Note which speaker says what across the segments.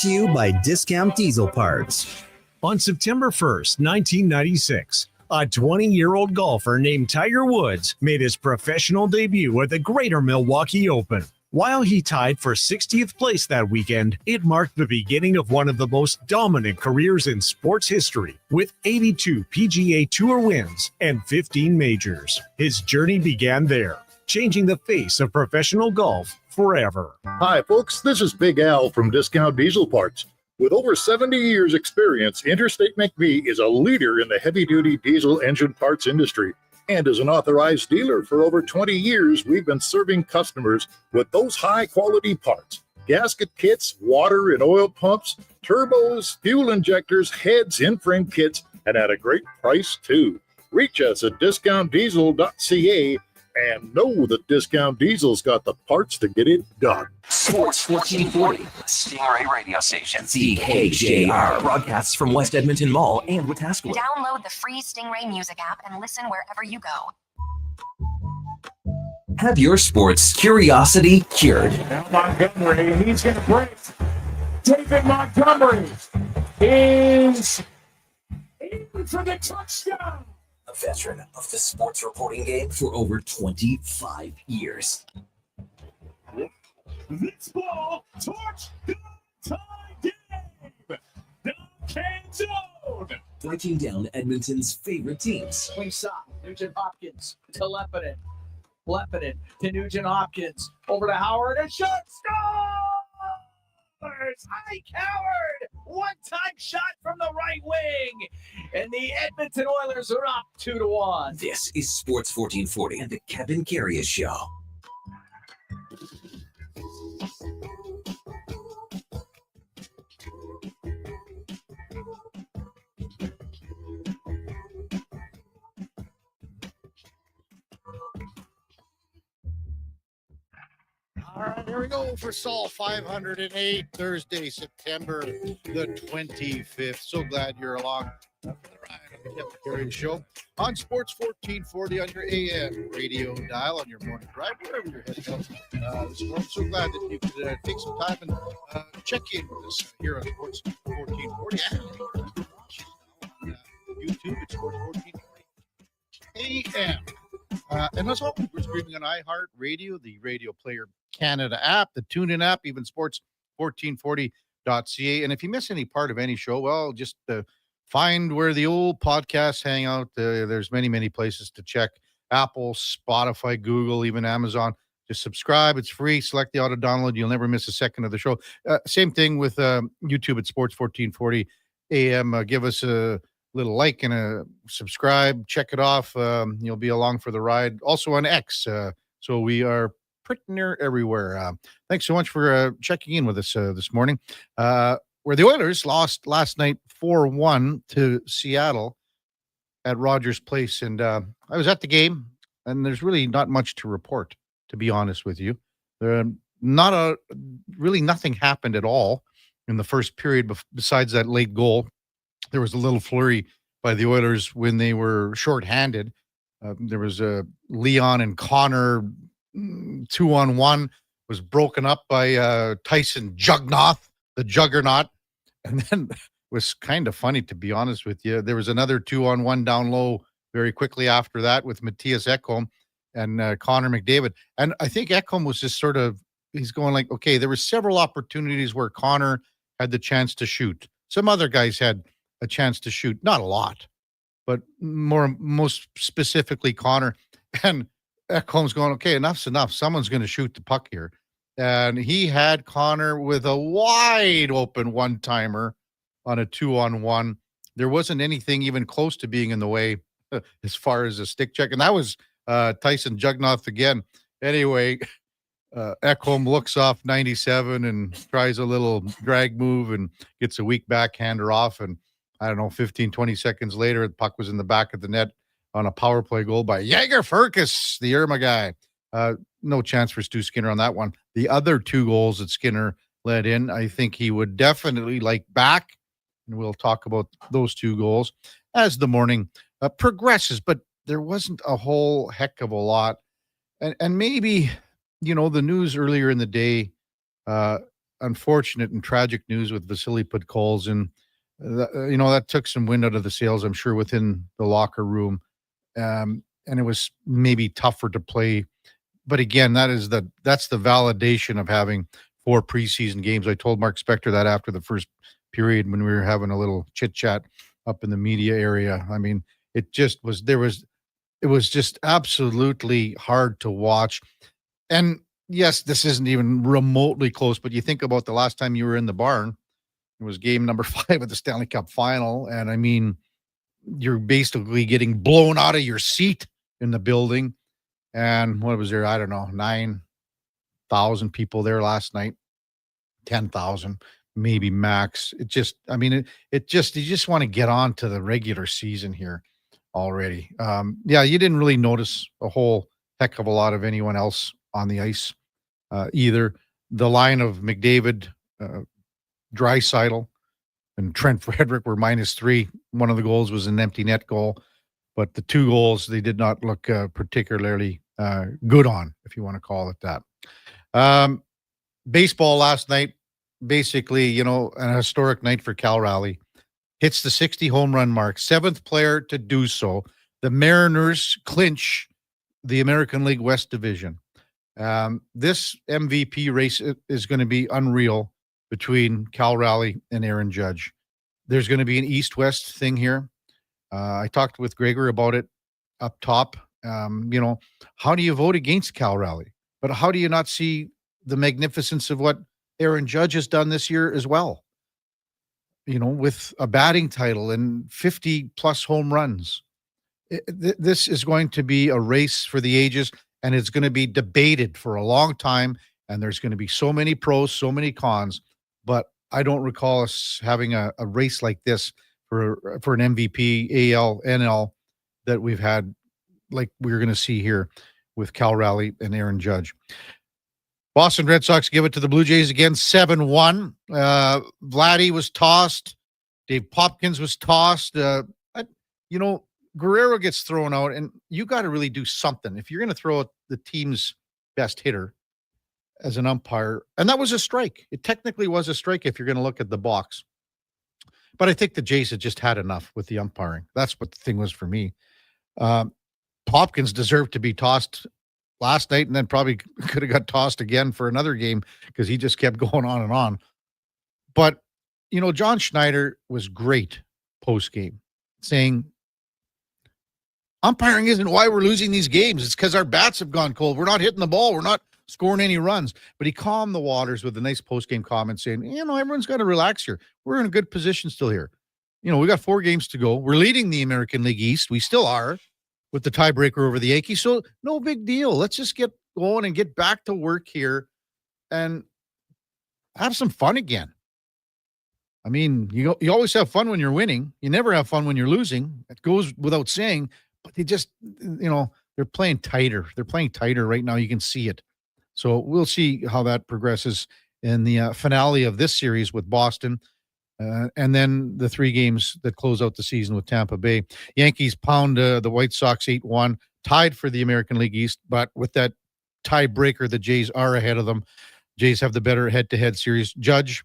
Speaker 1: To you by Discount Diesel Parts.
Speaker 2: On September 1st, 1996, a 20-year-old golfer named Tiger Woods made his professional debut at the Greater Milwaukee Open. While he tied for 60th place that weekend, it marked the beginning of one of the most dominant careers in sports history, with 82 PGA Tour wins and 15 majors. His journey began there, changing the face of professional golf forever.
Speaker 3: Hi, folks. This is Big Al from Discount Diesel Parts. With over 70 years' experience, Interstate McVie is a leader in the heavy-duty diesel engine parts industry. And as an authorized dealer for over 20 years, we've been serving customers with those high-quality parts. Gasket kits, water and oil pumps, turbos, fuel injectors, heads, in-frame kits, and at a great price, too. Reach us at discountdiesel.ca and know that Discount Diesel's got the parts to get it done.
Speaker 4: Sports 1440, Stingray radio station. CKJR broadcasts from West Edmonton Mall and Wetaskiwin.
Speaker 5: Download the free Stingray music app and listen wherever you go.
Speaker 4: Have your sports curiosity cured.
Speaker 6: Now Montgomery, he's going to break. David Montgomery is in for the touchdown.
Speaker 4: A veteran of the sports reporting game for over 25 years.
Speaker 6: This ball, torch, tie game. Down zone.
Speaker 4: Breaking down Edmonton's favorite teams.
Speaker 7: We saw Nugent Hopkins to Lepidin. Lepidin to Nugent Hopkins. Over to Howard and shot. Scores! High Coward! One-time shot from the right wing. And the Edmonton Oilers are up 2-1.
Speaker 4: This is Sports 1440 and the Kevin Karius Show.
Speaker 8: All right, here we go for Sol 508, Thursday, September the 25th. So glad you're along for the ride on the Kevin Karius Show on Sports 1440 on your AM radio dial on your morning drive, wherever you're heading out this morning. So glad that you could take some time and check in with us here on Sports 1440 and on YouTube at Sports 1440 AM. And as always, we're streaming on iHeartRadio, the Radio Player Canada app, the TuneIn app, even sports1440.ca. And if you miss any part of any show, well, just find where the old podcasts hang out. There's many, many places to check. Apple, Spotify, Google, even Amazon. Just subscribe. It's free. Select the auto download. You'll never miss a second of the show. Same thing with YouTube at Sports 1440 AM. Give us a little like and a subscribe. Check it off. You'll be along for the ride. Also on X. So we are pretty near everywhere. Thanks so much for checking in with us this morning. Where the Oilers lost last night 4-1 to Seattle at Rogers Place. And I was at the game, and there's really not much to report, to be honest with you. Really nothing happened at all in the first period besides that late goal. There was a little flurry by the Oilers when they were shorthanded. There was a Leon and Connor 2-on-1 was broken up by Tyson Jugnoth, the Juggernaut. And then it was kind of funny, to be honest with you. There was another 2-on-1 down low very quickly after that with Matthias Ekholm and Connor McDavid. And I think Ekholm was just he's going like, okay, there were several opportunities where Connor had the chance to shoot. Some other guys had a chance to shoot, not a lot, but most specifically Connor. And Ekholm's going, okay, enough's enough. Someone's going to shoot the puck here. And he had Connor with a wide open one-timer on a 2-on-1. There wasn't anything even close to being in the way as far as a stick check. And that was Tyson Jugnoth again. Anyway, Ekholm looks off 97 and tries a little drag move and gets a weak backhander off. And I don't know, 15, 20 seconds later, the puck was in the back of the net on a power play goal by Jaeger Furcus, the Irma guy. No chance for Stu Skinner on that one. The other two goals that Skinner let in, I think he would definitely like back. And we'll talk about those two goals as the morning progresses. But there wasn't a whole heck of a lot. And maybe, the news earlier in the day unfortunate and tragic news with Vasily Podkolzin. That took some wind out of the sails, I'm sure, within the locker room. And it was maybe tougher to play. But again, that's the validation of having 4 preseason games. I told Mark Spector that after the first period when we were having a little chit chat up in the media area. I mean, it was just absolutely hard to watch. And yes, this isn't even remotely close, but you think about the last time you were in the barn, it was game number 5 of the Stanley Cup final. And I mean, you're basically getting blown out of your seat in the building. And what was there? I don't know, 9,000 people there last night, 10,000, maybe max. You just want to get on to the regular season here already. You didn't really notice a whole heck of a lot of anyone else on the ice either. The line of McDavid, Draisaitl, and Trent Frederick were -3. One of the goals was an empty net goal, but the 2 goals they did not look particularly good on, if you want to call it that. Baseball last night, basically, an historic night for Cal Raleigh. Hits the 60 home run mark, 7th player to do so. The Mariners clinch the American League West Division. This MVP race is going to be unreal between Cal Raleigh and Aaron Judge. There's going to be an East-West thing here. I talked with Gregor about it up top. How do you vote against Cal Raleigh? But how do you not see the magnificence of what Aaron Judge has done this year as well? With a batting title and 50-plus home runs. This is going to be a race for the ages, and it's going to be debated for a long time, and there's going to be so many pros, so many cons, but I don't recall us having a race like this for an MVP, AL, NL that we've had like we're going to see here with Cal Raleigh and Aaron Judge. Boston Red Sox give it to the Blue Jays again, 7-1. Vladdy was tossed. Dave Popkins was tossed. Guerrero gets thrown out, and you got to really do something. If you're going to throw out the team's best hitter as an umpire, and that was a strike. It technically was a strike if you're going to look at the box. But I think the Jays had just had enough with the umpiring. That's what the thing was for me. Popkins deserved to be tossed last night, and then probably could have got tossed again for another game because he just kept going on and on. But, John Schneider was great post-game, saying, umpiring isn't why we're losing these games. It's because our bats have gone cold. We're not hitting the ball. We're not scoring any runs. But he calmed the waters with a nice post-game comment saying, everyone's got to relax here. We're in a good position still here. We got 4 games to go. We're leading the American League East. We still are, with the tiebreaker over the Yankees. So no big deal. Let's just get going and get back to work here and have some fun again. I mean, you always have fun when you're winning. You never have fun when you're losing. It goes without saying, but they just, they're playing tighter. They're playing tighter right now. You can see it. So we'll see how that progresses in the finale of this series with Boston. And then the 3 games that close out the season with Tampa Bay. Yankees pound the White Sox 8-1, tied for the American League East, but with that tiebreaker, the Jays are ahead of them. Jays have the better head-to-head series. Judge,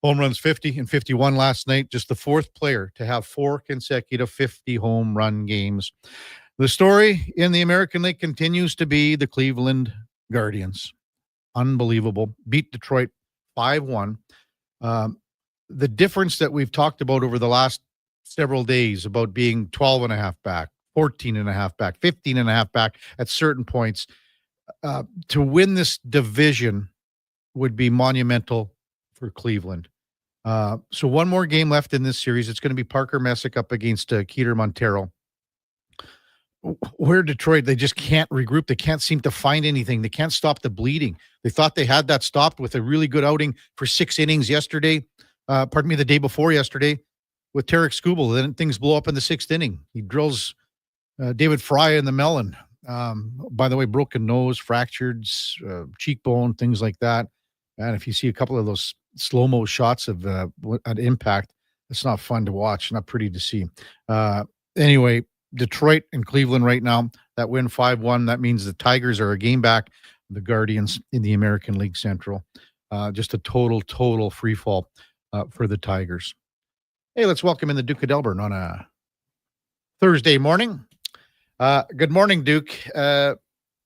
Speaker 8: home runs 50 and 51 last night, just the 4th player to have 4 consecutive 50 home run games. The story in the American League continues to be the Cleveland Guardians. Unbelievable. Beat Detroit 5-1. The difference that we've talked about over the last several days about being 12.5 back, 14.5 back, 15.5 back at certain points, to win this division would be monumental for Cleveland. So one more game left in this series. It's going to be Parker Messick up against Keeter Montero. Where Detroit, they just can't regroup. They can't seem to find anything. They can't stop the bleeding. They thought they had that stopped with a really good outing for 6 innings yesterday. The day before yesterday with Tarek Skubal. Then things blow up in the 6th inning. He drills David Fry in the melon. By the way, broken nose, fractured cheekbone, things like that. And if you see a couple of those slow-mo shots of an impact, it's not fun to watch, not pretty to see. Anyway, Detroit and Cleveland right now, that win 5-1. That means the Tigers are a game back, the Guardians in the American League Central. Just a total free fall for the Tigers. Hey, let's welcome in the Duke of Delburne on a Thursday morning. Good morning, Duke.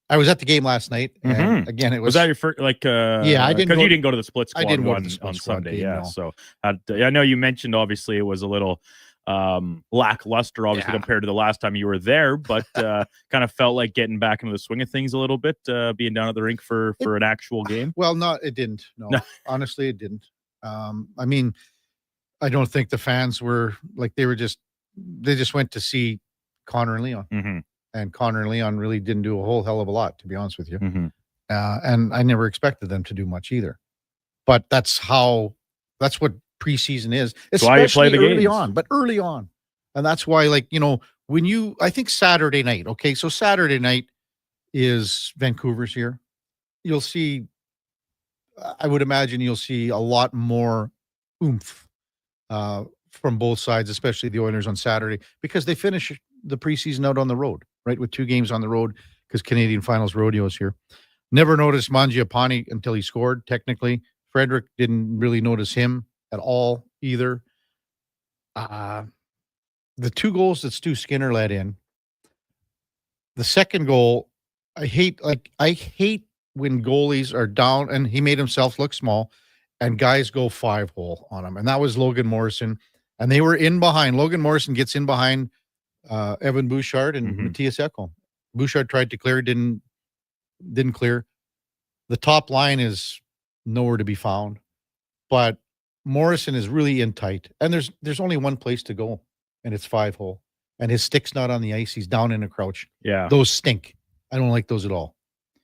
Speaker 8: I was at the game last night, and again, it was
Speaker 9: that your first? Yeah,
Speaker 8: I didn't.
Speaker 9: Because you didn't go to the split squad
Speaker 8: I didn't go
Speaker 9: one
Speaker 8: to the split
Speaker 9: on
Speaker 8: squad
Speaker 9: Sunday.
Speaker 8: game,
Speaker 9: Yeah,
Speaker 8: no.
Speaker 9: so I know you mentioned obviously it was a little lackluster, obviously compared to the last time you were there, but kind of felt like getting back into the swing of things a little bit, being down at the rink for an actual game.
Speaker 8: Well, it didn't. No, honestly, it didn't. I mean, I don't think the fans were like they just went to see Connor and Leon. And Connor and Leon really didn't do a whole hell of a lot, to be honest with you. And I never expected them to do much either. But that's what preseason is, especially early on. And that's why, I think Saturday night, okay, so Saturday night is Vancouver's here. I would imagine you'll see a lot more oomph from both sides, especially the Oilers on Saturday, because they finish the preseason out on the road, right? With 2 games on the road, because Canadian Finals Rodeo is here. Never noticed Mangiapane until he scored, technically. Frederick didn't really notice him at all either. The 2 goals that Stu Skinner let in. The second goal, I hate when goalies are down, and he made himself look small, and guys go 5-hole on him. And that was Logan Morrison. And they were in behind. Logan Morrison gets in behind Evan Bouchard and Matthias Ekholm. Bouchard tried to clear, didn't clear. The top line is nowhere to be found, but Morrison is really in tight, and there's only one place to go, and it's 5-hole, and his stick's not on the ice. He's down in a crouch.
Speaker 9: Yeah,
Speaker 8: those stink. I don't like those at all.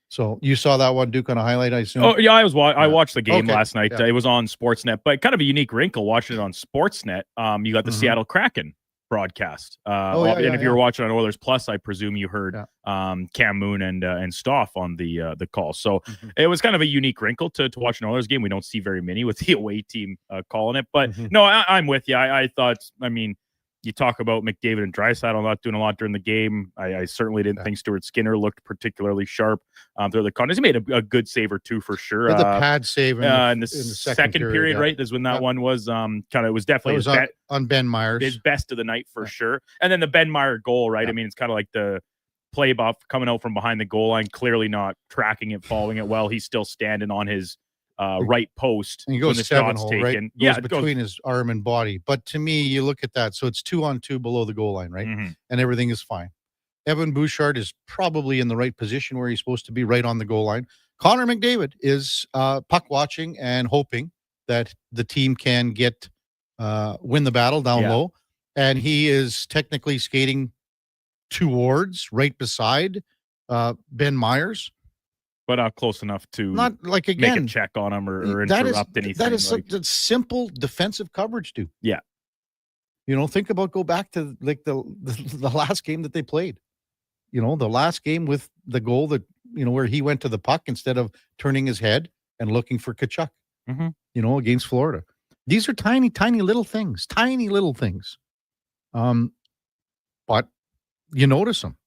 Speaker 8: So you saw that one, Duke, on a highlight, I assume?
Speaker 9: Oh, yeah, I watched the game last night.
Speaker 8: Yeah.
Speaker 9: It was on Sportsnet, but kind of a unique wrinkle watching it on Sportsnet. You got the Seattle Kraken broadcast. And if you were watching on Oilers Plus, I presume you heard Cam Moon and Stoff on the call. So it was kind of a unique wrinkle to watch an Oilers game. We don't see very many with the away team calling it. But no, I'm with you. I thought, you talk about McDavid and Draisaitl not doing a lot during the game. I certainly didn't think Stuart Skinner looked particularly sharp through the contest. He made a good save or two for sure.
Speaker 8: The pad save
Speaker 9: in the second period, right? Is when that one was it was definitely
Speaker 8: on Ben Myers.
Speaker 9: His best of the night for sure. And then the Ben Meyer goal, right?
Speaker 8: Yeah.
Speaker 9: It's kind of like the play buff coming out from behind the goal line, clearly not tracking it, following it well. He's still standing on his right post.
Speaker 8: And he goes 7-hole,
Speaker 9: taken.
Speaker 8: Right? Goes between his arm and body. But to me, you look at that. So it's 2-on-2 below the goal line, right? And everything is fine. Evan Bouchard is probably in the right position where he's supposed to be, right on the goal line. Connor McDavid is puck watching and hoping that the team can win the battle down low. And he is technically skating towards, right beside Ben Myers.
Speaker 9: But not close enough to
Speaker 8: make
Speaker 9: a check on him or interrupt anything.
Speaker 8: That is such simple defensive coverage, too.
Speaker 9: Yeah.
Speaker 8: Think about, go back to the last game that they played. The last game with the goal that, where he went to the puck instead of turning his head and looking for Tkachuk, against Florida. These are tiny, tiny little things. But you notice them.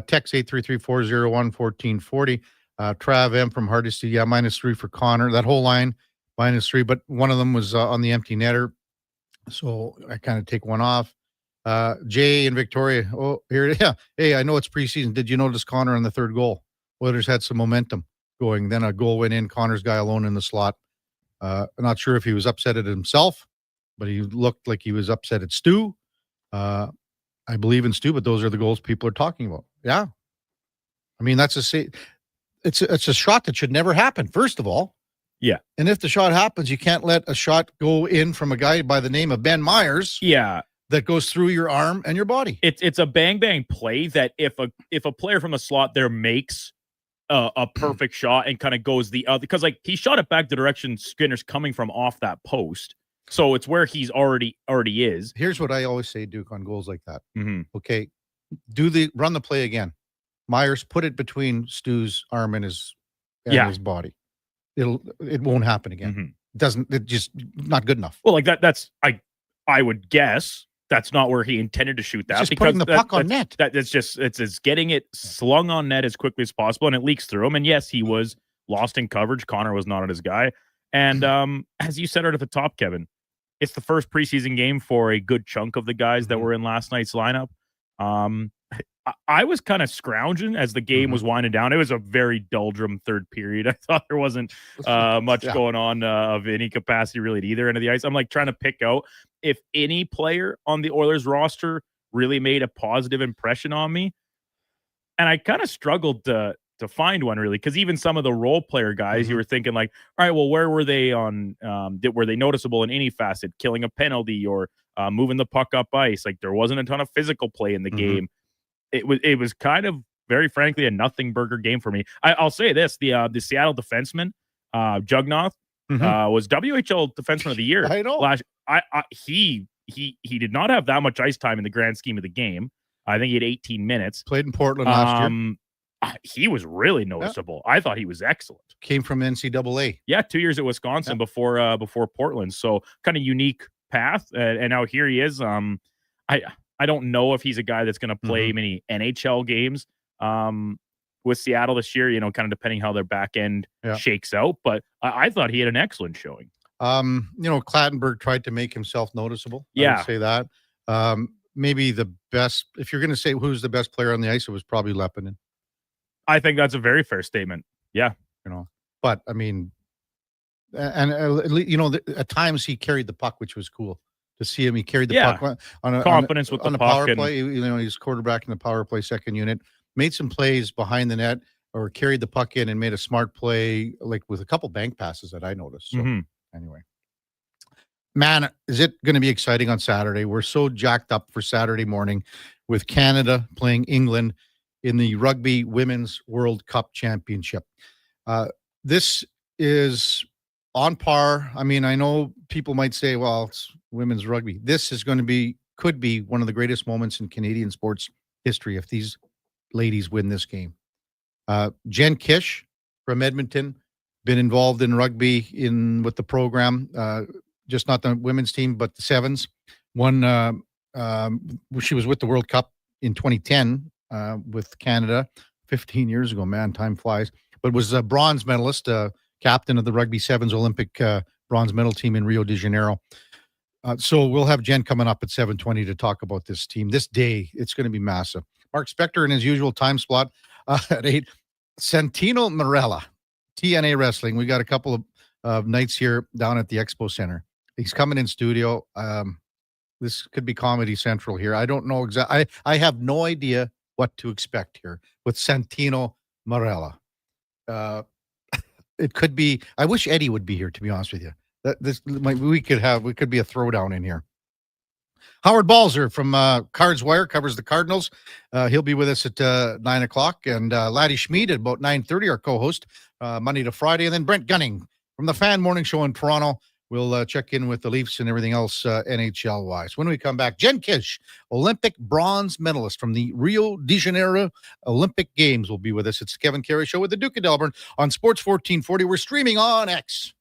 Speaker 8: Text 833-401-1440. Trav M from Hardesty, -3 for Connor. That whole line, -3, but one of them was on the empty netter. So I kind of take one off. Jay in Victoria. Oh, here, yeah. Hey, I know it's preseason. Did you notice Connor on the third goal? Oilers had some momentum going. Then a goal went in. Connor's guy alone in the slot. I'm not sure if he was upset at himself, but he looked like he was upset at Stu. I believe in Stu, but those are the goals people are talking about. Yeah. It's a shot that should never happen, first of all.
Speaker 9: Yeah.
Speaker 8: And if the shot happens, you can't let a shot go in from a guy by the name of Ben Myers.
Speaker 9: Yeah.
Speaker 8: That goes through your arm and your body.
Speaker 9: It's a bang play that if a player from the slot there makes a perfect shot and kind of goes the other, because he shot it back the direction Skinner's coming from off that post. So it's where he's already is.
Speaker 8: Here's what I always say, Duke, on goals like that. Okay, run the play again. Myers, put it between Stu's arm and his body. It won't happen again. It just not good enough.
Speaker 9: Well, that's I would guess that's not where he intended to shoot that.
Speaker 8: It's just putting the puck on net.
Speaker 9: It's getting it slung on net as quickly as possible, and it leaks through him. And yes, he was lost in coverage. Connor was not on his guy. And as you said right at the top, Kevin, it's the first preseason game for a good chunk of the guys that were in last night's lineup. I was kind of scrounging as the game was winding down. It was a very doldrum third period. I thought there wasn't much going on of any capacity really at either end of the ice. I'm like trying to pick out if any player on the Oilers roster really made a positive impression on me. And I kind of struggled to find one really, because even some of the role player guys, you were thinking like, all right, well, where were they on? Were they noticeable in any facet, killing a penalty or moving the puck up ice? Like there wasn't a ton of physical play in the game. It was kind of very frankly a nothing burger game for me. I'll say this: the Seattle defenseman Jugnoth was WHL defenseman of the year.
Speaker 8: I know.
Speaker 9: He did not have that much ice time in the grand scheme of the game. I think he had 18 minutes.
Speaker 8: Played in Portland last year.
Speaker 9: He was really noticeable. I thought he was excellent.
Speaker 8: Came from NCAA.
Speaker 9: Yeah, 2 years at Wisconsin before Portland. So kind of unique path. And now here he is. I don't know if he's a guy that's going to play many NHL games with Seattle this year, kind of depending how their back end shakes out. But I thought he had an excellent showing.
Speaker 8: Clattenburg tried to make himself noticeable. I would say that. Maybe the best, if you're going to say who's the best player on the ice, it was probably Leppinen.
Speaker 9: I think that's a very fair statement. Yeah.
Speaker 8: But I mean, and at times he carried the puck, which was cool to see him. He carried the puck on
Speaker 9: confidence with the
Speaker 8: power
Speaker 9: puck
Speaker 8: play. He's quarterback in the power play second unit, made some plays behind the net or carried the puck in and made a smart play, like with a couple bank passes that I noticed. So anyway, man, is it going to be exciting on Saturday? We're so jacked up for Saturday morning with Canada playing England in the Rugby Women's World Cup Championship. This is on par. I mean, I know people might say, well, it's women's rugby. This is could be one of the greatest moments in Canadian sports history if these ladies win this game. Jen Kish from Edmonton, been involved in rugby with the program, just not the women's team, but the sevens. She was with the World Cup in 2010 with Canada 15 years ago. Man, time flies. But was a bronze medalist, captain of the Rugby Sevens Olympic bronze medal team in Rio de Janeiro. So we'll have Jen coming up at 7:20 to talk about this team. This day, it's going to be massive. Mark Spector in his usual time slot at 8. Santino Marella, TNA Wrestling. We got a couple of nights here down at the Expo Center. He's coming in studio. This could be Comedy Central here. I don't know exactly. I have no idea what to expect here with Santino Marella. It could be. I wish Eddie would be here, to be honest with you. We could be a throwdown in here. Howard Balzer from Cards Wire covers the Cardinals. He'll be with us at 9 o'clock, and Laddie Schmid at about 9:30, our co-host, Monday to Friday, and then Brent Gunning from the Fan Morning Show in Toronto. We'll check in with the Leafs and everything else NHL wise. When we come back, Jen Kish, Olympic bronze medalist from the Rio de Janeiro Olympic Games, will be with us. It's the Kevin Karius Show with the Duke of Delburne on Sports 1440. We're streaming on X.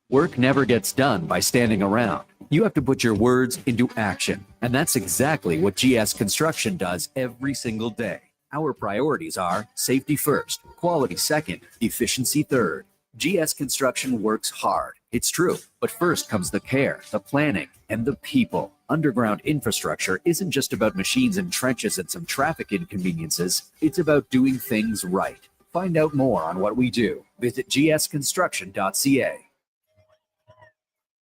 Speaker 10: Work never gets done by standing around. You have to put your words into action. And that's exactly what GS Construction does every single day. Our priorities are safety first, quality second, efficiency third. GS Construction works hard. It's true. But first comes the care, the planning, and the people. Underground infrastructure isn't just about machines and trenches and some traffic inconveniences. It's about doing things right. Find out more on what we do. Visit gsconstruction.ca.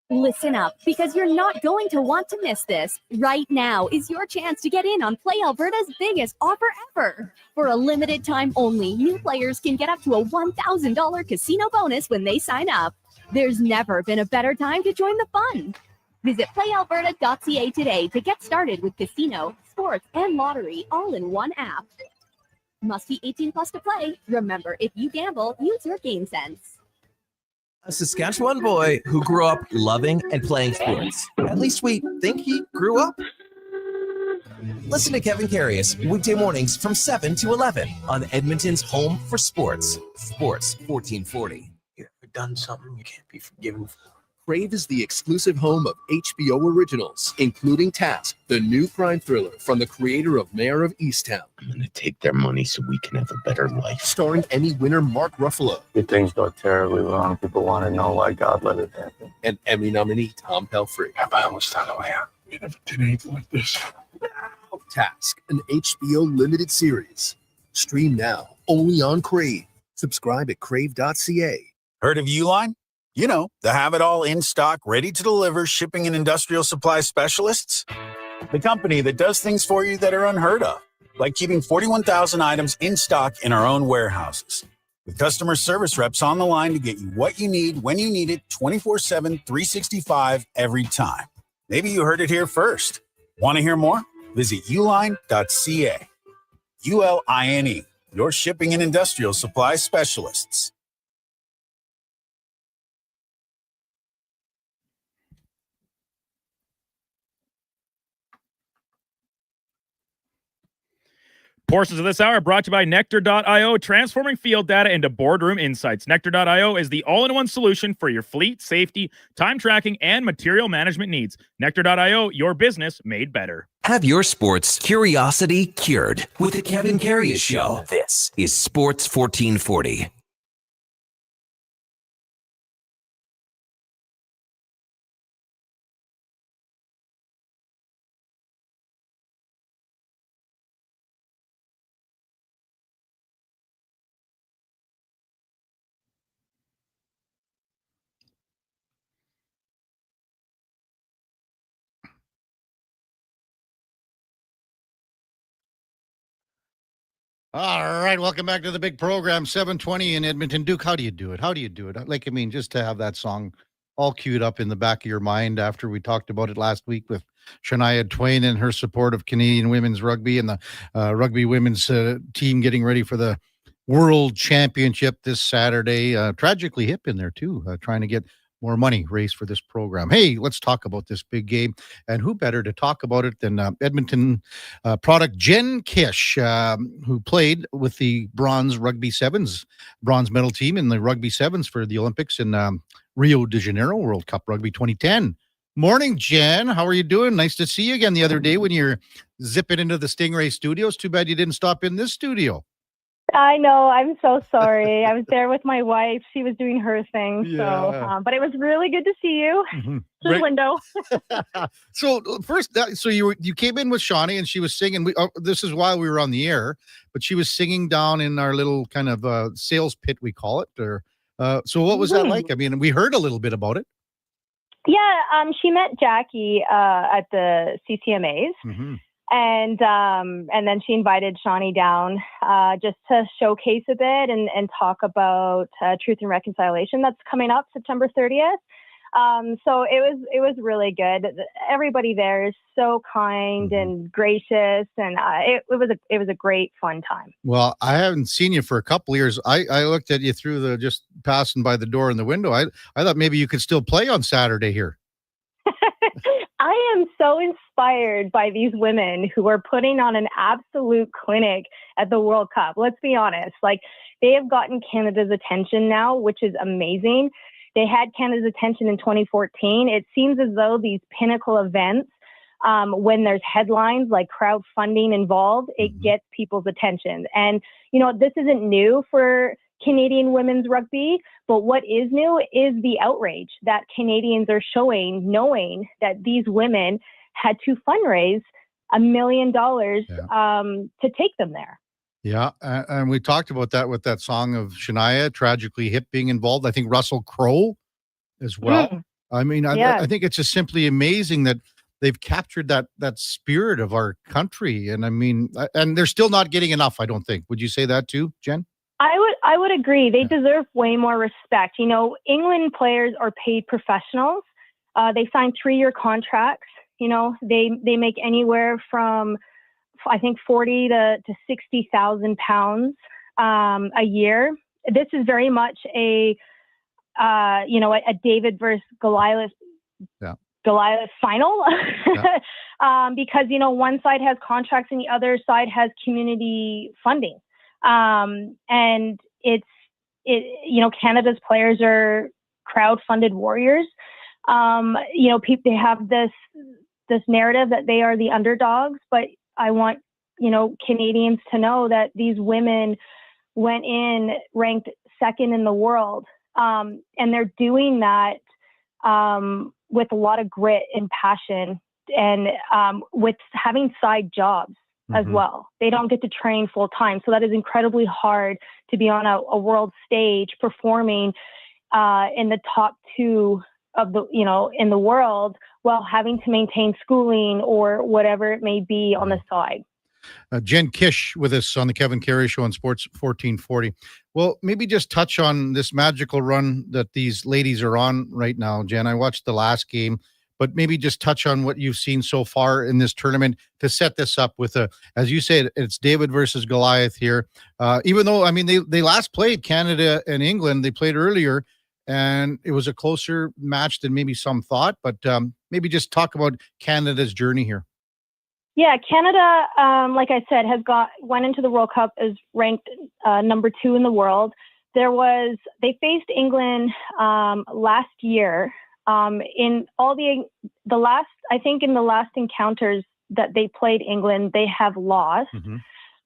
Speaker 11: Listen up, because you're not going to want to miss this. Right now is your chance to get in on Play Alberta's biggest offer ever. For a limited time only, new players can get up to a $1,000 casino bonus when they sign up. There's never been a better time to join the fun. Visit playalberta.ca today to get started with casino, sports, and lottery all in one app. Must be 18 plus to play. Remember, if you gamble, use your game sense.
Speaker 4: A Saskatchewan boy who grew up loving and playing sports. At least we think he grew up. Listen to Kevin Karius weekday mornings from 7 to 11 on Edmonton's home for sports. Sports 1440.
Speaker 12: You ever done something you can't be forgiven for? Crave is the exclusive home of HBO originals, including Task, the new crime thriller from the creator of Mayor of Easttown.
Speaker 6: I'm going to take their money so we can have a better life.
Speaker 12: Starring Emmy winner Mark Ruffalo.
Speaker 13: If things go terribly wrong, people want to know why God let it happen.
Speaker 12: And Emmy nominee Tom Pelphrey.
Speaker 6: Have I almost found a way out? We never did anything like this.
Speaker 12: Task, an HBO limited series. Stream now, only on Crave. Subscribe at crave.ca.
Speaker 14: Heard of Uline? You know, the have-it-all in-stock, ready-to-deliver shipping and industrial supply specialists. The company that does things for you that are unheard of, like keeping 41,000 items in stock in our own warehouses. With customer service reps on the line to get you what you need, when you need it, 24/7, 365, every time. Maybe you heard it here first. Want to hear more? Visit uline.ca. ULINE, your shipping and industrial supply specialists.
Speaker 9: Portions of this hour are brought to you by Nectar.io, transforming field data into boardroom insights. Nectar.io is the all-in-one solution for your fleet, safety, time tracking, and material management needs. Nectar.io, your business made better.
Speaker 4: Have your sports curiosity cured with the Kevin Karius Show. This is Sports 1440.
Speaker 8: All right, welcome back to the big program, 720 in Edmonton. Duke, how do you do it? How do you do it? Like, I mean, just to have that song all queued up in the back of your mind after we talked about it last week with Shania Twain and her support of Canadian women's rugby and the rugby women's team getting ready for the World Championship this Saturday. Tragically hip in there, too, trying to get more money raised for this program. Hey, let's talk about this big game. And who better to talk about it than Edmonton product Jen Kish, who played with the bronze medal team in the rugby sevens for the Olympics in Rio de Janeiro World Cup Rugby 2010. Morning, Jen. How are you doing? Nice to see you again the other day when you're zipping into the Stingray studios. Too bad you didn't stop in this studio.
Speaker 15: I know. I'm so sorry. I was there with my wife. She was doing her thing. Yeah. So, but it was really good to see you through the window.
Speaker 8: So first, so you came in with Shawnee and she was singing. This is while we were on the air, but she was singing down in our little kind of sales pit, we call it. So what was that like? I mean, we heard a little bit about it.
Speaker 15: Yeah. She met Jackie at the CCMAs. Mm-hmm. And then she invited Shawnee down just to showcase a bit and talk about Truth and Reconciliation that's coming up September 30th. So it was really good. Everybody there is so kind and gracious, and it was a great fun time.
Speaker 8: Well, I haven't seen you for a couple of years. I looked at you through the just passing by the door in the window. I thought maybe you could still play on Saturday here.
Speaker 15: I am so inspired by these women who are putting on an absolute clinic at the World Cup. Let's be honest. Like, they have gotten Canada's attention now, which is amazing. They had Canada's attention in 2014. It seems as though these pinnacle events, when there's headlines like crowdfunding involved, it gets people's attention. And, you know, this isn't new for Canadian women's rugby, but what is new is the outrage that Canadians are showing, knowing that these women had to fundraise $1 million to take them there.
Speaker 8: Yeah, and we talked about that with that song of Shania, Tragically Hip, being involved. I think Russell Crowe as well. I mean, I think it's just simply amazing that they've captured that spirit of our country. And I mean, and they're still not getting enough, I don't think. Would you say that too, Jen?
Speaker 15: I would agree. They deserve way more respect. You know, England players are paid professionals. They sign 3-year contracts. You know, they make anywhere from, I think, 40 to 60,000 pounds a year. This is very much a David versus Goliath. Yeah. Goliath final because, you know, one side has contracts and the other side has community funding. And you know, Canada's players are crowd-funded warriors. They have this narrative that they are the underdogs, but I want, Canadians to know that these women went in ranked second in the world. And they're doing that with a lot of grit and passion and with having side jobs as well. They don't get to train full time. So that is incredibly hard to be on a world stage performing in the top two of the, in the world while having to maintain schooling or whatever it may be on the side.
Speaker 8: Jen Kish with us on the Kevin Karius Show on Sports 1440. Well, maybe just touch on this magical run that these ladies are on right now, Jen. I watched the last game, but maybe just touch on what you've seen so far in this tournament to set this up with as you said, it's David versus Goliath here. Even though, they last played Canada and England, they played earlier, and it was a closer match than maybe some thought, but maybe just talk about Canada's journey here.
Speaker 15: Yeah, Canada, like I said, went into the World Cup as ranked number 2 in the world. They faced England last year in all in the last encounters that they played England, they have lost.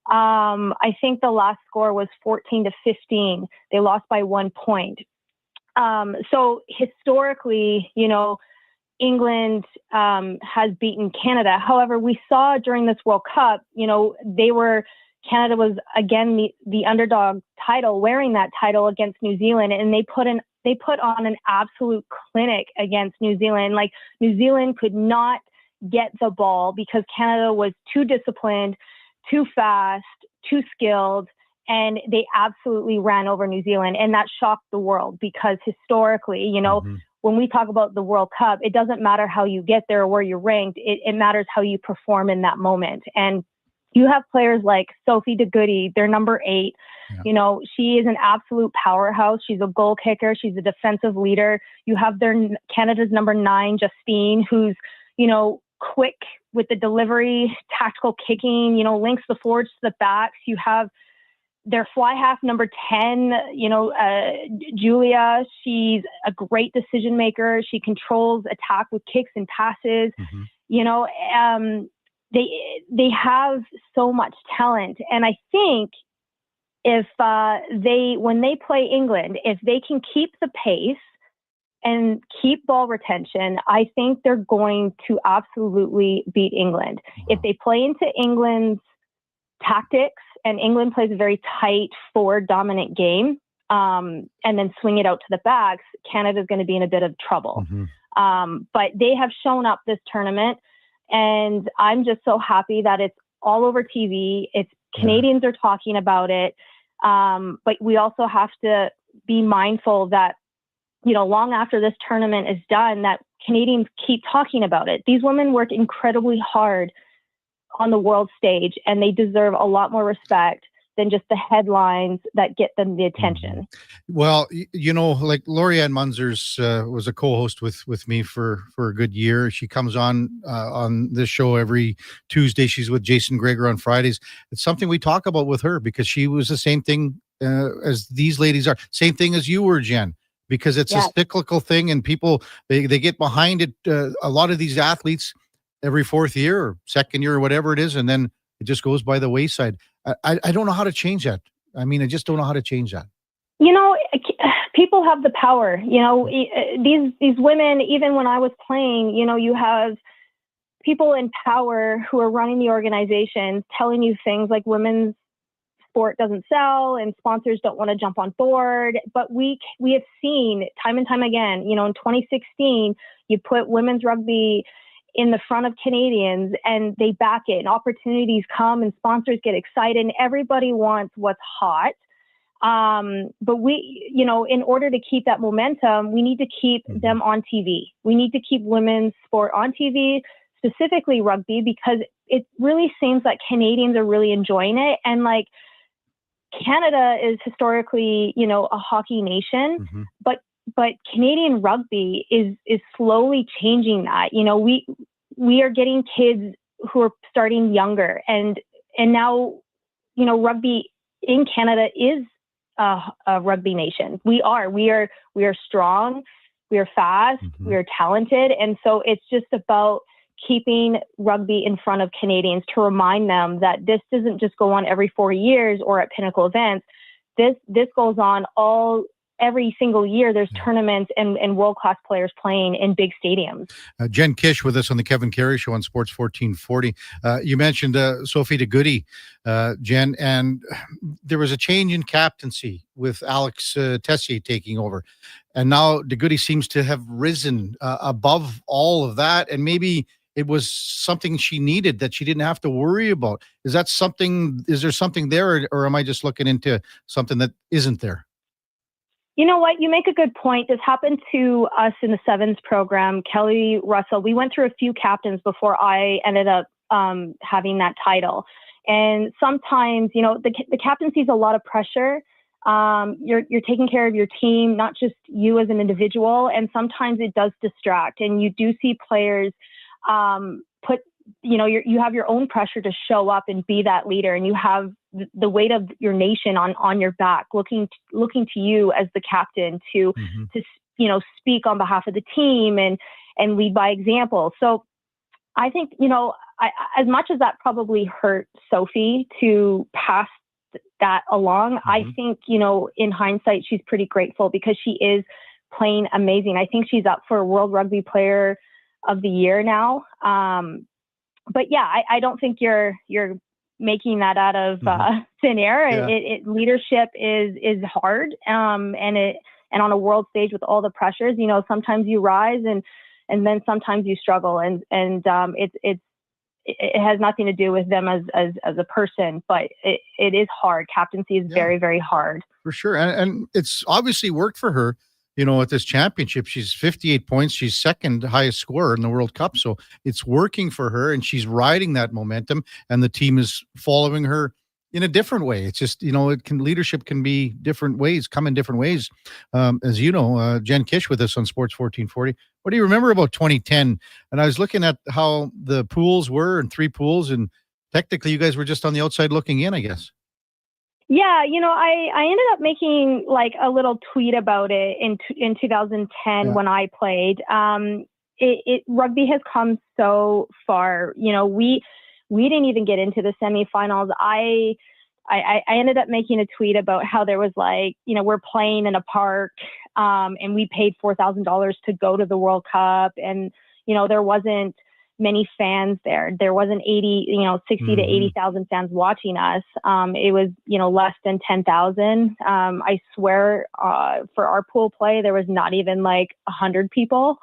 Speaker 15: I think the last score was 14-15. They lost by 1 point. So historically, England has beaten Canada. However, we saw during this World Cup, Canada was again the underdog title, wearing that title against New Zealand, and they put on an absolute clinic against New Zealand. Like, New Zealand could not get the ball because Canada was too disciplined, too fast, too skilled, and they absolutely ran over New Zealand, and that shocked the world because historically, when we talk about the World Cup, it doesn't matter how you get there or where you're ranked. It matters how you perform in that moment. And you have players like Sophie de Goody, they're number 8. Yeah. She is an absolute powerhouse. She's a goal kicker. She's a defensive leader. You have Canada's number 9, Justine, who's, quick with the delivery, tactical kicking, links the forwards to the backs. You have their fly half number 10, Julia, she's a great decision maker. She controls attack with kicks and passes. They have so much talent. And I think if when they play England, if they can keep the pace and keep ball retention, I think they're going to absolutely beat England. If they play into England's tactics, and England plays a very tight forward dominant game, and then swing it out to the backs, Canada's going to be in a bit of trouble. But they have shown up this tournament, and I'm just so happy that it's all over TV. Canadians are talking about it. But we also have to be mindful that, long after this tournament is done, that Canadians keep talking about it. These women work incredibly hard on the world stage, and they deserve a lot more respect than just the headlines that get them the attention.
Speaker 8: Well, like Lorianne Munzers was a co-host with me for a good year. She comes on this show every Tuesday. She's with Jason Greger on Fridays. It's something we talk about with her because she was the same thing as these ladies are. Same thing as you were, Jen, because it's a cyclical thing, and people, they get behind it. A lot of these athletes every 4th year or 2nd year or whatever it is, and then it just goes by the wayside. I don't know how to change that. I just don't know how to change that.
Speaker 15: People have the power. These women, even when I was playing, you have people in power who are running the organizations telling you things like women's sport doesn't sell and sponsors don't want to jump on board. But we have seen time and time again, in 2016, you put women's rugby in the front of Canadians and they back it, and opportunities come and sponsors get excited and everybody wants what's hot. But we, in order to keep that momentum, we need to keep them on TV. We need to keep women's sport on TV, specifically rugby, because it really seems like Canadians are really enjoying it. And Canada is historically, a hockey nation, but Canadian rugby is slowly changing that. We are getting kids who are starting younger, and now, rugby in Canada is a rugby nation. We are strong. we are fast, we are talented. And so it's just about keeping rugby in front of Canadians to remind them that this doesn't just go on every 4 years or at pinnacle events. This goes on every single year. There's tournaments and world-class players playing in big stadiums.
Speaker 8: Jen Kish with us on the Kevin Karius Show on Sports 1440. You mentioned Sophie DeGoody, Jen, and there was a change in captaincy with Alex Tessier taking over. And now DeGoody seems to have risen above all of that. And maybe it was something she needed that she didn't have to worry about. Is there something there, or am I just looking into something that isn't there?
Speaker 15: You know what? You make a good point. This happened to us in the sevens program. Kelly Russell, we went through a few captains before I ended up having that title. And sometimes, the captaincy is a lot of pressure. You're taking care of your team, not just you as an individual. And sometimes it does distract. And you do see players you have your own pressure to show up and be that leader, and you have the weight of your nation on your back, looking to you as the captain to speak on behalf of the team and lead by example. So I think, as much as that probably hurt Sophie to pass that along, I think, in hindsight, she's pretty grateful because she is playing amazing. I think she's up for World Rugby Player of the Year now. But yeah, I don't think you're making that out of thin air. Yeah. Leadership is hard, and on a world stage with all the pressures, sometimes you rise and then sometimes you struggle, and it has nothing to do with them as a person, but it is hard. Captaincy is very, very hard.
Speaker 8: For sure, and it's obviously worked for her. At this championship, she's 58 points. She's second highest scorer in the World Cup. So it's working for her, and she's riding that momentum, and the team is following her in a different way. It's just, leadership can be different ways, come in different ways. As you know, Jen Kish with us on Sports 1440. What do you remember about 2010? And I was looking at how the pools were, and 3 pools, and technically you guys were just on the outside looking in, I guess.
Speaker 15: Yeah, I ended up making like a little tweet about it in 2010 when I played. Rugby has come so far. We didn't even get into the semifinals. I ended up making a tweet about how there was we're playing in a park, and we paid $4,000 to go to the World Cup, and there wasn't many fans there. There wasn't 60 to 80,000 fans watching us. It was, less than 10,000. I swear, for our pool play, there was not even 100 people.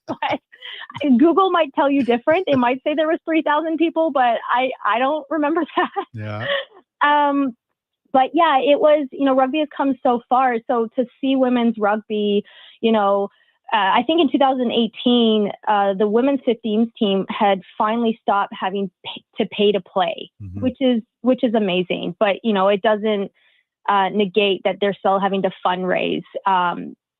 Speaker 15: But Google might tell you different. They might say there was 3,000 people, but I don't remember that.
Speaker 8: Yeah.
Speaker 15: But yeah, it was, rugby has come so far. So to see women's rugby, I think in 2018, the women's 15s team had finally stopped having to pay to play, which is amazing. But it doesn't negate that they're still having to fundraise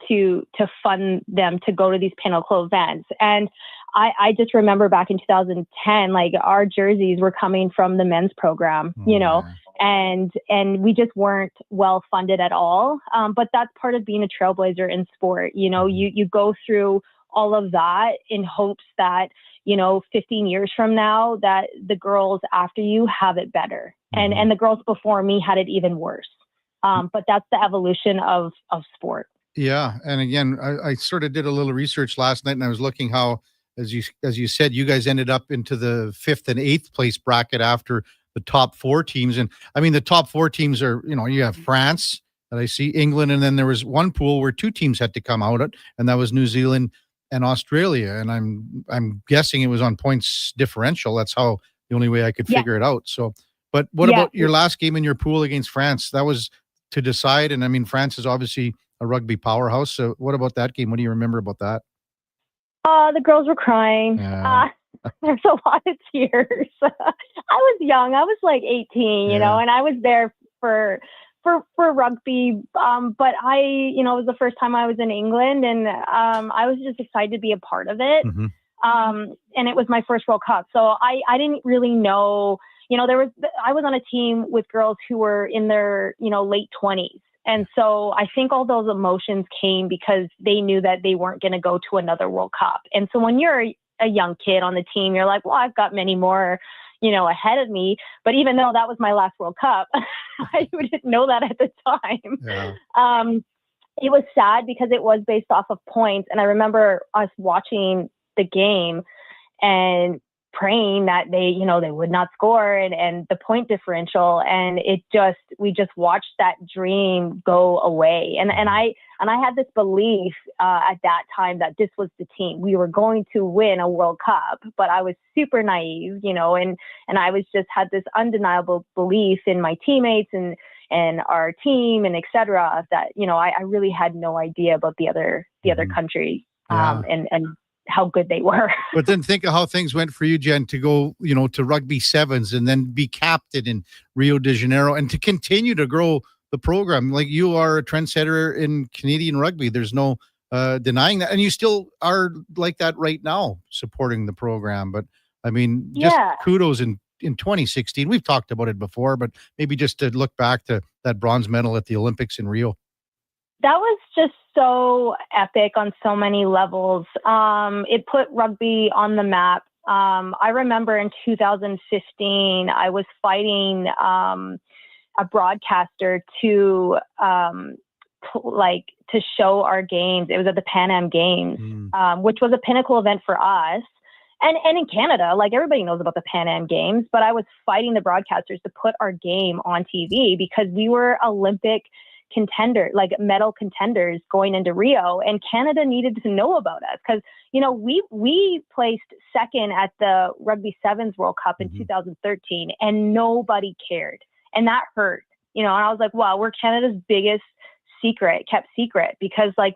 Speaker 15: to fund them to go to these pinnacle events. And I just remember back in 2010, our jerseys were coming from the men's program, and we just weren't well funded at all. But that's part of being a trailblazer in sport. You go through all of that in hopes that, 15 years from now, that the girls after you have it better. And the girls before me had it even worse. But that's the evolution of sport.
Speaker 8: Yeah. And again, I sort of did a little research last night, and I was looking how, as you said, you guys ended up into the 5th and 8th place bracket after the top 4 teams. And I mean, the top 4 teams are, you have France that I see, England, and then there was one pool where 2 teams had to come out, and that was New Zealand and Australia. And I'm guessing it was on points differential. That's how the only way I could figure it out. So, but what about your last game in your pool against France? That was to decide. And I mean, France is obviously a rugby powerhouse. So what about that game? What do you remember about that?
Speaker 15: The girls were crying. There's a lot of tears. I was young. I was 18, and I was there for rugby. But it was the first time I was in England, and I was just excited to be a part of it. And it was my first World Cup. So I didn't really know, I was on a team with girls who were in their, late 20s. And so I think all those emotions came because they knew that they weren't going to go to another World Cup. And so when you're a young kid on the team, you're like, well, I've got many more, ahead of me. But even though that was my last World Cup, I didn't know that at the time.
Speaker 8: Yeah.
Speaker 15: It was sad because it was based off of points. And I remember us watching the game and praying that they would not score and the point differential. And we just watched that dream go away. And I had this belief at that time that this was the team. We were going to win a World Cup, but I was super naive, and I was just had this undeniable belief in my teammates and our team and et cetera, that, I really had no idea about the other country and how good they were.
Speaker 8: But then think of how things went for you, Jen, to go, to rugby sevens and then be captain in Rio de Janeiro and to continue to grow the program. Like, you are a trendsetter in Canadian rugby. There's no denying that. And you still are like that right now, supporting the program. But I mean, just kudos in 2016. We've talked about it before, but maybe just to look back to that bronze medal at the Olympics in Rio.
Speaker 15: That was just so epic on so many levels. It put rugby on the map. I remember in 2015, I was fighting a broadcaster to show our games. It was at the Pan Am Games, which was a pinnacle event for us. And in Canada, like, everybody knows about the Pan Am Games, but I was fighting the broadcasters to put our game on TV because we were Olympic contender, like medal contenders going into Rio, and Canada needed to know about us because, we placed second at the Rugby Sevens World Cup in 2013 and nobody cared. And that hurt, and I was like, wow, we're Canada's biggest kept secret, because like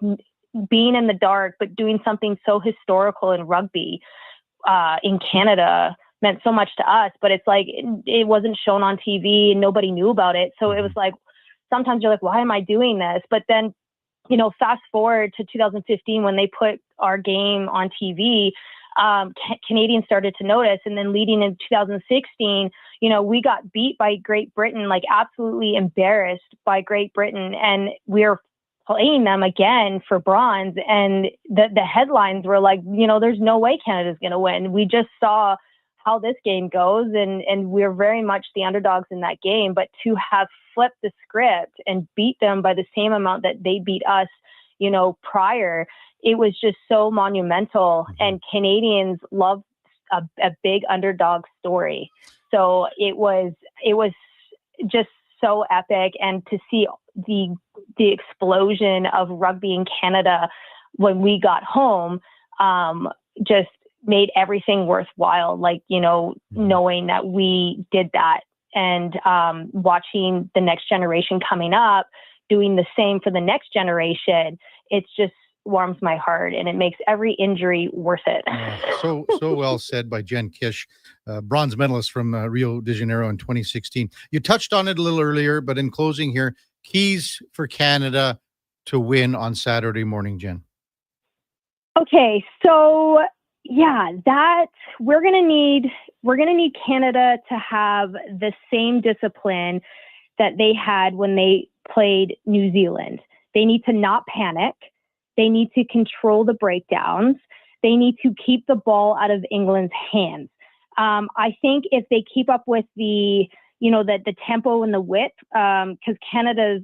Speaker 15: being in the dark, but doing something so historical in rugby in Canada meant so much to us, but it's like, it wasn't shown on TV and nobody knew about it. So it was like, sometimes you're like, why am I doing this? But then, fast forward to 2015 when they put our game on TV, Canadians started to notice. And then leading in 2016, we got beat by Great Britain, like absolutely embarrassed by Great Britain. And we're playing them again for bronze. And the headlines were like, there's no way Canada's going to win. We just saw how this game goes, and we're very much the underdogs in that game. But to have flipped the script and beat them by the same amount that they beat us, prior, it was just so monumental. And Canadians love a big underdog story. So it was just so epic. And to see the explosion of rugby in Canada when we got home, just made everything worthwhile, like, knowing that we did that, and watching the next generation coming up doing the same for the next generation. It's just warms my heart, and it makes every injury worth it.
Speaker 8: So well said by Jen Kish, bronze medalist from Rio de Janeiro in 2016. You touched on it a little earlier, but in closing here, keys for Canada to win on Saturday morning, Jen.
Speaker 15: Okay, so that we're gonna need Canada to have the same discipline that they had when they played New Zealand. They need to not panic. They need to control the breakdowns. They need to keep the ball out of England's hands. I think if they keep up with the tempo and the width, because Canada's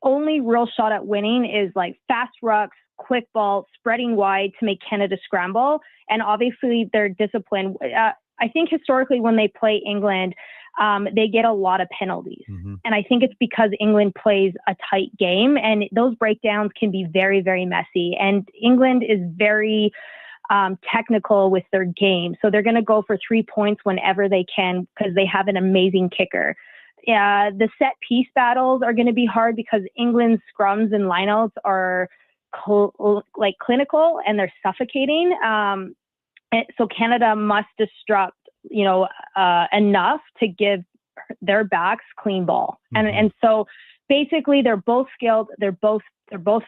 Speaker 15: only real shot at winning is like fast rucks, quick ball, spreading wide to make Canada scramble. And obviously their discipline. I think historically when they play England, they get a lot of penalties. And I think it's because England plays a tight game, and those breakdowns can be very, very messy. And England is very technical with their game. So they're going to go for 3 points whenever they can because they have an amazing kicker. The set piece battles are going to be hard because England's scrums and lineouts are clinical and they're suffocating. So Canada must disrupt, enough to give their backs clean ball. And so basically they're both skilled. They're both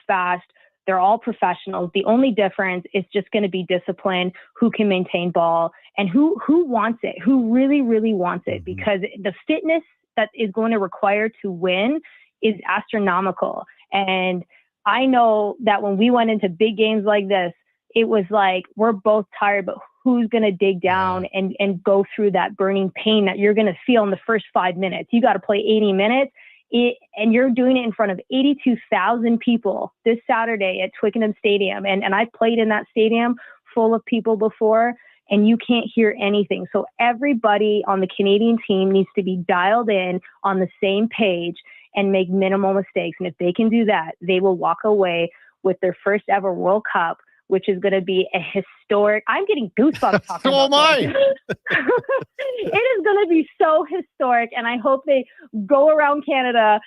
Speaker 15: fast. They're all professionals. The only difference is just going to be discipline, who can maintain ball, and who wants it, who really, really wants it, because the fitness that is going to require to win is astronomical. And I know that when we went into big games like this, it was like, we're both tired, but who's going to dig down and go through that burning pain that you're going to feel in the first 5 minutes? You got to play 80 minutes. And you're doing it in front of 82,000 people this Saturday at Twickenham Stadium. And I played in that stadium full of people before, and you can't hear anything. So everybody on the Canadian team needs to be dialed in on the same page and make minimal mistakes. And if they can do that, they will walk away with their first ever World Cup, which is going to be a historic. I'm getting goosebumps talking about this. It is going to be so historic, and I hope they go around Canada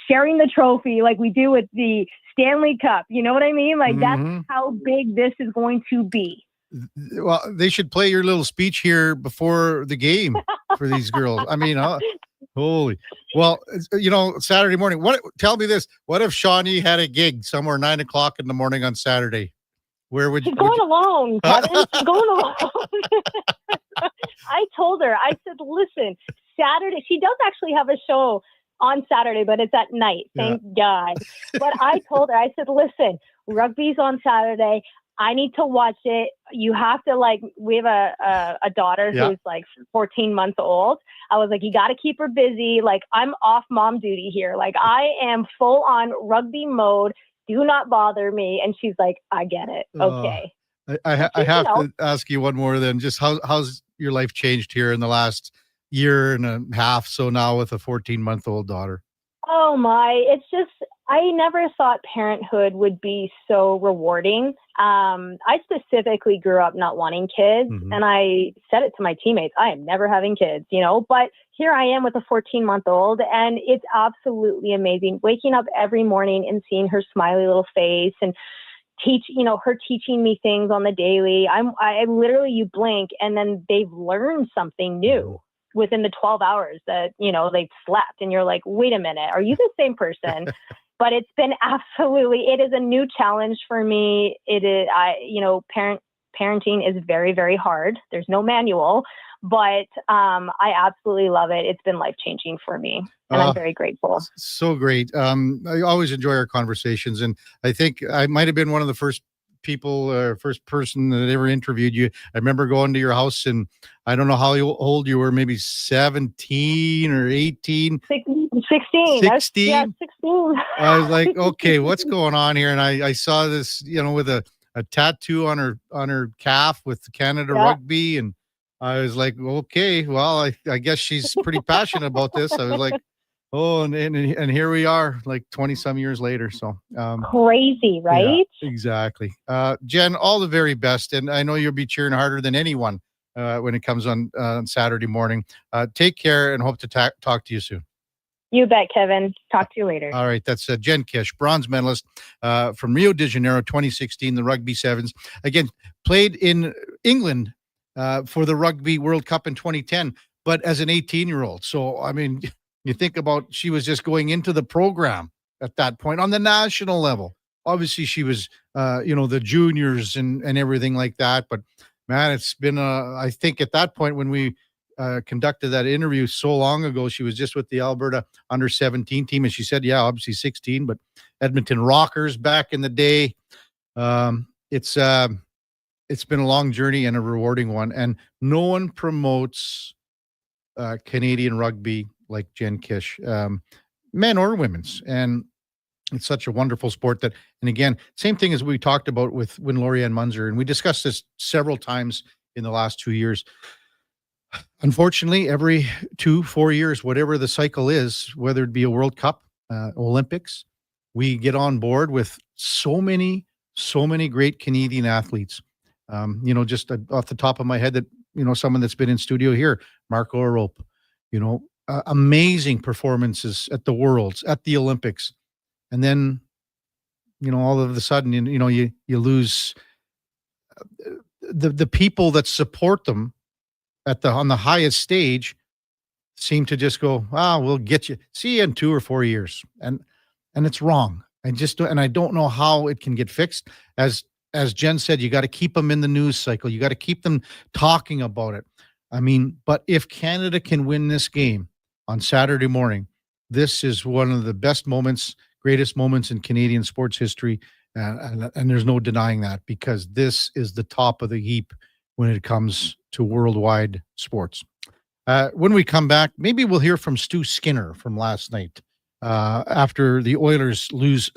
Speaker 15: sharing the trophy like we do with the Stanley Cup. You know what I mean? Like that's how big this is going to be.
Speaker 8: Well, they should play your little speech here before the game for these girls. I mean, holy. Well, Saturday morning. Tell me this. What if Shawnee had a gig somewhere 9:00 in the morning on Saturday? Where would you?
Speaker 15: She's going alone, Kevin. She's going alone. I told her, I said, listen, Saturday, she does actually have a show on Saturday, but it's at night. Thank God. But I told her, I said, listen, rugby's on Saturday. I need to watch it. You have to we have a daughter who's 14 months old. I was like, you got to keep her busy. Like I'm off mom duty here. Like I am full on rugby mode. Do not bother me. And she's like, I get it. Okay.
Speaker 8: I have to ask you one more then. Just how's your life changed here in the last year and a half? So now with a 14-month-old daughter.
Speaker 15: Oh my, it's just, I never thought parenthood would be so rewarding. I specifically grew up not wanting kids, and I said it to my teammates, I am never having kids, but here I am with a 14-month-old, and it's absolutely amazing. Waking up every morning and seeing her smiley little face and her teaching me things on the daily. I literally, you blink and then they've learned something new within the 12 hours that, they've slept, and you're like, wait a minute, are you the same person? But it's been it is a new challenge for me. It is, parenting is very, very hard. There's no manual, but I absolutely love it. It's been life-changing for me, and I'm very grateful.
Speaker 8: So great. I always enjoy our conversations, and I think I might have been one of the first person that ever interviewed you. I remember going to your house, and I don't know how old you were, maybe 17 or 18.
Speaker 15: 16.
Speaker 8: 16?
Speaker 15: 16.
Speaker 8: I was like, okay, what's going on here? And I saw this, with a tattoo on her calf with Canada Rugby, and I was like, okay, well, I guess she's pretty passionate about this. I was like, oh, and here we are, like 20 some years later. So
Speaker 15: crazy, right?
Speaker 8: Yeah, exactly. Jen, all the very best, and I know you'll be cheering harder than anyone when it comes on Saturday morning. Take care, and hope to talk to you soon.
Speaker 15: You bet, Kevin. Talk to you later.
Speaker 8: All right. That's Jen Kish, bronze medalist from Rio de Janeiro 2016, the Rugby Sevens. Again, played in England for the Rugby World Cup in 2010, but as an 18-year-old. So, I mean, you think about, she was just going into the program at that point on the national level. Obviously, she was, the juniors and everything like that. But, man, it's been, I think at that point when we conducted that interview so long ago, she was just with the Alberta under-17 team, and she said, obviously 16, but Edmonton Rockers back in the day. It's been a long journey and a rewarding one, and no one promotes Canadian rugby like Jen Kish, men or women's, and it's such a wonderful sport that, and again, same thing as we talked about with when Lori-Ann Munzer, and we discussed this several times in the last 2 years. Unfortunately, every 2-4 years, whatever the cycle is, whether it be a World Cup, Olympics, we get on board with so many great Canadian athletes. Just off the top of my head, that, someone that's been in studio here, Marco Arope, amazing performances at the Worlds, at the Olympics. And then, all of a sudden, you lose the people that support them on the highest stage, seem to just go, we'll get you, see you in 2 or 4 years. And it's wrong. I don't know how it can get fixed. As Jen said, you got to keep them in the news cycle. You got to keep them talking about it. I mean, but if Canada can win this game on Saturday morning, this is one of the best moments, greatest moments in Canadian sports history. And there's no denying that, because this is the top of the heap when it comes to worldwide sports. When we come back, maybe we'll hear from Stu Skinner from last night after the Oilers lose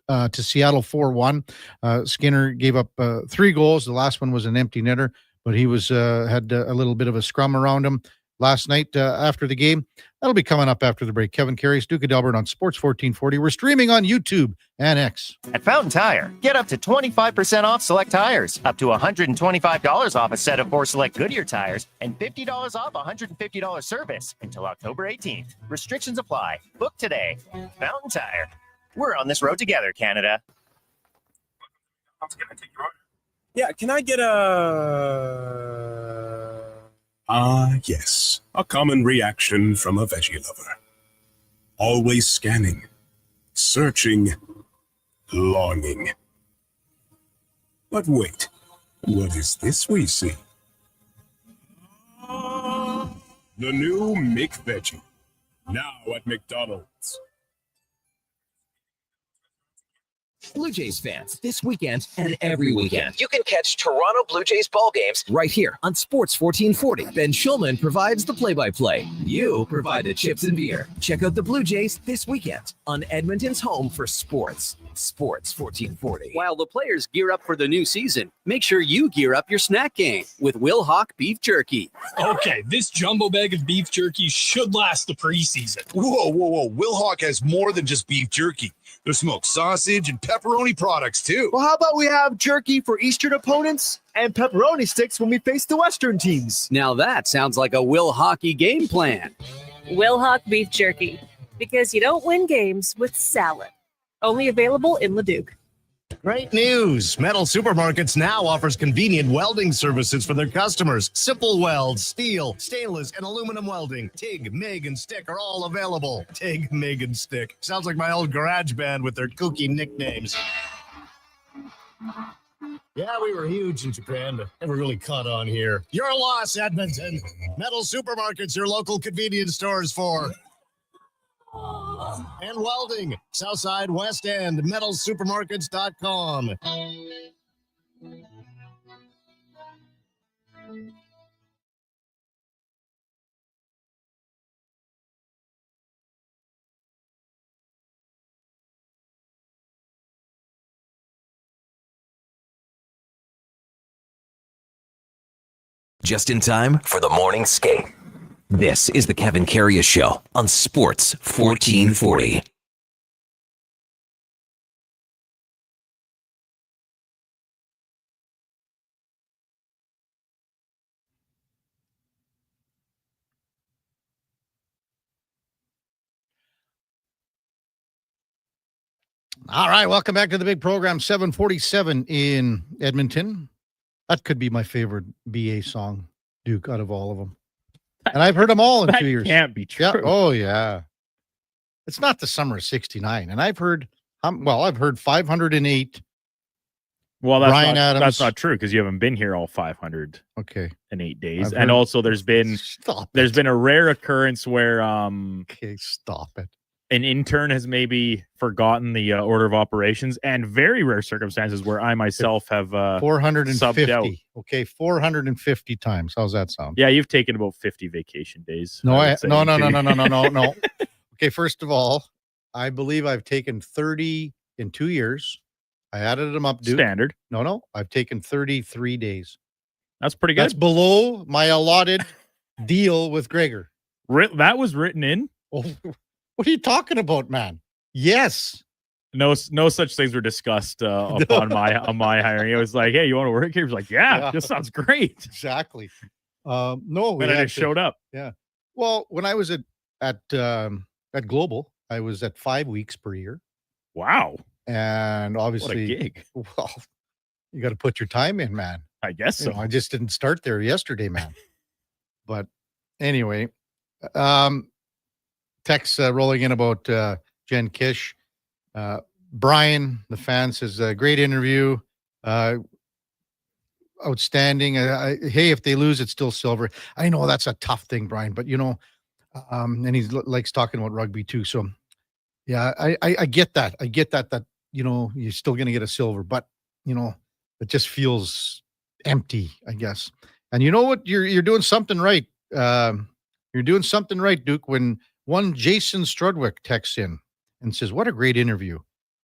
Speaker 8: to Seattle 4-1. Skinner gave up 3 goals. The last one was an empty netter, but he was had a little bit of a scrum around him last night after the game. That'll be coming up after the break. Kevin Karius, Duke of Delburne on Sports 1440. We're streaming on YouTube and X.
Speaker 16: At Fountain Tire, get up to 25% off select tires, up to $125 off a set of 4 select Goodyear tires, and $50 off a $150 service until October 18th. Restrictions apply. Book today. Fountain Tire. We're on this road together, Canada.
Speaker 17: Yeah, can I get a... yes. A common reaction from a veggie lover. Always scanning, searching, longing. But wait, what is this we see? The new McVeggie. Now at McDonald's.
Speaker 18: Blue Jays fans, this weekend and every weekend, you can catch Toronto Blue Jays ball games right here on Sports 1440. Ben Schulman provides the play-by-play. You provide the chips and beer. Check out the Blue Jays this weekend on Edmonton's home for sports. Sports 1440.
Speaker 10: While the players gear up for the new season, make sure you gear up your snack game with Will Hawk Beef Jerky.
Speaker 19: Okay, this jumbo bag of beef jerky should last the preseason.
Speaker 20: Whoa. Will Hawk has more than just beef jerky. There's smoked sausage and pepperoni products, too.
Speaker 21: Well, how about we have jerky for Eastern opponents and pepperoni sticks when we face the Western teams?
Speaker 10: Now that sounds like a Will Hockey game plan.
Speaker 22: Will Hawk Beef Jerky, because you don't win games with salad. Only available in Leduc.
Speaker 2: Great news! Metal Supermarkets now offers convenient welding services for their customers. Simple Weld, steel, stainless, and aluminum welding. TIG, MIG, and stick are all available. TIG, MIG, and stick. Sounds like my old garage band with their kooky nicknames. Yeah, we were huge in Japan, but never really caught on here. Your loss, Edmonton. Metal Supermarkets, your local convenience stores for... and welding. Southside, West End, metalsupermarkets.com.
Speaker 18: Just in time for the morning skate. This is the Kevin Karius Show on Sports 1440.
Speaker 8: All right, welcome back to the big program. 747 in Edmonton. That could be my favorite BA song, Duke, out of all of them. And I've heard them all in 2 years.
Speaker 9: Can't be true.
Speaker 8: Yeah. Oh, yeah. It's not the summer of 69. And I've heard 508.
Speaker 9: Well,
Speaker 8: Bryan Adams.
Speaker 9: That's not true, because you haven't been here all 500.
Speaker 8: Okay.
Speaker 9: In 8 days.
Speaker 8: I've
Speaker 9: And
Speaker 8: heard-
Speaker 9: also there's been a rare occurrence where
Speaker 8: okay, stop it.
Speaker 9: An intern has maybe forgotten the order of operations, and very rare circumstances where I myself have
Speaker 8: 450.
Speaker 9: subbed out.
Speaker 8: Okay, 450 times. How's that sound?
Speaker 9: Yeah, you've taken about 50 vacation days.
Speaker 8: No,
Speaker 9: I would say,
Speaker 8: no.
Speaker 9: too.
Speaker 8: Okay, first of all, I believe I've taken 30 in 2 years. I added them up, Duke.
Speaker 9: Standard.
Speaker 8: No. I've taken 33 days.
Speaker 9: That's pretty good.
Speaker 8: That's below my allotted deal with Gregor.
Speaker 9: That was written in?
Speaker 8: Oh, what are you talking about, man? Yes.
Speaker 9: No such things were discussed upon my hiring. It was like, hey, you want to work here? He was like, yeah, this sounds great.
Speaker 8: Exactly. No,
Speaker 9: And I just showed up.
Speaker 8: Yeah. Well, when I was at Global, I was at 5 weeks per year.
Speaker 9: Wow.
Speaker 8: And obviously,
Speaker 9: What a gig.
Speaker 8: Well, you got to put your time in, man.
Speaker 9: I guess so.
Speaker 8: I just didn't start there yesterday, man. But anyway, text rolling in about Jen Kish. Brian, the fan, says, great interview. Outstanding. Hey, if they lose, it's still silver. I know that's a tough thing, Brian, but And he likes talking about rugby too. So, yeah, I get that. I get that you're still going to get a silver, but it just feels empty, I guess. And you know what? You're doing something right. You're doing something right, Duke. When one Jason Strudwick texts in and says, "What a great interview,"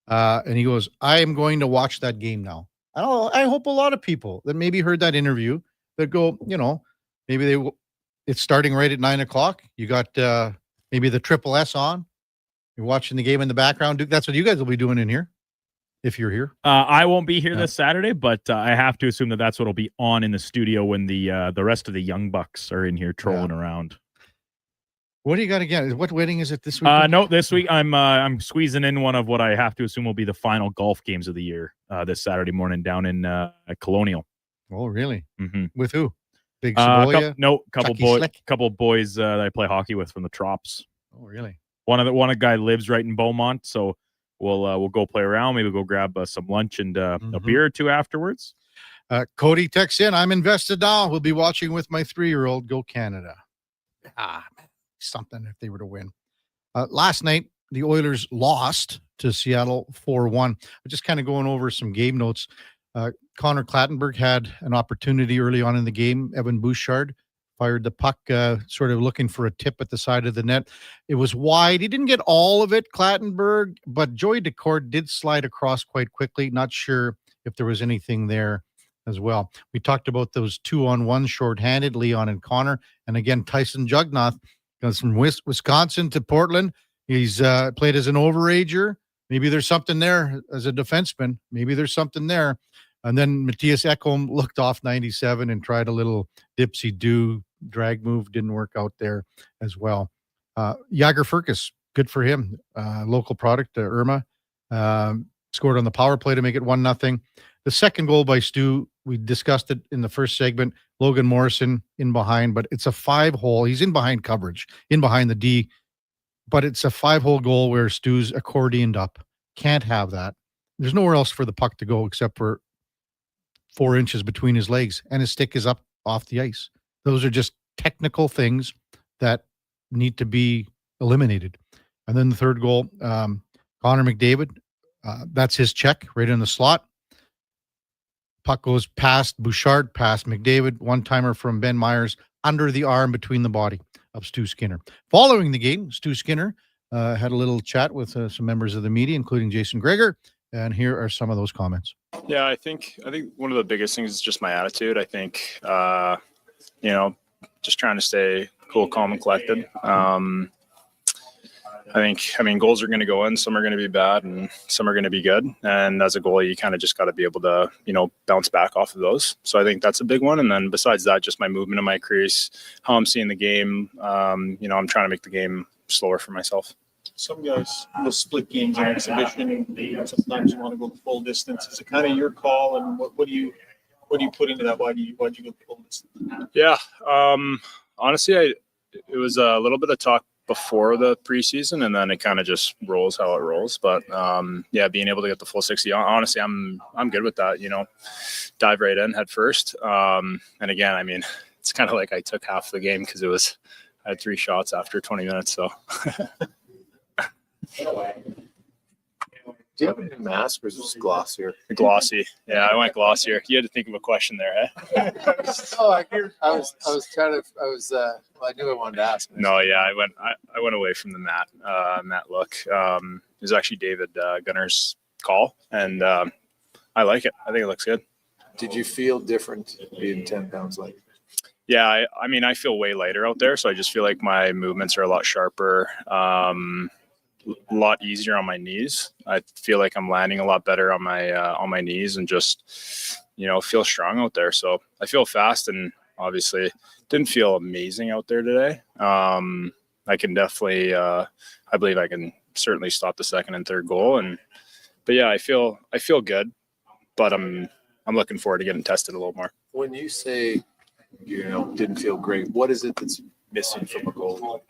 Speaker 8: and he goes, "I am going to watch that game now." I hope a lot of people that maybe heard that interview that go, maybe it's starting right at 9:00. You got maybe the Triple S on. You're watching the game in the background. Duke, that's what you guys will be doing in here, if you're here.
Speaker 9: I won't be here this Saturday, but I have to assume that's what'll be on in the studio when the rest of the Young Bucks are in here trolling around.
Speaker 8: What do you got again? What wedding is it this week?
Speaker 9: No, this week I'm squeezing in one of what I have to assume will be the final golf games of the year this Saturday morning down in Colonial.
Speaker 8: Oh, really?
Speaker 9: Mm-hmm.
Speaker 8: With who? Big Cebolla?
Speaker 9: Couple boys that I play hockey with from the Trops.
Speaker 8: Oh, really?
Speaker 9: One guy lives right in Beaumont, so we'll go play around. Maybe go grab some lunch and a beer or two afterwards.
Speaker 8: Cody texts in, "I'm invested now. We'll be watching with my 3-year-old. Go Canada." Something if they were to win. Last night, the Oilers lost to Seattle 4-1. I'm just kind of going over some game notes. Connor Clattenburg had an opportunity early on in the game. Evan Bouchard fired the puck, sort of looking for a tip at the side of the net. It was wide. He didn't get all of it, Clattenburg, but Joey Decourt did slide across quite quickly. Not sure if there was anything there as well. We talked about those 2-on-1 shorthanded, Leon and Connor. And again, Tyson Jugnath goes from Wisconsin to Portland. He's played as an overager. Maybe there's something there as a defenseman. Maybe there's something there. And then Matthias Ekholm looked off 97 and tried a little dipsy-do drag move. Didn't work out there as well. Jager Furcus, good for him. Local product, Irma. Scored on the power play to make it 1-0. The second goal by Stu, we discussed it in the first segment. Logan Morrison in behind, but it's a 5-hole. He's in behind coverage, in behind the D, but it's a 5-hole goal where Stu's accordioned up. Can't have that. There's nowhere else for the puck to go except for 4 inches between his legs, and his stick is up off the ice. Those are just technical things that need to be eliminated. And then the third goal, Connor McDavid, that's his check right in the slot. Puck goes past Bouchard, past McDavid, one-timer from Ben Myers under the arm between the body of Stu Skinner. Following the game, Stu Skinner had a little chat with some members of the media, including Jason Gregor, and here are some of those comments.
Speaker 1: Yeah, I think one of the biggest things is just my attitude. I think, just trying to stay cool, calm, and collected. I mean, goals are going to go in. Some are going to be bad and some are going to be good. And as a goalie, you kind of just got to be able to, bounce back off of those. So I think that's a big one. And then besides that, just my movement in my crease, how I'm seeing the game. I'm trying to make the game slower for myself.
Speaker 3: Some guys will split games in exhibition. Sometimes you want to go the full distance. Is it kind of your call? And what do you put into that? Why'd you go the full distance?
Speaker 1: Yeah. Honestly, it was a little bit of talk before the preseason, and then it kind of just rolls how it rolls. But being able to get the full 60, honestly, I'm good with that. Dive right in head first. And again, I mean, it's kind of like I took half the game because I had 3 shots after 20 minutes. So.
Speaker 3: Do you have a new mask or is it just glossier?
Speaker 1: Glossy. Yeah, I went glossier. You had to think of a question there, eh?
Speaker 3: I knew I wanted to ask.
Speaker 1: No, yeah, I went away from the matte look. It was actually David Gunner's call, and I like it. I think it looks good.
Speaker 3: Did you feel different being 10 pounds light?
Speaker 1: Yeah, I mean, I feel way lighter out there, so I just feel like my movements are a lot sharper. A lot easier on my knees. I feel like I'm landing a lot better on my knees and just, feel strong out there. So I feel fast, and obviously didn't feel amazing out there today. I can definitely, I believe I can certainly stop the second and third goal. But yeah, I feel good, but I'm looking forward to getting tested a little more.
Speaker 3: When you say, didn't feel great, what is it that's missing from a goal?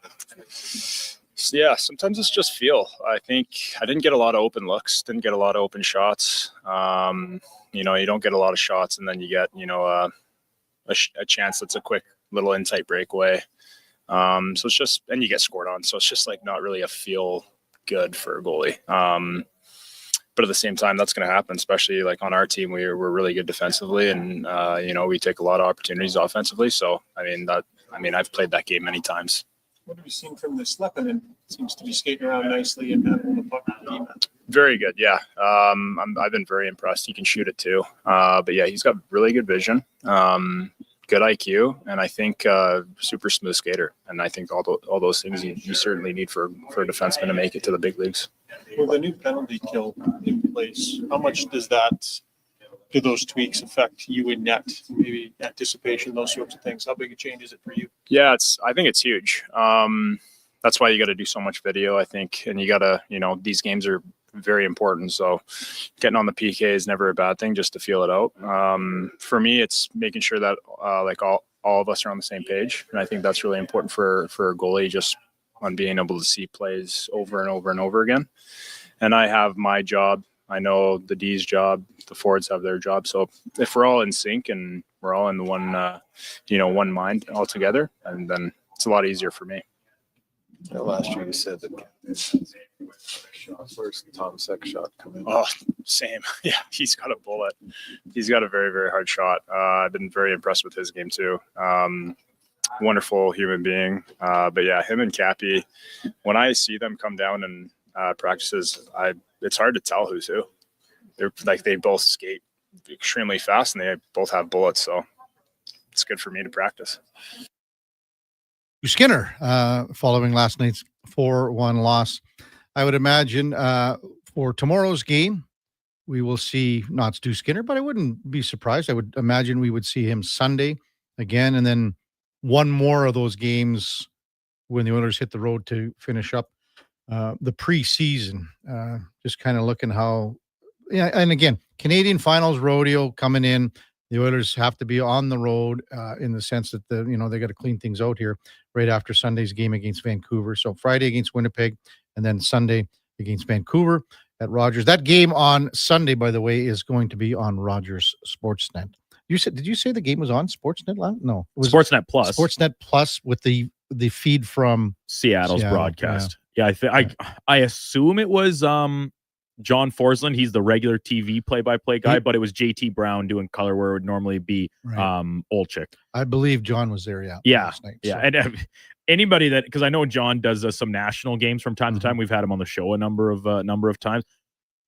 Speaker 1: Yeah, sometimes it's just feel. I think I didn't get a lot of open looks, didn't get a lot of open shots. You don't get a lot of shots, and then you get, a chance that's a quick little insight breakaway. So it's just, and you get scored on. So it's just like not really a feel good for a goalie. But at the same time, that's going to happen, especially like on our team. We're really good defensively, and we take a lot of opportunities offensively. So I've played that game many times.
Speaker 3: What have you seen from this Lepinen? Seems to be skating around nicely and handling the puck.
Speaker 1: Very good, yeah. I've been very impressed. He can shoot it too. But yeah, he's got really good vision, good IQ, and I think super smooth skater. And I think all those things you certainly need for a defenseman to make it to the big leagues.
Speaker 3: With the new penalty kill in place, how much do those tweaks affect you in net? Maybe anticipation, those sorts of things. How big a change is it for you?
Speaker 1: Yeah, I think it's huge. That's why you got to do so much video, I think, and you got to, these games are very important. So getting on the PK is never a bad thing, just to feel it out. For me, it's making sure that all of us are on the same page, and I think that's really important for a goalie, just on being able to see plays over and over and over again. And I have my job. I know the D's job, the forwards have their job. So if we're all in sync and we're all in the one mind all together, and then it's a lot easier for me.
Speaker 5: Last year you said that where's Tom Seck shot coming?
Speaker 1: Oh, same. Yeah, he's got a bullet. He's got a very, very hard shot. I've been very impressed with his game too. Wonderful human being. But yeah, him and Cappy, when I see them come down and practices, it's hard to tell who's who. They both skate extremely fast, and they both have bullets, so it's good for me to practice.
Speaker 8: Skinner, following last night's 4-1 loss. I would imagine for tomorrow's game, we will see not Stu Skinner, but I wouldn't be surprised. I would imagine we would see him Sunday again, and then one more of those games when the Oilers hit the road to finish up the preseason. Just kind of looking how, and again, Canadian Finals rodeo coming in. The Oilers have to be on the road in the sense that they got to clean things out here right after Sunday's game against Vancouver. So Friday against Winnipeg, and then Sunday against Vancouver at Rogers. That game on Sunday, by the way, is going to be on Rogers Sportsnet. Did you say the game was on Sportsnet? No, it was
Speaker 9: Sportsnet Plus.
Speaker 8: Sportsnet Plus with the feed from
Speaker 9: Seattle's broadcast. Yeah, I assume it was John Forsland. He's the regular TV play-by-play guy, but it was JT Brown doing color where it would normally be Olczyk.
Speaker 8: I believe John was there.
Speaker 9: Last night,
Speaker 8: so.
Speaker 9: And anybody that, because I know John does some national games from time to time. We've had him on the show a number of times.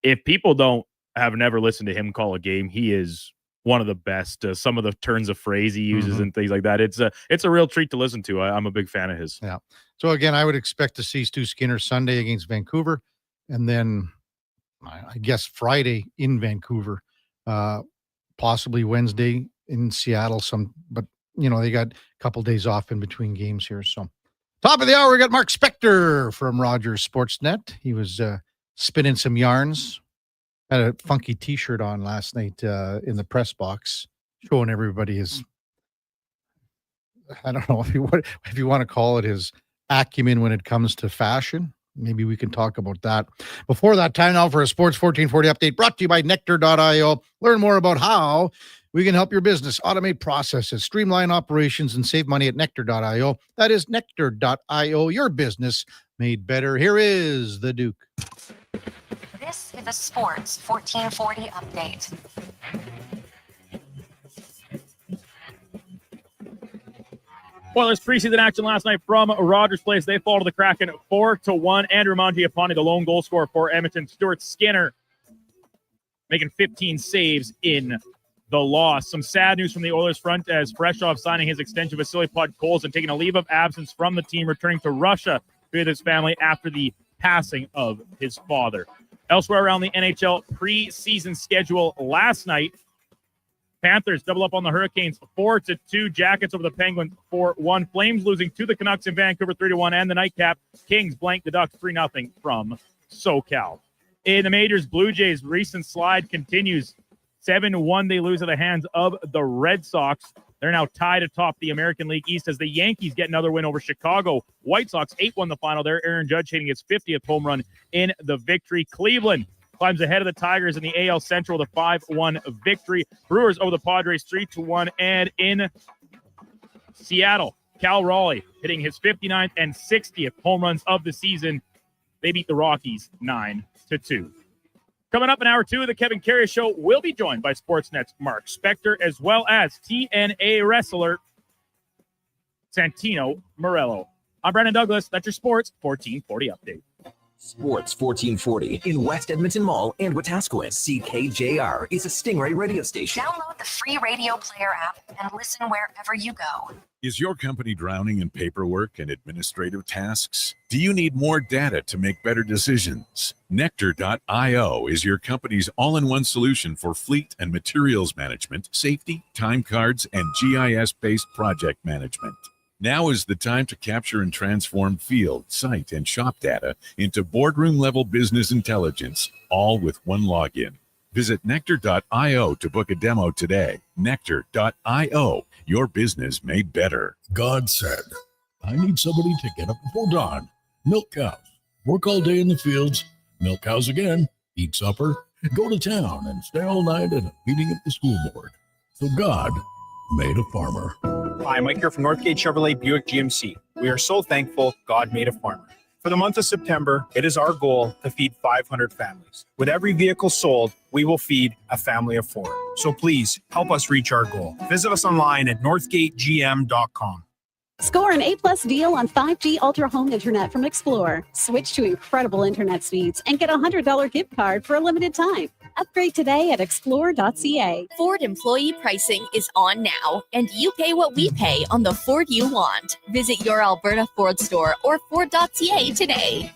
Speaker 9: If people have never listened to him call a game, he is one of the best. Some of the turns of phrase he uses and things like that. It's a real treat to listen to. I'm a big fan of his.
Speaker 8: Yeah. So again, I would expect to see Stu Skinner Sunday against Vancouver, and then I guess Friday in Vancouver, possibly Wednesday in Seattle. But they got a couple days off in between games here. So top of the hour, we got Mark Spector from Rogers Sportsnet. He was spinning some yarns. Had a funky T-shirt on last night in the press box, showing everybody his, I don't know if you want to call it, his acumen when it comes to fashion. Maybe we can talk about that. Before that, time now for a Sports 1440 update brought to you by Nectar.io. Learn more about how we can help your business automate processes, streamline operations, and save money at Nectar.io. That is Nectar.io, your business made better. Here is the Duke.
Speaker 7: This is a Sports 1440 update.
Speaker 9: Oilers preseason action last night from Rogers Place. They fall to the Kraken 4-1. Andrew Mangiapane, the lone goal scorer for Edmonton. Stuart Skinner making 15 saves in the loss. Some sad news from the Oilers front as fresh off signing his extension, Vasily Podkolzin taking a leave of absence from the team, returning to Russia with his family after the passing of his father. Elsewhere around the NHL preseason schedule last night, Panthers double up on the Hurricanes 4-2. Jackets over the Penguins 4-1. Flames losing to the Canucks in Vancouver 3-1. And the nightcap, Kings blank the Ducks 3-0 from SoCal. In the majors, Blue Jays' recent slide continues. 7-1 they lose at the hands of the Red Sox. They're now tied atop the American League East as the Yankees get another win over Chicago. White Sox 8-1 the final there. Aaron Judge hitting his 50th home run in the victory. Cleveland climbs ahead of the Tigers in the AL Central with a 5-1 victory. Brewers over the Padres 3-1. And in Seattle, Cal Raleigh hitting his 59th and 60th home runs of the season. They beat the Rockies 9-2. Coming up in hour 2 of the Kevin Karius Show, we'll be joined by Sportsnet's Mark Spector as well as TNA wrestler Santino Morello. I'm Brandon Douglas. That's your Sports 1440 update.
Speaker 18: Sports 1440 in West Edmonton Mall and Wetaskiwin. CKJR is a Stingray radio station.
Speaker 7: Download the free radio player app and listen wherever you go.
Speaker 11: Is your company drowning in paperwork and administrative tasks? Do you need more data to make better decisions? Nectar.io is your company's all-in-one solution for fleet and materials management, safety, time cards, and GIS-based project management. Now is the time to capture and transform field, site, and shop data into boardroom-level business intelligence, all with one login. Visit Nectar.io to book a demo today. Nectar.io, your business made better.
Speaker 13: God said, I need somebody to get up before dawn, milk cows, work all day in the fields, milk cows again, eat supper, go to town, and stay all night at a meeting of the school board. So God made a farmer.
Speaker 23: Hi, Mike here from Northgate Chevrolet Buick GMC. We are so thankful God made a farmer. For the month of September, it is our goal to feed 500 families. With every vehicle sold, we will feed a family of 4. So please help us reach our goal. Visit us online at northgategm.com.
Speaker 24: Score an A-plus deal on 5G Ultra Home Internet from Explore. Switch to incredible internet speeds and get a $100 gift card for a limited time. Upgrade today at explore.ca.
Speaker 25: Ford employee pricing is on now, and you pay what we pay on the Ford you want. Visit your Alberta Ford store or Ford.ca today.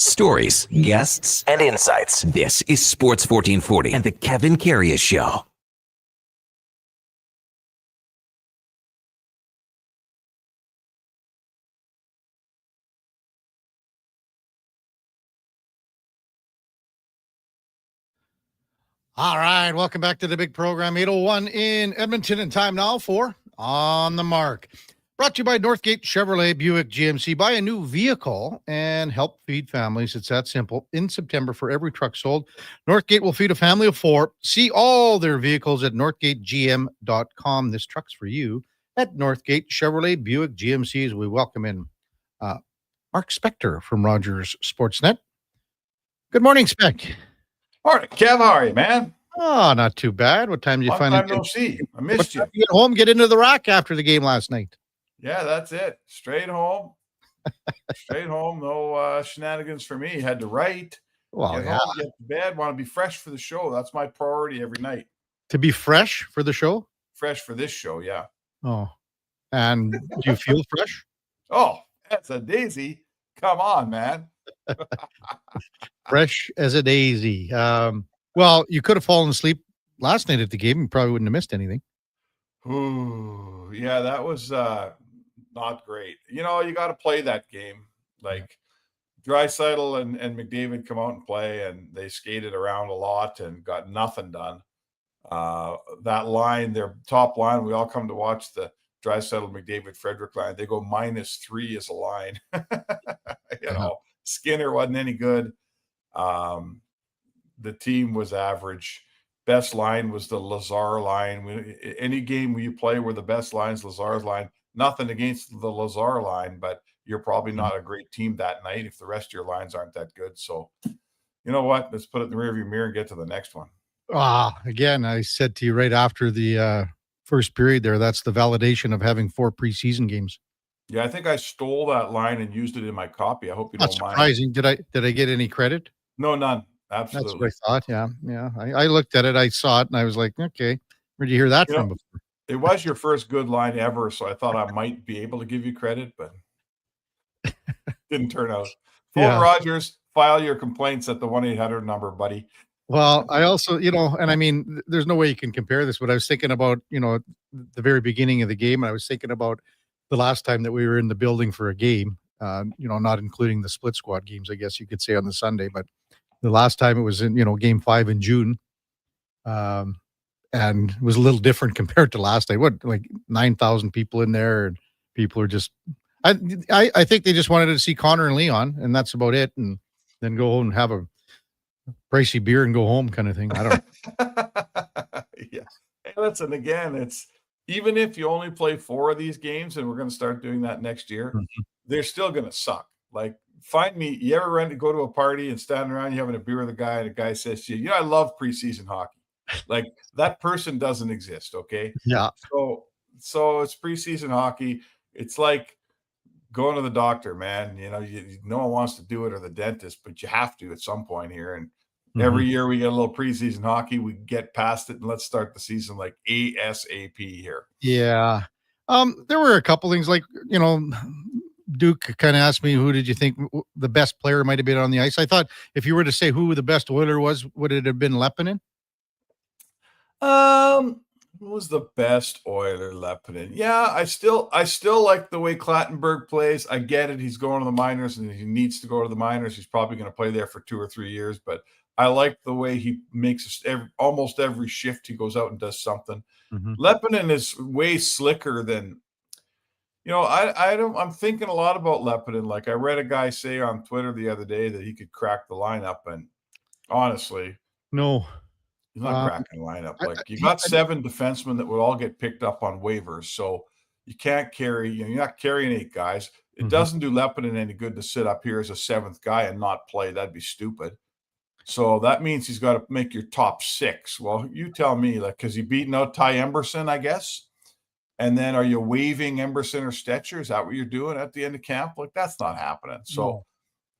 Speaker 18: Stories, guests, and insights. This is Sports 1440 and the Kevin Karius Show.
Speaker 8: All right, welcome back to the big program. 8:01 in Edmonton, and time now for On the Mark. Brought to you by Northgate Chevrolet Buick GMC. Buy a new vehicle and help feed families. It's that simple. In September, for every truck sold, Northgate will feed a family of 4. See all their vehicles at northgategm.com. This truck's for you at Northgate Chevrolet Buick GMC. As we welcome in Mark Spector from Rogers Sportsnet. Good morning, Spec.
Speaker 26: Morning, Kev. How are you, man?
Speaker 8: Oh, not too bad. What time did you finally
Speaker 26: no see? I missed you.
Speaker 8: Get home, get into the rack after the game last night.
Speaker 26: Yeah, that's it. Straight home. Straight home. No shenanigans for me. Had to write.
Speaker 8: Well,
Speaker 26: get home, get to bed. Want to be fresh for the show. That's my priority every night.
Speaker 8: To be fresh for the show?
Speaker 26: Fresh for this show, yeah.
Speaker 8: Oh. And do you feel fresh?
Speaker 26: Oh, that's a daisy. Come on, man.
Speaker 8: Fresh as a daisy. Well, you could have fallen asleep last night at the game. You probably wouldn't have missed anything.
Speaker 26: Ooh, yeah, that was not great. You know, you got to play that game. Like Draisaitl and McDavid come out and play, and they skated around a lot and got nothing done. That line, their top line, we all come to watch the Draisaitl, McDavid, Frederick line. They go -3 as a line. You know, Skinner wasn't any good. The team was average. Best line was the Lazar line. Any game where you play where the best line is Lazar's line, nothing against the Lazar line, but you're probably not a great team that night if the rest of your lines aren't that good. So, you know what? Let's put it in the rearview mirror and get to the next one.
Speaker 8: Again, I said to you right after the first period there, that's the validation of having 4 preseason games.
Speaker 26: Yeah, I think I stole that line and used it in my copy. I hope you
Speaker 8: Not
Speaker 26: don't mind.
Speaker 8: surprising. Did I get any credit?
Speaker 26: No, none. Absolutely.
Speaker 8: That's what I thought. Yeah. I looked at it, I saw it, and I was like, okay, where'd you hear that from before?
Speaker 26: It was your first good line ever, so I thought I might be able to give you credit, but didn't turn out. Phone Rogers, file your complaints at the 1-800 number, buddy.
Speaker 8: Well, I also, and I mean, there's no way you can compare this, but I was thinking about, the very beginning of the game, and I was thinking about the last time that we were in the building for a game, not including the split squad games, I guess you could say on the Sunday, but the last time it was in, game 5 in June, and it was a little different compared to last night. What, like 9,000 people in there, and people are just, I think they just wanted to see Connor and Leon, and that's about it, and then go home and have a pricey beer and go home kind of thing. I don't know.
Speaker 26: Yeah. Hey, listen, again, it's even if you only play 4 of these games, and we're going to start doing that next year, they're still going to suck. Like, find me, you ever go to a party and stand around, you having a beer with a guy, and a guy says to you, I love preseason hockey. Like, that person doesn't exist, okay?
Speaker 8: Yeah.
Speaker 26: So it's preseason hockey. It's like going to the doctor, man. No one wants to do it, or the dentist, but you have to at some point here. And every year we get a little preseason hockey, we get past it, and let's start the season like ASAP here.
Speaker 8: Yeah. There were a couple things like, Duke kind of asked me, who did you think the best player might have been on the ice? I thought if you were to say who the best Oiler was, would it have been Lepinen?
Speaker 26: Who was the best Oiler? Lepinen. Yeah, I still like the way Clattenburg plays. I get it. He's going to the minors, and he needs to go to the minors. He's probably going to play there for 2 or 3 years, but I like the way he makes almost every shift he goes out and does something. Lepinen is way slicker than, I'm thinking a lot about Lepinen. Like, I read a guy say on Twitter the other day that he could crack the lineup, and honestly,
Speaker 8: no.
Speaker 26: He's not cracking lineup. Like, you got 7 defensemen that would all get picked up on waivers. So you can't carry, you're not carrying 8 guys. It doesn't do Lepinen any good to sit up here as a 7th guy and not play. That'd be stupid. So that means he's got to make your top 6. Well, you tell me, like, because he beating out Ty Emberson, I guess. And then are you waiving Emberson or Stetcher? Is that what you're doing at the end of camp? Like, that's not happening. So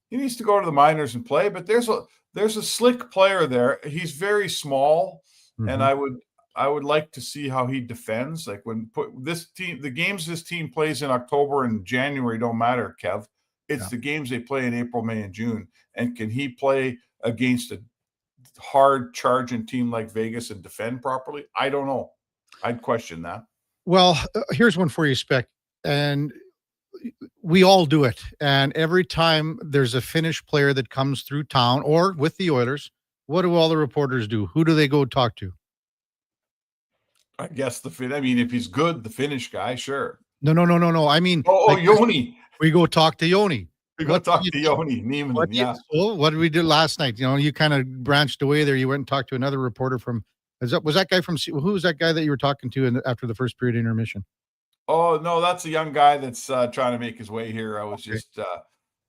Speaker 26: he needs to go to the minors and play, but there's a slick player there. He's very small, and I would like to see how he defends. Like, the games this team plays in October and January don't matter, Kev. It's the games they play in April, May, and June. And can he play against a hard charging team like Vegas and defend properly? I don't know. I'd question that.
Speaker 8: Well, here's one for you, Spec. And we all do it. And every time there's a Finnish player that comes through town or with the Oilers, what do all the reporters do? Who do they go talk to?
Speaker 26: I guess if he's good, the Finnish guy, sure.
Speaker 8: No. I mean,
Speaker 26: Yoni.
Speaker 8: We go talk to Yoni.
Speaker 26: We go talk to Yoni Niemann. Yeah.
Speaker 8: What did we do last night? You kind of branched away there. You went and talked to another reporter from. Was that guy from? Who was that guy that you were talking to after the first period intermission?
Speaker 26: Oh, no, that's a young guy that's trying to make his way here. I was just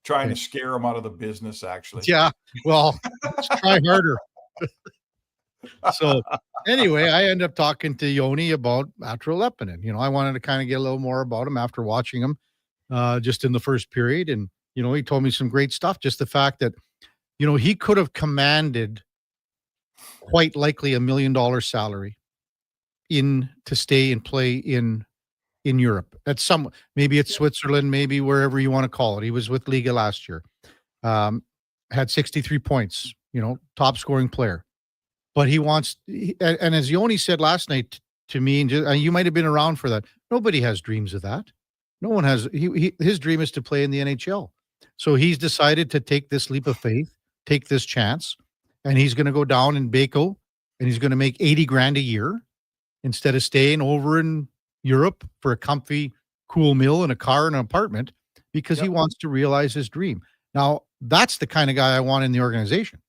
Speaker 26: trying to scare him out of the business, actually.
Speaker 8: Yeah, well, let's try harder. So anyway, I end up talking to Yoni about Arturo Lepinen. I wanted to kind of get a little more about him after watching him just in the first period. And, he told me some great stuff. Just the fact that, he could have commanded quite likely $1 million salary to stay and play in Europe. Maybe it's Switzerland, maybe wherever you want to call it. He was with Liga last year. Had 63 points, top scoring player. But he wants, and as Yoni said last night to me, and you might have been around for that, nobody has dreams of that. No one has. His dream is to play in the NHL. So he's decided to take this leap of faith, take this chance, and he's going to go down in Baco, and he's going to make $80,000 a year instead of staying over in Europe for a comfy, cool meal and a car and an apartment, because he wants to realize his dream. Now, that's the kind of guy I want in the organization.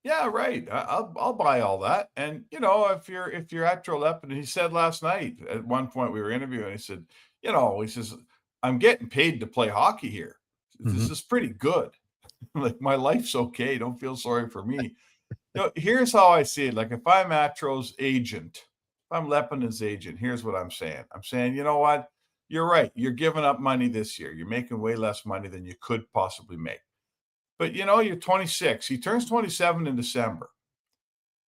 Speaker 26: Yeah, right. I'll buy all that. And if you're at Joe Lepinen, he said last night at one point we were interviewing, he said, he says, I'm getting paid to play hockey here. This is pretty good. Like, my life's okay. Don't feel sorry for me. Here's how I see it. Like, if I'm Atro's agent, if I'm Lepinen's agent, here's what I'm saying. I'm saying, you know what? You're right. You're giving up money this year. You're making way less money than you could possibly make. But, you're 26. He turns 27 in December.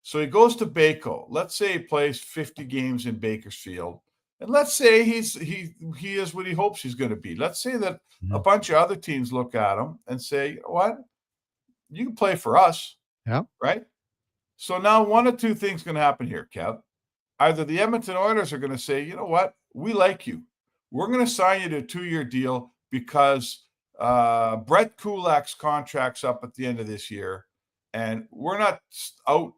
Speaker 26: So he goes to Baco. Let's say he plays 50 games in Bakersfield. And let's say he is what he hopes he's going to be. Let's say that a bunch of other teams look at him and say, you know what? You can play for us.
Speaker 8: Yeah.
Speaker 26: Right? So now one of two things going to happen here, Kev. Either the Edmonton Oilers are going to say, you know what? We like you. We're going to sign you to a 2-year deal because Brett Kulak's contract's up at the end of this year. And we're not out.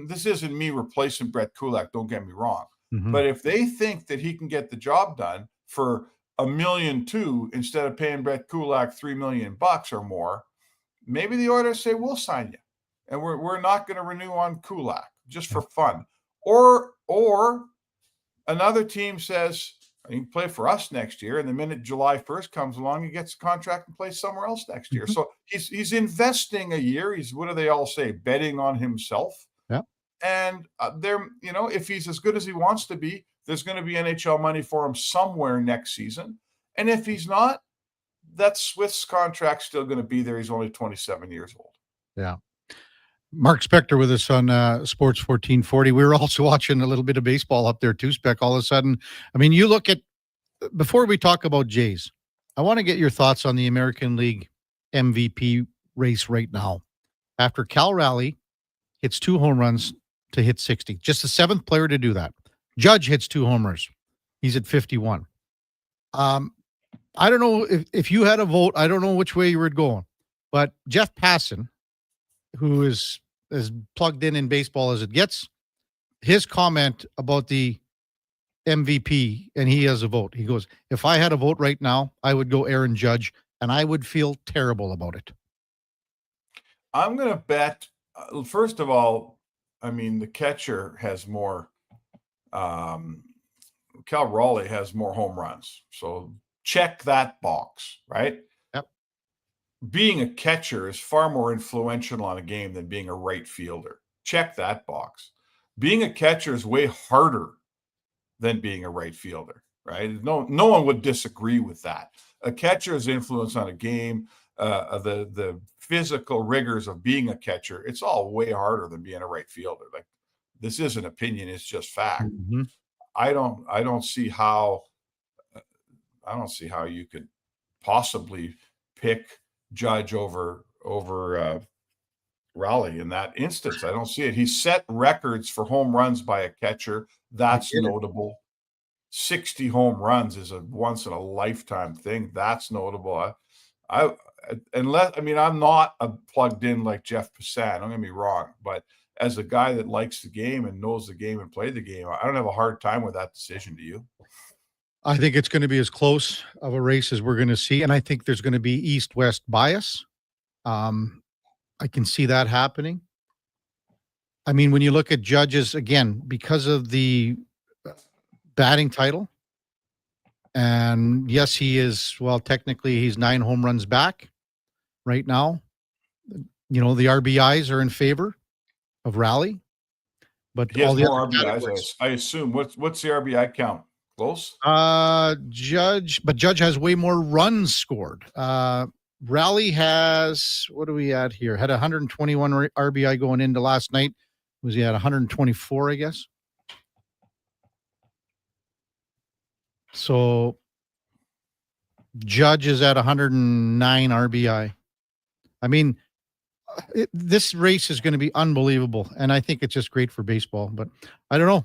Speaker 26: This isn't me replacing Brett Kulak. Don't get me wrong. But if they think that he can get the job done for $1.2 million instead of paying Brett Kulak $3 million or more, maybe the Oilers say, we'll sign you. And we're not going to renew on Kulak just for fun. Or another team says, you can play for us next year. And the minute July 1st comes along, he gets a contract and plays somewhere else next year. So he's investing a year. He's, what do they all say? Betting on himself.
Speaker 8: Yeah.
Speaker 26: And if he's as good as he wants to be, there's going to be NHL money for him somewhere next season. And if he's not, that Swift's contract's still going to be there. He's only 27 years old.
Speaker 8: Yeah. Mark Spector with us on Sports 1440. We were also watching a little bit of baseball up there too, Spec. All of a sudden, I mean, you look at, before we talk about Jays, I want to get your thoughts on the American League MVP race right now. After Cal Raleigh hits 2 home runs to hit 60, just the 7th player to do that. Judge hits 2 homers. He's at 51. I don't know if you had a vote. I don't know which way you were going, but Jeff Passan, who is as plugged in baseball as it gets, his comment about the MVP, and he has a vote. He goes, if I had a vote right now, I would go Aaron Judge, and I would feel terrible about it.
Speaker 26: I'm going to bet, first of all, I mean, the catcher has more, Cal Raleigh has more home runs. So check that box, right?
Speaker 8: Yep.
Speaker 26: Being a catcher is far more influential on a game than being a right fielder. Check that box. Being a catcher is way harder than being a right fielder, right? No one would disagree with that. A catcher's influence on a game, the physical rigors of being a catcher, it's all way harder than being a right fielder. Like, this isn't opinion, it's just fact.
Speaker 8: Mm-hmm.
Speaker 26: I don't see how you could possibly pick Judge over Raleigh in that instance. I don't see it. He set records for home runs by a catcher. That's notable. 60 home runs is a once in a lifetime thing. That's notable. I'm not plugged in like Jeff Passan. Don't get me wrong, but as a guy that likes the game and knows the game and played the game, I don't have a hard time with that decision. Do you?
Speaker 8: I think it's going to be as close of a race as we're going to see, and I think there's going to be East-West bias. I can see that happening. I mean, when you look at Judges, again, because of the batting title, and yes, he is, well, technically he's 9 home runs back right now. You know, the RBIs are in favor of Raleigh, but
Speaker 26: he has
Speaker 8: all the
Speaker 26: more
Speaker 8: other
Speaker 26: RBIs. I assume. What's the RBI count? Close?
Speaker 8: Judge has way more runs scored. Raleigh has, what do we add here? Had 121 RBI going into last night. Was he at 124, I guess? So Judge is at 109 RBI. I mean, this race is going to be unbelievable, and I think it's just great for baseball, but I don't know.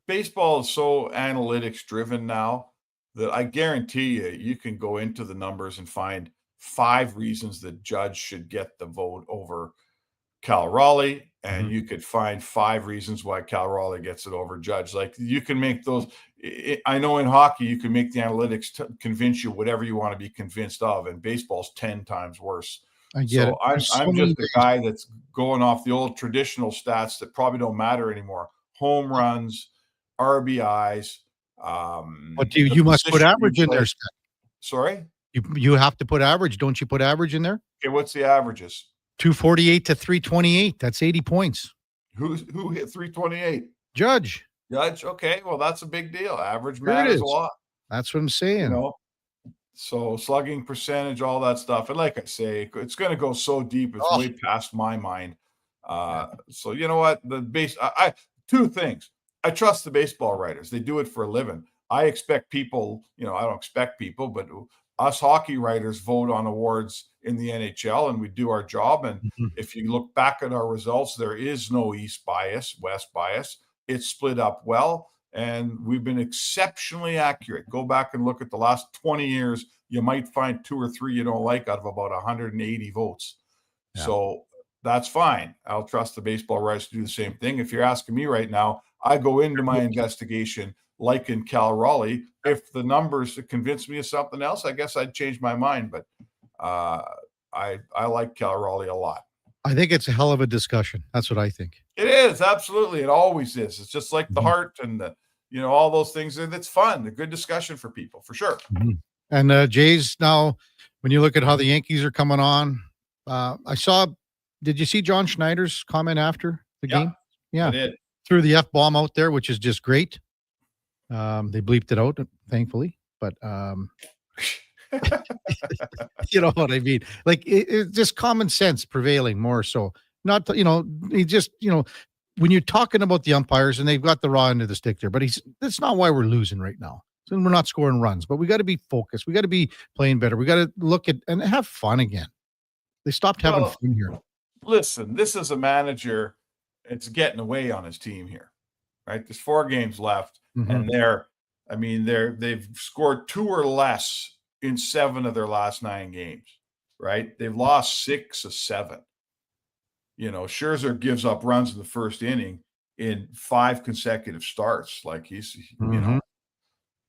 Speaker 26: Baseball is so analytics driven now that I guarantee you can go into the numbers and find 5 reasons that Judge should get the vote over Cal Raleigh, and you could find 5 reasons why Cal Raleigh gets it over Judge. Like, you can make those. I know in hockey you can make the analytics convince you whatever you want to be convinced of, and baseball's 10 times worse.
Speaker 8: I get it.
Speaker 26: I'm just a guy that's going off the old traditional stats that probably don't matter anymore. Home runs, RBIs.
Speaker 8: But you must put average in there, Scott.
Speaker 26: Sorry?
Speaker 8: You have to put average. Don't you put average in there?
Speaker 26: Okay, what's the averages?
Speaker 8: 248 to 328. That's 80 points.
Speaker 26: Who hit 328?
Speaker 8: Judge.
Speaker 26: Okay, well, that's a big deal. Average matters a lot.
Speaker 8: That's what I'm saying.
Speaker 26: You know, so slugging percentage, all that stuff. And like I say, it's going to go so deep, it's way past my mind. So you know what? I 2 things. I trust the baseball writers. They do it for a living. I expect people, I don't expect people, but us hockey writers vote on awards in the NHL, and we do our job. And if you look back at our results, there is no East bias, West bias. It's split up well, and we've been exceptionally accurate. Go back and look at the last 20 years. You might find 2 or 3 you don't like out of about 180 votes. Yeah. So that's fine. I'll trust the baseball writers to do the same thing. If you're asking me right now, I go into my investigation liking Cal Raleigh. If the numbers convince me of something else, I guess I'd change my mind. But I like Cal Raleigh a lot.
Speaker 8: I think it's a hell of a discussion. That's what I think.
Speaker 26: It is, absolutely. It always is. It's just like the Hart and the, all those things. It's fun. A good discussion for people, for sure.
Speaker 8: And Jays, now, when you look at how the Yankees are coming on, did you see John Schneider's comment after the game? Yeah.
Speaker 26: I did.
Speaker 8: Threw the F-bomb out there, which is just great. They bleeped it out, thankfully. But you know what I mean? Like, it's just common sense prevailing more so. Not, he just, when you're talking about the umpires and they've got the raw end of the stick there, but that's not why we're losing right now. So we're not scoring runs, but we got to be focused. We got to be playing better. We got to look at and have fun again. They stopped having fun here.
Speaker 26: Listen, this is a manager. It's getting away on his team here, right? There's 4 games left, and they've scored 2 or less in 7 of their last 9 games, right? They've lost 6 of 7. Scherzer gives up runs in the first inning in 5 consecutive starts. Like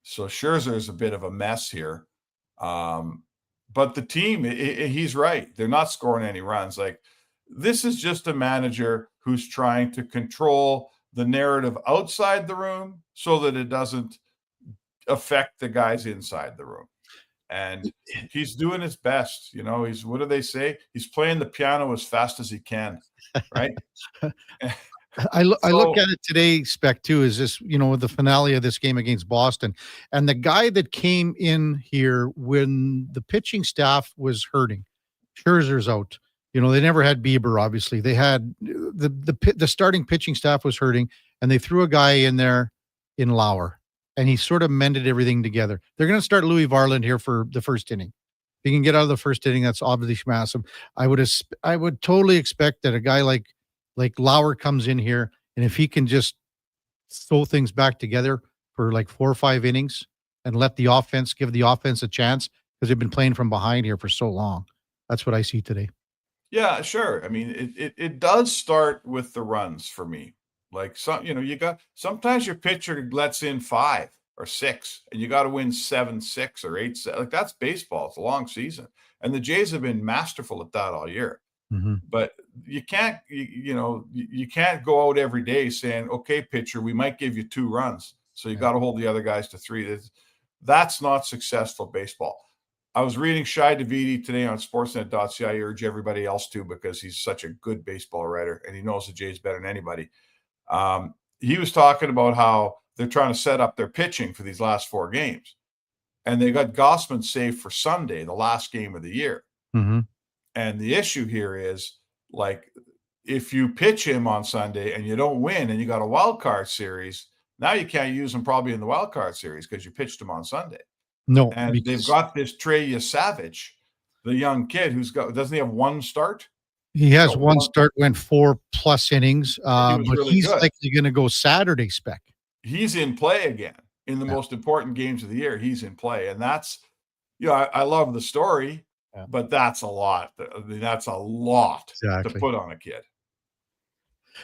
Speaker 26: so Scherzer is a bit of a mess here. But the team, he's right. They're not scoring any runs. Like, this is just a manager who's trying to control the narrative outside the room so that it doesn't affect the guys inside the room. And he's doing his best. He's, what do they say? He's playing the piano as fast as he can, right?
Speaker 8: I look at it today, Spec, too, is this, with the finale of this game against Boston. And the guy that came in here when the pitching staff was hurting, Scherzer's out. They never had Bieber, obviously. They had the starting pitching staff was hurting, and they threw a guy in there in Lauer, and he sort of mended everything together. They're going to start Louis Varland here for the first inning. If he can get out of the first inning, that's obviously massive. I would totally expect that a guy like Lauer comes in here, and if he can just throw things back together for like 4 or 5 innings and give the offense a chance, because they've been playing from behind here for so long. That's what I see today.
Speaker 26: Yeah, sure. I mean, it does start with the runs for me. Like, sometimes your pitcher lets in 5 or 6, and you got to win 7-6 or 8-7. Like, that's baseball. It's a long season, and the Jays have been masterful at that all year. But you can't, you can't go out every day saying, okay, pitcher, we might give you 2 runs, so you got to hold the other guys to 3. That's not successful baseball. I was reading Shai Davidi today on sportsnet.ca. I urge everybody else to, because he's such a good baseball writer and he knows the Jays better than anybody. He was talking about how they're trying to set up their pitching for these last 4 games. And they got Gossman saved for Sunday, the last game of the year. And the issue here is, like, if you pitch him on Sunday and you don't win and you got a wild card series, now you can't use him probably in the wild card series because you pitched him on Sunday.
Speaker 8: No,
Speaker 26: and they've got this Trey Savage, the young kid doesn't he have 1 start?
Speaker 8: He has 1 start, went 4+ innings, but
Speaker 26: really
Speaker 8: he's
Speaker 26: good.
Speaker 8: likely going to go Saturday, Spec.
Speaker 26: He's in play again in the most important games of the year. He's in play, and that's, I love the story, but that's a lot. I mean, that's a lot to put on a kid.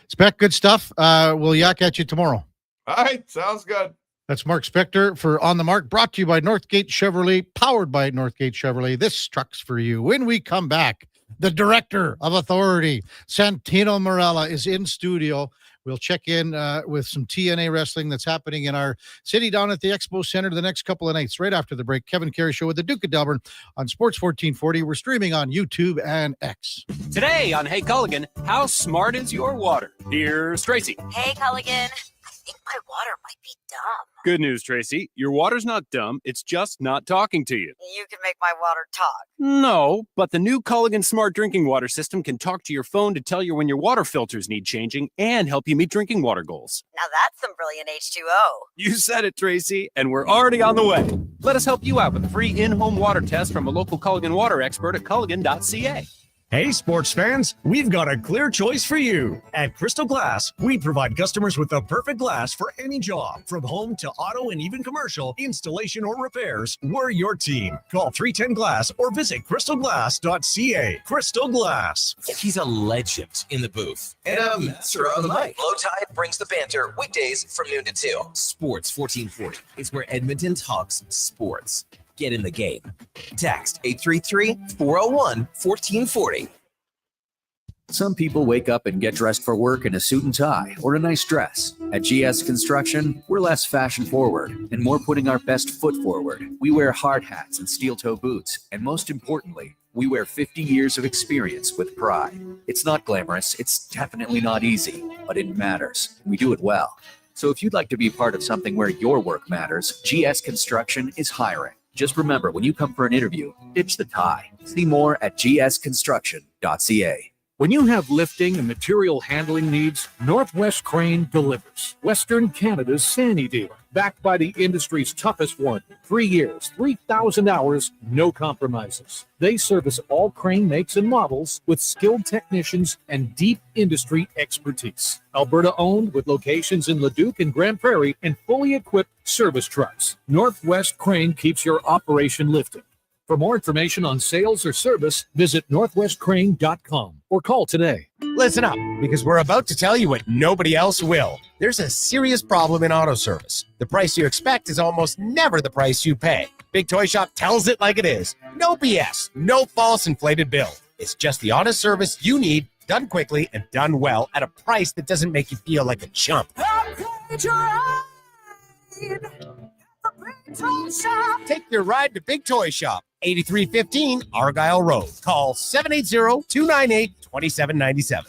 Speaker 8: Spec, good stuff. We'll yak at you tomorrow.
Speaker 26: All right, sounds good.
Speaker 8: That's Mark Spector for On the Mark, brought to you by Northgate Chevrolet, powered by Northgate Chevrolet. This truck's for you. When we come back, the Director of Authority, Santino Marella, is in studio. We'll check in with some TNA wrestling that's happening in our city down at the Expo Center the next couple of nights. Right after the break, Kevin Karius Show with the Duke of Delburne on Sports 1440. We're streaming on YouTube and X.
Speaker 4: Today on Hey Culligan, how smart is your water? Here's Tracy.
Speaker 7: Hey, Culligan. I think my water might be dumb.
Speaker 4: Good news, Tracy. Your water's not dumb. It's just not talking to you.
Speaker 7: You can make my water talk.
Speaker 4: No, but the new Culligan Smart Drinking Water System can talk to your phone to tell you when your water filters need changing and help you meet drinking water goals.
Speaker 7: Now that's some brilliant H2O.
Speaker 4: You said it, Tracy, and we're already on the way. Let us help you out with a free in-home water test from a local Culligan water expert at culligan.ca.
Speaker 2: Hey, sports fans, we've got a clear choice for you. At Crystal Glass, we provide customers with the perfect glass for any job. From home to auto and even commercial, installation or repairs, we're your team. Call 310 Glass or visit crystalglass.ca. Crystal Glass.
Speaker 18: He's a legend in the booth and a master on the mic. Low Tide brings the banter weekdays from noon to 2. Sports 1440 is where Edmonton talks sports. Get in the game. Text 833-401-1440.
Speaker 10: Some people wake up and get dressed for work in a suit and tie or a nice dress. At GS Construction, we're less fashion forward and more putting our best foot forward. We wear hard hats and steel toe boots, and most importantly, we wear 50 years of experience with pride. It's not glamorous, it's definitely not easy, but it matters. We do it well. So if you'd like to be part of something where your work matters, GS Construction is hiring. Just remember, when you come for an interview, ditch the tie. See more at gsconstruction.ca.
Speaker 6: When you have lifting and material handling needs, Northwest Crane delivers. Western Canada's Sandy dealer, backed by the industry's toughest one. 3 years, 3,000 hours, no compromises. They service all crane makes and models with skilled technicians and deep industry expertise. Alberta owned with locations in Leduc and Grand Prairie and fully equipped service trucks. Northwest Crane keeps your operation lifting. For more information on sales or service, visit northwestcrane.com or call today.
Speaker 12: Listen up, because we're about to tell you what nobody else will. There's a serious problem in auto service. The price you expect is almost never the price you pay. Big Toy Shop tells it like it is. No BS, no false inflated bill. It's just the honest service you need, done quickly and done well at a price that doesn't make you feel like a chump. Take your ride to Big Toy Shop, 8315 Argyle Road. Call 780-298-2797.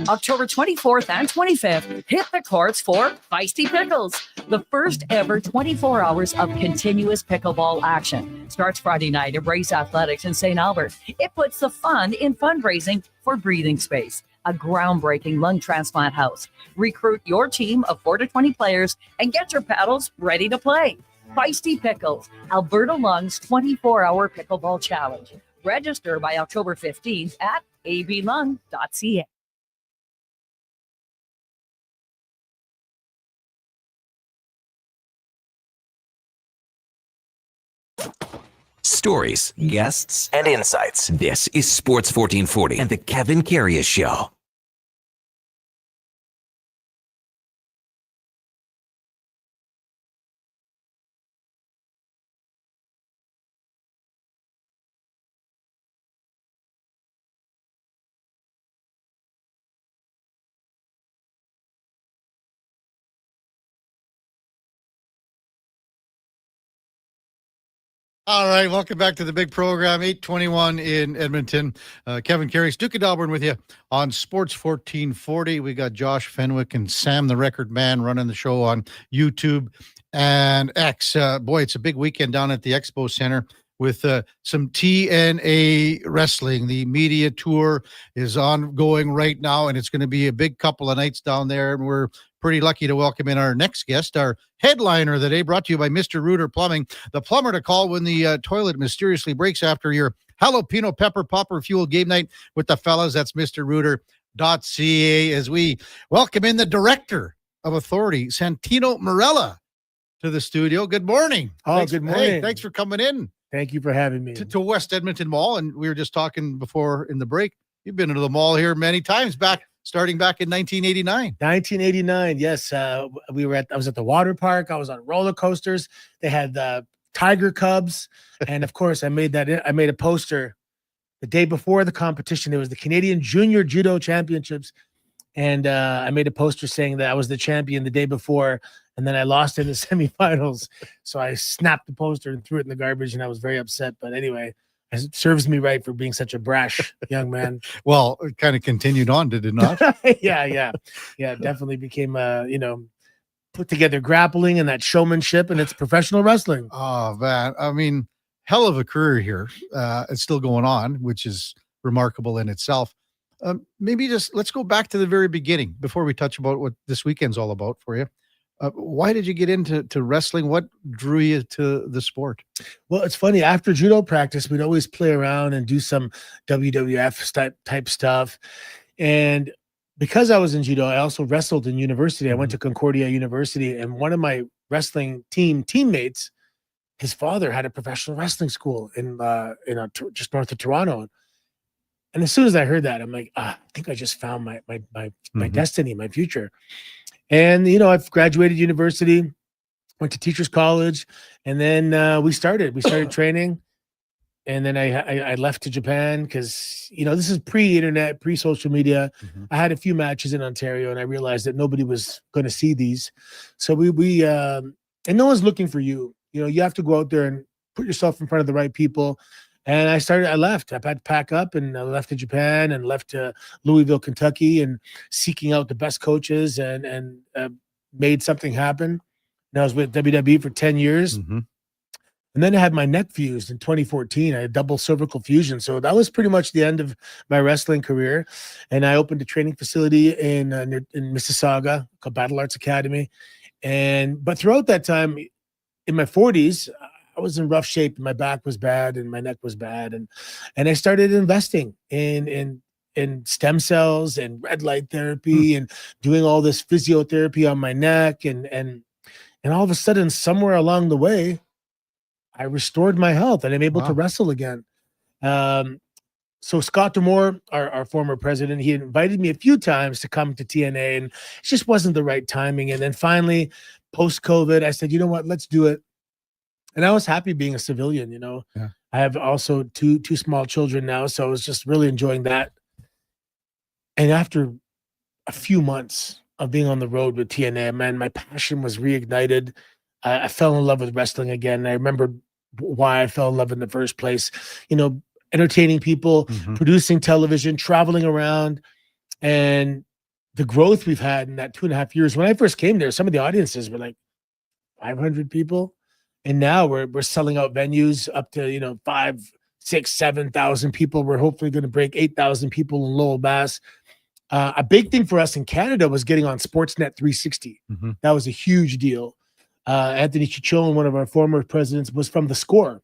Speaker 14: October 24th and 25th, hit the courts for Feisty Pickles, the first ever 24 hours of continuous pickleball action. Starts Friday night at Brace Athletics in St. Albert. It puts the fun in fundraising for Breathing Space, a groundbreaking lung transplant house. Recruit your team of 4 to 20 players and get your paddles ready to play. Feisty Pickles, Alberta Lung's 24-hour pickleball challenge. Register by October 15th at ablung.ca.
Speaker 18: Stories, guests, and insights. This is Sports 1440 and the Kevin Karius Show.
Speaker 8: All right, welcome back to the big program, 8:21 in Edmonton. Kevin Karius, Duke of Delburne with you on Sports 1440. We got Josh Fenwick and Sam the Record Man running the show on YouTube and X. Boy, it's a big weekend down at the Expo Center with some TNA wrestling. The media tour is ongoing right now, and it's going to be a big couple of nights down there, and we're pretty lucky to welcome in our next guest, our headliner of the day, brought to you by Mr. Rooter Plumbing, the plumber to call when the toilet mysteriously breaks after your jalapeno pepper popper fuel game night with the fellas. That's mrrooter.ca as we welcome in the director of authority, Santino Morella, to the studio. Good morning.
Speaker 15: Good morning.
Speaker 8: Hey, thanks for coming in.
Speaker 15: Thank you for having me.
Speaker 8: To West Edmonton Mall, and we were just talking before in the break. You've been to the mall here many times starting back in 1989.
Speaker 15: 1989, yes. I was at the water park. I was on roller coasters. They had the tiger cubs, and of course, I made a poster the day before the competition. It was the Canadian Junior Judo Championships, and I made a poster saying that I was the champion the day before, and then I lost in the semifinals. So I snapped the poster and threw it in the garbage, and I was very upset. But anyway, it serves me right for being such a brash young man.
Speaker 8: Well, it kind of continued on, did it not?
Speaker 15: Yeah. Definitely became, put together grappling and that showmanship, and it's professional wrestling.
Speaker 8: Oh, man. I mean, hell of a career here. It's still going on, which is remarkable in itself. Maybe just let's go back to the very beginning before we touch about what this weekend's all about for you. Why did you get into wrestling? What drew you to the sport?
Speaker 15: Well, it's funny. After judo practice, we'd always play around and do some WWF type stuff. And because I was in judo, I also wrestled in university. I went to Concordia University, and one of my wrestling teammates, his father had a professional wrestling school in just north of Toronto. And as soon as I heard that, I'm like, I think I just found my destiny, my future. And I've graduated university, went to teachers college, and then we started training. And then I left to Japan because this is pre-internet, pre-social media. I had a few matches in Ontario, and I realized that nobody was going to see these. So we and no one's looking for you. You have to go out there and put yourself in front of the right people. And I left. I had to pack up, and I left to Japan and left to Louisville, Kentucky, and seeking out the best coaches and made something happen. And I was with WWE for 10 years. And then I had my neck fused in 2014. I had double cervical fusion. So that was pretty much the end of my wrestling career. And I opened a training facility in Mississauga called Battle Arts Academy. But throughout that time, in my 40s, I was in rough shape. My back was bad and my neck was bad. And I started investing in stem cells and red light therapy and doing all this physiotherapy on my neck. And all of a sudden, somewhere along the way, I restored my health and I'm able to wrestle again. So Scott D'Amore, our former president, he invited me a few times to come to TNA, and it just wasn't the right timing. And then finally, post-COVID, I said, you know what, let's do it. And I was happy being a civilian,
Speaker 8: Yeah.
Speaker 15: I have also two small children now, so I was just really enjoying that. And after a few months of being on the road with TNA, man, my passion was reignited. I fell in love with wrestling again. I remember why I fell in love in the first place. Entertaining people, producing television, traveling around, and the growth we've had in that 2.5 years. When I first came there, some of the audiences were like 500 people. And now we're selling out venues up to 5, 6, 7,000 people. We're hopefully going to break 8,000 people in Lowell Bass. A big thing for us in Canada was getting on Sportsnet 360. That was a huge deal. Anthony Chichon, one of our former presidents, was from The Score,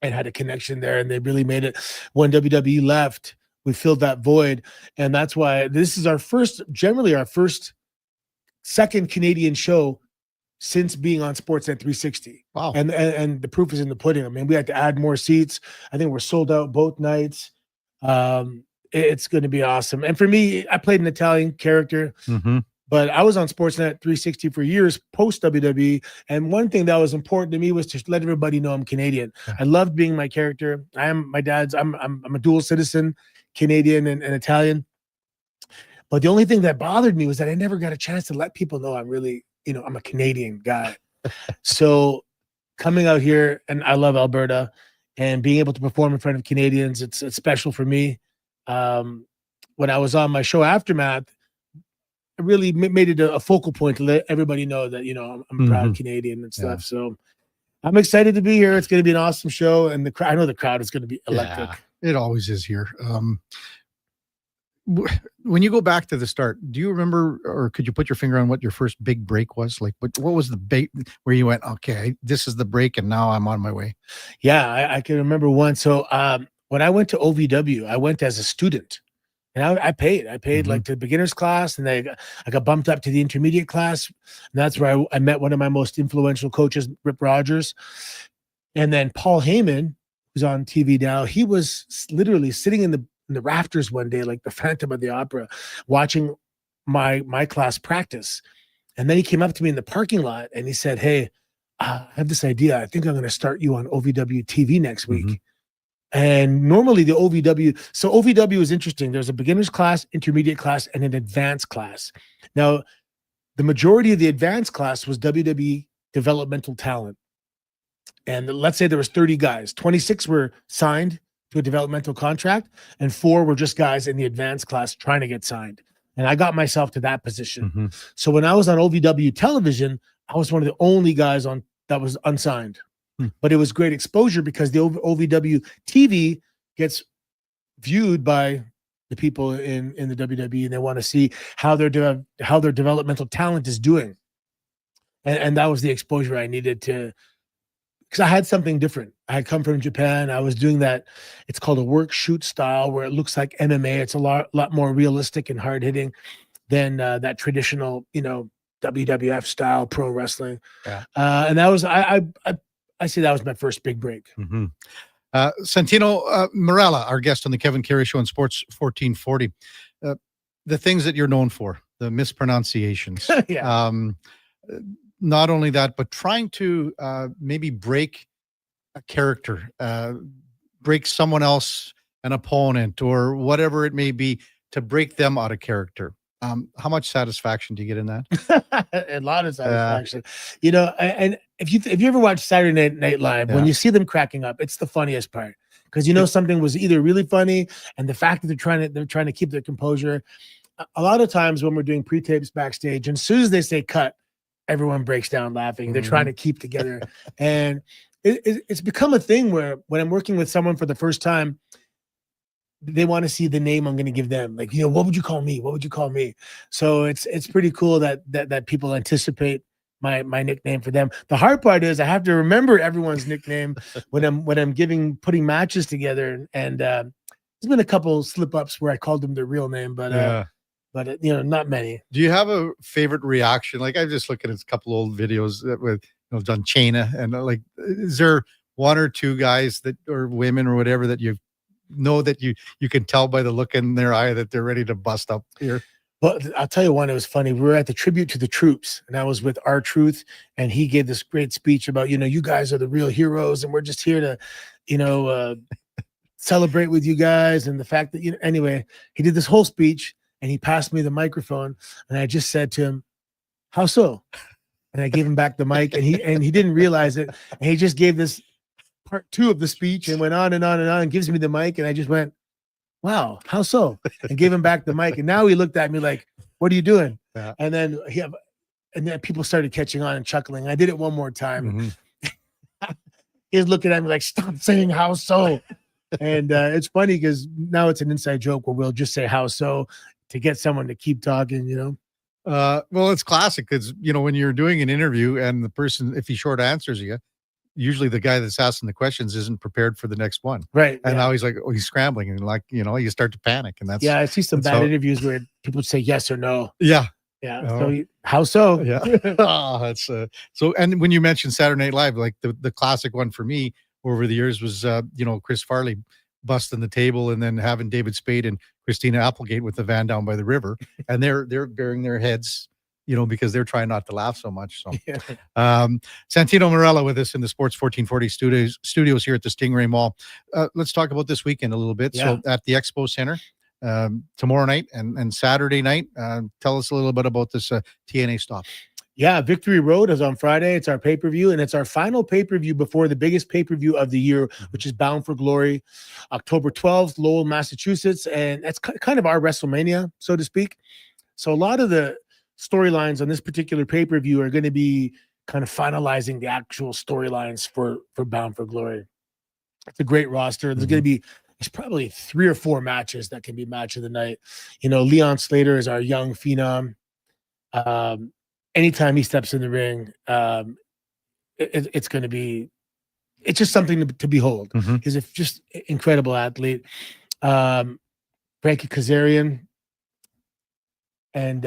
Speaker 15: and had a connection there, and they really made it. When WWE left, we filled that void, and that's why this is our second Canadian show since being on Sportsnet 360.
Speaker 8: Wow.
Speaker 15: And the proof is in the pudding. I mean, we had to add more seats. I think we're sold out both nights. It's going to be awesome. And for me, I played an Italian character, but I was on Sportsnet 360 for years post WWE. And one thing that was important to me was to let everybody know I'm Canadian. I loved being my character. I'm a dual citizen, Canadian and Italian. But the only thing that bothered me was that I never got a chance to let people know I'm really, I'm a Canadian guy. So coming out here, and I love Alberta, and being able to perform in front of Canadians, it's special for me. When I was on my show Aftermath, I really made it a focal point to let everybody know that, I'm a proud Canadian and stuff. So I'm excited to be here. It's going to be an awesome show. And I know the crowd is going to be electric.
Speaker 8: Yeah, it always is here. When you go back to the start, do you remember, or could you put your finger on what your first big break was? Like, what was the bait where you went, okay, this is the break, and now I'm on my way?
Speaker 15: Yeah, I can remember one. So when I went to OVW, I went as a student, and I paid like to the beginner's class, and I got bumped up to the intermediate class. And that's where I met one of my most influential coaches, Rip Rogers. And then Paul Heyman, who's on TV now, he was literally sitting in the rafters one day, like the Phantom of the Opera, watching my class practice. And then he came up to me in the parking lot and he said, hey, I have this idea. I think I'm going to start you on OVW TV next week. And normally the OVW is interesting. There's a beginner's class, intermediate class, and an advanced class. Now, the majority of the advanced class was WWE developmental talent. And let's say there was 30 guys, 26 were signed to a developmental contract, and 4 were just guys in the advanced class trying to get signed. And I got myself to that position. So when I was on OVW television, I was one of the only guys on that was unsigned. But it was great exposure because the OVW TV gets viewed by the people in the WWE, and they want to see how their developmental talent is doing. and that was the exposure I needed to, because I had something different. I had come from Japan. I was doing that. It's called a work shoot style, where it looks like MMA. It's a lot more realistic and hard hitting than that traditional, WWF style pro wrestling.
Speaker 8: Yeah.
Speaker 15: And that was I say that was my first big break.
Speaker 8: Mm-hmm. Santino Morella, our guest on the Kevin Karius Show on Sports 1440. The things that you're known for, the mispronunciations.
Speaker 15: Yeah.
Speaker 8: Not only that, but trying to maybe break a character, break someone else, an opponent, or whatever it may be, to break them out of character. How much satisfaction do you get in that?
Speaker 15: A lot of satisfaction. And if you ever watch Saturday Night Live, when you see them cracking up, it's the funniest part, because something was either really funny, and the fact that they're trying to keep their composure. A lot of times when we're doing pre-tapes backstage, and as soon as they say cut, everyone breaks down laughing. They're trying to keep together, and it's become a thing where when I'm working with someone for the first time, they want to see the name I'm going to give them. Like, what would you call me? What would you call me? So it's pretty cool that people anticipate my nickname for them. The hard part is I have to remember everyone's nickname when I'm putting matches together. And there's been a couple slip ups where I called them their real name, but not many.
Speaker 8: Do you have a favorite reaction? Like, I'm just looking at a couple old videos with John Chena, and like, is there one or two guys that, or women or whatever, that you know that you can tell by the look in their eye that they're ready to bust up here?
Speaker 15: Well, I'll tell you one. It was funny. We were at the tribute to the troops, and I was with R-Truth, and he gave this great speech about, you guys are the real heroes, and we're just here to, celebrate with you guys, and the fact that anyway, he did this whole speech, and he passed me the microphone, and I just said to him, "How so?" And I gave him back the mic, and he didn't realize it, and he just gave this part 2 of the speech and went on and on and on, and gives me the mic, and I just went, "Wow, how so?" And gave him back the mic, and now he looked at me like, "What are you doing?"
Speaker 8: Yeah.
Speaker 15: And then people started catching on and chuckling. I did it one more time.
Speaker 8: Mm-hmm.
Speaker 15: He was looking at me like, "Stop saying how so." And it's funny because now it's an inside joke where we'll just say how so to get someone to keep talking.
Speaker 8: Well, it's classic because when you're doing an interview and the person, if he short answers you, usually the guy that's asking the questions isn't prepared for the next one.
Speaker 15: Right.
Speaker 8: And now he's like, he's scrambling, and you start to panic, and that's,
Speaker 15: I see some bad interviews where people say yes or no.
Speaker 8: Yeah.
Speaker 15: Yeah. So how so?
Speaker 8: Yeah. That's so. And when you mentioned Saturday Night Live, like the classic one for me over the years was, Chris Farley busting the table and then having David Spade and Christina Applegate with the van down by the river, and they're burying their heads, because they're trying not to laugh so much. So, Santino Morella with us in the Sports 1440 studios here at the Stingray Mall. Let's talk about this weekend a little bit.
Speaker 15: Yeah.
Speaker 8: So at the Expo Center, tomorrow night and Saturday night, tell us a little bit about this TNA stop.
Speaker 15: Yeah, Victory Road is on Friday. It's our pay-per-view, and it's our final pay-per-view before the biggest pay-per-view of the year, which is Bound for Glory, October 12th, Lowell, Massachusetts, and that's kind of our WrestleMania, so to speak. So a lot of the storylines on this particular pay-per-view are going to be kind of finalizing the actual storylines for Bound for Glory. It's a great roster. There's going to be probably 3 or 4 matches that can be match of the night. Leon Slater is our young phenom. Anytime he steps in the ring, it's going to be, it's just something to behold. He's a just incredible athlete. Frankie Kazarian, and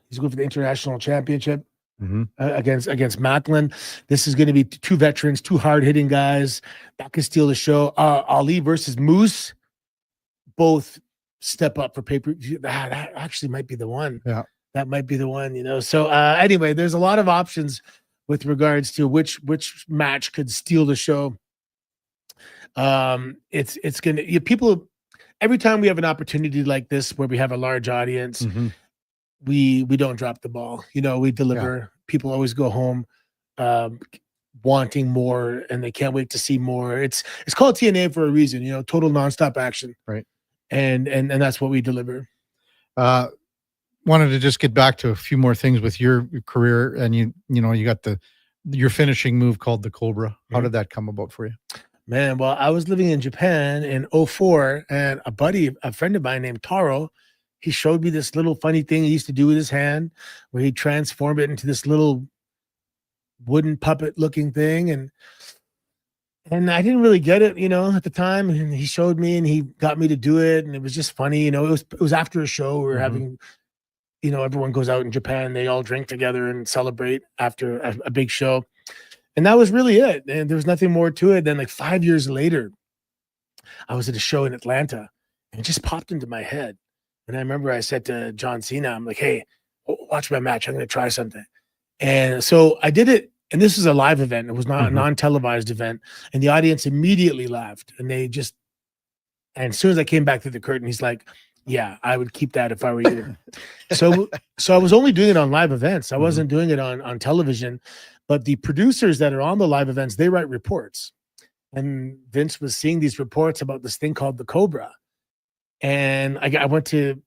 Speaker 15: he's going for the international championship against Macklin. This is going to be 2 veterans, 2 hard-hitting guys that can steal the show. Ali versus Moose, both step up for pay-per-view. That actually might be the one.
Speaker 8: Yeah. That
Speaker 15: might be the one, So anyway, there's a lot of options with regards to which match could steal the show. It's gonna people. Every time we have an opportunity like this where we have a large audience, we don't drop the ball. We deliver. Yeah. People always go home wanting more, and they can't wait to see more. It's called TNA for a reason. Total nonstop action.
Speaker 8: Right.
Speaker 15: And that's what we deliver.
Speaker 8: Wanted to just get back to a few more things with your career, and you got your finishing move called the Cobra. How did that come about for you?
Speaker 15: Man, well, I was living in Japan in 2004, and a friend of mine named Taro, he showed me this little funny thing he used to do with his hand, where he transformed it into this little wooden puppet looking thing, and I didn't really get it, at the time. And he showed me, and he got me to do it, and it was just funny. It was after a show. We were having, everyone goes out in Japan, they all drink together and celebrate after a big show, and that was really it. And there was nothing more to it. Then, like 5 years later, I was at a show in Atlanta, and it just popped into my head. And I remember I said to John Cena, I'm like, "Hey, watch my match. I'm going to try something." And so I did it. And this is a live event. It was not a non-televised event. And the audience immediately laughed. And and as soon as I came back through the curtain, he's like, "Yeah, I would keep that if I were you." So I was only doing it on live events. I wasn't doing it on television. But the producers that are on the live events, they write reports. And Vince was seeing these reports about this thing called the Cobra. And I went to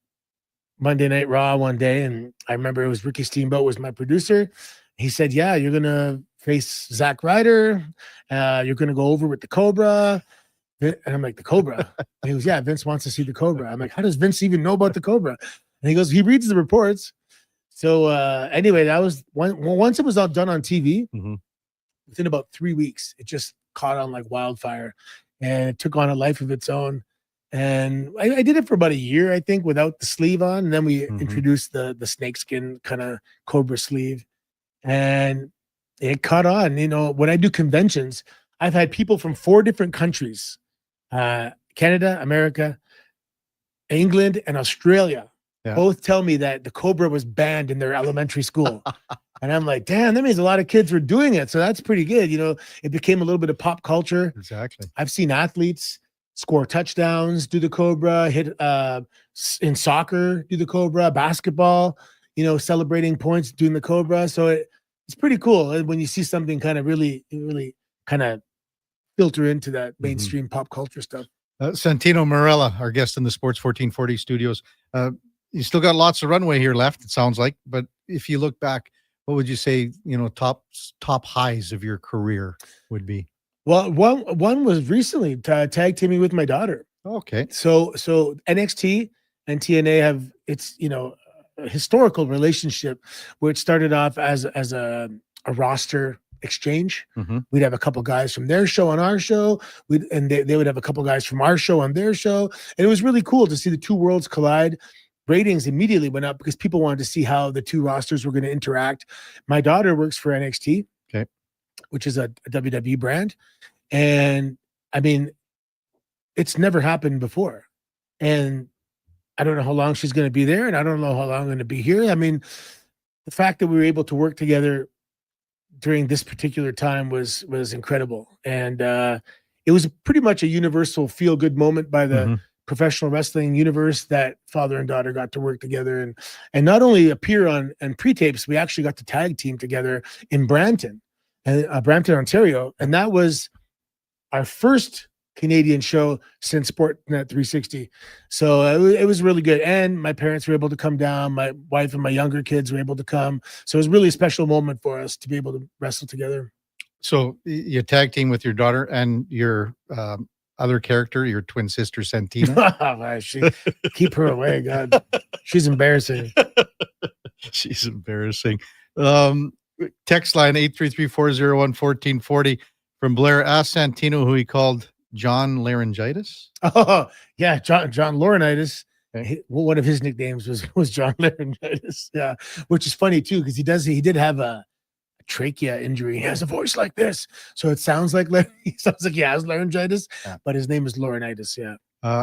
Speaker 15: Monday Night Raw one day, and I remember it was Ricky Steamboat was my producer. He said, "Yeah, you're going to face Zack Ryder. You're going to go over with the Cobra." And I'm like, "The Cobra?" And he goes, "Yeah, Vince wants to see the Cobra." I'm like, "How does Vince even know about the Cobra?" And he goes, "He reads the reports." So anyway, that was once it was all done on TV, within about 3 weeks, it just caught on like wildfire, and it took on a life of its own. And I did it for about a year, I think, without the sleeve on. And then we introduced the snakeskin kind of Cobra sleeve. And it caught on. When I do conventions, I've had people from 4 different countries, Canada, America, England, and Australia, both tell me that the Cobra was banned in their elementary school. And I'm like, damn, that means a lot of kids were doing it. So that's pretty good. It became a little bit of pop culture.
Speaker 8: Exactly.
Speaker 15: I've seen athletes score touchdowns, do the Cobra, hit in soccer, do the Cobra, basketball, celebrating points, doing the Cobra. So it's pretty cool when you see something kind of really kind of filter into that mainstream pop culture stuff.
Speaker 8: Santino Marella, our guest in the Sports 1440 studios. You still got lots of runway here left, it sounds like. But if you look back, what would you say, top highs of your career would be?
Speaker 15: Well, one was recently tag teaming with my daughter.
Speaker 8: Okay.
Speaker 15: So NXT and TNA have a historical relationship where it started off as a roster exchange. We'd have a couple guys from their show on our show, and they would have a couple guys from our show on their show, and it was really cool to see the two worlds collide. Ratings immediately went up because people wanted to see how the two rosters were going to interact. My daughter works for NXT, which is a WWE brand, and I mean, it's never happened before, and I don't know how long she's going to be there, and I don't know how long I'm going to be here. I mean, the fact that we were able to work together during this particular time was incredible, and it was pretty much a universal feel-good moment by the professional wrestling universe that father and daughter got to work together and not only appear on pre-tapes, we actually got to tag team together in Brampton, Ontario, and that was our first Canadian show since Sportnet 360. So it was really good. And my parents were able to come down. My wife and my younger kids were able to come. So it was really a special moment for us to be able to wrestle together.
Speaker 8: So you tag team with your daughter and your other character, your twin sister, Santina.
Speaker 15: Keep her away. God, she's embarrassing.
Speaker 8: She's embarrassing. Text line 833-401-1440 from Blair. Asked Santino who he called John Laryngitis.
Speaker 15: Oh yeah, John Laurinaitis. One of his nicknames was John Laryngitis. Yeah, which is funny too because he did have a trachea injury. He has a voice like this, so it sounds like he he has laryngitis, but his name is Laurinaitis. Yeah.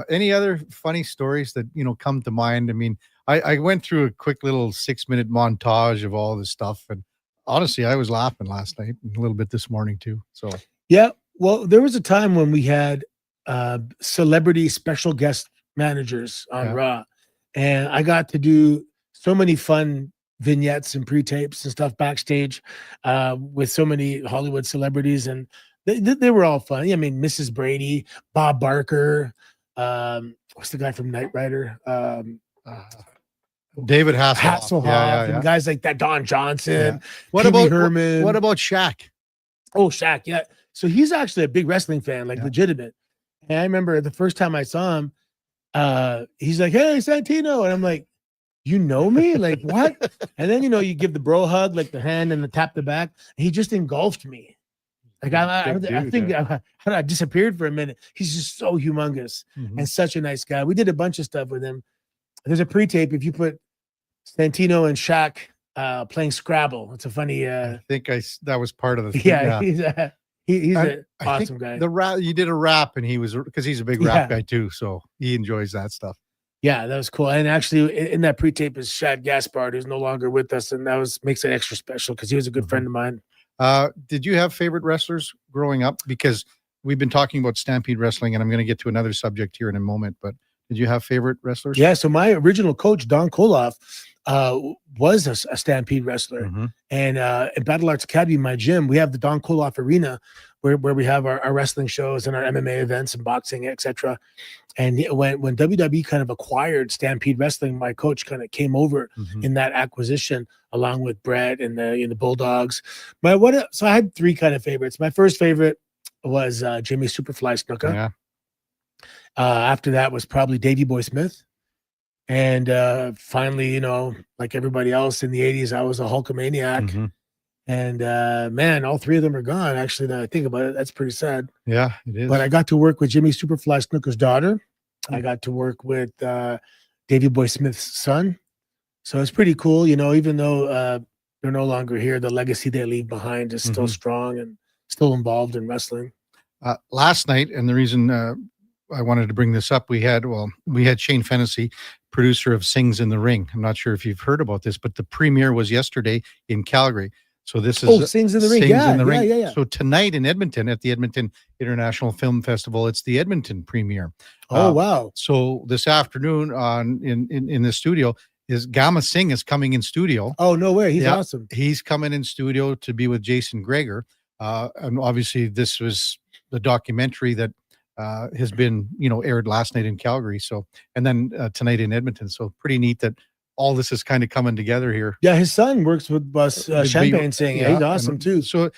Speaker 8: Any other funny stories that come to mind? I mean, I went through a quick little 6-minute montage of all this stuff, and honestly, I was laughing last night and a little bit this morning too. So
Speaker 15: yeah. Well, there was a time when we had celebrity special guest managers on Raw, and I got to do so many fun vignettes and pre-tapes and stuff backstage with so many Hollywood celebrities, and they were all fun. I mean, Mrs. Brady, Bob Barker, what's the guy from Knight Rider?
Speaker 8: David Hasselhoff.
Speaker 15: And guys like that, Don Johnson.
Speaker 8: What
Speaker 15: Pee Wee
Speaker 8: about
Speaker 15: Herman?
Speaker 8: What about Shaq?
Speaker 15: Oh, Shaq, yeah. So he's actually a big wrestling fan, like legitimate. And I remember the first time I saw him, he's like, "Hey, Santino," and I'm like, you know me? Like what? And then, you give the bro hug, like the hand and the tap the back. He just engulfed me. Like I think I disappeared for a minute. He's just so humongous and such a nice guy. We did a bunch of stuff with him. There's a pre-tape. If you put Santino and Shaq playing Scrabble, it's a funny.
Speaker 8: I think that was part of the thing.
Speaker 15: Yeah, he's an awesome guy.
Speaker 8: The rap, you did a rap, and he was, because he's a big rap guy too, so he enjoys that stuff.
Speaker 15: Yeah, that was cool. And actually, in that pre-tape is Shad Gaspard, who's no longer with us, and that makes it extra special because he was a good friend of mine.
Speaker 8: Did you have favorite wrestlers growing up? Because we've been talking about Stampede Wrestling, and I'm going to get to another subject here in a moment, but did you have favorite wrestlers?
Speaker 15: Yeah, so my original coach, Don Koloff, was a Stampede wrestler. And at Battle Arts Academy, my gym, we have the Don Koloff Arena where we have our wrestling shows and our MMA events and boxing, etc. And when WWE kind of acquired Stampede Wrestling, my coach kind of came over in that acquisition along with Brett and the Bulldogs. So I had three kind of favorites. My first favorite was Jimmy Superfly Snuka.
Speaker 8: Yeah.
Speaker 15: After that was probably Davey Boy Smith. And finally, like everybody else in the 80s, I was a Hulkamaniac. And man, all three of them are gone. Actually, now I think about it, that's pretty sad.
Speaker 8: Yeah, it is.
Speaker 15: But I got to work with Jimmy Superfly Snuka's daughter. I got to work with Davey Boy Smith's son. So it's pretty cool, even though they're no longer here, the legacy they leave behind is still strong and still involved in wrestling.
Speaker 8: Last night, and the reason I wanted to bring this up, we had Shane Fennessy, producer of Sings in the Ring. I'm not sure if you've heard about this, but the premiere was yesterday in Calgary. So this is
Speaker 15: Sings in the Ring. Yeah.
Speaker 8: So tonight in Edmonton at the Edmonton International Film Festival, it's the Edmonton premiere.
Speaker 15: Oh wow!
Speaker 8: So this afternoon in the studio is Gama Singh is coming in studio.
Speaker 15: Oh no way! He's awesome.
Speaker 8: He's coming in studio to be with Jason Greger, and obviously this was the documentary that has been aired last night in Calgary. So and then tonight in Edmonton. So pretty neat that all this is kind of coming together here.
Speaker 15: Yeah, his son works with Bus Champagne Singh. Yeah, he's awesome too.
Speaker 8: So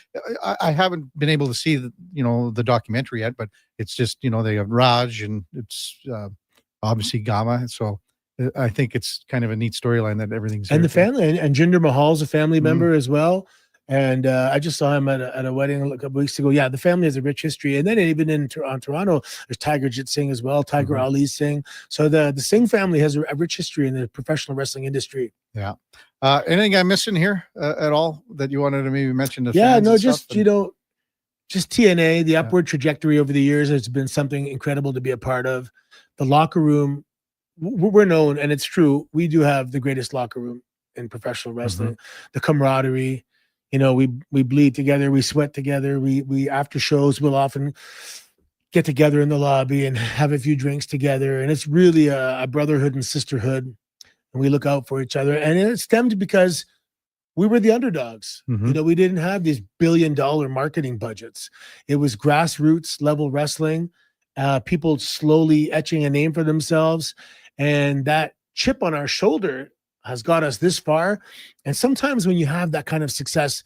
Speaker 8: I haven't been able to see the documentary yet, but it's just they have Raj and it's obviously Gama. So I think it's kind of a neat storyline that everything's
Speaker 15: and the family and Jinder Mahal's a family member as well. And I just saw him at a wedding a couple weeks ago. Yeah, the family has a rich history. And then even in Toronto, there's Tiger Jit Singh as well, Tiger Ali Singh. So the Singh family has a rich history in the professional wrestling industry.
Speaker 8: Yeah. Anything I'm missing here at all that you wanted to maybe mention? To
Speaker 15: yeah,
Speaker 8: fans
Speaker 15: no,
Speaker 8: and
Speaker 15: just,
Speaker 8: stuff?
Speaker 15: just TNA, the upward trajectory over the years has been something incredible to be a part of. The locker room, we're known, and it's true, we do have the greatest locker room in professional wrestling. The camaraderie, we bleed together, we sweat together, we after shows we'll often get together in the lobby and have a few drinks together, and it's really a brotherhood and sisterhood, and we look out for each other. And it stemmed because we were the underdogs. We didn't have these billion-dollar marketing budgets. It was grassroots level wrestling, people slowly etching a name for themselves, and that chip on our shoulder has got us this far. And sometimes when you have that kind of success,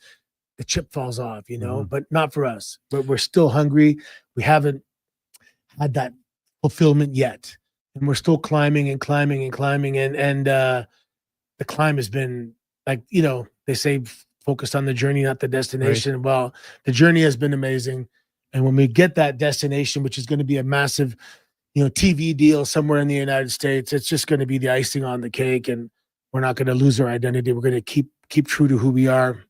Speaker 15: the chip falls off, but not for us. But we're still hungry. We haven't had that fulfillment yet. And we're still climbing and climbing and climbing. And the climb has been like, they say focused on the journey, not the destination. Right. Well, the journey has been amazing. And when we get that destination, which is going to be a massive, TV deal somewhere in the United States, it's just going to be the icing on the cake. And we're not going to lose our identity. We're going to keep true to who we are.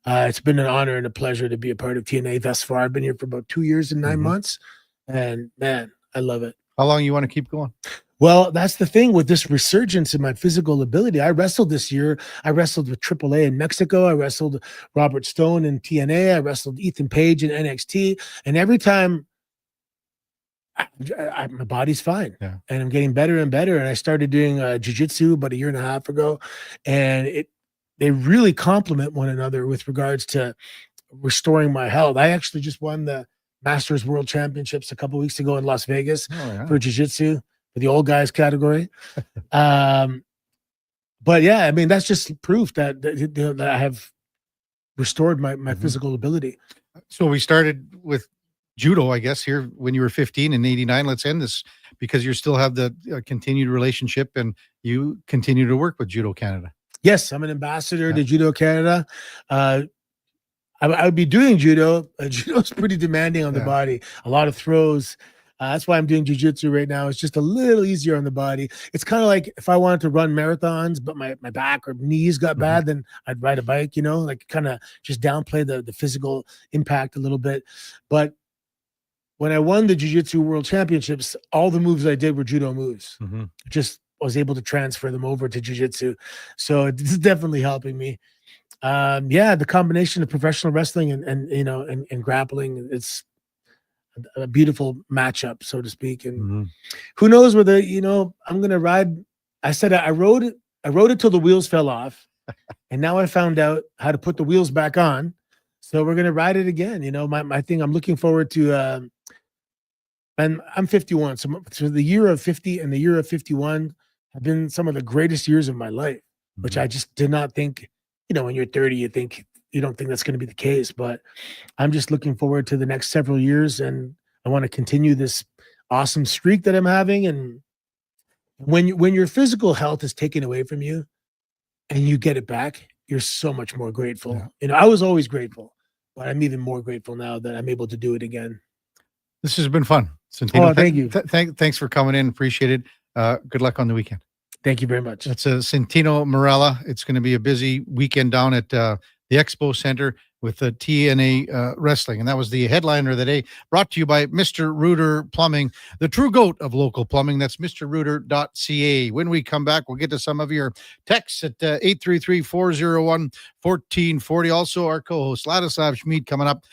Speaker 15: It's been an honor and a pleasure to be a part of TNA thus far. I've been here for about 2 years and 9 months, and man, I love it.
Speaker 8: How long you want to keep going?
Speaker 15: Well, that's the thing with this resurgence in my physical ability. I wrestled this year. I wrestled with AAA in Mexico. I wrestled Robert Stone in TNA. I wrestled Ethan Page in NXT. And every time, my body's fine, and I'm getting better and better. And I started doing jiu-jitsu about 1.5 years ago, and they really complement one another with regards to restoring my health. I actually just won the Masters World Championships a couple of weeks ago in Las Vegas for jiu-jitsu for the old guys category. But yeah, I mean, that's just proof that I have restored my physical ability.
Speaker 8: So we started with judo, I guess, here when you were 15 in 89. Let's end this because you still have the continued relationship and you continue to work with Judo Canada.
Speaker 15: Yes, I'm an ambassador to Judo Canada. I would be doing judo. Judo's pretty demanding on the body. A lot of throws. That's why I'm doing jiu-jitsu right now. It's just a little easier on the body. It's kind of like if I wanted to run marathons, but my back or knees got bad, then I'd ride a bike, like kind of just downplay the physical impact a little bit. But when I won the Jiu-Jitsu World Championships, all the moves I did were judo moves. Just was able to transfer them over to Jiu-Jitsu. So it's definitely helping me. The combination of professional wrestling and grappling, it's a beautiful matchup, so to speak. And who knows whether, I'm going to ride. I said, I rode it till the wheels fell off. And now I found out how to put the wheels back on. So we're going to ride it again. My thing, I'm looking forward to, and I'm 51. So the year of 50 and the year of 51 have been some of the greatest years of my life, which I just did not think, when you're 30, you don't think that's going to be the case, but I'm just looking forward to the next several years. And I want to continue this awesome streak that I'm having. And when your physical health is taken away from you and you get it back, you're so much more grateful. I was always grateful, but I'm even more grateful now that I'm able to do it again.
Speaker 8: This has been fun. Santino,
Speaker 15: thank you.
Speaker 8: Thanks for coming in. Appreciate it. Good luck on the weekend.
Speaker 15: Thank you very much.
Speaker 8: That's Santino Marella. It's going to be a busy weekend down at the Expo Center with the TNA Wrestling. And that was the headliner of the day, brought to you by Mr. Reuter Plumbing, the true goat of local plumbing. That's mrreuter.ca. When we come back, we'll get to some of your texts at 833-401-1440. Also, our co-host, Ladislav Schmid, coming up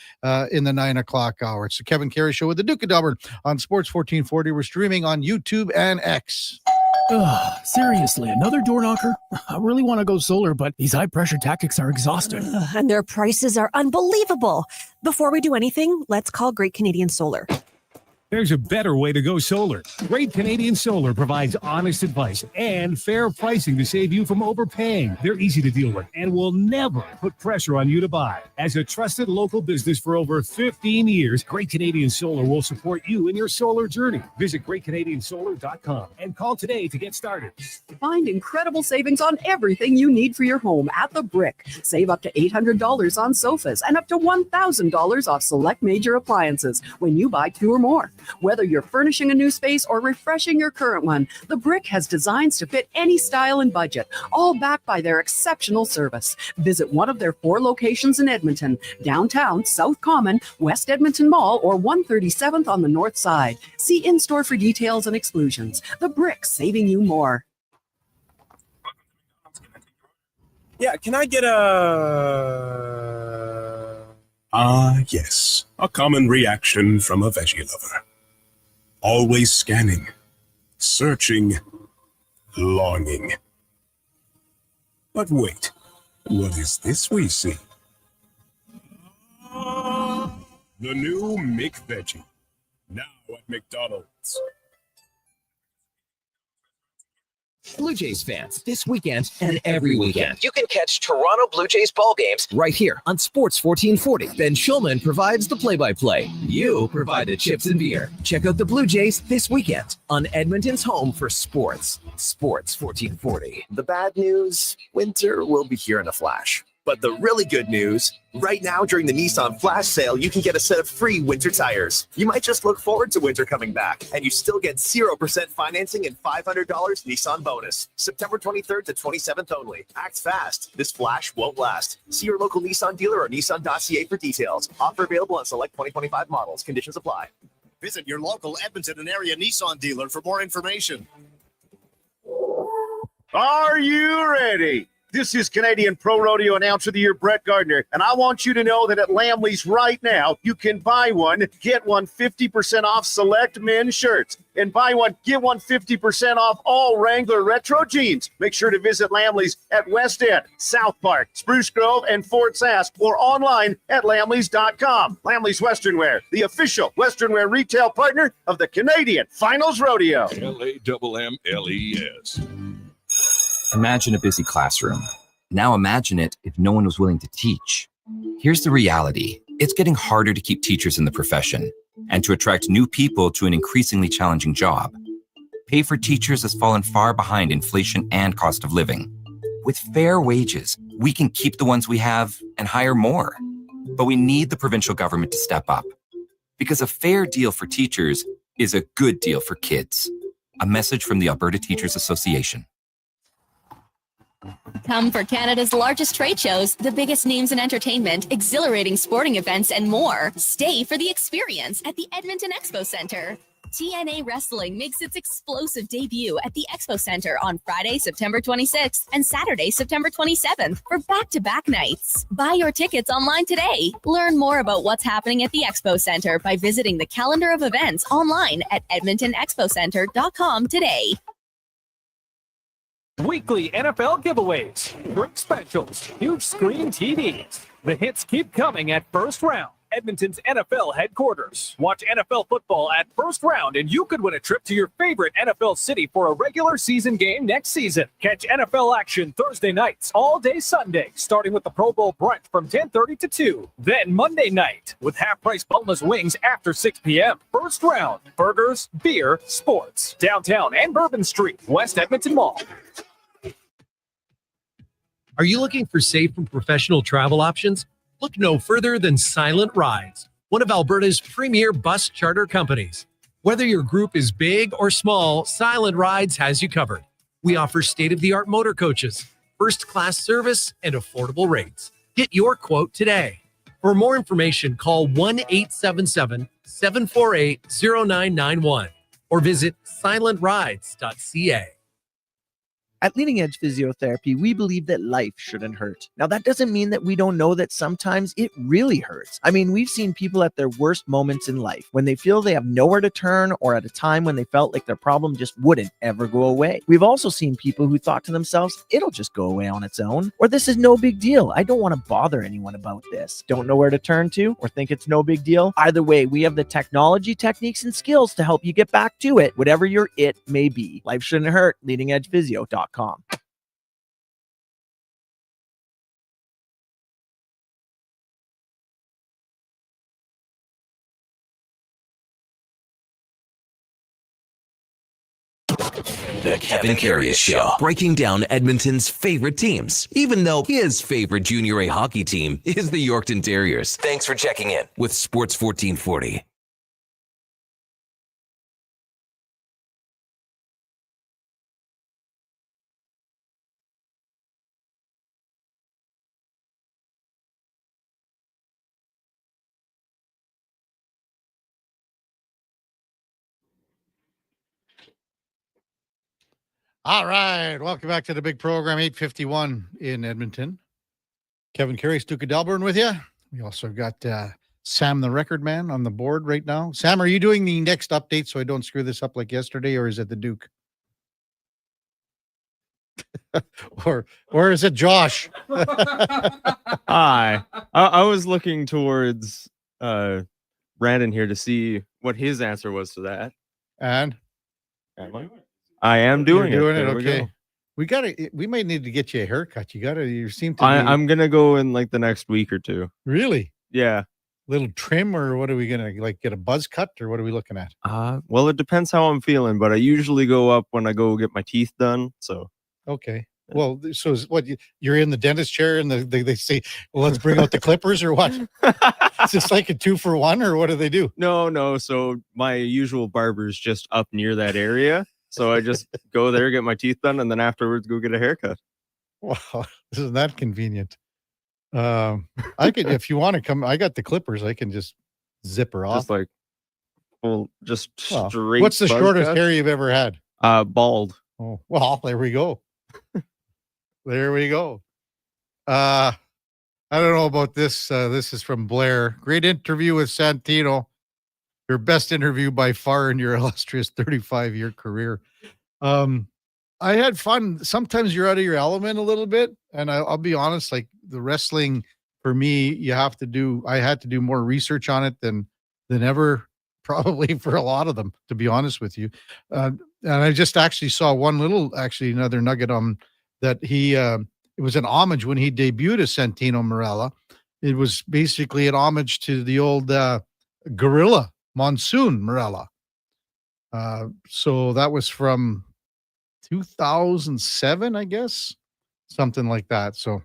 Speaker 8: in the 9 o'clock hour. It's the Kevin Karius Show with the Duke of Delburne on Sports 1440. We're streaming on YouTube and X.
Speaker 16: Seriously, another door knocker? I really want to go solar, but these high-pressure tactics are exhausting.
Speaker 17: And their prices are unbelievable. Before we do anything, let's call Great Canadian Solar.
Speaker 19: There's a better way to go solar. Great Canadian Solar provides honest advice and fair pricing to save you from overpaying. They're easy to deal with and will never put pressure on you to buy. As a trusted local business for over 15 years, Great Canadian Solar will support you in your solar journey. Visit greatcanadiansolar.com and call today to get started.
Speaker 20: Find incredible savings on everything you need for your home at The Brick. Save up to $800 on sofas and up to $1,000 off select major appliances when you buy 2 or more. Whether you're furnishing a new space or refreshing your current one, The Brick has designs to fit any style and budget, all backed by their exceptional service. Visit one of their 4 locations in Edmonton, downtown, South Common, West Edmonton Mall, or 137th on the north side. See in-store for details and exclusions. The Brick, saving you more.
Speaker 21: Yeah, can I get a... yes. A common reaction from a veggie lover. Always scanning, searching, longing. But wait, what is this we see? The new McVeggie, now at McDonald's.
Speaker 18: Blue Jays fans, this weekend and every weekend, you can catch Toronto Blue Jays ball games right here on Sports 1440. Ben Schulman provides the play-by-play. You provide the chips and beer. Check out the Blue Jays this weekend on Edmonton's home for sports. Sports 1440. The bad news, winter will be here in a flash. But the really good news, right now during the Nissan Flash Sale, you can get a set of free winter tires. You might just look forward to winter coming back, and you still get 0% financing and $500 Nissan bonus. September 23rd to 27th only. Act fast. This flash won't last. See your local Nissan dealer or Nissan.ca for details. Offer available on select 2025 models. Conditions apply.
Speaker 22: Visit your local Edmonton and area Nissan dealer for more information.
Speaker 27: Are you ready? This is Canadian Pro Rodeo Announcer of the Year, Brett Gardner, and I want you to know that at Lamley's right now, you can buy one, get one 50% off select men's shirts, and buy one, get one 50% off all Wrangler retro jeans. Make sure to visit Lamley's at West End, South Park, Spruce Grove, and Fort Sask, or online at lamleys.com. Lamley's Western Wear, the official Western Wear retail partner of the Canadian Finals Rodeo.
Speaker 11: LAMMLES.
Speaker 28: Imagine a busy classroom. Now imagine it if no one was willing to teach. Here's the reality. It's getting harder to keep teachers in the profession. and to attract new people to an increasingly challenging job. Pay for teachers has fallen far behind inflation and cost of living. With fair wages, we can keep the ones we have and hire more. But we need the provincial government to step up. Because a fair deal for teachers is a good deal for kids. A message from the Alberta Teachers Association.
Speaker 1: Come for Canada's largest trade shows, the biggest names in entertainment, exhilarating sporting events, and more. Stay for the experience at the Edmonton Expo Centre. TNA Wrestling makes its explosive debut at the Expo Center on Friday, September 26th and Saturday, September 27th for back-to-back nights. Buy your tickets online today. Learn more about what's happening at the Expo Center by visiting the calendar of events online at edmontonexpocenter.com today.
Speaker 3: Weekly NFL giveaways, drink specials, huge screen TVs. The hits keep coming at First Round, Edmonton's NFL headquarters. Watch NFL football at First Round, and you could win a trip to your favorite NFL city for a regular season game next season. Catch NFL action Thursday nights, all day Sunday, starting with the Pro Bowl brunch from 10:30 to 2. Then Monday night with half-price boneless wings after 6 p.m. First Round, burgers, beer, sports. Downtown and Bourbon Street, West Edmonton Mall.
Speaker 5: Are you looking for safe and professional travel options? Look no further than Silent Rides, one of Alberta's premier bus charter companies. Whether your group is big or small, Silent Rides has you covered. We offer state-of-the-art motor coaches, first-class service, and affordable rates. Get your quote today. For more information, call 1-877-748-0991 or visit silentrides.ca.
Speaker 9: At Leading Edge Physiotherapy, we believe that life shouldn't hurt. Now, that doesn't mean that we don't know that sometimes it really hurts. I mean, we've seen people at their worst moments in life, when they feel they have nowhere to turn, or at a time when they felt like their problem just wouldn't ever go away. We've also seen people who thought to themselves, it'll just go away on its own, or this is no big deal. I don't want to bother anyone about this. Don't know where to turn to, or think it's no big deal. Either way, we have the technology, techniques, and skills to help you get back to it, whatever your it may be. Life shouldn't hurt. LeadingEdgePhysio.com.
Speaker 18: The Kevin Karius Show, breaking down Edmonton's favorite teams, even though his favorite Junior A hockey team is the Yorkton Terriers. Thanks for checking in with Sports 1440.
Speaker 8: All right. Welcome back to the big program, 851 in Edmonton. Kevin Karius, Duke of Delburne with you. We also got Sam, the record man, on the board right now. Sam, are you doing the next update so I don't screw this up like yesterday, or is it the Duke? or is it Josh?
Speaker 13: Hi. I was looking towards Brandon here to see what his answer was to that.
Speaker 8: And?
Speaker 13: I am doing
Speaker 8: You're
Speaker 13: it.
Speaker 8: doing it. Okay. We might need to get you a haircut. You seem to be...
Speaker 13: I'm going to go in like the next week or two.
Speaker 8: Really?
Speaker 13: Yeah.
Speaker 8: Little trim, or what are we going to get a buzz cut, or what are we looking at?
Speaker 13: Well, it depends how I'm feeling, but I usually go up when I go get my teeth done. So.
Speaker 8: Okay. Well, so is what you're in the dentist chair and they say, well, let's bring out the clippers or what? It's just like a 2-for-1, or what do they do?
Speaker 13: No. So my usual barber is just up near that area. So I just go there, get my teeth done, and then afterwards go get a haircut.
Speaker 8: Wow, isn't that convenient? I could, if you want to come, I got the clippers. I can just zip her off.
Speaker 13: Just like, straight.
Speaker 8: What's the shortest
Speaker 13: cut?
Speaker 8: hair you've ever had?
Speaker 13: Bald.
Speaker 8: Oh, well, there we go. There we go. I don't know about this. This is from Blair. Great interview with Santino. Your best interview by far in your illustrious 35-year career. I had fun. Sometimes you're out of your element a little bit. And I'll be honest, like the wrestling for me, I had to do more research on it than ever, probably for a lot of them, to be honest with you. And I just actually saw another nugget on that it was an homage when he debuted as Santino Marella. It was basically an homage to the old Gorilla Monsoon Morella. So that was from 2007, I guess, something like that. So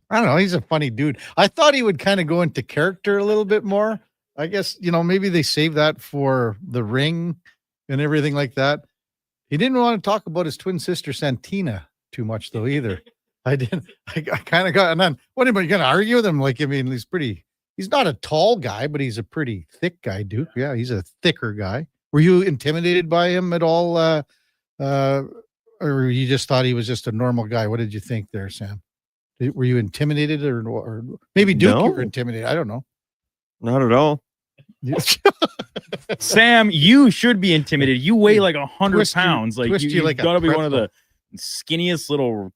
Speaker 8: I don't know. He's a funny dude. I thought he would kind of go into character a little bit more. I guess, maybe they saved that for the ring and everything like that. He didn't want to talk about his twin sister Santina too much, though, either. I kind of got, and then what am I going to argue with him? He's not a tall guy, but he's a pretty thick guy, Duke. Yeah, he's a thicker guy. Were you intimidated by him at all? Or you just thought he was just a normal guy? What did you think there, Sam? Were you intimidated or maybe Duke, you were intimidated? I don't know.
Speaker 13: Not at all.
Speaker 2: Sam, you should be intimidated. You weigh like 100 pounds. You've got to be one of the skinniest little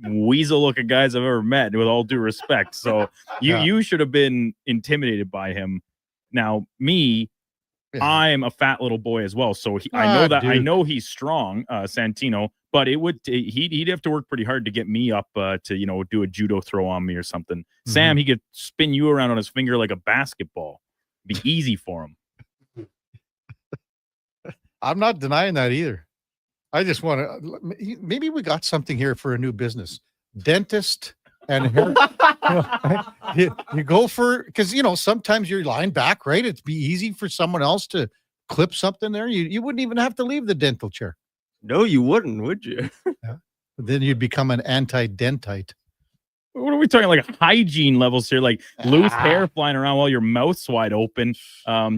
Speaker 2: weasel-looking guys I've ever met, with all due respect. So you should have been intimidated by him. Now, me, I'm a fat little boy as well. So I know he's strong, Santino. But he'd have to work pretty hard to get me up to do a judo throw on me or something. Mm-hmm. Sam, he could spin you around on his finger like a basketball. It'd be easy for him.
Speaker 8: I'm not denying that either. I just want to. Maybe we got something here for a new business: dentist and hair. You go for, because sometimes you're lying back, right? It'd be easy for someone else to clip something there. You wouldn't even have to leave the dental chair.
Speaker 13: No, you wouldn't, would you?
Speaker 8: Yeah. Then you'd become an anti-dentite.
Speaker 2: What are we talking, like hygiene levels here? Like loose hair flying around while your mouth's wide open,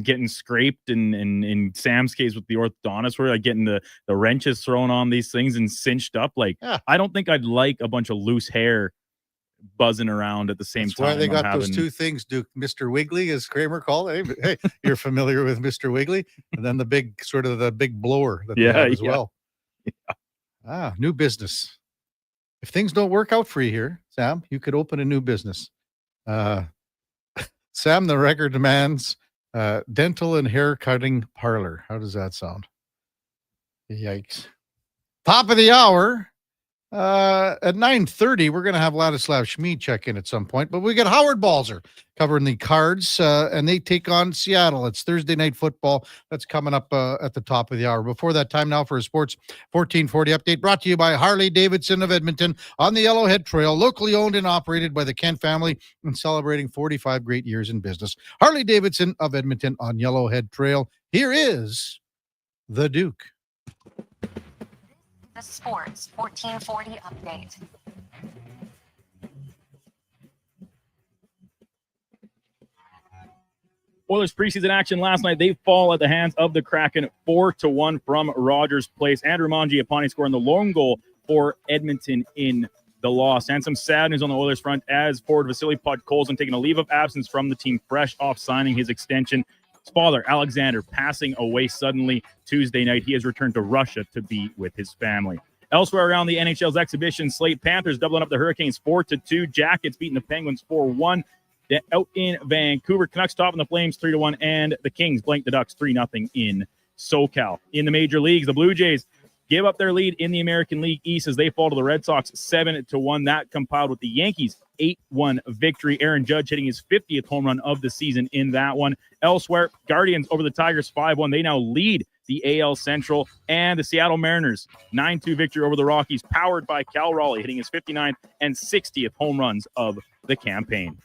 Speaker 2: getting scraped, and in Sam's case with the orthodontist, where getting the wrenches thrown on these things and cinched up. I don't think I'd like a bunch of loose hair buzzing around at the same time.
Speaker 8: That's why they got those two things, Duke. Mr. Wiggly, as Kramer called it. Hey, you're familiar with Mr. Wiggly, and then the big blower that they have as well. Yeah. New business. If things don't work out for you here, Sam, you could open a new business. Sam, the record demands dental and hair cutting parlor. How does that sound? Yikes. Top of the hour. At 9:30, we're going to have Ladislav Schmid check in at some point, but we got Howard Balzer covering the Cards, and they take on Seattle. It's Thursday night football. That's coming up at the top of the hour. Before that, time now for a Sports 1440 update brought to you by Harley-Davidson of Edmonton on the Yellowhead Trail, locally owned and operated by the Kent family and celebrating 45 great years in business. Harley-Davidson of Edmonton on Yellowhead Trail. Here is the Duke.
Speaker 4: The Sports 1440 update.
Speaker 2: Oilers preseason action last night. They fall at the hands of the Kraken 4-1 from Rogers Place. Andrew Mangiapane scoring the lone goal for Edmonton in the loss. And some sad news on the Oilers front as forward Vasily Podkolzin taking a leave of absence from the team fresh off signing his extension. His father, Alexander, passing away suddenly Tuesday night. He has returned to Russia to be with his family. Elsewhere around the NHL's exhibition slate, Panthers doubling up the Hurricanes 4-2. Jackets beating the Penguins 4-1. Out in Vancouver, Canucks topping the Flames 3-1. And the Kings blank the Ducks 3-0 in SoCal. In the major leagues, the Blue Jays give up their lead in the American League East as they fall to the Red Sox 7-1. That compiled with the Yankees 8-1 victory. Aaron Judge hitting his 50th home run of the season in that one. Elsewhere, Guardians over the Tigers 5-1. They now lead the AL Central. And the Seattle Mariners 9-2 victory over the Rockies, powered by Cal Raleigh hitting his 59th and 60th home runs of the campaign.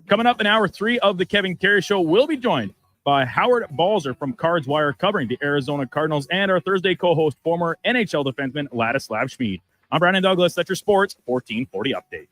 Speaker 2: Coming up in hour 3 of the Kevin Karius Show, we'll be joined by Howard Balzer from Cards Wire covering the Arizona Cardinals, and our Thursday co-host, former NHL defenseman Ladislav Schmid. I'm Brandon Douglas. That's your Sports 1440 update.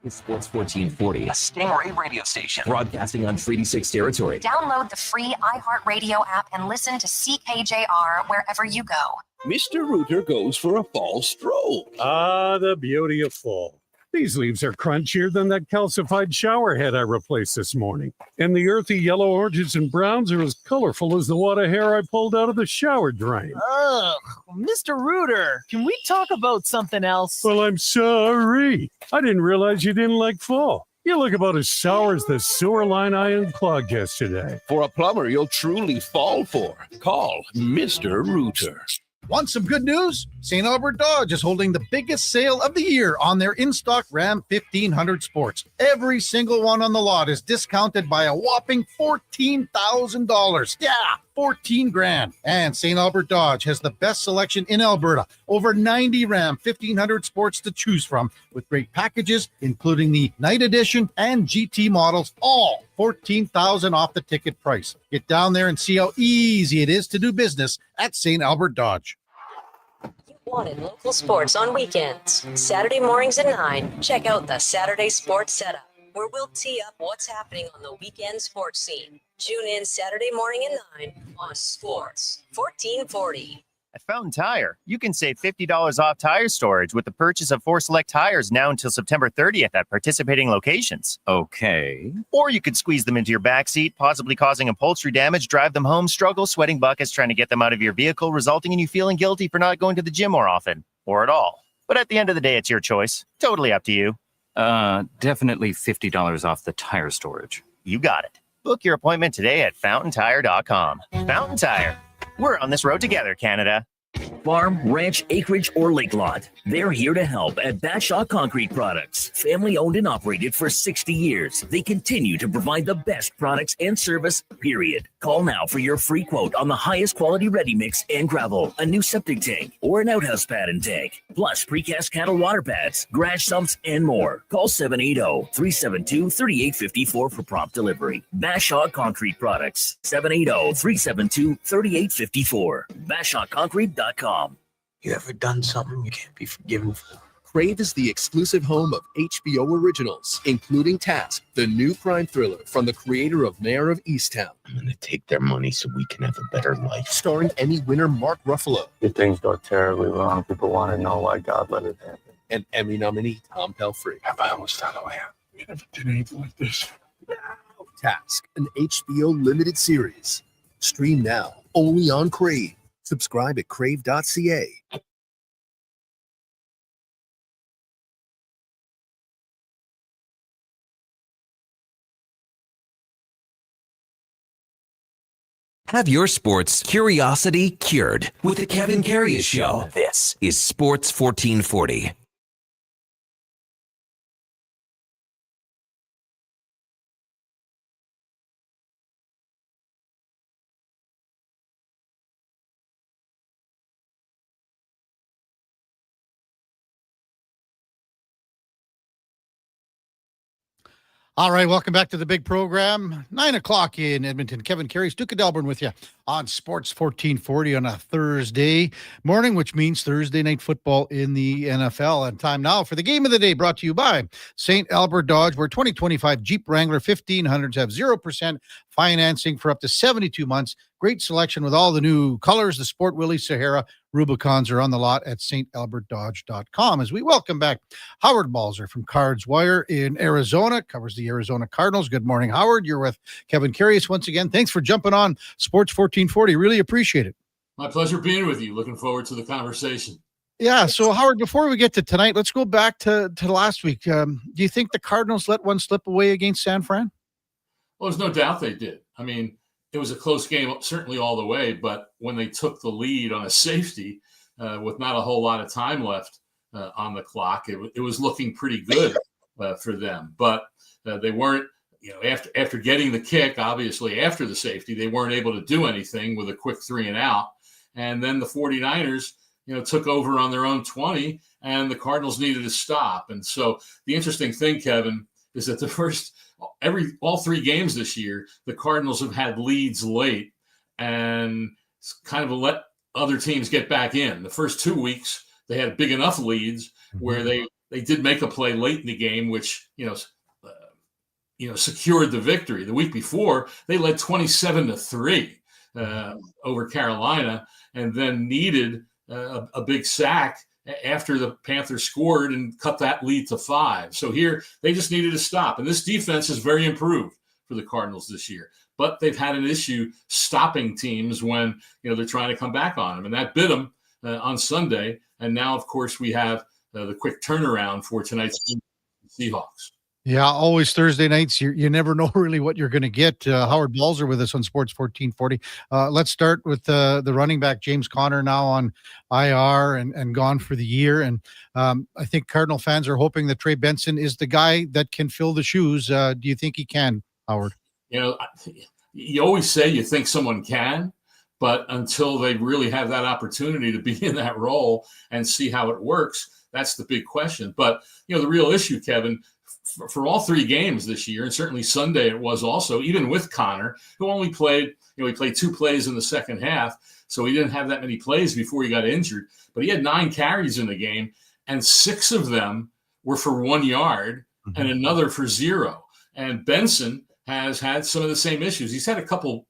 Speaker 18: Sports 1440, a Stingray radio station broadcasting on Treaty 6 territory.
Speaker 4: Download the free iHeartRadio app and listen to CKJR wherever you go.
Speaker 7: Mr. Rooter goes for a fall stroll.
Speaker 19: Ah, the beauty of fall. These leaves are crunchier than that calcified shower head I replaced this morning. And the earthy yellow oranges and browns are as colorful as the wad of hair I pulled out of the shower drain.
Speaker 10: Ugh, Mr. Rooter, can we talk about something else?
Speaker 19: Well, I'm sorry. I didn't realize you didn't like fall. You look about as sour as the sewer line I unclogged yesterday.
Speaker 7: For a plumber you'll truly fall for, call Mr. Rooter.
Speaker 8: Want some good news? St. Albert Dodge is holding the biggest sale of the year on their in-stock Ram 1500 Sports. Every single one on the lot is discounted by a whopping $14,000. Yeah, 14 grand. And St. Albert Dodge has the best selection in Alberta. Over 90 Ram 1500 Sports to choose from with great packages, including the Night Edition and GT models, all $14,000 off the ticket price. Get down there and see how easy it is to do business at St. Albert Dodge.
Speaker 6: Wanted local sports on weekends. Saturday mornings at 9. Check out the Saturday Sports Setup, where we'll tee up what's happening on the weekend sports scene. Tune in Saturday morning at 9 on Sports 1440.
Speaker 12: At Fountain Tire, you can save $50 off tire storage with the purchase of 4 select tires now until September 30th at participating locations. Okay. Or you could squeeze them into your backseat, possibly causing upholstery damage, drive them home, struggle, sweating buckets trying to get them out of your vehicle, resulting in you feeling guilty for not going to the gym more often, or at all. But at the end of the day, it's your choice. Totally up to you.
Speaker 14: Definitely $50 off the tire storage.
Speaker 12: You got it. Book your appointment today at fountaintire.com. Fountain Tire. We're on this road together, Canada.
Speaker 15: Farm, ranch, acreage, or lake lot. They're here to help at Bashaw Concrete Products. Family owned and operated for 60 years. They continue to provide the best products and service, period. Call now for your free quote on the highest quality ready mix and gravel, a new septic tank, or an outhouse pad and tank. Plus precast cattle water pads, garage sumps, and more. Call 780-372-3854 for prompt delivery. Bashaw Concrete Products. 780-372-3854. BashawConcrete.com.
Speaker 23: You ever done something you can't be forgiven for? Crave is the exclusive home of HBO originals, including Task, the new crime thriller from the creator of Mayor of Easttown.
Speaker 24: I'm going to take their money so we can have a better life.
Speaker 23: Starring Emmy winner Mark Ruffalo.
Speaker 24: If things go terribly wrong, people want to know why God let it happen.
Speaker 23: And Emmy nominee Tom Pelfrey.
Speaker 24: Have I almost found a way out? We never did anything like this.
Speaker 23: Task, an HBO limited series. Stream now, only on Crave. Subscribe at crave.ca.
Speaker 18: Have your sports curiosity cured with the Kevin Karius Show. This is Sports 1440.
Speaker 8: All right, welcome back to the big program. 9 o'clock in Edmonton. Kevin Karius, Duke of Delburne with you on Sports 1440 on a Thursday morning, which means Thursday night football in the NFL. And time now for the game of the day, brought to you by St. Albert Dodge, where 2025 Jeep Wrangler 1500s have 0% financing for up to 72 months. Great selection with all the new colors. The Sport Willys, Sahara, Rubicons are on the lot at stalbertdodge.com. As we welcome back Howard Balzer from Cards Wire in Arizona, covers the Arizona Cardinals. Good morning, Howard. You're with Kevin Karius once again. Thanks for jumping on Sports 1440. Really appreciate it.
Speaker 25: My pleasure being with you. Looking forward to the conversation.
Speaker 8: Yeah. So, Howard, before we get to tonight, let's go back to last week. Do you think the Cardinals let one slip away against San Fran?
Speaker 25: Well, there's no doubt they did. I mean, it was a close game, certainly all the way, but when they took the lead on a safety with not a whole lot of time left on the clock, it was looking pretty good for them. But they weren't, after getting the kick, obviously after the safety, they weren't able to do anything with a quick 3 and out. And then the 49ers, took over on their own 20, and the Cardinals needed to stop. And so the interesting thing, Kevin, is that all 3 games this year, the Cardinals have had leads late and kind of let other teams get back in. The first 2 weeks, they had big enough leads where they did make a play late in the game, which, secured the victory. The week before, they led 27-3 over Carolina and then needed a big sack after the Panthers scored and cut that lead to 5. So here they just needed to stop. And this defense is very improved for the Cardinals this year. But they've had an issue stopping teams when, they're trying to come back on them. And that bit them on Sunday. And now, of course, we have the quick turnaround for tonight's Seahawks.
Speaker 8: Yeah, always Thursday nights. You never know really what you're going to get. Howard Balzer with us on Sports 1440. Let's start with the running back, James Conner, now on IR and gone for the year. And I think Cardinal fans are hoping that Trey Benson is the guy that can fill the shoes. Do you think he can, Howard?
Speaker 25: You always say you think someone can, but until they really have that opportunity to be in that role and see how it works, that's the big question. But, the real issue, Kevin, for all 3 games this year, and certainly Sunday it was also, even with Connor, who only played, he played 2 plays in the second half, so he didn't have that many plays before he got injured. But he had 9 carries in the game, and 6 of them were for 1 yard and another for 0. And Benson has had some of the same issues. He's had a couple,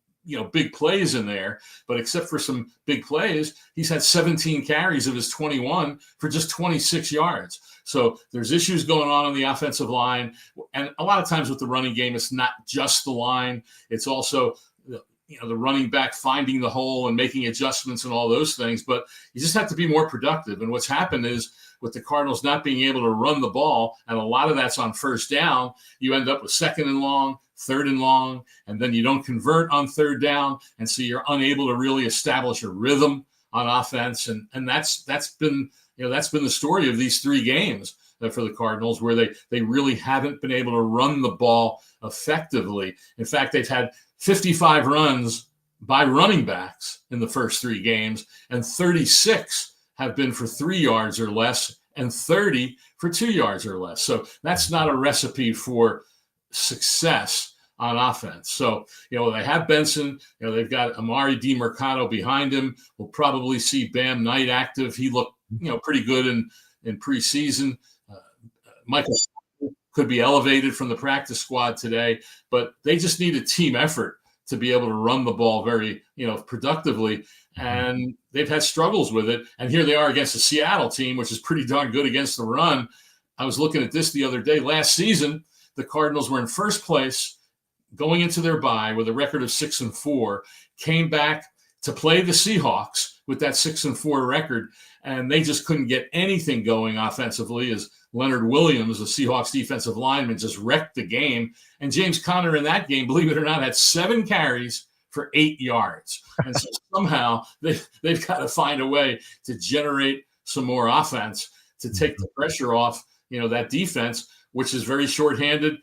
Speaker 25: big plays in there, but except for some big plays, he's had 17 carries of his 21 for just 26 yards. So there's issues going on the offensive line. And a lot of times with the running game, it's not just the line. It's also, the running back finding the hole and making adjustments and all those things. But you just have to be more productive. And what's happened is with the Cardinals not being able to run the ball, and a lot of that's on first down, you end up with 2nd and long, 3rd and long, and then you don't convert on 3rd down. And so you're unable to really establish a rhythm on offense. And that's been the story of these 3 games for the Cardinals, where they really haven't been able to run the ball effectively. In fact, they've had 55 runs by running backs in the first 3 games, and 36 have been for 3 yards or less, and 30 for 2 yards or less. So that's not a recipe for success on offense. So, they have Benson, they've got Amari DiMercato behind him. We'll probably see Bam Knight active. He looked, pretty good in preseason. Michael could be elevated from the practice squad today, but they just need a team effort to be able to run the ball very, productively. And they've had struggles with it. And here they are against the Seattle team, which is pretty darn good against the run. I was looking at this the other day. Last season, the Cardinals were in first place going into their bye with a record of 6-4, came back to play the Seahawks with that 6-4 record, and they just couldn't get anything going offensively as Leonard Williams, the Seahawks defensive lineman, just wrecked the game. And James Conner in that game, believe it or not, had 7 carries for 8 yards. And so somehow they've got to find a way to generate some more offense to take the pressure off, that defense, which is very shorthanded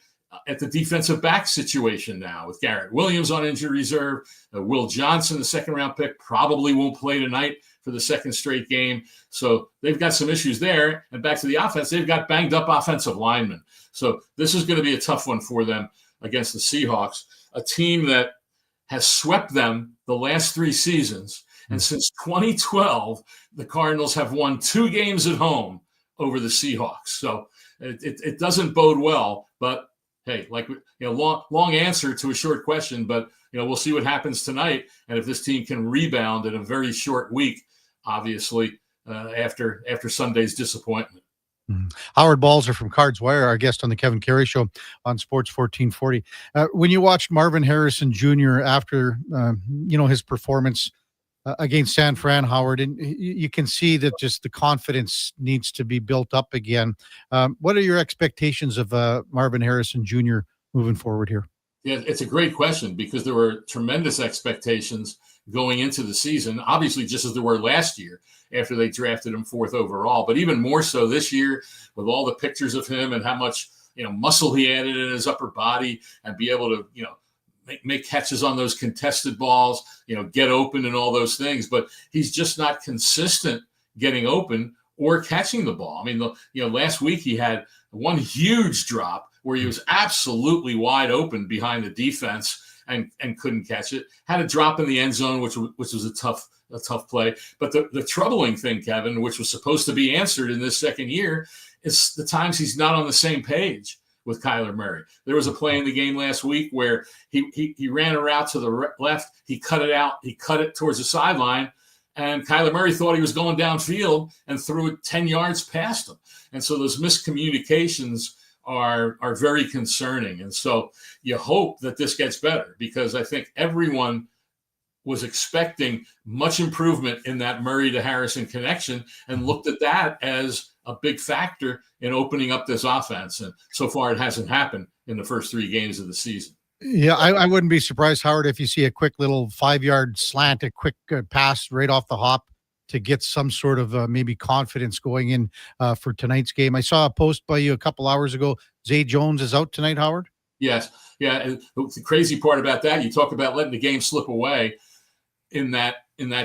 Speaker 25: at the defensive back situation now with Garrett Williams on injury reserve. Will Johnson, the 2nd-round pick, probably won't play tonight for the 2nd straight game. So they've got some issues there. And back to the offense, they've got banged up offensive linemen. So this is going to be a tough one for them against the Seahawks, a team that has swept them the last 3 seasons. And since 2012, the Cardinals have won 2 games at home over the Seahawks. So it doesn't bode well, but hey, long answer to a short question, but we'll see what happens tonight, and if this team can rebound in a very short week, obviously after Sunday's disappointment.
Speaker 8: Howard Balzer from Cards Wire, our guest on the Kevin Carey Show on Sports 1440. When you watched Marvin Harrison Jr. after his performance against San Fran, Howard, and you can see that just the confidence needs to be built up again. What are your expectations of Marvin Harrison Jr. moving forward here?
Speaker 25: Yeah, it's a great question because there were tremendous expectations going into the season, obviously just as there were last year after they drafted him 4th overall, but even more so this year with all the pictures of him and how much muscle he added in his upper body and be able to make catches on those contested balls, get open and all those things. But he's just not consistent getting open or catching the ball. I mean, last week he had one huge drop where he was absolutely wide open behind the defense and couldn't catch it. Had a drop in the end zone, which was a tough play. But the troubling thing, Kevin, which was supposed to be answered in this 2nd year, is the times he's not on the same page with Kyler Murray. There was a play in the game last week where he ran a route to the left, he cut it out, he cut it towards the sideline, and Kyler Murray thought he was going downfield and threw it 10 yards past him. And so those miscommunications are very concerning. And so you hope that this gets better because I think everyone was expecting much improvement in that Murray to Harrison connection and looked at that as a big factor in opening up this offense. And so far, it hasn't happened in the first 3 games of the season.
Speaker 8: Yeah, I wouldn't be surprised, Howard, if you see a quick little 5-yard slant, a quick pass right off the hop to get some sort of maybe confidence going in for tonight's game. I saw a post by you a couple hours ago. Zay Jones is out tonight, Howard?
Speaker 25: Yes. Yeah. And the crazy part about that, you talk about letting the game slip away in that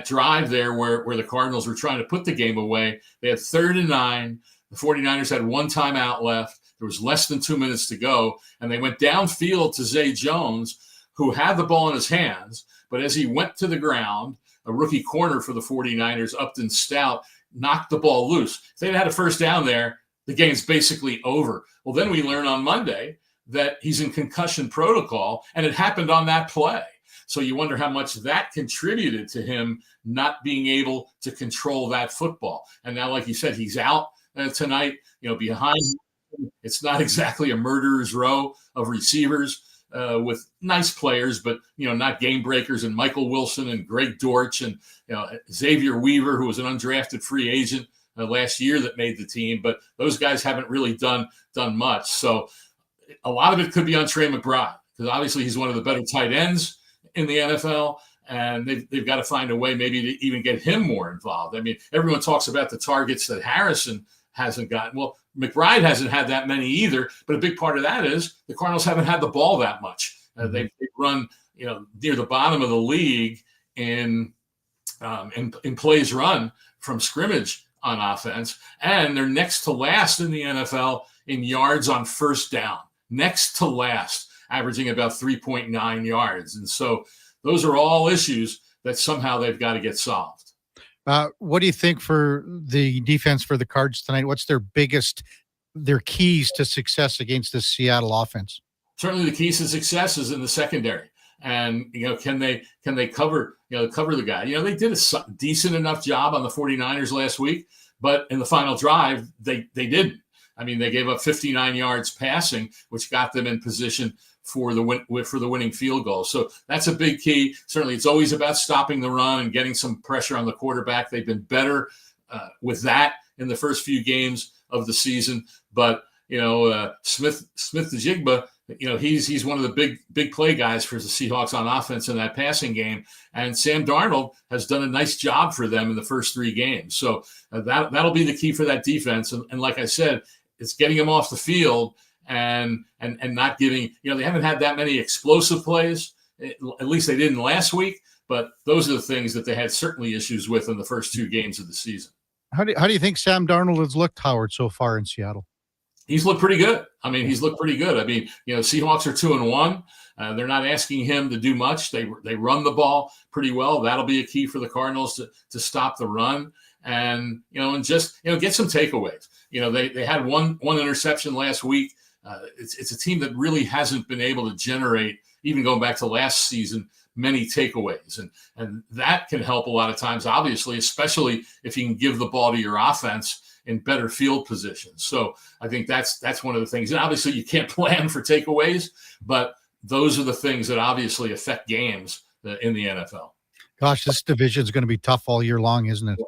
Speaker 25: drive there where the Cardinals were trying to put the game away. They had 3rd and 9. The 49ers had 1 timeout left. There was less than 2 minutes to go, and they went downfield to Zay Jones, who had the ball in his hands. But as he went to the ground, a rookie corner for the 49ers, Upton Stout, knocked the ball loose. If they'd had a first down there, the game's basically over. Well, then we learn on Monday that he's in concussion protocol, and it happened on that play. So you wonder how much that contributed to him not being able to control that football. And now, like you said, he's out tonight, behind. It's not exactly a murderer's row of receivers with nice players, but, not game breakers, and Michael Wilson and Greg Dortch and, Xavier Weaver, who was an undrafted free agent last year that made the team. But those guys haven't really done much. So a lot of it could be on Trey McBride, because obviously he's one of the better tight ends in the NFL, and they've got to find a way maybe to even get him more involved. I mean, everyone talks about the targets that Harrison hasn't gotten. Well, McBride hasn't had that many either, but a big part of that is the Cardinals haven't had the ball that much. They've run, near the bottom of the league in plays run from scrimmage on offense, and they're next to last in the NFL in yards on first down, next to last, averaging about 3.9 yards. And so those are all issues that somehow they've got to get solved.
Speaker 8: What do you think for the defense for the Cards tonight? What's their keys to success against this Seattle offense?
Speaker 25: Certainly the keys to success is in the secondary. And, can they cover the guy? They did a decent enough job on the 49ers last week, but in the final drive, they didn't. I mean, they gave up 59 yards passing, which got them in position for the winning field goal. So that's a big key. Certainly, it's always about stopping the run and getting some pressure on the quarterback. They've been better with in the first few games of the season. But Smith-Njigba, he's one of the big play guys for the Seahawks on offense in that passing game. And Sam Darnold has done a nice job for them in the first 3 games. So that'll be the key for that defense. And like I said, it's getting them off the field and not giving, they haven't had that many explosive plays. At least they didn't last week. But those are the things that they had certainly issues with in the first 2 games of the season.
Speaker 8: How do you think Sam Darnold has looked, Howard, so far in Seattle?
Speaker 25: He's looked pretty good. I mean, Seahawks are 2-1. They're not asking him to do much. They run the ball pretty well. That'll be a key for the Cardinals to stop the run and just get some takeaways. They had one interception last week. It's a team that really hasn't been able to generate, even going back to last season, many takeaways. And that can help a lot of times, obviously, especially if you can give the ball to your offense in better field positions. So I think that's one of the things. And obviously you can't plan for takeaways, but those are the things that obviously affect games in the NFL.
Speaker 8: Gosh, this division is going to be tough all year long, isn't it?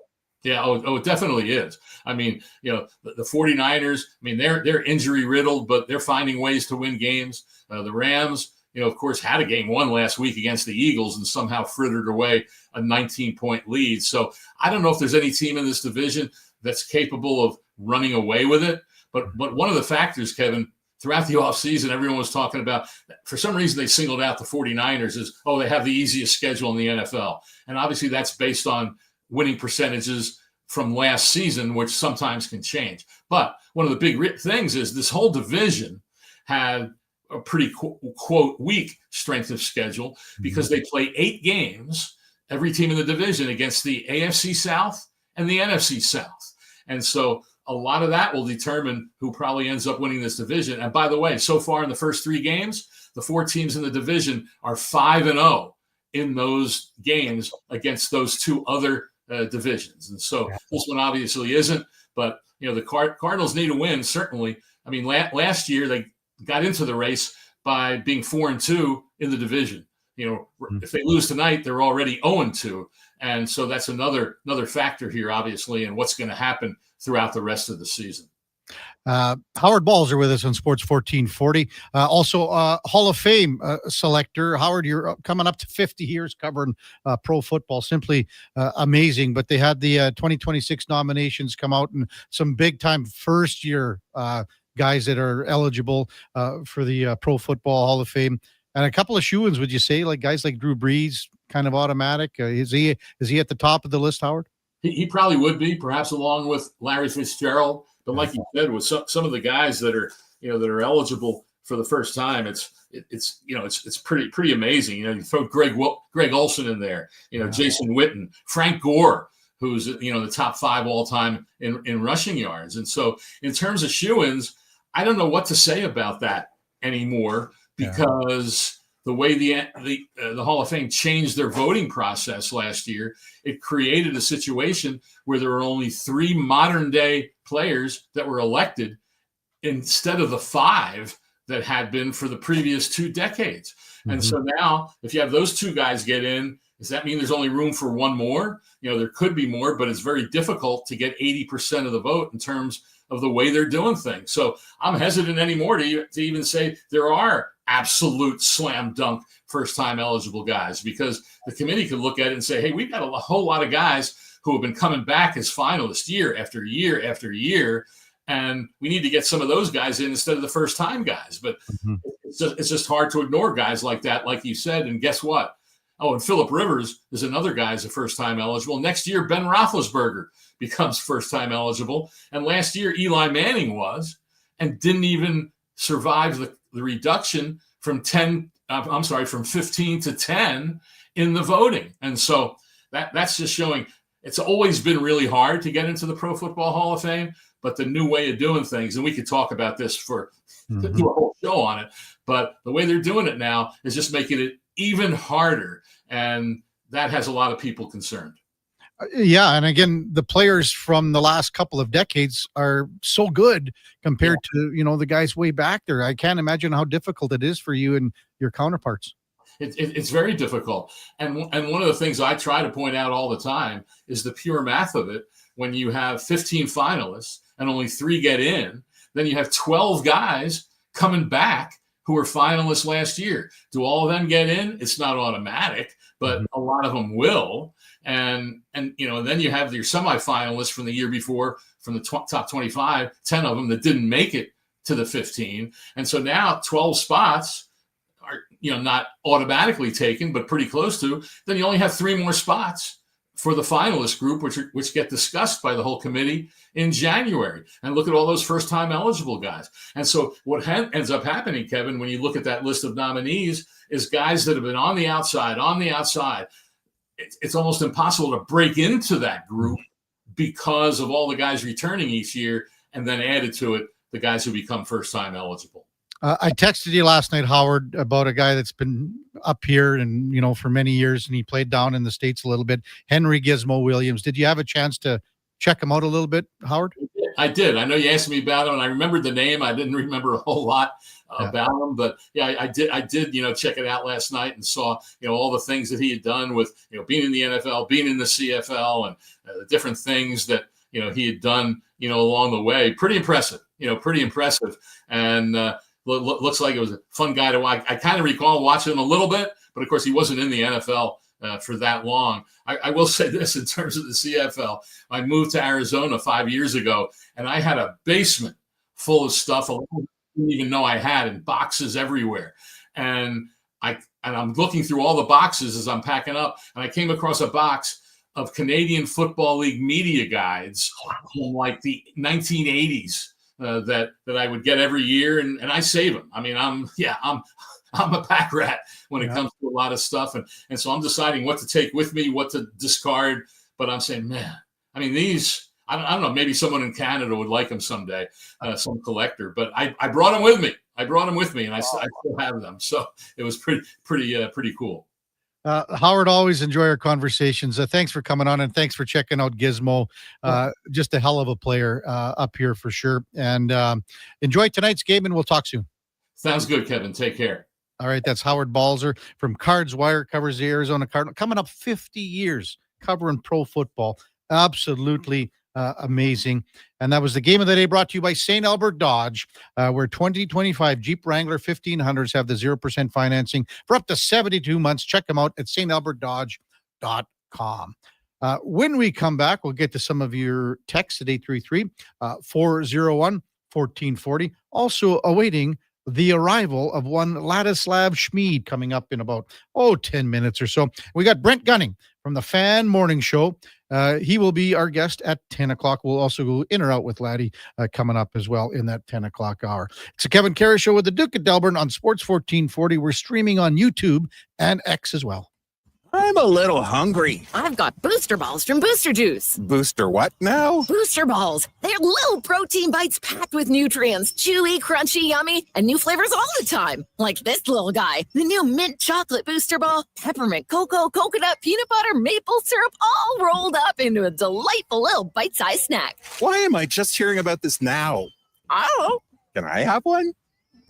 Speaker 25: Yeah, it definitely is. I mean, the 49ers, they're injury riddled, but they're finding ways to win games. The Rams, of course, had a game won last week against the Eagles and somehow frittered away a 19-point lead. So I don't know if there's any team in this division that's capable of running away with it. But one of the factors, Kevin, throughout the offseason, everyone was talking about, for some reason, they singled out the 49ers as, they have the easiest schedule in the NFL. And obviously that's based on winning percentages from last season, which sometimes can change. But one of the big things is this whole division had a pretty, quote, weak strength of schedule because they play 8 games, every team in the division, against the AFC South and the NFC South. And so a lot of that will determine who probably ends up winning this division. And by the way, so far in the first 3 games, the 4 teams in the division are 5-0 in those games against those 2 other divisions. And so this one obviously isn't, but the Cardinals need a win, certainly. I mean, last year they got into the race by being 4-2 in the division. if they lose tonight, they're already 0-2. And so that's another factor here, obviously, and what's going to happen throughout the rest of the season.
Speaker 8: Howard Balls are with us on Sports 1440. Also, Hall of Fame selector. Howard, you're coming up to 50 years covering pro football. Simply amazing. But they had the 2026 nominations come out, and some big-time first-year guys that are eligible for the Pro Football Hall of Fame. And a couple of shoo-ins, would you say, like guys like Drew Brees, kind of automatic? Is he at the top of the list, Howard?
Speaker 25: He probably would be, perhaps along with Larry Fitzgerald. But like you said, with some of the guys that are eligible for the first time, it's pretty amazing. You throw Greg Olson in there, Jason Witten, Frank Gore, who's the top 5 all time in rushing yards. And so in terms of shoo-ins, I don't know what to say about that anymore, because the way the Hall of Fame changed their voting process last year, it created a situation where there were only 3 modern day players that were elected instead of the 5 that had been for the previous 2 decades. Mm-hmm. And so now, if you have those 2 guys get in, does that mean there's only room for 1 more? There could be more, but it's very difficult to get 80% of the vote in terms of the way they're doing things. So I'm hesitant anymore to even say there are absolute slam dunk first-time eligible guys, because the committee could look at it and say, hey, we've got a whole lot of guys who have been coming back as finalists year after year after year, and we need to get some of those guys in instead of the first-time guys. But it's just hard to ignore guys like that, like you said. And guess what? Oh, and Phillip Rivers is another guy who's a first-time eligible. Next year, Ben Roethlisberger becomes first-time eligible. And last year, Eli Manning was, and didn't even survive the reduction from 15 to 10 in the voting. And so that's just showing it's always been really hard to get into the Pro Football Hall of Fame, but the new way of doing things, and we could talk about this for do a whole show on it, but the way they're doing it now is just making it even harder. And that has a lot of people concerned.
Speaker 8: Yeah, and again, the players from the last couple of decades are so good compared to the guys way back there. I can't imagine how difficult it is for you and your counterparts.
Speaker 25: It's very difficult, and one of the things I try to point out all the time is the pure math of it. When you have 15 finalists and only 3 get in, then you have 12 guys coming back who were finalists last year. Do all of them get in? It's not automatic, but a lot of them will. And then you have your semifinalists from the year before, from the top 25, 10 of them that didn't make it to the 15. And so now 12 spots are not automatically taken, but pretty close to. Then you only have 3 more spots for the finalist group, which get discussed by the whole committee in January. And look at all those first-time eligible guys. And so what ends up happening, Kevin, when you look at that list of nominees, is guys that have been on the outside. It's almost impossible to break into that group because of all the guys returning each year, and then added to it the guys who become first-time eligible.
Speaker 8: I texted you last night, Howard, about a guy that's been up here and, for many years, and he played down in the States a little bit, Henry Gizmo Williams. Did you have a chance to check him out a little bit, Howard?
Speaker 25: I did. I know you asked me about him, and I remembered the name. I didn't remember a whole lot about him, but yeah, I did, check it out last night and saw, all the things that he had done with, being in the NFL, being in the CFL, and the different things that, he had done, along the way. Pretty impressive, And, looks like it was a fun guy to watch. I kind of recall watching him a little bit, but of course he wasn't in the NFL for that long. I will say this in terms of the CFL. I moved to Arizona 5 years ago, and I had a basement full of stuff I didn't even know I had, in boxes everywhere. And I'm looking through all the boxes as I'm packing up, and I came across a box of Canadian Football League media guides from like the 1980s. That I would get every year, and I save them. I mean, I'm a pack rat when it comes to a lot of stuff, and so I'm deciding what to take with me, what to discard. But I'm saying, man, I mean, these, I don't know, maybe someone in Canada would like them someday, some collector. But I brought them with me. And I still have them. So it was pretty cool.
Speaker 8: Howard, always enjoy our conversations. Thanks for coming on, and thanks for checking out Gizmo. Just a hell of a player up here for sure. And enjoy tonight's game, and we'll talk soon.
Speaker 25: Sounds good, Kevin. Take care.
Speaker 8: All right, that's Howard Balzer from Cards Wire, covers the Arizona Cardinals. Coming up 50 years covering pro football. Absolutely amazing. And that was the game of the day, brought to you by St. Albert Dodge, where 2025 Jeep Wrangler 1500s have the 0% financing for up to 72 months. Check them out at stalbertdodge.com. When we come back, we'll get to some of your texts at 833-401-1440. Also awaiting the arrival of one Ladislav Schmid coming up in about 10 minutes or so. We got Brent Gunning from the Fan Morning Show. He will be our guest at 10 o'clock. We'll also go in or out with Laddie coming up as well in that 10 o'clock hour. It's a Kevin Karius Show with the Duke of Delburne on Sports 1440. We're streaming on YouTube and X as well.
Speaker 11: I'm a little hungry.
Speaker 16: I've got Booster Balls from Booster Juice.
Speaker 11: Booster what now?
Speaker 16: Booster Balls. They're little protein bites packed with nutrients. Chewy, crunchy, yummy, and new flavors all the time. Like this little guy. The new mint chocolate Booster Ball. Peppermint, cocoa, coconut, peanut butter, maple syrup, all rolled up into a delightful little bite-sized snack.
Speaker 11: Why am I just hearing about this now?
Speaker 16: I don't know.
Speaker 11: Can I have one?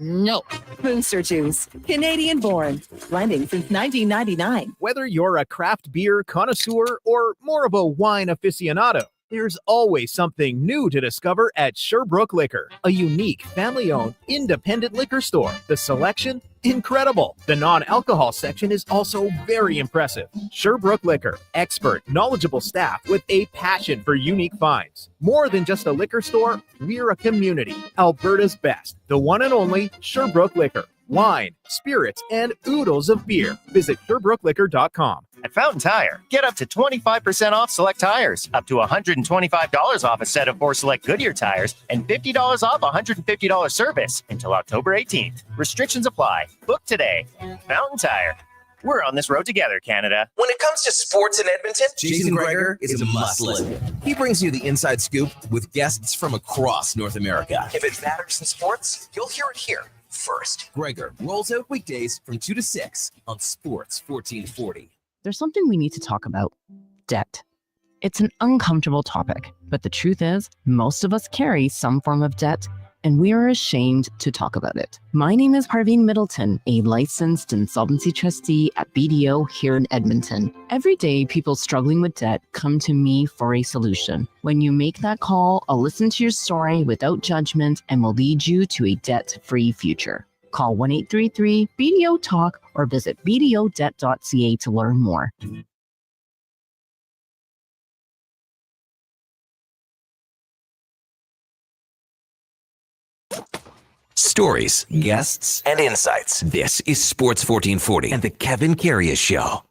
Speaker 16: No.
Speaker 17: Booster Juice, Canadian born, blending since 1999.
Speaker 3: Whether you're a craft beer connoisseur or more of a wine aficionado, there's always something new to discover at Sherbrooke Liquor, a unique family-owned independent liquor store. The selection, incredible. The non-alcohol section is also very impressive. Sherbrooke Liquor, expert, knowledgeable staff with a passion for unique finds. More than just a liquor store, we're a community. Alberta's best, the one and only Sherbrooke Liquor. Wine, spirits, and oodles of beer. Visit SherbrookeLiquor.com.
Speaker 12: At Fountain Tire, get up to 25% off select tires, up to $125 off a set of 4 select Goodyear tires, and $50 off $150 service until October 18th. Restrictions apply. Book today. Fountain Tire. We're on this road together, Canada.
Speaker 18: When it comes to sports in Edmonton, Jason Greger is a must-listen. He brings you the inside scoop with guests from across North America. If it matters in sports, you'll hear it here first. Greger rolls out weekdays from 2 to 6 on Sports 1440.
Speaker 20: There's something we need to talk about: debt. It's an uncomfortable topic, but the truth is, most of us carry some form of debt, and we are ashamed to talk about it. My name is Parveen Middleton, a licensed insolvency trustee at BDO here in Edmonton. Every day, people struggling with debt come to me for a solution. When you make that call, I'll listen to your story without judgment and will lead you to a debt-free future. Call 1-833-BDO-TALK or visit bdodebt.ca to learn more.
Speaker 18: Stories, guests, and insights. This is Sports 1440 and the Kevin Karius Show.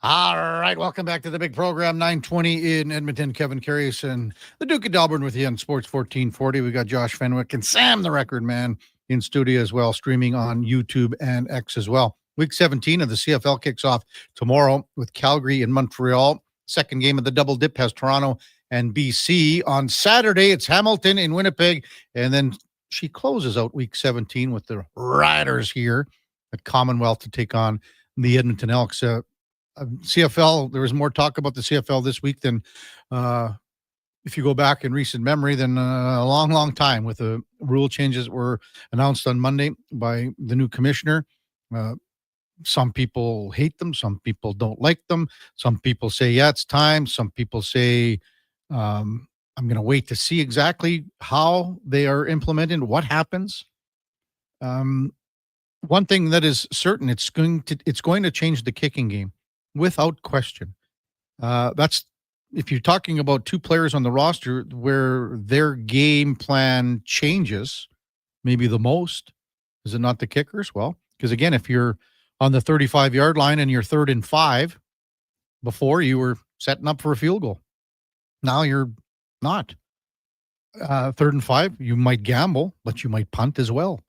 Speaker 8: All right, welcome back to the big program, 9:20 in Edmonton. Kevin Karius and the Duke of Delburne with you on Sports 1440. We got Josh Fenwick and Sam the Record Man in studio as well, streaming on YouTube and X as well. Week 17 of the CFL kicks off tomorrow with Calgary and Montreal. Second game of the double dip has Toronto and BC. On Saturday, it's Hamilton in Winnipeg. And then she closes out week 17 with the Riders here at Commonwealth to take on the Edmonton Elks. CFL, there was more talk about the CFL this week than, if you go back in recent memory, than a long, long time, with the rule changes that were announced on Monday by the new commissioner. Some people hate them. Some people don't like them. Some people say, yeah, it's time. Some people say, I'm going to wait to see exactly how they are implemented, what happens. One thing that is certain, it's going to change the kicking game. Without question. That's if you're talking about two players on the roster where their game plan changes, maybe the most. Is it not the kickers? Well, because again, if you're on the 35-yard line and you're 3rd and 5, before you were setting up for a field goal. Now you're not. 3rd and 5, you might gamble, but you might punt as well.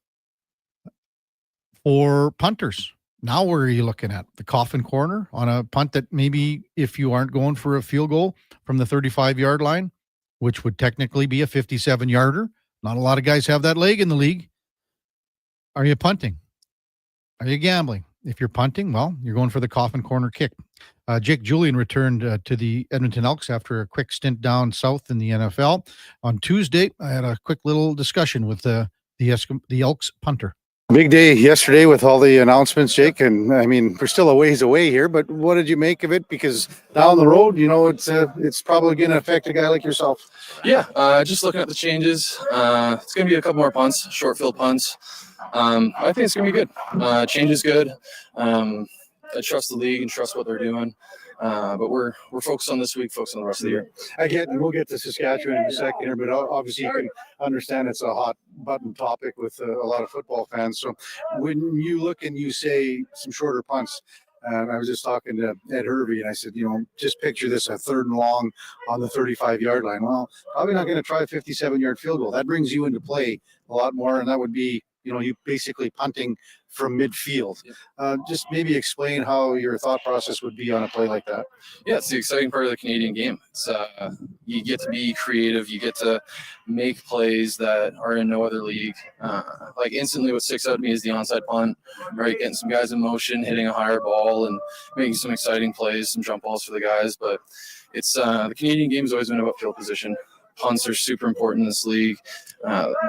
Speaker 8: For punters, Now where are you looking at? The coffin corner on a punt that maybe if you aren't going for a field goal from the 35-yard line, which would technically be a 57-yarder. Not a lot of guys have that leg in the league. Are you punting? Are you gambling? If you're punting, well, you're going for the coffin corner kick. Jake Julian returned to the Edmonton Elks after a quick stint down south in the NFL. On Tuesday, I had a quick little discussion with the Elks punter. Big day yesterday with all the announcements, Jake, and I mean we're still a ways away here, but what did you make of it? Because down the road, it's probably going to affect a guy like yourself.
Speaker 1: Yeah, just looking at the changes, it's going to be a couple more punts, short field punts. I think it's going to be good. Change is good. I trust the league and trust what they're doing. But we're focused on this week, focused on the rest of the year.
Speaker 8: We'll get to Saskatchewan in a second here, but obviously you can understand it's a hot button topic with a lot of football fans. So when you look and you say some shorter punts, I was just talking to Ed Hervey and I said, just picture this, a 3rd and long on the 35-yard line. Well, probably not going to try a 57-yard field goal. That brings you into play a lot more, and that would be, you basically punting from midfield. Just maybe explain how your thought process would be on a play like that.
Speaker 1: Yeah, it's the exciting part of the Canadian game. It's you get to be creative. You get to make plays that are in no other league. Like instantly what sticks out to me is the onside punt, right? Getting some guys in motion, hitting a higher ball and making some exciting plays, some jump balls for the guys. But it's the Canadian game has always been about field position. Punts are super important in this league.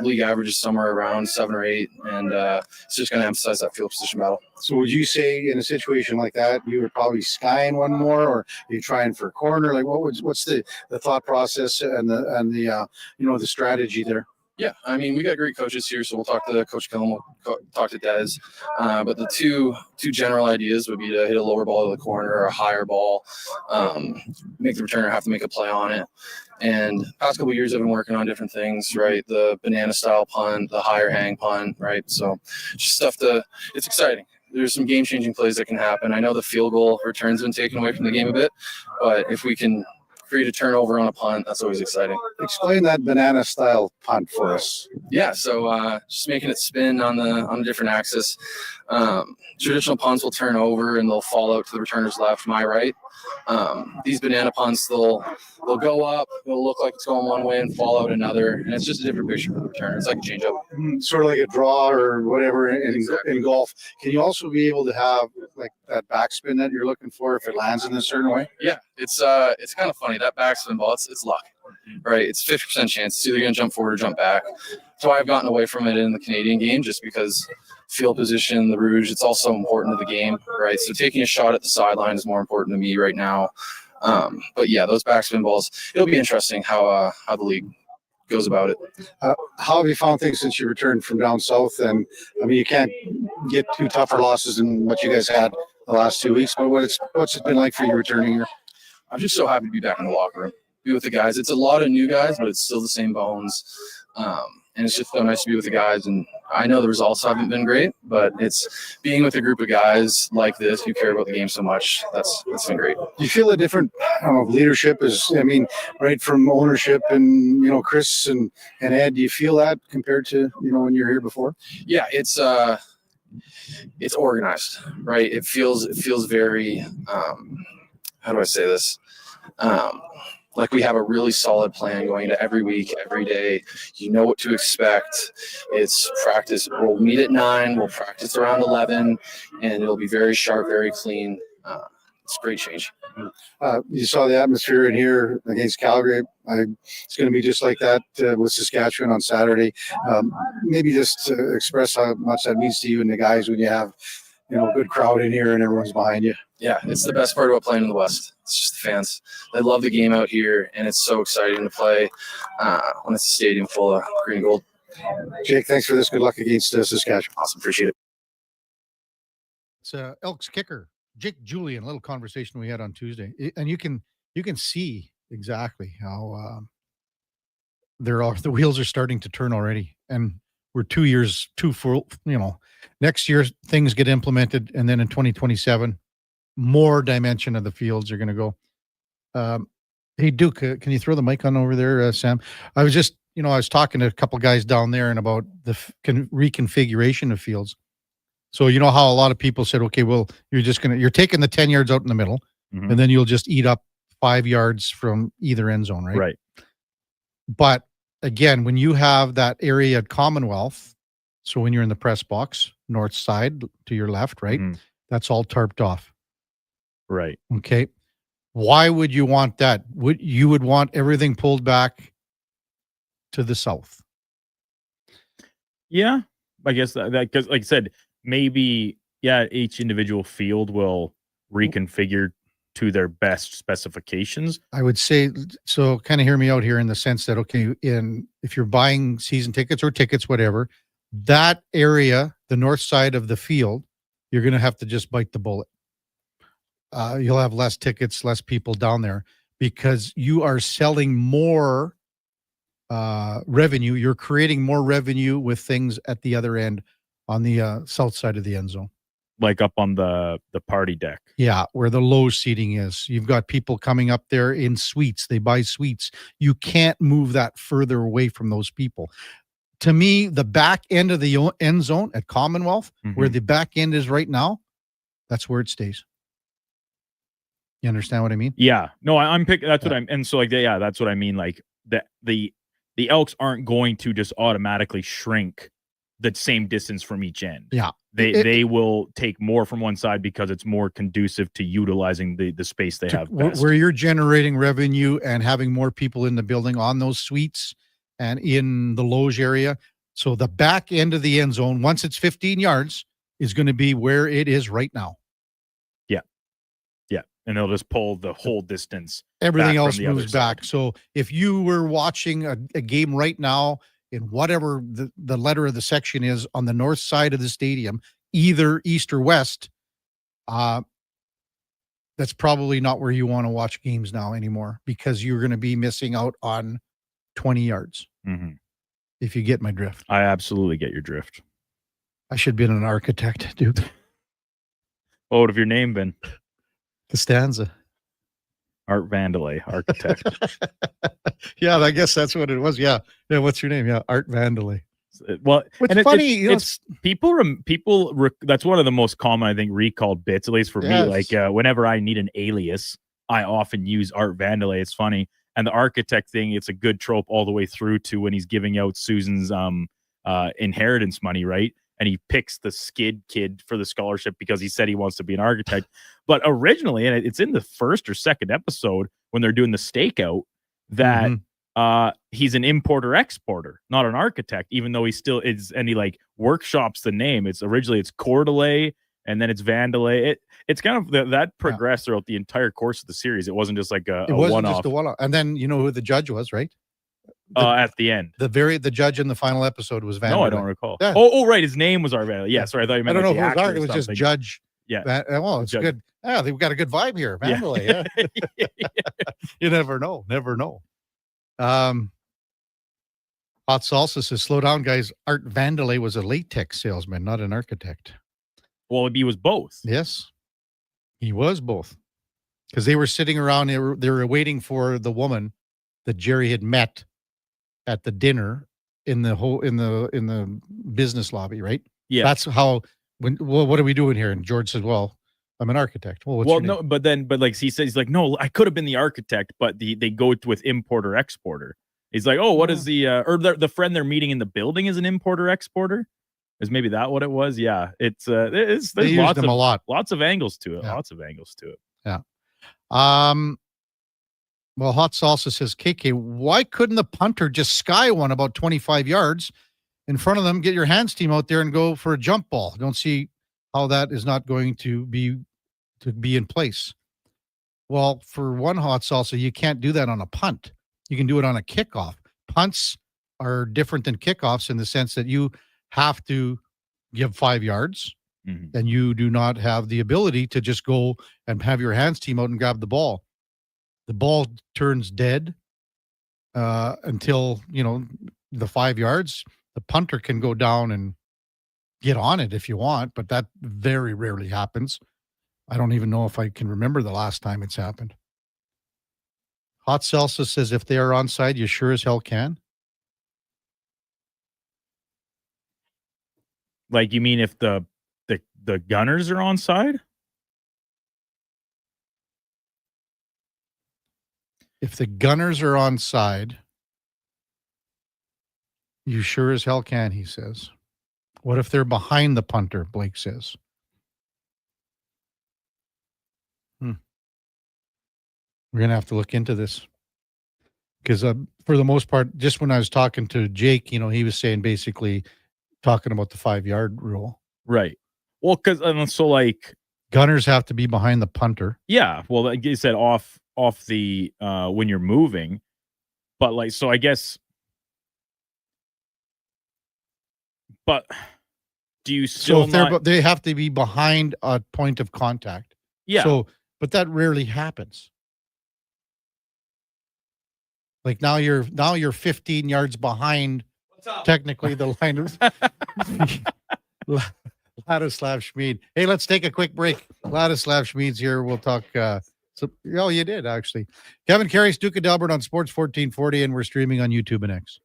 Speaker 1: League average is somewhere around 7 or 8, and it's just going to emphasize that field position battle.
Speaker 8: So would you say in a situation like that, you were probably skying one more, or are you trying for a corner? Like what's the thought process and the the strategy there?
Speaker 1: Yeah, I mean, we got great coaches here, so we'll talk to Coach Killen, we'll talk to Des. But the two general ideas would be to hit a lower ball to the corner or a higher ball, make the returner have to make a play on it. And past couple of years, I've been working on different things, right? The banana style punt, the higher hang punt, right? So just stuff it's exciting. There's some game changing plays that can happen. I know the field goal return's been taken away from the game a bit, but if we can create a turnover on a punt, that's always exciting.
Speaker 8: Explain that banana style punt for us.
Speaker 1: Yeah, so just making it spin on a different axis. Traditional punts will turn over and they'll fall out to the returner's left, my right. These banana punts, they'll go up, it'll look like it's going one way and fall out another, and it's just a different picture for the returner. It's like a change up.
Speaker 8: Sort of like a draw or whatever in golf. Can you also be able to have like that backspin that you're looking for if it lands in a certain way?
Speaker 1: Yeah, it's kind of funny. That backspin ball, it's luck, right? It's 50% chance. It's either going to jump forward or jump back. That's why I've gotten away from it in the Canadian game, just because field position, the rouge, it's all so important to the game, right? So taking a shot at the sideline is more important to me right now. But yeah, those backspin balls, it'll be interesting how the league goes about it.
Speaker 8: How have you found things since you returned from down south? And I mean, you can't get two tougher losses than what you guys had the last 2 weeks, but what's it been like for you returning here?
Speaker 1: I'm just so happy to be back in the locker room, be with the guys. It's a lot of new guys, but it's still the same bones. And it's just so nice to be with the guys. And I know the results haven't been great, but it's being with a group of guys like this who care about the game so much. That's been great.
Speaker 8: Do you feel a different leadership is, I mean, right from ownership and, Chris and Ed, do you feel that compared to, when you were here before?
Speaker 1: Yeah, it's organized, right? It feels very, how do I say this? Like we have a really solid plan going into every week, every day. You know what to expect. It's practice. We'll meet at 9. We'll practice around 11, and it'll be very sharp, very clean. It's a great change.
Speaker 8: You saw the atmosphere in here against Calgary. It's going to be just like that with Saskatchewan on Saturday. Maybe just express how much that means to you and the guys when you have, a good crowd in here and everyone's behind you.
Speaker 1: Yeah, it's the best part about playing in the West. It's just the fans. They love the game out here, and it's so exciting to play when it's a stadium full of green and gold.
Speaker 8: Jake, thanks for this. Good luck against Saskatchewan.
Speaker 1: Awesome. Appreciate it.
Speaker 8: It's Elks kicker, Jake Julian, a little conversation we had on Tuesday. And you can see exactly how the wheels are starting to turn already. And we're 2 years too full, next year things get implemented. And then in 2027, more dimension of the fields are going to go. Hey, Duke, can you throw the mic on over there, Sam? I was just, I was talking to a couple guys down there and about the reconfiguration of fields. So you know how a lot of people said, okay, well, you're taking the 10 yards out in the middle,
Speaker 2: Mhm.
Speaker 8: and then you'll just eat up 5 yards from either end zone, right?
Speaker 2: Right.
Speaker 8: But again, when you have that area at Commonwealth, so when you're in the press box, north side to your left, right?
Speaker 2: Mhm.
Speaker 8: That's all tarped off.
Speaker 2: Right.
Speaker 8: Okay. Why would you want that? You would want everything pulled back to the south.
Speaker 2: Yeah, I guess that because, like I said, maybe each individual field will reconfigure to their best specifications.
Speaker 8: I would say so. Kind of hear me out here in the sense that if you're buying season tickets or tickets, whatever, that area, the north side of the field, you're going to have to just bite the bullet. You'll have less tickets, less people down there because you are selling more revenue. You're creating more revenue with things at the other end on the south side of the end zone.
Speaker 2: Like up on the party deck.
Speaker 8: Yeah, where the low seating is. You've got people coming up there in suites. They buy suites. You can't move that further away from those people. To me, the back end of the end zone at Commonwealth, where the back end is right now, that's where it stays. You understand what I mean?
Speaker 2: Yeah. No, I'm picking. That's what I'm. And so like, that's what I mean. Like the Elks aren't going to just automatically shrink the same distance from each end.
Speaker 8: Yeah.
Speaker 2: They will take more from one side because it's more conducive to utilizing the space they have best.
Speaker 8: Where you're generating revenue and having more people in the building on those suites and in the loge area. So the back end of the end zone, once it's 15 yards, is going to be where it is right now.
Speaker 2: Yeah. Yeah. And they'll just pull the whole distance.
Speaker 8: Everything
Speaker 2: back
Speaker 8: else
Speaker 2: from the
Speaker 8: moves
Speaker 2: other
Speaker 8: back.
Speaker 2: side.
Speaker 8: So if you were watching a game right now in whatever the letter of the section is on the north side of the stadium, either east or west, that's probably not where you want to watch games now anymore because you're going to be missing out on 20 yards.
Speaker 2: Mm-hmm.
Speaker 8: If you get my drift.
Speaker 2: I absolutely get your drift.
Speaker 8: I should have been an architect, dude.
Speaker 2: What would have your name been?
Speaker 8: Costanza.
Speaker 2: Art Vandelay, architect.
Speaker 8: Yeah, I guess that's what it was. Yeah. Yeah. What's your name? Yeah. Art Vandelay.
Speaker 2: Well,
Speaker 8: it's funny.
Speaker 2: It's people. That's one of the most common, I think, recalled bits, at least for me. Like whenever I need an alias, I often use Art Vandelay. It's funny. And the architect thing, it's a good trope all the way through to when he's giving out Susan's inheritance money, right? And he picks the skid kid for the scholarship because he said he wants to be an architect. But originally, and it's in the first or second episode when they're doing the stakeout, that he's an importer-exporter, not an architect, even though he still is, and he like workshops the name. It's originally Cordelay, and then it's Vandelay. It's kind of that progressed throughout the entire course of the series. It wasn't just like a one-off.
Speaker 8: Just a one-off. And then you know who the judge was, right?
Speaker 2: At the end,
Speaker 8: the judge in the final episode was Vandelay.
Speaker 2: No, I don't recall.
Speaker 8: Yeah.
Speaker 2: Oh, right, his name was Art Vandelay. Yeah, sorry, I thought you meant.
Speaker 8: I don't
Speaker 2: like
Speaker 8: know
Speaker 2: the
Speaker 8: who it was.
Speaker 2: actor
Speaker 8: It was
Speaker 2: or
Speaker 8: just
Speaker 2: something.
Speaker 8: Judge.
Speaker 2: Yeah.
Speaker 8: Well, it's
Speaker 2: Judge.
Speaker 8: good. Yeah, they've got a good vibe here, Vandelay. Yeah. You never know. Never know. Hot Salsa says, "Slow down, guys. Art Vandelay was a latex salesman, not an architect."
Speaker 2: Well, he was both.
Speaker 8: Yes, he was both. Because they were sitting around, they were waiting for the woman that Jerry had met at the dinner in the business lobby, right?
Speaker 2: Yeah.
Speaker 8: That's how. What are we doing here? And George said, "Well, I'm an architect." Well, what's your name?
Speaker 2: No, but like he says, he's like, no, I could have been the architect, but they go with importer exporter. He's like, oh, what is the friend they're meeting in the building is an importer exporter? Is maybe that what it was? Yeah, there's lots of angles to it.
Speaker 8: Yeah.
Speaker 2: Lots of angles to it.
Speaker 8: Yeah. Well, Hot Salsa says, KK, why couldn't the punter just sky one about 25 yards in front of them, get your hands team out there and go for a jump ball? Don't see how that is not going to be in place. Well, for one, Hot Salsa, you can't do that on a punt. You can do it on a kickoff. Punts are different than kickoffs in the sense that you have to give 5 yards and you do not have the ability to just go and have your hands team out and grab the ball. The ball turns dead until, the 5 yards. The punter can go down and get on it if you want, but that very rarely happens. I don't even know if I can remember the last time it's happened. Hot Salsa says, if they are onside, you sure as hell can.
Speaker 2: Like, you mean if the the Gunners are onside?
Speaker 8: If the Gunners are onside, you sure as hell can, he says. What if they're behind the punter, Blake says. We're going to have to look into this. Because for the most part, just when I was talking to Jake, he was saying basically talking about the 5-yard rule.
Speaker 2: Right. Well, because so like
Speaker 8: Gunners have to be behind the punter.
Speaker 2: Yeah. Well, like you said, off the when you're moving, but like so I guess. But do you still?
Speaker 8: So if they have to be behind a point of contact.
Speaker 2: Yeah.
Speaker 8: So, but that rarely happens. Like now you're 15 yards behind technically the line of Ladislav Schmid. Hey, let's take a quick break. Ladislav Schmid's here. We'll talk. You did actually. Kevin Karius, Duke of Delburne on Sports 1440, and we're streaming on YouTube and X.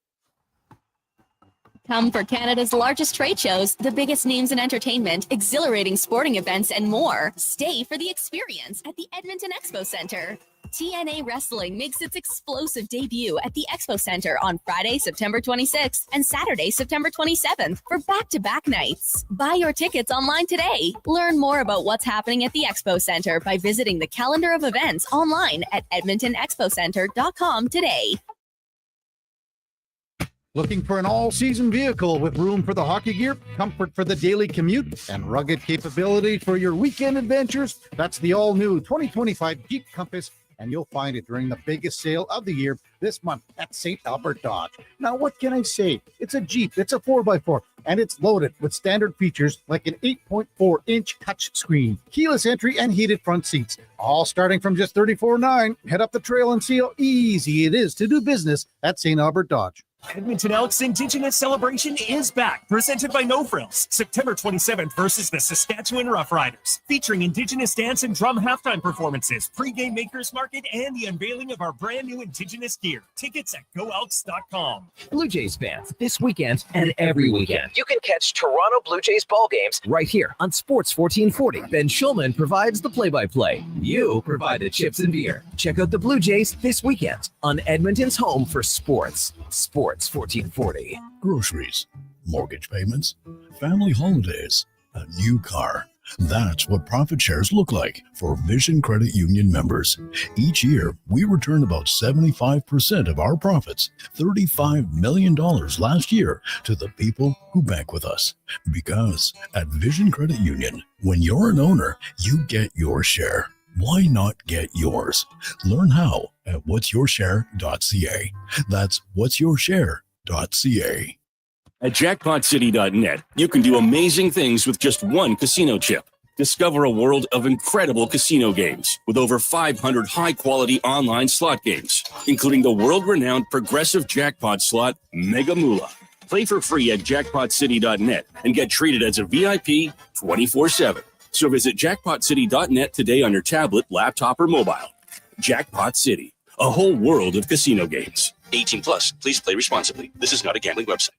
Speaker 5: Come for Canada's largest trade shows, the biggest names in entertainment, exhilarating sporting events, and more. Stay for the experience at the Edmonton Expo Center. TNA Wrestling makes its explosive debut at the Expo Center on Friday, September 26th and Saturday, September 27th for back-to-back nights. Buy your tickets online today. Learn more about what's happening at the Expo Center by visiting the calendar of events online at edmontonexpocenter.com today.
Speaker 8: Looking for an all-season vehicle with room for the hockey gear, comfort for the daily commute, and rugged capability for your weekend adventures? That's the all-new 2025 Jeep Compass, and you'll find it during the biggest sale of the year this month at St. Albert Dodge. Now, what can I say? It's a Jeep, it's a 4x4, and it's loaded with standard features like an 8.4-inch touchscreen, keyless entry, and heated front seats, all starting from just $34,900. Head up the trail and see how easy it is to do business at St. Albert Dodge.
Speaker 3: Edmonton Elks Indigenous Celebration is back, presented by No Frills. September 27th versus the Saskatchewan Roughriders, featuring Indigenous dance and drum halftime performances, pregame makers market, and the unveiling of our brand new Indigenous gear. Tickets at goelks.com.
Speaker 18: Blue Jays fans, this weekend and every weekend, you can catch Toronto Blue Jays ball games right here on Sports 1440. Ben Schulman provides the play-by-play. You provide the chips and beer. Check out the Blue Jays this weekend on Edmonton's home for sports. Sports 1440.
Speaker 9: Groceries, mortgage payments, family holidays, a new car. That's what profit shares look like for Vision Credit Union members. Each year, we return about 75% of our profits, $35 million last year, to the people who bank with us. Because at Vision Credit Union, when you're an owner, you get your share. Why not get yours? Learn how at whatsyourshare.ca. That's whatsyourshare.ca.
Speaker 13: At jackpotcity.net, you can do amazing things with just one casino chip. Discover a world of incredible casino games with over 500 high-quality online slot games, including the world-renowned progressive jackpot slot Mega Moolah. Play for free at jackpotcity.net and get treated as a VIP 24/7. So visit jackpotcity.net today on your tablet, laptop, or mobile. Jackpot City, a whole world of casino games. 18 plus, please play responsibly. This is not a gambling website.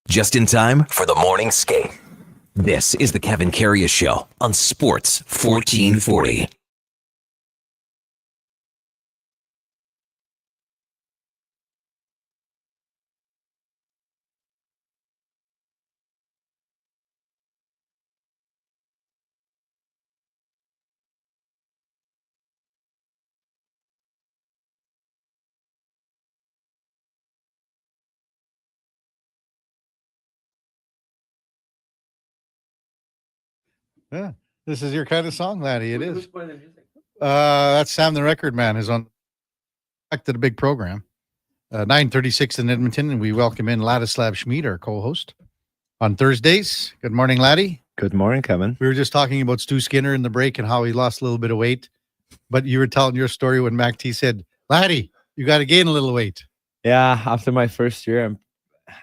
Speaker 18: Just in time for the morning skate. This is the Kevin Karius Show on Sports 1440.
Speaker 8: Yeah, this is your kind of song, laddie. It is. That's Sam the Record Man is on back to the big program. 9:36 in Edmonton, and we welcome in Ladislav Schmid, our co-host, on Thursdays. Good morning, laddie.
Speaker 21: Good morning, Kevin.
Speaker 8: We were just talking about Stu Skinner in the break and how he lost a little bit of weight, but you were telling your story when Mac T said, "Laddie, you got to gain a little weight."
Speaker 21: Yeah, after my first year,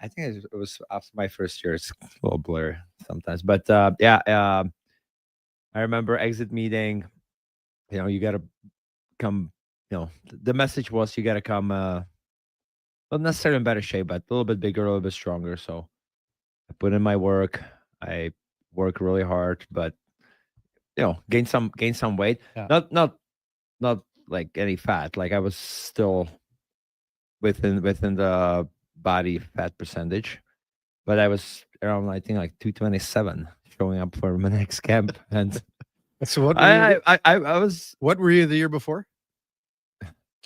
Speaker 21: I think it was after my first year. It's a little blur sometimes, but I remember exit meeting. You got to come. The message was you got to come. Not necessarily in better shape, but a little bit bigger, a little bit stronger. So I put in my work. I work really hard, but gain some weight.
Speaker 8: Yeah.
Speaker 21: Not like any fat. Like I was still within the body fat percentage, but I was around, I think, like 227 showing up for my next camp. And
Speaker 8: so what?
Speaker 21: I was.
Speaker 8: What were you the year before?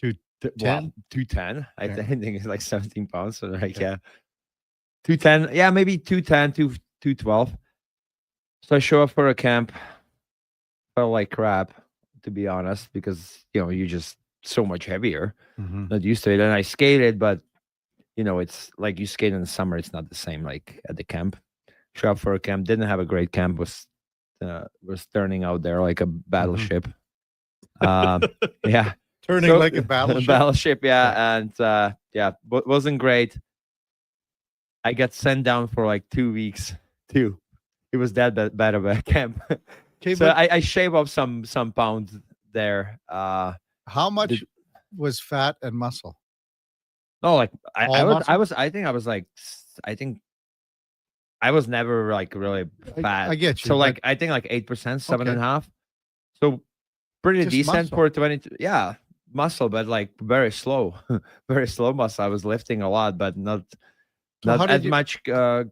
Speaker 21: 210. 210. I think it's like 17 pounds. So like 210. Yeah, maybe 210, 212. So I show up for a camp. Felt like crap, to be honest, because you're just so much heavier. Not used to it. And I skated, but it's like you skate in the summer, it's not the same like at the camp. Show up for a camp, didn't have a great camp, was turning out there like a battleship. Yeah.
Speaker 8: Turning like a battleship.
Speaker 21: Battleship, yeah. And wasn't great. I got sent down for like 2 weeks too. It was that bad of a camp.
Speaker 8: Okay,
Speaker 21: so I shave off some pounds there.
Speaker 8: How much was fat and muscle?
Speaker 21: No, like I was never like really fat.
Speaker 8: I get you.
Speaker 21: So like I think like 8%, 7.5. So pretty
Speaker 8: Just
Speaker 21: decent
Speaker 8: muscle.
Speaker 21: for 22. Yeah, muscle, but like very slow, very slow muscle. I was lifting a lot, but not as much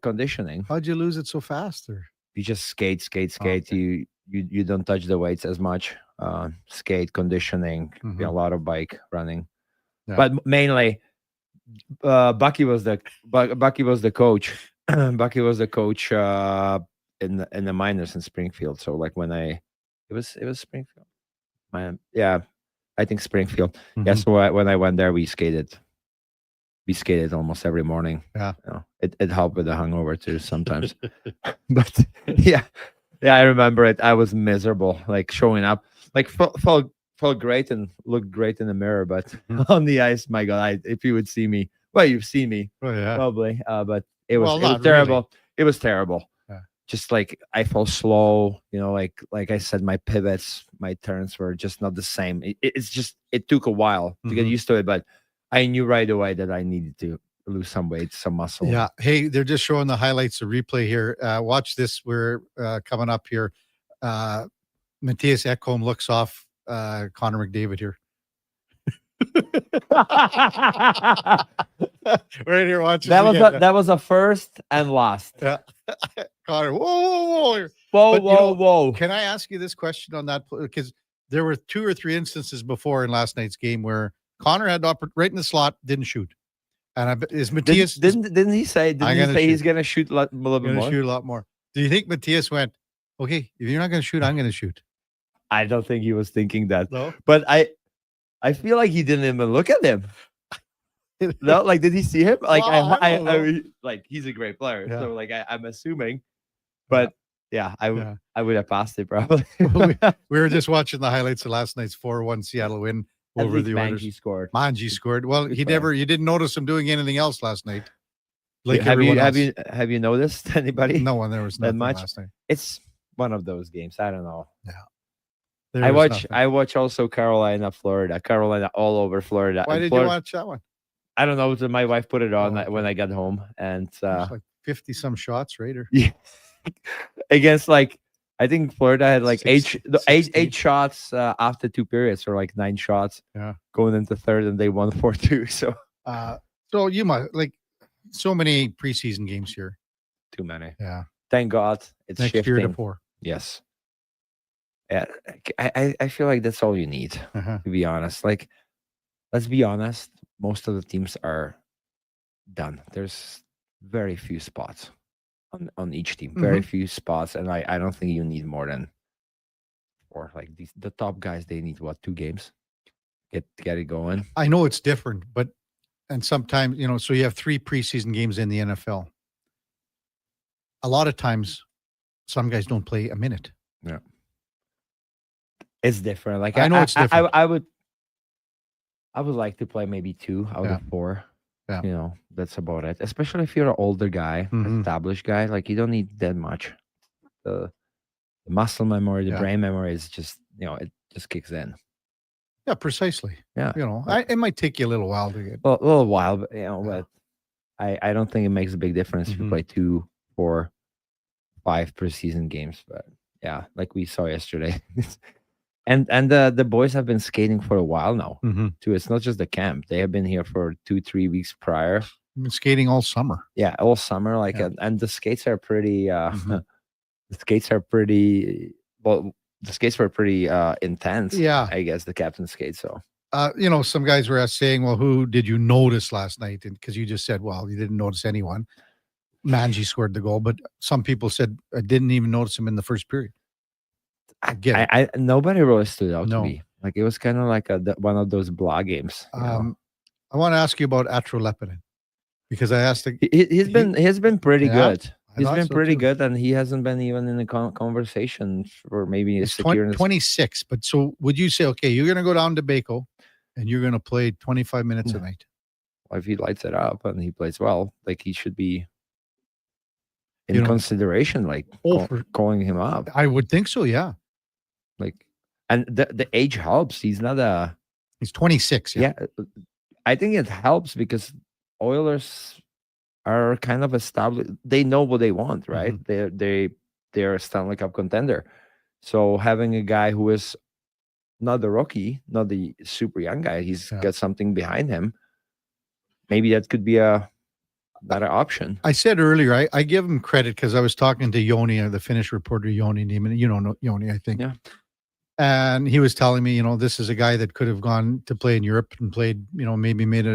Speaker 21: conditioning.
Speaker 8: How'd you lose it so fast? Or
Speaker 21: you just skate. You don't touch the weights as much. Skate, conditioning, a lot of bike running, but mainly Bucky was the coach. Bucky was the coach in the minors in Springfield. So like when it was Springfield. I think Springfield. Yeah, so when I went there, we skated almost every morning.
Speaker 8: Yeah,
Speaker 21: it helped with the hangover too sometimes. But yeah, I remember it. I was miserable, like showing up, like felt great and looked great in the mirror, but on the ice, my God, if you would see me, well, you've seen me, probably, but it was terrible. Really. It was terrible.
Speaker 8: Yeah.
Speaker 21: Just like I felt slow, like I said, my pivots, my turns were just not the same. It took a while to get used to it, but I knew right away that I needed to lose some weight, some muscle.
Speaker 8: Yeah. Hey, they're just showing the highlights of replay here. Watch this. We're coming up here. Matthias Ekholm looks off Connor McDavid here. Right here, watch
Speaker 21: that was a first and last.
Speaker 8: Yeah. Connor, whoa.
Speaker 21: Whoa.
Speaker 8: Can I ask you this question on that? Because there were 2 or 3 instances before in last night's game where Connor had right in the slot, didn't shoot. And is Matthias
Speaker 21: didn't he say? He's going to shoot a little bit more?
Speaker 8: Shoot a lot more. Do you think Matthias went, okay, if you're not going to shoot, I'm going to shoot?
Speaker 21: I don't think he was thinking that.
Speaker 8: No?
Speaker 21: But I feel like he didn't even look at him. No, like did he see him? Like I like he's a great player.
Speaker 8: Yeah.
Speaker 21: So like I'm assuming, but I would have passed it probably.
Speaker 8: we were just watching the highlights of last night's 4-1 Seattle win over the Oilers. Manji scored. Well, you didn't notice him doing anything else last night. Like
Speaker 21: have you noticed anybody?
Speaker 8: No one. There was nothing
Speaker 21: much
Speaker 8: last night.
Speaker 21: It's one of those games. I don't know.
Speaker 8: Yeah.
Speaker 21: I watch also Carolina, Florida. Carolina all over Florida.
Speaker 8: Why did you watch that one?
Speaker 21: I don't know. My wife put it on when I got home, and
Speaker 8: like 50 some shots, right?
Speaker 21: Yeah, against like I think Florida had like 8 shots after 2 periods, or like 9 shots.
Speaker 8: Yeah,
Speaker 21: going into third, and they won 4-2. So,
Speaker 8: so you might like so many preseason games here.
Speaker 21: Too many.
Speaker 8: Yeah.
Speaker 21: Thank God it's
Speaker 8: next
Speaker 21: shifting.
Speaker 8: year to 4.
Speaker 21: Yes. Yeah, I feel like that's all you need, to be honest. Like, let's be honest. Most of the teams are done. There's very few spots on each team. Very few spots, and I don't think you need more than 4. Like the top guys, they need 2 games get it going.
Speaker 8: I know it's different, but sometimes so you have 3 preseason games in the NFL. A lot of times, some guys don't play a minute.
Speaker 21: Yeah, it's different. Like
Speaker 8: I know it's different.
Speaker 21: I would like to play maybe 2 out of 4.
Speaker 8: Yeah.
Speaker 21: That's about it. Especially if you're an older guy, established guy. Like you don't need that much. the muscle memory, the
Speaker 8: Yeah.
Speaker 21: brain memory is just, it just kicks in.
Speaker 8: Yeah, precisely.
Speaker 21: Yeah.
Speaker 8: It might take you a little while to get.
Speaker 21: Well, a little while, but but I don't think it makes a big difference if you play 2, 4, 5 preseason games. But yeah, like we saw yesterday. and the boys have been skating for a while now too. It's not just the camp. They have been here for 2-3 weeks prior.
Speaker 8: Been skating all summer.
Speaker 21: Yeah, all summer. And the skates are pretty the skates are pretty the skates were pretty intense.
Speaker 8: Yeah.
Speaker 21: I guess the captain skates. So
Speaker 8: some guys were saying, well, who did you notice last night? And because you just said, well, you didn't notice anyone. Manji scored the goal, but some people said I didn't even notice him in the first period. I get it.
Speaker 21: Nobody really stood out
Speaker 8: No.
Speaker 21: to me. Like it was kind of like one of those blah games.
Speaker 8: I want to ask you about Atrolepidin because I asked
Speaker 21: he's been pretty good.
Speaker 8: I
Speaker 21: He's
Speaker 8: thought
Speaker 21: been
Speaker 8: so,
Speaker 21: pretty
Speaker 8: too.
Speaker 21: good, and he hasn't been even in the conversation for maybe a
Speaker 8: He's
Speaker 21: secure.
Speaker 8: 26. But so would you say, okay, you're going to go down to Baco and you're going to play 25 minutes a night?
Speaker 21: Well, if he lights it up and he plays well, like he should be in consideration, like calling him up.
Speaker 8: I would think so, yeah.
Speaker 21: Like, and the age helps. He's
Speaker 8: 26.
Speaker 21: Yeah, I think it helps because Oilers are kind of established. They know what they want, right? They're a Stanley Cup contender. So having a guy who is not the rookie, not the super young guy, he's got something behind him. Maybe that could be a better option.
Speaker 8: I said earlier, I give him credit because I was talking to Yoni, the Finnish reporter Yoni Niemen. You know Yoni, I think.
Speaker 21: Yeah.
Speaker 8: And he was telling me, this is a guy that could have gone to play in Europe and played, maybe made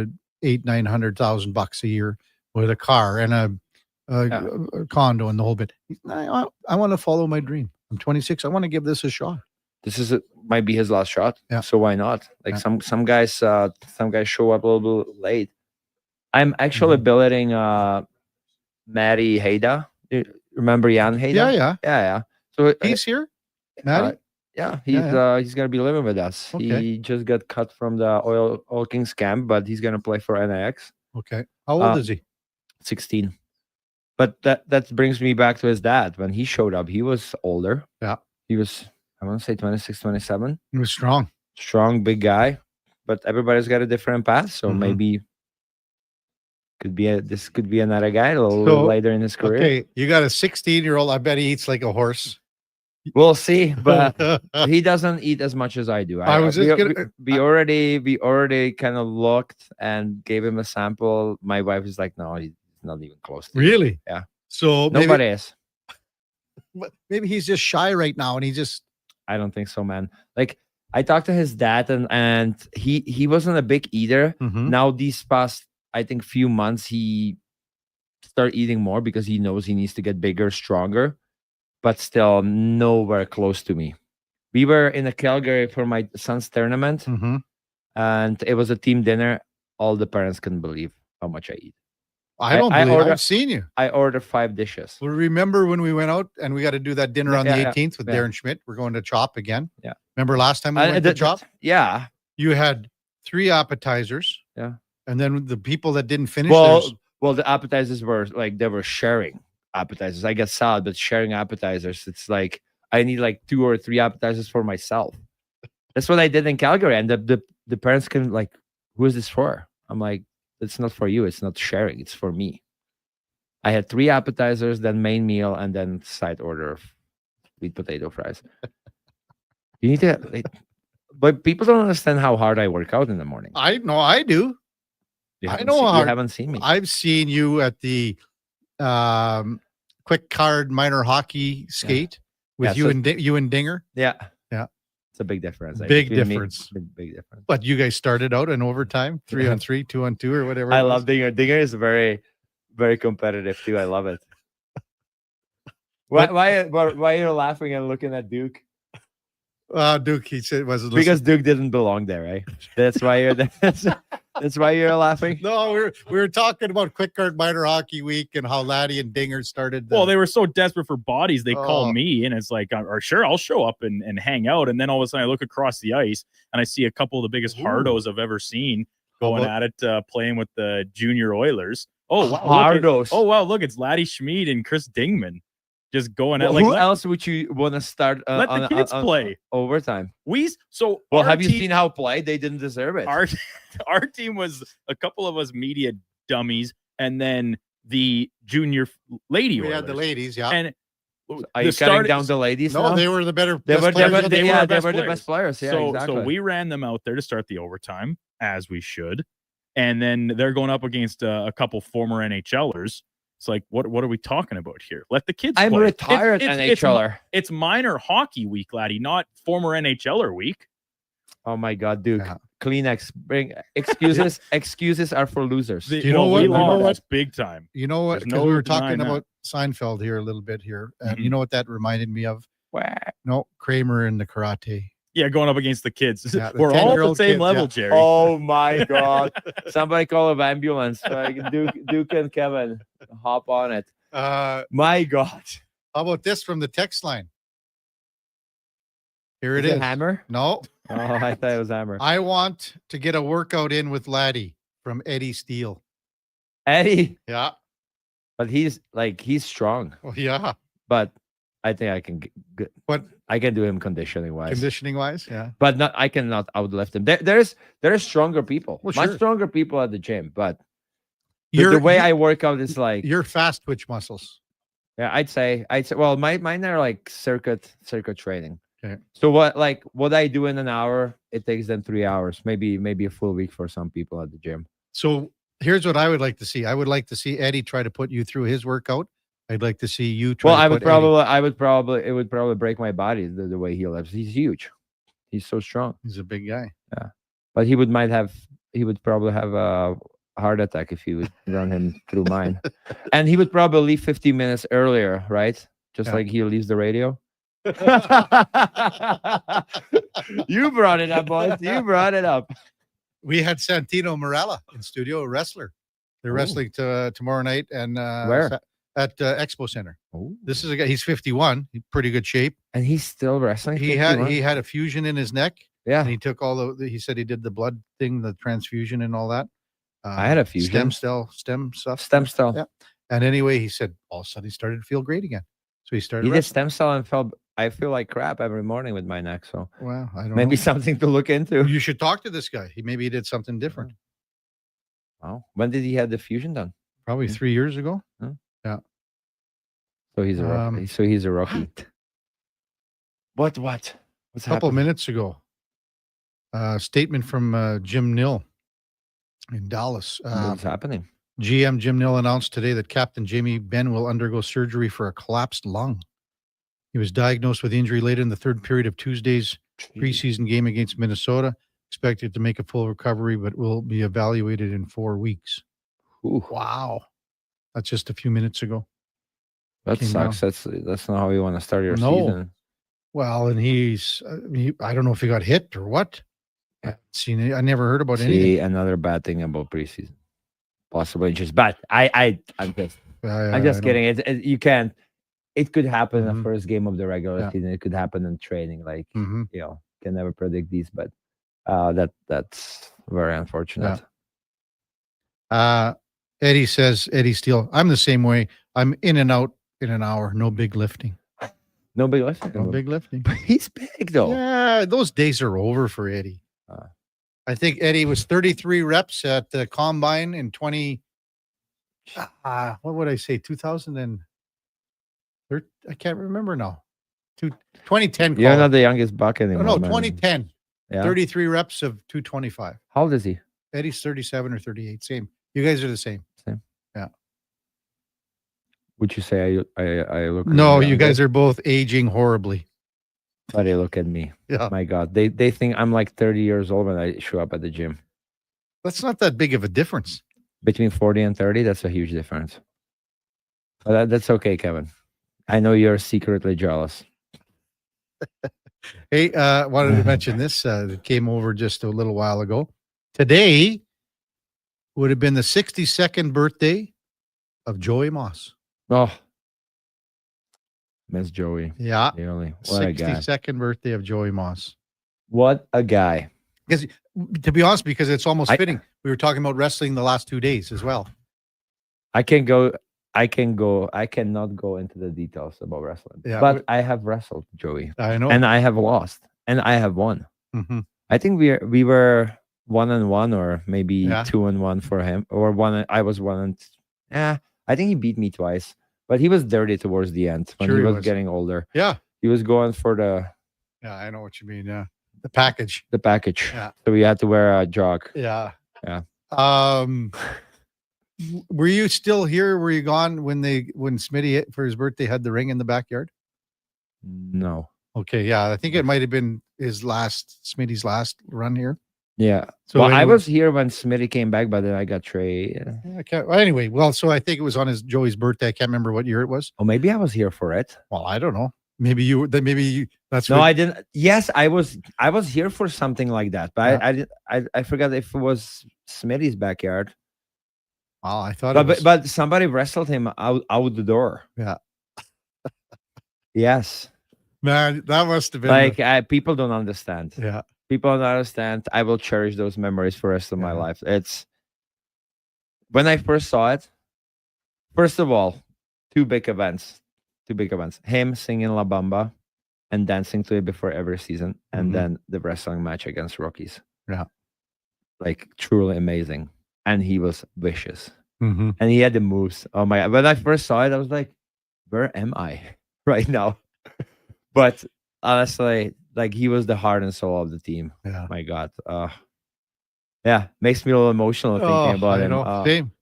Speaker 8: $800,000-900,000 a year with a car and a condo and the whole bit. I want to follow my dream. I'm 26. I want to give this a shot.
Speaker 21: This might be his last shot.
Speaker 8: Yeah.
Speaker 21: So why not? Like some guys show up a little bit late. I'm actually billeting Matty Haida. Remember Jan Haida? Yeah. So
Speaker 8: he's here, Matty.
Speaker 21: He's gonna be living with us.
Speaker 8: Okay.
Speaker 21: He just got cut from the Oil Kings camp, but he's gonna play for NIX.
Speaker 8: Okay. How old is he?
Speaker 21: 16. But that brings me back to his dad. When he showed up, he was older.
Speaker 8: Yeah.
Speaker 21: He was, I want to say 26, 27.
Speaker 8: He was strong.
Speaker 21: Strong, big guy. But everybody's got a different path. So maybe this could be another guy a little later in his career.
Speaker 8: Okay, you got a 16-year-old. I bet he eats like a horse.
Speaker 21: We'll see, but he doesn't eat as much as I do. We already kind of looked and gave him a sample. My wife is like, no, he's not even close to
Speaker 8: Really?
Speaker 21: it. Yeah.
Speaker 8: So
Speaker 21: nobody is.
Speaker 8: Maybe he's just shy right now, and
Speaker 21: I don't think so, man. Like I talked to his dad, and he wasn't a big eater. Now these past, I think, few months he started eating more because he knows he needs to get bigger, stronger. But still nowhere close to me. We were in a Calgary for my son's tournament, and it was a team dinner. All the parents couldn't believe how much I eat.
Speaker 8: I've seen you.
Speaker 21: I ordered 5 dishes.
Speaker 8: Well, remember when we went out and we got to do that dinner on the 18th with Darren Schmidt? We're going to Chop again.
Speaker 21: Yeah.
Speaker 8: Remember last time we went to Chop?
Speaker 21: Yeah.
Speaker 8: You had 3 appetizers.
Speaker 21: Yeah.
Speaker 8: And then the people that didn't finish
Speaker 21: well, the appetizers were like they were sharing appetizers. I get salad, but sharing appetizers, it's like I need like 2 or 3 appetizers for myself. That's what I did in Calgary. And the parents can like, who is this for? I'm like, it's not for you. It's not sharing. It's for me. I had 3 appetizers, then main meal, and then side order of sweet potato fries. You need to, but people don't understand how hard I work out in the morning.
Speaker 8: I know I do.
Speaker 21: You haven't seen me.
Speaker 8: I've seen you at the quick card minor hockey skate with you and Dinger.
Speaker 21: Yeah. It's a big difference. Big difference.
Speaker 8: But you guys started out in overtime, 3-on-3, 2-on-2, or whatever.
Speaker 21: I love Dinger. Dinger is very, very competitive too. I love it. Why are you laughing and looking at Duke?
Speaker 8: Duke, he said, wasn't
Speaker 21: because Duke didn't belong there, right? That's why you're that's why you're laughing.
Speaker 8: No, we were talking about quick card minor hockey week and how Laddie and Dinger started.
Speaker 2: Well, they were so desperate for bodies, they call me, and it's like, or sure, I'll show up and hang out. And then all of a sudden, I look across the ice and I see a couple of the biggest hardos I've ever seen going at it, playing with the junior Oilers. Oh, wow,
Speaker 21: hardos!
Speaker 2: Oh, wow, look, it's Laddie Schmid and Chris Dingman. just going at
Speaker 21: Well,
Speaker 2: like
Speaker 21: who else would you want to start?
Speaker 2: let the kids play.
Speaker 21: Overtime.
Speaker 2: So
Speaker 21: Well,
Speaker 2: our
Speaker 21: have you
Speaker 2: team-
Speaker 21: seen how played? They didn't deserve it.
Speaker 2: Our team was a couple of us media dummies, and then the junior lady.
Speaker 8: We had the
Speaker 2: Oilers.
Speaker 8: ladies, yeah.
Speaker 2: And
Speaker 21: Are you cutting down the ladies?
Speaker 8: No,
Speaker 21: now?
Speaker 8: they were the better.
Speaker 21: They
Speaker 8: best
Speaker 21: were,
Speaker 8: players.
Speaker 21: they
Speaker 2: were
Speaker 21: the best players. Yeah,
Speaker 2: so,
Speaker 21: exactly.
Speaker 2: So we ran them out there to start the overtime, as we should. And then they're going up against a couple former NHLers. It's like, what are we talking about here? Let the kids
Speaker 21: I'm
Speaker 2: play.
Speaker 21: retired NHLer.
Speaker 2: It's minor hockey week, laddie, not former NHLer week.
Speaker 21: Oh my God, Duke. Kleenex. Bring excuses. Excuses are for losers.
Speaker 8: You know what?
Speaker 2: We
Speaker 8: You know
Speaker 2: lost
Speaker 8: what?
Speaker 2: big time.
Speaker 8: You know what?
Speaker 2: There's
Speaker 8: Because
Speaker 2: no
Speaker 8: we were
Speaker 2: denying
Speaker 8: talking
Speaker 2: that.
Speaker 8: about Seinfeld here a little bit here, and
Speaker 2: Mhm.
Speaker 8: you know what that reminded me of? No, Kramer in the karate.
Speaker 2: Yeah, going up against the kids.
Speaker 8: Yeah, the
Speaker 2: We're all at the
Speaker 8: 10-year-old
Speaker 2: same
Speaker 8: kids,
Speaker 2: level,
Speaker 8: yeah.
Speaker 2: Jerry.
Speaker 21: Oh my God. Somebody call an ambulance. Like Duke and Kevin hop on it. My God.
Speaker 8: How about this from the text line? Here
Speaker 21: Is
Speaker 8: it
Speaker 21: it
Speaker 8: is.
Speaker 21: Hammer?
Speaker 8: No.
Speaker 21: Oh, I thought it was Hammer.
Speaker 8: I want to get a workout in with Laddie from Eddie Steele.
Speaker 21: Eddie.
Speaker 8: Yeah.
Speaker 21: But he's strong.
Speaker 8: Oh, yeah.
Speaker 21: But I think I can
Speaker 8: What?
Speaker 21: I can do him conditioning wise.
Speaker 8: Conditioning wise, yeah.
Speaker 21: But I cannot outlift him. There's stronger people.
Speaker 8: Well,
Speaker 21: Much
Speaker 8: sure.
Speaker 21: stronger people at the gym, but the
Speaker 8: You're-
Speaker 21: way
Speaker 8: you-
Speaker 21: I work out is like
Speaker 8: Your fast twitch muscles.
Speaker 21: yeah, I'd say well, mine are like circuit training.
Speaker 8: Okay.
Speaker 21: So what I do in an hour, it takes them 3 hours, maybe a full week for some people at the gym.
Speaker 8: So here's what I would like to see. I would like to see Eddie try to put you through his workout. I'd like to see you try
Speaker 21: Well,
Speaker 8: to
Speaker 21: it would
Speaker 8: Eddie.
Speaker 21: probably break my body the way he lives. He's huge. He's so strong.
Speaker 8: He's a big guy.
Speaker 21: Yeah. But he would probably have a heart attack if you would run him through mine. And he would probably leave 15 minutes earlier, right? Just
Speaker 8: Yeah.
Speaker 21: like he leaves the radio. You brought it up, boys. You brought it up.
Speaker 8: We had Santino Morella in studio, a wrestler. They're wrestling tomorrow night and
Speaker 21: Where?
Speaker 8: At Expo Center. This is a guy. He's 51. He's pretty good shape.
Speaker 21: And he's still wrestling.
Speaker 8: He
Speaker 21: 51?
Speaker 8: had a fusion in his neck.
Speaker 21: Yeah.
Speaker 8: And he took all he said he did the blood thing, the transfusion and all that.
Speaker 21: I had a fusion.
Speaker 8: Stem stuff.
Speaker 21: Stem cell.
Speaker 8: Yeah. And anyway, he said all of a sudden he started to feel great again. So he started.
Speaker 21: He did
Speaker 8: wrestling.
Speaker 21: stem cell and I feel like crap every morning with my neck. So
Speaker 8: Well, I don't
Speaker 21: maybe
Speaker 8: know.
Speaker 21: something to look into.
Speaker 8: You should talk to this guy. Maybe he did something different.
Speaker 21: Wow. When did he have the fusion done?
Speaker 8: Probably 3 years ago.
Speaker 21: Huh?
Speaker 8: Yeah.
Speaker 21: So he's a rookie. So he's a rookie. What? What's
Speaker 8: A couple
Speaker 21: happening?
Speaker 8: minutes ago, statement from Jim Nill in Dallas.
Speaker 21: What's happening?
Speaker 8: GM Jim Nill announced today that Captain Jamie Benn will undergo surgery for a collapsed lung. He was diagnosed with injury late in the third period of Tuesday's preseason game against Minnesota. Expected to make a full recovery, but will be evaluated in 4 weeks.
Speaker 21: Ooh.
Speaker 8: Wow. That's just a few minutes ago.
Speaker 21: That
Speaker 8: Came
Speaker 21: sucks. That's not how you want to start your
Speaker 8: No.
Speaker 21: season.
Speaker 8: Well, and I don't know if he got hit or what. I haven't seen it. I never heard about
Speaker 21: See,
Speaker 8: anything.
Speaker 21: another bad thing about preseason. Possibly just bad. I'm just I'm
Speaker 8: I
Speaker 21: just
Speaker 8: know.
Speaker 21: kidding. You can't. It could happen in the
Speaker 8: Mhm.
Speaker 21: first game of the regular
Speaker 8: Yeah.
Speaker 21: season. It could happen in training. Like
Speaker 8: Mhm.
Speaker 21: can never predict these, but that's very unfortunate.
Speaker 8: Eddie Steele, I'm the same way. I'm in and out in an hour. No big lifting.
Speaker 21: No big lifting.
Speaker 8: No big lifting.
Speaker 21: But he's big though.
Speaker 8: Yeah, those days are over for Eddie. I think Eddie was 33 reps at the combine in 20. What would I say? 2000 and I can't remember now. 2010.
Speaker 21: You're
Speaker 8: call
Speaker 21: not
Speaker 8: it.
Speaker 21: the youngest buck
Speaker 8: No,
Speaker 21: anymore.
Speaker 8: no,
Speaker 21: man.
Speaker 8: 2010.
Speaker 21: Yeah.
Speaker 8: 33 reps of 225.
Speaker 21: How old is he?
Speaker 8: Eddie's 37 or 38. Same. You guys are the same.
Speaker 21: Same.
Speaker 8: Yeah.
Speaker 21: Would you say I look?
Speaker 8: No, you
Speaker 21: younger?
Speaker 8: guys are both aging horribly.
Speaker 21: Buddy, look at me.
Speaker 8: Yeah.
Speaker 21: My God, they think I'm like 30 years old when I show up at the gym.
Speaker 8: That's not that big of a difference.
Speaker 21: Between 40 and 30, that's a huge difference. But that's okay, Kevin. I know you're secretly jealous.
Speaker 8: Hey, wanted to mention this. That came over just a little while ago. Today would have been the 62nd birthday of Joey Moss.
Speaker 21: Oh, Miss Joey.
Speaker 8: Yeah.
Speaker 21: Really. What a guy.
Speaker 8: 62nd birthday of Joey Moss.
Speaker 21: What a guy.
Speaker 8: Because, to be honest, because it's almost fitting. We were talking about wrestling the last 2 days as well.
Speaker 21: I can go I cannot go into the details about wrestling.
Speaker 8: Yeah,
Speaker 21: but I have wrestled, Joey.
Speaker 8: I know.
Speaker 21: And I have lost. And I have won.
Speaker 8: Mm-hmm.
Speaker 21: I think we were 1-1 or maybe 2-1 for him. Or I was 1 and I think he beat me twice. But he was dirty towards the end when
Speaker 8: Sure
Speaker 21: he
Speaker 8: he
Speaker 21: was
Speaker 8: was.
Speaker 21: getting older.
Speaker 8: Yeah.
Speaker 21: He was going for the
Speaker 8: Yeah, I know what you mean. Yeah. The package.
Speaker 21: the package.
Speaker 8: Yeah.
Speaker 21: So we had to wear a jog.
Speaker 8: Yeah.
Speaker 21: Yeah.
Speaker 8: Were you still here? Were you gone when Smitty for his birthday had the ring in the backyard?
Speaker 21: No.
Speaker 8: Okay, yeah. I think it might have been Smitty's last run here.
Speaker 21: Yeah.
Speaker 8: So
Speaker 21: Well, I
Speaker 8: anyway-
Speaker 21: was here when Smitty came back, but then I got Trey.
Speaker 8: Okay. Well, anyway, so I think it was on Joey's birthday. I can't remember what year it was.
Speaker 21: Oh, maybe I was here for it.
Speaker 8: Well, I don't know. Maybe you. That's
Speaker 21: No,
Speaker 8: what-
Speaker 21: I didn't. Yes, I was here for something like that, but
Speaker 8: Yeah.
Speaker 21: I forgot if it was Smitty's backyard.
Speaker 8: Well, I thought. It was,
Speaker 21: But somebody wrestled him out the door.
Speaker 8: Yeah.
Speaker 21: Yes.
Speaker 8: Man, that must have been
Speaker 21: Like people don't understand.
Speaker 8: Yeah.
Speaker 21: People don't understand. I will cherish those memories for the rest of my life. It's when I first saw it. First of all, two big events. Him singing La Bamba and dancing to it before every season, and
Speaker 8: Mhm.
Speaker 21: then the wrestling match against Rockies.
Speaker 8: Yeah.
Speaker 21: Like truly amazing. And he was vicious.
Speaker 8: Mm-hmm.
Speaker 21: And he had the moves. Oh my God. When I first saw it, I was like, where am I right now? But honestly, like he was the heart and soul of the team.
Speaker 8: Yeah.
Speaker 21: My God. Yeah. Makes me a little emotional thinking about
Speaker 8: I
Speaker 21: him.
Speaker 8: know. Same.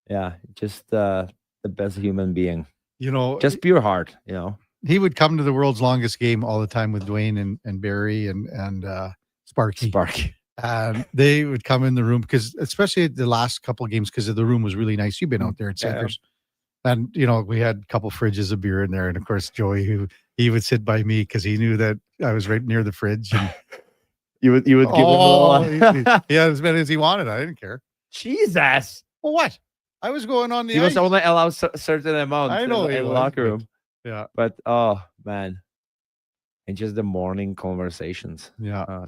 Speaker 21: Yeah. Just the best human being.
Speaker 8: You know,
Speaker 21: Just pure heart, you know.
Speaker 8: he would come to the world's longest game all the time with Dwayne and Barry and Sparky. And they would come in the room because, especially the last couple of games, because the room was really nice. You've been out there at
Speaker 21: Yeah.
Speaker 8: Centers, and we had a couple fridges of beer in there, and of course Joey, he would sit by me because he knew that I was right near the fridge, and
Speaker 21: you would give him a
Speaker 8: he had as many as he wanted. I didn't care.
Speaker 21: Jesus.
Speaker 8: Well, what? I was going on the
Speaker 21: He was
Speaker 8: ice.
Speaker 21: only allowed certain amount
Speaker 8: I know
Speaker 21: in
Speaker 8: he
Speaker 21: the
Speaker 8: was,
Speaker 21: locker
Speaker 8: but-
Speaker 21: room.
Speaker 8: Yeah.
Speaker 21: But oh man. And just the morning conversations.
Speaker 8: Yeah.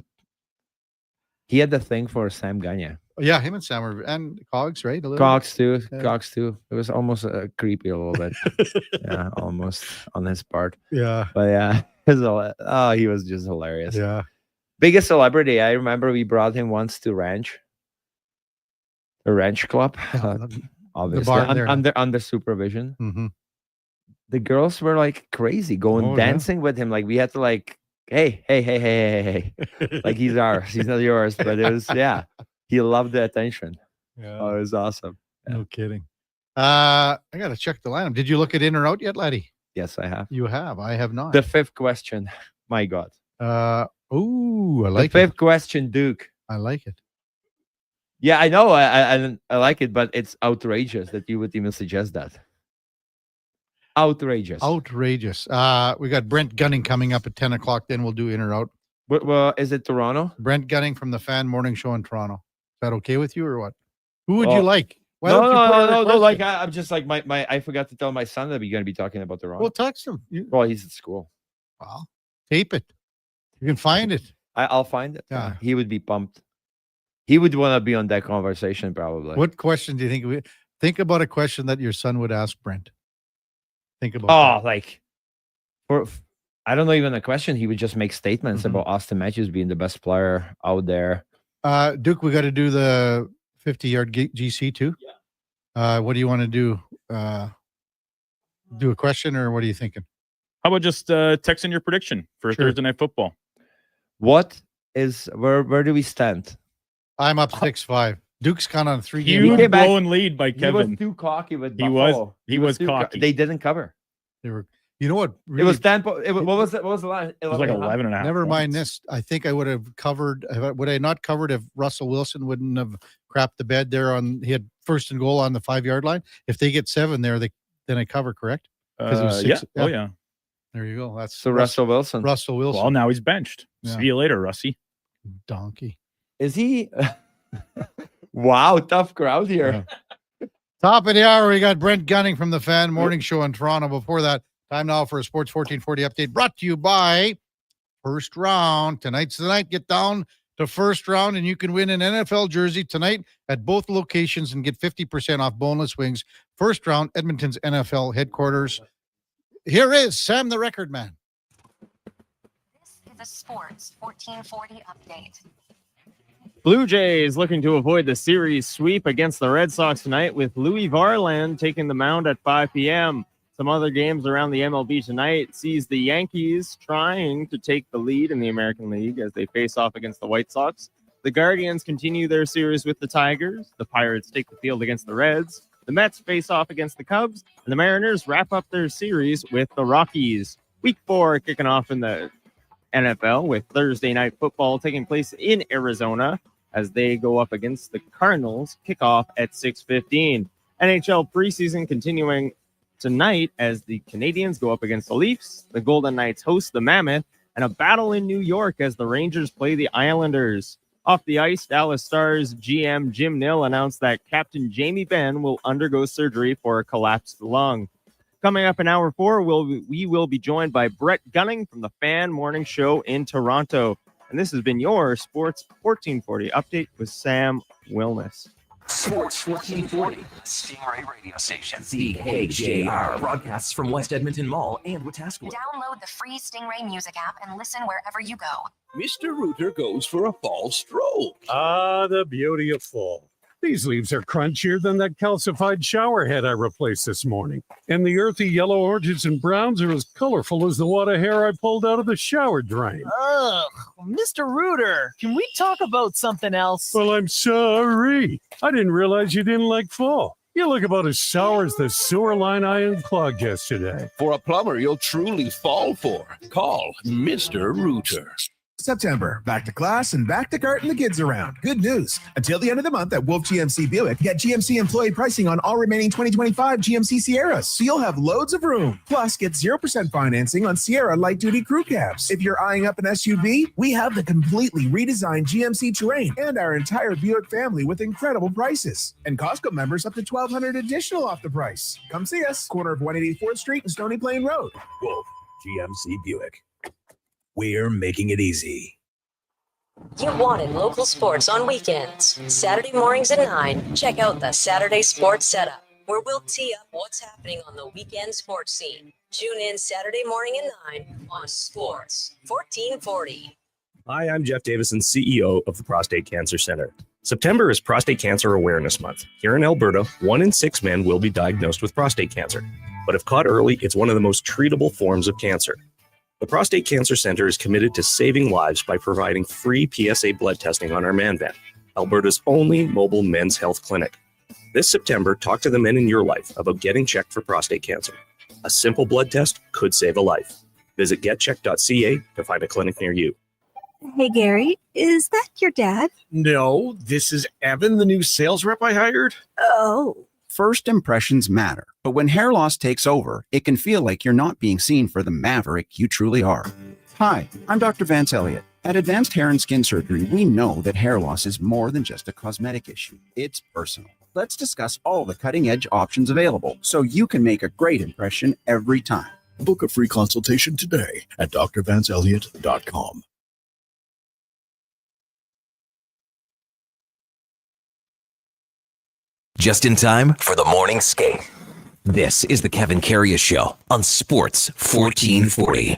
Speaker 21: He had the thing for Sam Gagne.
Speaker 8: Yeah, him and Sam were, and Cogs, right? A little
Speaker 21: Cox too.
Speaker 8: Yeah.
Speaker 21: Cox too. It was almost creepy a little bit. Yeah, almost on his part.
Speaker 8: Yeah.
Speaker 21: But yeah, he was just hilarious.
Speaker 8: Yeah.
Speaker 21: Biggest celebrity. I remember we brought him once to the ranch club. Obviously,
Speaker 8: barn there.
Speaker 21: under supervision.
Speaker 8: Mm-hmm.
Speaker 21: The girls were like crazy, going
Speaker 8: Oh, yeah.
Speaker 21: dancing with him. Like we had to hey, like he's ours, he's not yours. But it was he loved the attention.
Speaker 8: Yeah.
Speaker 21: Oh, it was awesome.
Speaker 8: No kidding. I gotta check the lineup. Did you look at in or out yet, laddie?
Speaker 21: Yes, I have.
Speaker 8: You have. I have not.
Speaker 21: The fifth question. My God.
Speaker 8: Ooh, I like
Speaker 21: the
Speaker 8: it.
Speaker 21: fifth question, Duke.
Speaker 8: I like it.
Speaker 21: Yeah, I know. I like it, but it's outrageous that you would even suggest that. Outrageous.
Speaker 8: Outrageous. We got Brent Gunning coming up at 10 o'clock. Then we'll do in or out.
Speaker 21: Well, is it Toronto?
Speaker 8: Brent Gunning from the Fan Morning Show in Toronto. Is that okay with you or what? Who would
Speaker 21: Oh.
Speaker 8: you like? Why
Speaker 21: No,
Speaker 8: don't you put a
Speaker 21: no.
Speaker 8: request
Speaker 21: Like
Speaker 8: in?
Speaker 21: I'm just like my. I forgot to tell my son that we're going to be talking about Toronto.
Speaker 8: Well, text him.
Speaker 21: Well, he's at school.
Speaker 8: Well, tape it. You can find it.
Speaker 21: I'll find it.
Speaker 8: Yeah.
Speaker 21: He would be pumped. He would want to be on that conversation probably.
Speaker 8: What question do you think? Think about a question that your son would ask Brent. Think about.
Speaker 21: Oh, like I don't know even a question. He would just make statements
Speaker 8: Mm-hmm.
Speaker 21: about Austin Matthews being the best player out there.
Speaker 8: Duke, we got to do the 50-yard GC too. Yeah. What do you want to do? Do a question or what are you thinking?
Speaker 2: How about just text in your prediction for
Speaker 8: Sure.
Speaker 2: Thursday Night Football?
Speaker 21: Where do we stand?
Speaker 8: I'm up 6-5. Duke's kind of on 3
Speaker 2: Huge
Speaker 8: games.
Speaker 21: came back-
Speaker 2: blown lead by
Speaker 21: He was
Speaker 2: Kevin.
Speaker 21: too cocky with
Speaker 2: He was-
Speaker 21: Buffalo.
Speaker 2: he was
Speaker 21: too
Speaker 2: cocky.
Speaker 21: They didn't cover.
Speaker 8: They were. You know what?
Speaker 21: It was 10. What was it? What was the line?
Speaker 2: It was like 11 and a half.
Speaker 8: Never mind
Speaker 2: points.
Speaker 8: this. I think I would have covered. Would I not covered if Russell Wilson wouldn't have crapped the bed there on? He had first and goal on the 5-yard line. If they get 7 there, then I cover. Correct? 'Cause it was
Speaker 2: Yeah.
Speaker 8: 6
Speaker 2: Oh, yeah.
Speaker 8: There you go. That's
Speaker 21: So Russell Wilson.
Speaker 8: Russell Wilson.
Speaker 2: Well, now he's benched.
Speaker 8: Yeah.
Speaker 2: See you later, Russie.
Speaker 8: Donkey.
Speaker 21: Is he? Wow, tough crowd here.
Speaker 8: Top of the hour, we got Brent Gunning from the Fan Morning Show in Toronto. Before that, time now for a Sports 1440 update brought to you by First Round. Tonight's the night. Get down to First Round, and you can win an NFL jersey tonight at both locations and get 50% off boneless wings. First Round, Edmonton's NFL headquarters. Here is Sam the Record Man.
Speaker 4: This is a Sports 1440 update.
Speaker 2: Blue Jays looking to avoid the series sweep against the Red Sox tonight with Louis Varland taking the mound at 5 p.m. Some other games around the MLB tonight sees the Yankees trying to take the lead in the American League as they face off against the White Sox. The Guardians continue their series with the Tigers. The Pirates take the field against the Reds. The Mets face off against the Cubs. And the Mariners wrap up their series with the Rockies. Week 4 kicking off in the NFL with Thursday night football taking place in Arizona as they go up against the Cardinals. Kickoff at 6:15. NHL preseason continuing tonight as the Canadians go up against the Leafs. The Golden Knights host the Mammoth, and a battle in New York as the Rangers play the Islanders. Off the ice, Dallas Stars GM Jim Nill announced that Captain Jamie Benn will undergo surgery for a collapsed lung. Coming up in hour 4, we will be joined by Brett Gunning from the Fan Morning Show in Toronto. And this has been your Sports 1440 update with Sam Wilness.
Speaker 18: Sports 1440, Stingray radio station. CHJR broadcasts from West Edmonton Mall and Wetaskiwin.
Speaker 4: Download the free Stingray music app and listen wherever you go.
Speaker 7: Mr. Rooter goes for a fall stroke.
Speaker 10: Ah, the beauty of fall. These leaves are crunchier than that calcified shower head I replaced this morning. And the earthy yellow oranges and browns are as colorful as the wad of hair I pulled out of the shower drain.
Speaker 19: Ugh, Mr. Rooter, can we talk about something else?
Speaker 10: Well, I'm sorry. I didn't realize you didn't like fall. You look about as sour as the sewer line I unclogged yesterday.
Speaker 7: For a plumber you'll truly fall for. Call Mr. Rooter.
Speaker 22: September, back to class and back to carting the kids around. Good news. Until the end of the month at Wolf GMC Buick, get GMC employee pricing on all remaining 2025 GMC Sierras, so you'll have loads of room. Plus, get 0% financing on Sierra light-duty crew cabs. If you're eyeing up an SUV, we have the completely redesigned GMC Terrain and our entire Buick family with incredible prices. And Costco members up to $1,200 additional off the price. Come see us, corner of 184th Street and Stony Plain Road.
Speaker 26: Wolf GMC Buick. We're making it easy.
Speaker 6: You wanted local sports on weekends. Saturday mornings at 9, check out the Saturday Sports Setup, where we'll tee up what's happening on the weekend sports scene. Tune in Saturday morning at 9 on Sports 1440.
Speaker 27: Hi, I'm Jeff Davison, CEO of the Prostate Cancer Center. September is Prostate Cancer Awareness Month. Here in Alberta, 1 in 6 men will be diagnosed with prostate cancer. But if caught early, it's one of the most treatable forms of cancer. The Prostate Cancer Center is committed to saving lives by providing free PSA blood testing on our man van, Alberta's only mobile men's health clinic. This September, talk to the men in your life about getting checked for prostate cancer. A simple blood test could save a life. Visit getcheck.ca to find a clinic near you.
Speaker 28: Hey, Gary, is that your dad?
Speaker 29: No, this is Evan, the new sales rep I hired.
Speaker 28: Oh.
Speaker 30: First impressions matter, but when hair loss takes over, it can feel like you're not being seen for the maverick you truly are. Hi, I'm Dr. Vance Elliott. At Advanced Hair and Skin Surgery, we know that hair loss is more than just a cosmetic issue. It's personal. Let's discuss all the cutting-edge options available so you can make a great impression every time.
Speaker 9: Book a free consultation today at drvanceelliott.com.
Speaker 18: Just in time for the morning skate. This is the Kevin Karius Show on Sports 1440.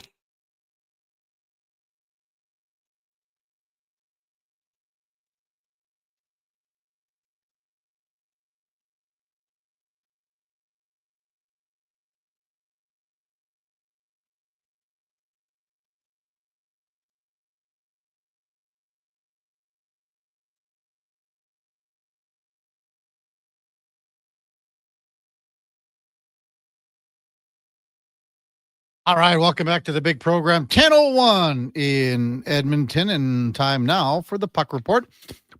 Speaker 8: All right, welcome back to the big program. 10:01 in Edmonton, and time now for the Puck Report,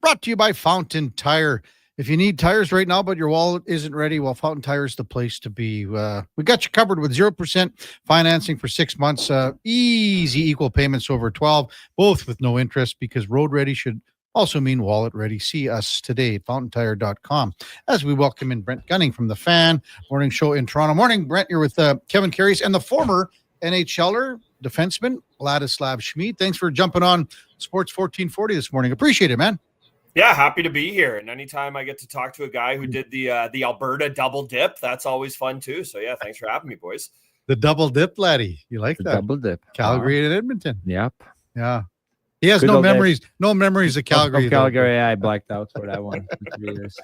Speaker 8: brought to you by Fountain Tire. If you need tires right now, but your wallet isn't ready, well, Fountain Tire is the place to be. We got you covered with 0% financing for 6 months, easy equal payments over 12, both with no interest, because road ready should also mean wallet ready. See us today at fountaintire.com as we welcome in Brent Gunning from the Fan Morning Show in Toronto. Morning, Brent. You're with Kevin Karius and the former NHLer, defenseman, Ladislav Schmid. Thanks for jumping on Sports 1440 this morning. Appreciate it, man.
Speaker 11: Yeah, happy to be here. And anytime I get to talk to a guy who did the Alberta double dip, that's always fun too. So yeah, thanks for having me, boys.
Speaker 8: The double dip, laddie. You like
Speaker 21: The
Speaker 8: that?
Speaker 21: double dip.
Speaker 8: Calgary and Edmonton.
Speaker 21: Yep.
Speaker 8: Yeah. He has
Speaker 21: Good
Speaker 8: no
Speaker 21: old days.
Speaker 8: memories. No memories of Calgary.
Speaker 21: Of Calgary, I blacked out for that one for 3 years.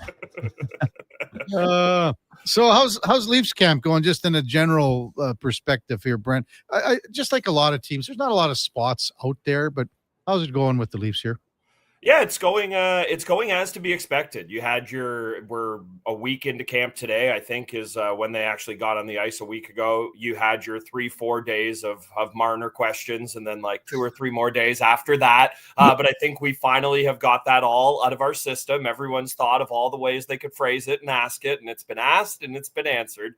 Speaker 8: So how's Leafs camp going? Just in a general perspective here, Brent. I just like a lot of teams. There's not a lot of spots out there, but how's it going with the Leafs here?
Speaker 11: Yeah, it's going as to be expected. You had we're a week into camp today, I think, is when they actually got on the ice a week ago. You had your 3-4 days of Marner questions, and then like 2 or 3 more days after that. But I think we finally have got that all out of our system. Everyone's thought of all the ways they could phrase it and ask it, and it's been asked and it's been answered.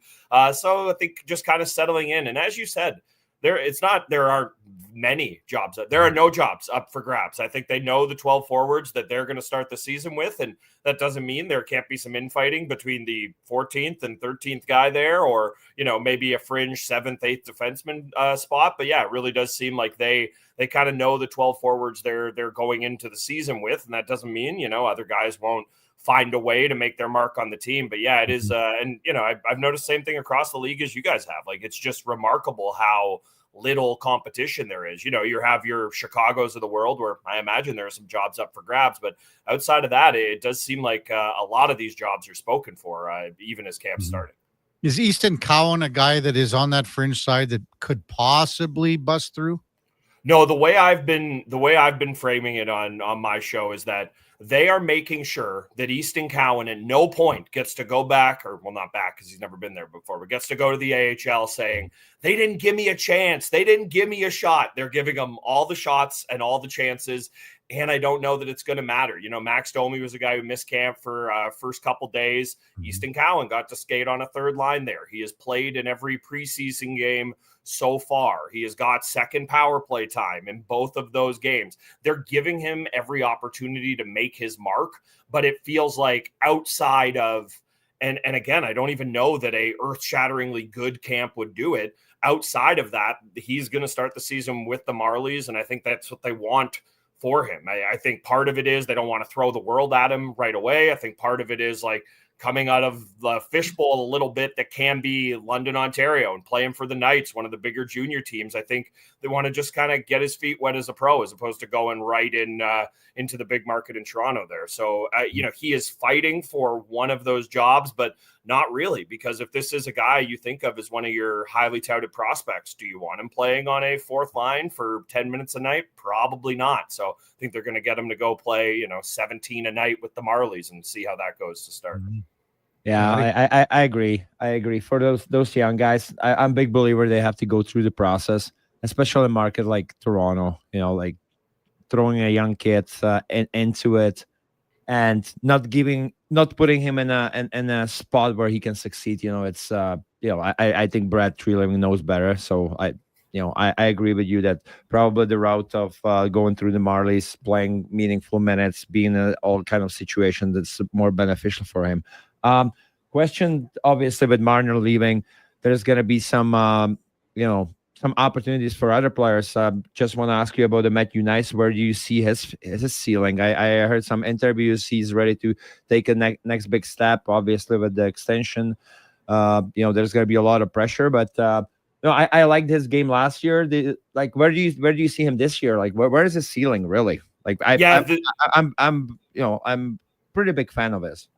Speaker 11: So I think just kind of settling in. And as you said, there aren't many jobs. There are no jobs up for grabs. I think they know the 12 forwards that they're going to start the season with, and that doesn't mean there can't be some infighting between the 14th and 13th guy there, or maybe a fringe 7th, 8th defenseman spot. But yeah, it really does seem like they kind of know the 12 forwards they're going into the season with, and that doesn't mean other guys won't find a way to make their mark on the team. But yeah, it is. And I've noticed the same thing across the league as you guys have. Like, it's just remarkable how little competition there is. You have your Chicagos of the world, where I imagine there are some jobs up for grabs, but outside of that, it does seem like a lot of these jobs are spoken for, even as camp started.
Speaker 8: Is Easton Cowan a guy that is on that fringe side that could possibly bust through?
Speaker 11: No, the way I've been framing it on my show is that they are making sure that Easton Cowan at no point gets to go back, or well, not back because he's never been there before, but gets to go to the AHL saying, they didn't give me a chance. They didn't give me a shot. They're giving them all the shots and all the chances. And I don't know that it's going to matter. Max Domi was a guy who missed camp for first couple days. Easton Cowan got to skate on a third line there. He has played in every preseason game so far. He has got second power play time in both of those games. They're giving him every opportunity to make his mark, but it feels like outside of, and again, I don't even know that a earth-shatteringly good camp would do it. Outside of that, he's going to start the season with the Marlies, and I think that's what they want for him. I think part of it is they don't want to throw the world at him right away. I think part of it is like coming out of the fishbowl a little bit that can be London, Ontario, and playing for the Knights, one of the bigger junior teams. I think they want to just kind of get his feet wet as a pro, as opposed to going right into the big market in Toronto there. So, he is fighting for one of those jobs, but not really, because if this is a guy you think of as one of your highly touted prospects, do you want him playing on a fourth line for 10 minutes a night? Probably not. So I think they're going to get him to go play, 17 a night with the Marlies and see how that goes to start.
Speaker 21: Yeah, I agree. I agree. For those young guys, I'm a big believer they have to go through the process, especially in a market like Toronto, like throwing a young kid into it and not putting him in a spot where he can succeed. It's I think Brad Treliving knows better. So I agree with you that probably the route of going through the Marlies, playing meaningful minutes, being in all kind of situation that's more beneficial for him. Question, obviously, with Marner leaving, there's going to be some some opportunities for other players. Just want to ask you about the Matthew Nice. Where do you see his ceiling? I heard some interviews. He's ready to take a next big step, obviously, with the extension. There's going to be a lot of pressure, but I liked his game last year. Where do you see him this year? Like, where is his ceiling really? Like, I'm pretty big fan of his.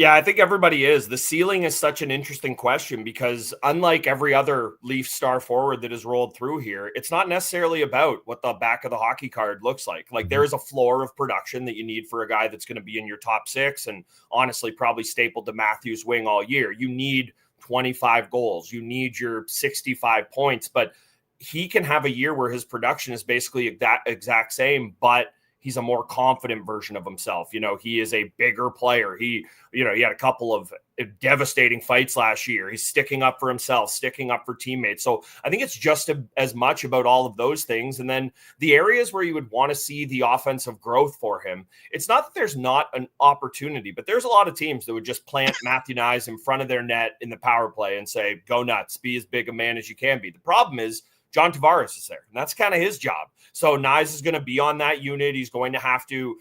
Speaker 11: Yeah, I think everybody is. The ceiling is such an interesting question because unlike every other Leaf star forward that has rolled through here, it's not necessarily about what the back of the hockey card looks like. Like, there is a floor of production that you need for a guy that's going to be in your top six and honestly probably stapled to Matthews' wing all year. You need 25 goals. You need your 65 points, but he can have a year where his production is basically that exact same, but he's a more confident version of himself. He is a bigger player. He had a couple of devastating fights last year. He's sticking up for himself, sticking up for teammates. So I think it's just as much about all of those things. And then the areas where you would want to see the offensive growth for him, it's not that there's not an opportunity, but there's a lot of teams that would just plant Matthew Nyes in front of their net in the power play and say, go nuts, be as big a man as you can be. The problem is, John Tavares is there, and that's kind of his job. So Nyes is going to be on that unit. He's going to have to,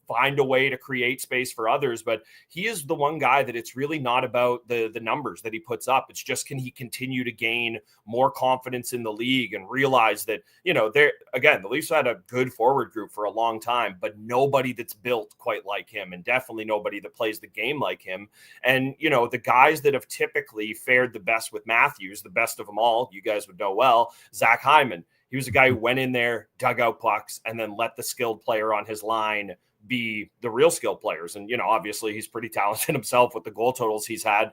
Speaker 11: find a way to create space for others. But he is the one guy that it's really not about the numbers that he puts up. It's just, can he continue to gain more confidence in the league and realize that, the Leafs had a good forward group for a long time, but nobody that's built quite like him, and definitely nobody that plays the game like him. And, the guys that have typically fared the best with Matthews, the best of them all, you guys would know well, Zach Hyman. He was a guy who went in there, dug out pucks, and then let the skilled player on his line be the real skilled players. And, obviously he's pretty talented himself with the goal totals he's had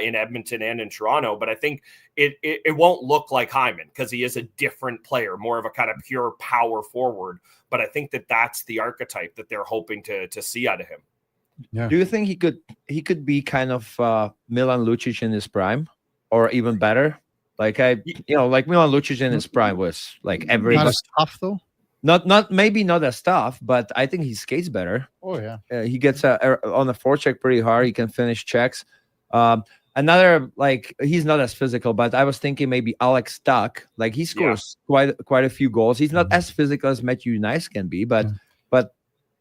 Speaker 11: in Edmonton and in Toronto. But I think it won't look like Hyman because he is a different player, more of a kind of pure power forward. But I think that's the archetype that they're hoping to see out of him.
Speaker 21: Yeah. Do you think he could be kind of Milan Lucic in his prime, or even better? Like Milan Lucic in his prime was like every
Speaker 8: not as tough though.
Speaker 21: Maybe not as tough, but I think he skates better.
Speaker 8: Oh yeah,
Speaker 21: he gets on the forecheck pretty hard. He can finish checks. Another, he's not as physical, but I was thinking maybe Alex Tuch. Like he scores quite a few goals. He's not as physical as Matthew Nyes can be, but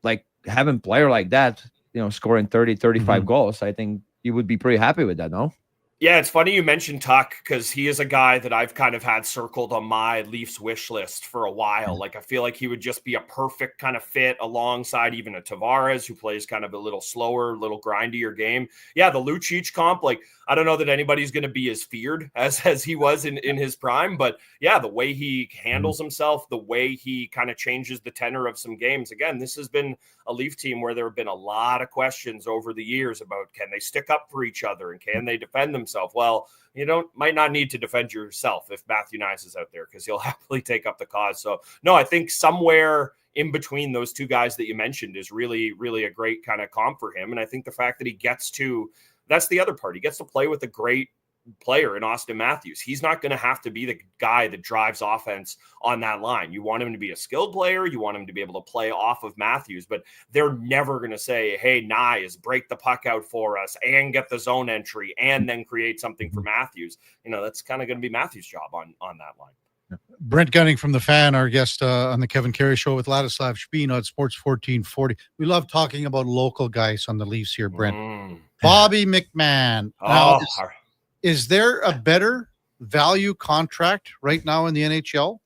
Speaker 21: like having a player like that, scoring 30, 35 goals, I think you would be pretty happy with that, no?
Speaker 11: Yeah, it's funny you mentioned Tuch because he is a guy that I've kind of had circled on my Leafs wish list for a while. Like, I feel like he would just be a perfect kind of fit alongside even a Tavares who plays kind of a little slower, a little grindier game. Yeah, the Lucic comp, I don't know that anybody's going to be as feared as he was in his prime, but yeah, the way he handles himself, the way he kind of changes the tenor of some games. Again, this has been a Leaf team where there have been a lot of questions over the years about, can they stick up for each other and can they defend themselves? Well, might not need to defend yourself if Matthew Nyes is out there because he'll happily take up the cause. So no, I think somewhere in between those two guys that you mentioned is really, really a great kind of comp for him. And I think the fact that he gets to, that's the other part. He gets to play with a great player in Austin Matthews. He's not going to have to be the guy that drives offense on that line. You want him to be a skilled player. You want him to be able to play off of Matthews, but they're never going to say, hey, Nyes, break the puck out for us and get the zone entry and then create something for Matthews. That's kind of going to be Matthews' job on that line.
Speaker 8: Brent Gunning from The Fan, our guest on the Kevin Karius Show with Ladislav Speen on Sports 1440. We love talking about local guys on the Leafs here, Brent. Bobby McMahon. Now, is there a better value contract right now in the NHL?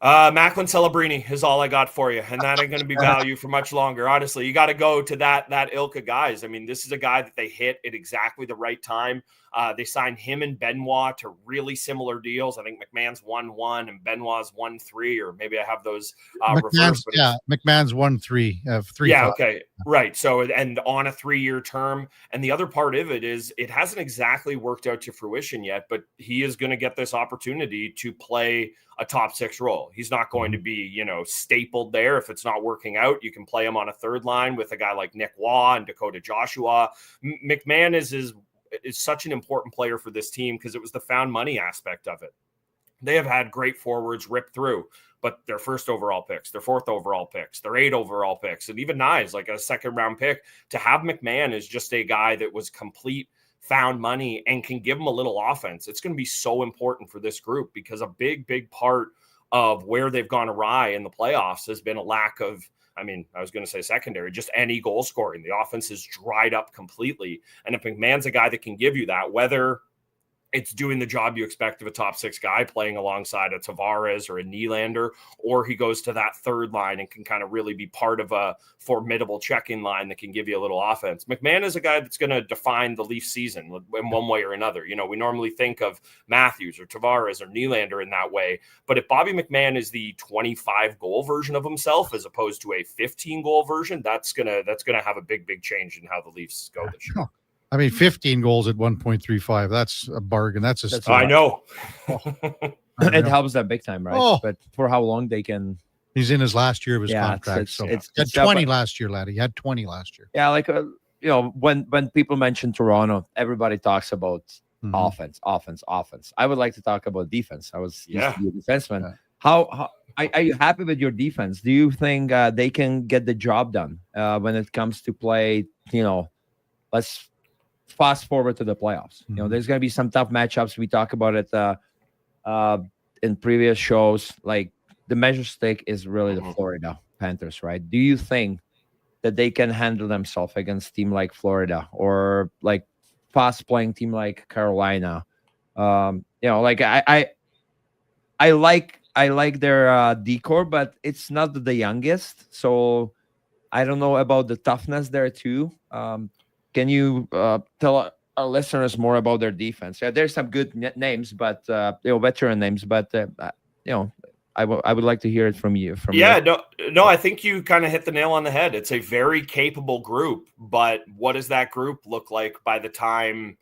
Speaker 11: Macklin Celebrini is all I got for you, and that ain't going to be value for much longer. Honestly, you got to go to that ilk of guys. I mean, this is a guy that they hit at exactly the right time. They signed him and Benoit to really similar deals. I think McMahon's 1-1 and Benoit's 1-3, or maybe I have those reversed.
Speaker 8: McMahon's 1-3, 3.
Speaker 11: Yeah, okay, right. So, and on a 3-year term. And the other part of it is it hasn't exactly worked out to fruition yet, but he is going to get this opportunity to play a top 6 role. He's not going to be, stapled there. If it's not working out, you can play him on a third line with a guy like Nick Waugh and Dakota Joshua. McMahon is such an important player for this team because it was the found money aspect of it. They have had great forwards rip through, but their first overall picks, their 4th overall picks, their 8 overall picks, and even Nyes, like a 2nd round pick. To have McMahon is just a guy that was complete found money and can give them a little offense. It's going to be so important for this group because a big part of where they've gone awry in the playoffs has been a lack of, I was going to say secondary, just any goal scoring. The offense has dried up completely. And if McMahon's a guy that can give you that, whether it's doing the job you expect of a top 6 guy playing alongside a Tavares or a Nylander, or he goes to that third line and can kind of really be part of a formidable check-in line that can give you a little offense. McMahon is a guy that's going to define the Leafs season in one way or another. We normally think of Matthews or Tavares or Nylander in that way, but if Bobby McMahon is the 25 goal version of himself as opposed to a 15 goal version, that's going to have a big change in how the Leafs go this year.
Speaker 8: 15 goals at 1.35. That's a bargain. That's a steal.
Speaker 11: I know.
Speaker 21: It helps that big time, right? But for how long they can.
Speaker 8: He's in his last year of his contract. He had 20 last year, laddie. He had 20 last year.
Speaker 21: Yeah, when people mention Toronto, everybody talks about offense. I would like to talk about defense. I was used to be a defenseman. Yeah. How are you happy with your defense? Do you think they can get the job done when it comes to play? Let's fast forward to the playoffs. There's going to be some tough matchups. We talk about it in previous shows, like the measure stick is really the
Speaker 11: Mhm.
Speaker 21: Florida Panthers, right? Do you think that they can handle themselves against team like Florida or like fast playing team like Carolina? Like I like their decor, but it's not the youngest, so I don't know about the toughness there too. Can you tell our listeners more about their defense? Yeah, there's some good names, but veteran names. But I would like to hear it from you.
Speaker 11: Yeah, no, I think you kind of hit the nail on the head. It's a very capable group, but what does that group look like by the time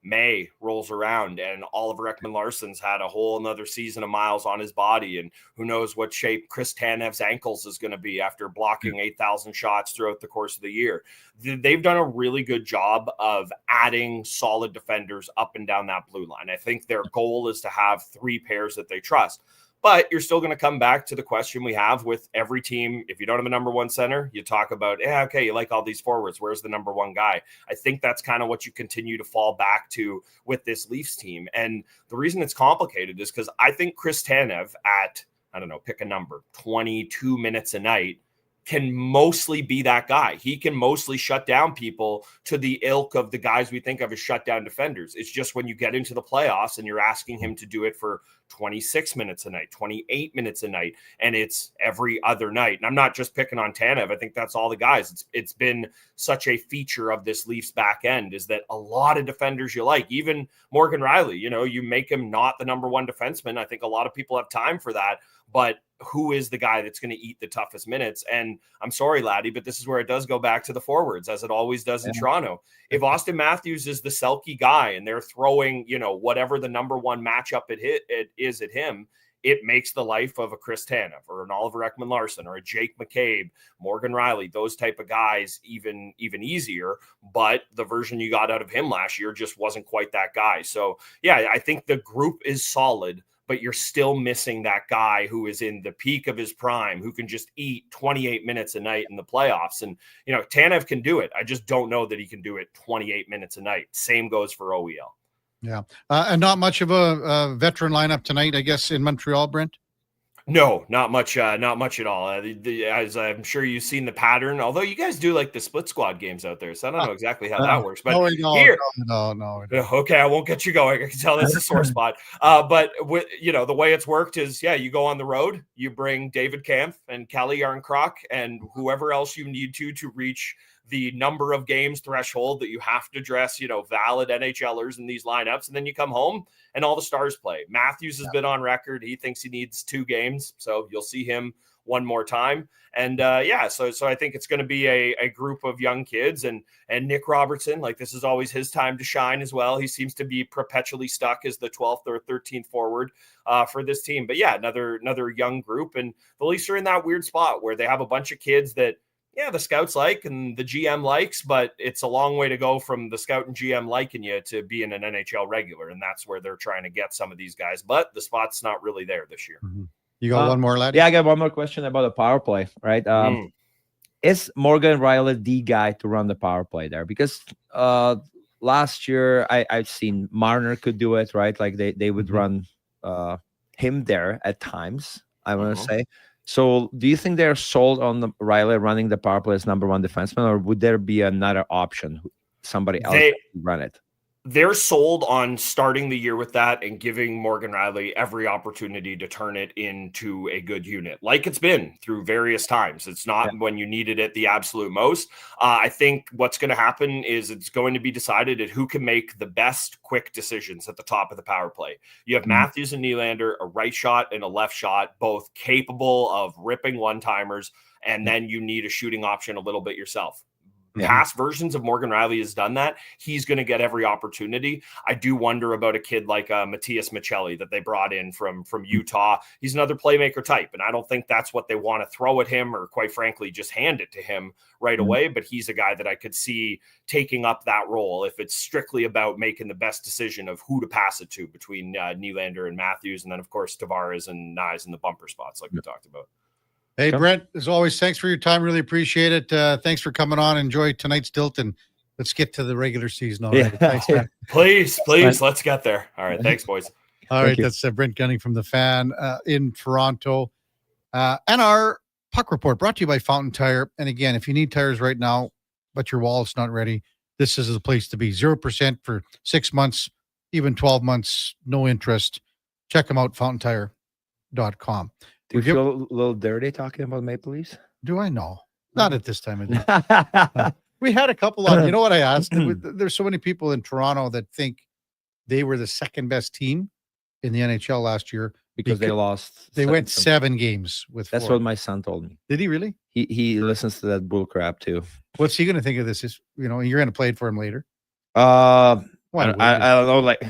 Speaker 11: May rolls around and Oliver Ekman-Larsson's had a whole another season of miles on his body, and who knows what shape Chris Tanev's ankles is going to be after blocking 8,000 shots throughout the course of the year. They've done a really good job of adding solid defenders up and down that blue line. I think their goal is to have 3 pairs that they trust. But you're still going to come back to the question we have with every team. If you don't have a number one center, you talk about, okay, you like all these forwards. Where's the number one guy? I think that's kind of what you continue to fall back to with this Leafs team. And the reason it's complicated is because I think Chris Tanev at, I don't know, pick a number, 22 minutes a night, can mostly be that guy. He can mostly shut down people to the ilk of the guys we think of as shutdown defenders. It's just when you get into the playoffs and you're asking him to do it for 26 minutes a night, 28 minutes a night, and it's every other night. And I'm not just picking on Tanev. I think that's all the guys. It's been such a feature of this Leafs back end is that a lot of defenders you like, even Morgan Riley, you make him not the number one defenseman. I think a lot of people have time for that, but who is the guy that's going to eat the toughest minutes? And I'm sorry, Laddie, but this is where it does go back to the forwards, as it always does in Toronto. If Austin Matthews is the Selke guy and they're throwing, whatever the number one matchup it is at him, it makes the life of a Chris Tanev or an Oliver Ekman-Larsson or a Jake McCabe, Morgan Riley, those type of guys even easier. But the version you got out of him last year just wasn't quite that guy. So, yeah, I think the group is solid, but you're still missing that guy who is in the peak of his prime, who can just eat 28 minutes a night in the playoffs. And, Tanev can do it. I just don't know that he can do it 28 minutes a night. Same goes for OEL.
Speaker 8: Yeah. And not much of a veteran lineup tonight, I guess, in Montreal, Brent?
Speaker 11: No, not much at all. As I'm sure you've seen the pattern, although you guys do like the split squad games out there, so I don't know exactly how that works. But
Speaker 8: no.
Speaker 11: Okay, I won't get you going. I can tell that's a sore spot. But the way it's worked is, you go on the road, you bring David Kampf and Kelly Yarncroc and whoever else you need to reach the number of games threshold that you have to dress, valid NHLers in these lineups. And then you come home and all the stars play. Matthews has been on record. He thinks he needs 2 games. So you'll see him one more time. And so I think it's going to be a group of young kids and Nick Robertson, like this is always his time to shine as well. He seems to be perpetually stuck as the 12th or 13th forward for this team. But yeah, another young group. And the Leafs are in that weird spot where they have a bunch of kids that, the scouts like and the GM likes, but it's a long way to go from the scout and GM liking you to being an NHL regular. And that's where they're trying to get some of these guys, but the spot's not really there this year.
Speaker 8: Mm-hmm. You got one more, Laddie?
Speaker 21: Yeah, I got one more question about the power play, right? Is Morgan Riley the guy to run the power play there? Because last year I've seen Marner could do it, right? Like they would run him there at times, I want to say. So do you think they're sold on the Riley running the power play as number one defenseman, or would there be another option, somebody else to run it?
Speaker 11: They're sold on starting the year with that and giving Morgan Riley every opportunity to turn it into a good unit, like it's been through various times. It's not when you needed it the absolute most. I think what's going to happen is it's going to be decided at who can make the best quick decisions at the top of the power play. You have Matthews and Nylander, a right shot and a left shot, both capable of ripping one-timers, and then you need a shooting option a little bit yourself. Past versions of Morgan Riley has done that. He's going to get every opportunity. I do wonder about a kid like Matthias Michelli that they brought in from Utah. He's another playmaker type, and I don't think that's what they want to throw at him or, quite frankly, just hand it to him right away. But he's a guy that I could see taking up that role if it's strictly about making the best decision of who to pass it to between Nylander and Matthews, and then, of course, Tavares and Nyes in the bumper spots like we talked about.
Speaker 8: Hey, Brent, as always, thanks for your time. Really appreciate it. Thanks for coming on. Enjoy tonight's tilt, and let's get to the regular season already. Thanks, man.
Speaker 11: Please, let's get there. All right. Thanks, boys.
Speaker 8: All
Speaker 21: Thank
Speaker 8: right,
Speaker 21: you.
Speaker 8: that's Brent Gunning from The Fan in Toronto. And our Puck Report brought to you by Fountain Tire. And again, if you need tires right now, but your wallet's not ready, this is the place to be. 0% for 6 months, even 12 months, no interest. Check them out, fountaintire.com.
Speaker 21: Do you feel a little dirty talking about Maple Leafs?
Speaker 8: Do I know? Not at this time of day. We had a couple on. You know what I asked? There's so many people in Toronto that think they were the second best team in the NHL last year
Speaker 21: because they lost.
Speaker 8: They went 7 games with.
Speaker 21: That's
Speaker 8: 4.
Speaker 21: what my son told me.
Speaker 8: Did he really?
Speaker 21: He listens to that bull crap too.
Speaker 8: What's he going to think of this? Is you're going to play it for him later?
Speaker 21: I don't know. Like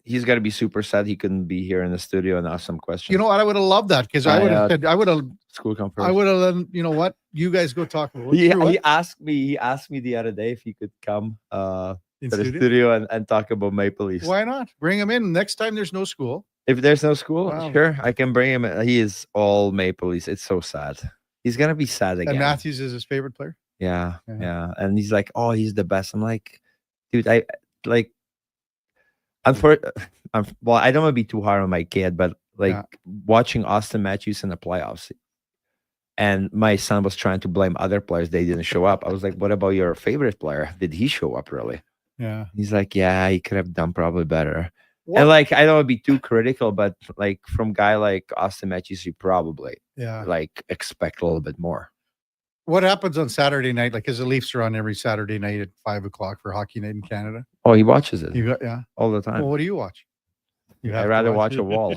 Speaker 21: he's got to be super sad he couldn't be here in the studio and ask some questions.
Speaker 8: You know what? I would have loved that because I would have said I would have
Speaker 21: school conference.
Speaker 8: I would have. You know what? You guys go talk about.
Speaker 21: He asked me. He asked me the other day if he could come to the studio and talk about Maple Leafs.
Speaker 8: Why not? Bring him in next time. There's no school.
Speaker 21: If there's no school,
Speaker 8: Wow.
Speaker 21: sure, I can bring him. He is all Maple Leafs. It's so sad. He's gonna be sad again.
Speaker 8: And Matthews is his favorite player.
Speaker 21: Yeah. And he's like, oh, he's the best. I'm like, dude, I like. Well, I don't want to be too hard on my kid, but watching Austin Matthews in the playoffs, and my son was trying to blame other players they didn't show up. I was like, what about your favorite player? Did he show up really?
Speaker 8: Yeah.
Speaker 21: He's like, yeah, he could have done probably better. And like, I don't want to be too critical, but like from guy like Austin Matthews, you probably like expect a little bit more.
Speaker 8: What happens on Saturday night? Like, because the Leafs are on every Saturday night at 5:00 for Hockey Night in Canada.
Speaker 21: Oh, he watches it.
Speaker 8: Yeah,
Speaker 21: all the time.
Speaker 8: Well, what do you watch?
Speaker 21: I'd rather watch a wall.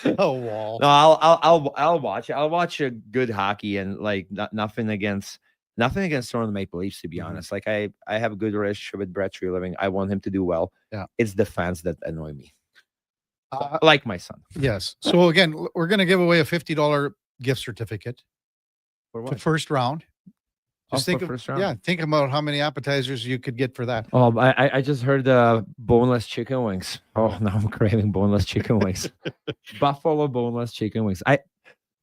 Speaker 8: A wall.
Speaker 21: No, I'll watch it. I'll watch a good hockey and like nothing against Toronto Maple Leafs, to be honest. Like I have a good relationship with Brett Treliving. I want him to do well.
Speaker 8: Yeah.
Speaker 21: It's the fans that annoy me. Like my son.
Speaker 8: Yes. So again, we're going to give away a $50 gift certificate
Speaker 21: for
Speaker 8: the first round. Just think
Speaker 21: first round.
Speaker 8: think about how many appetizers you could get for that.
Speaker 21: Oh, I just heard the boneless chicken wings. Oh, now I'm craving boneless chicken wings. Buffalo boneless chicken wings.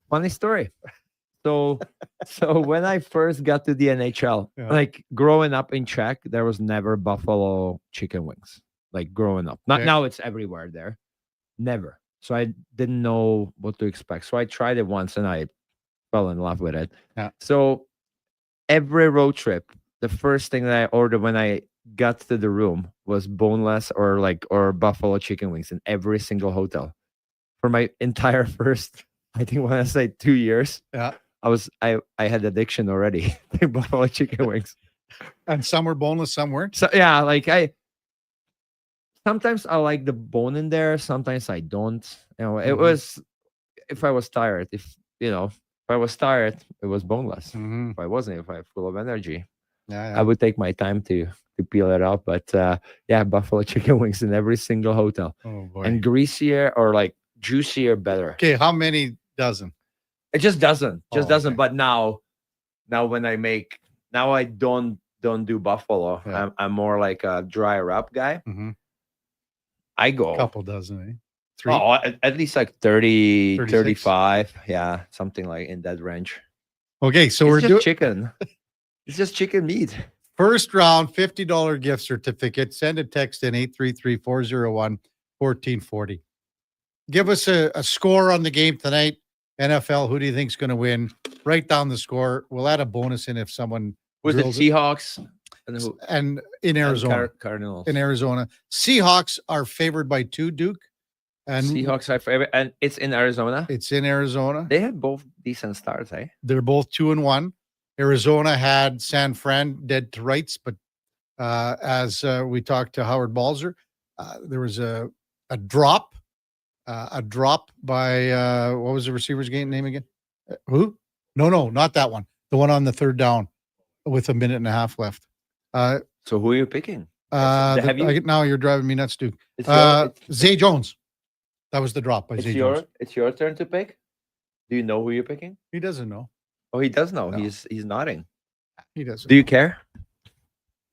Speaker 21: Funny story. So when I first got to the NHL, like growing up in Czech, there was never Buffalo chicken wings. Like growing up, now it's everywhere there. Never. So I didn't know what to expect. So I tried it once and I fell in love with it.
Speaker 8: Yeah.
Speaker 21: So every road trip, the first thing that I ordered when I got to the room was boneless or buffalo chicken wings in every single hotel. For my entire first, I think when I say 2 years, I had addiction already to buffalo chicken wings.
Speaker 8: And some were boneless, some weren't.
Speaker 21: So yeah, like sometimes I like the bone in there, sometimes I don't. You know, it was if I was tired, if I was tired, it was boneless. If I wasn't, if I was full of energy, I would take my time to peel it out. But buffalo chicken wings in every single hotel.
Speaker 8: Oh boy.
Speaker 21: And greasier or like juicier, better.
Speaker 8: Okay, how many dozen?
Speaker 21: It just doesn't. Doesn't.
Speaker 8: Okay.
Speaker 21: But now when I make, now I don't do buffalo.
Speaker 8: Yeah.
Speaker 21: I'm more like a dry wrap guy. I go
Speaker 8: A couple dozen, eh? 3?
Speaker 21: Oh, at least like 30,
Speaker 8: 36?
Speaker 21: 35. Yeah, something like in that range.
Speaker 8: Okay, so
Speaker 21: It's
Speaker 8: we're
Speaker 21: just
Speaker 8: doing
Speaker 21: chicken. It's just chicken meat.
Speaker 8: first round $50 gift certificate. Send a text in 833-401-1440. Give us a score on the game tonight. NFL, who do you think is going to win? Write down the score. We'll add a bonus in if someone
Speaker 21: Was it
Speaker 8: drills
Speaker 21: Seahawks?
Speaker 8: And in Arizona.
Speaker 21: Cardinals.
Speaker 8: In Arizona. Seahawks are favored by 2, Duke. And
Speaker 21: Seahawks are favorite, and it's in Arizona.
Speaker 8: It's in Arizona.
Speaker 21: They had both decent starts, eh?
Speaker 8: They're both 2-1. Arizona had San Fran dead to rights, but as we talked to Howard Balzer, there was a drop by what was the receiver's name again? Who? No, not that one. The one on the third down with a minute and a half left.
Speaker 21: So who are you picking?
Speaker 8: Now you're driving me nuts, Duke. Zay Jones. That was the drop by Zay Jones.
Speaker 21: It's your turn to pick. Do you know who you're picking?
Speaker 8: He doesn't know.
Speaker 21: Oh, he does know.
Speaker 8: No.
Speaker 21: He's nodding.
Speaker 8: He doesn't.
Speaker 21: Do you care?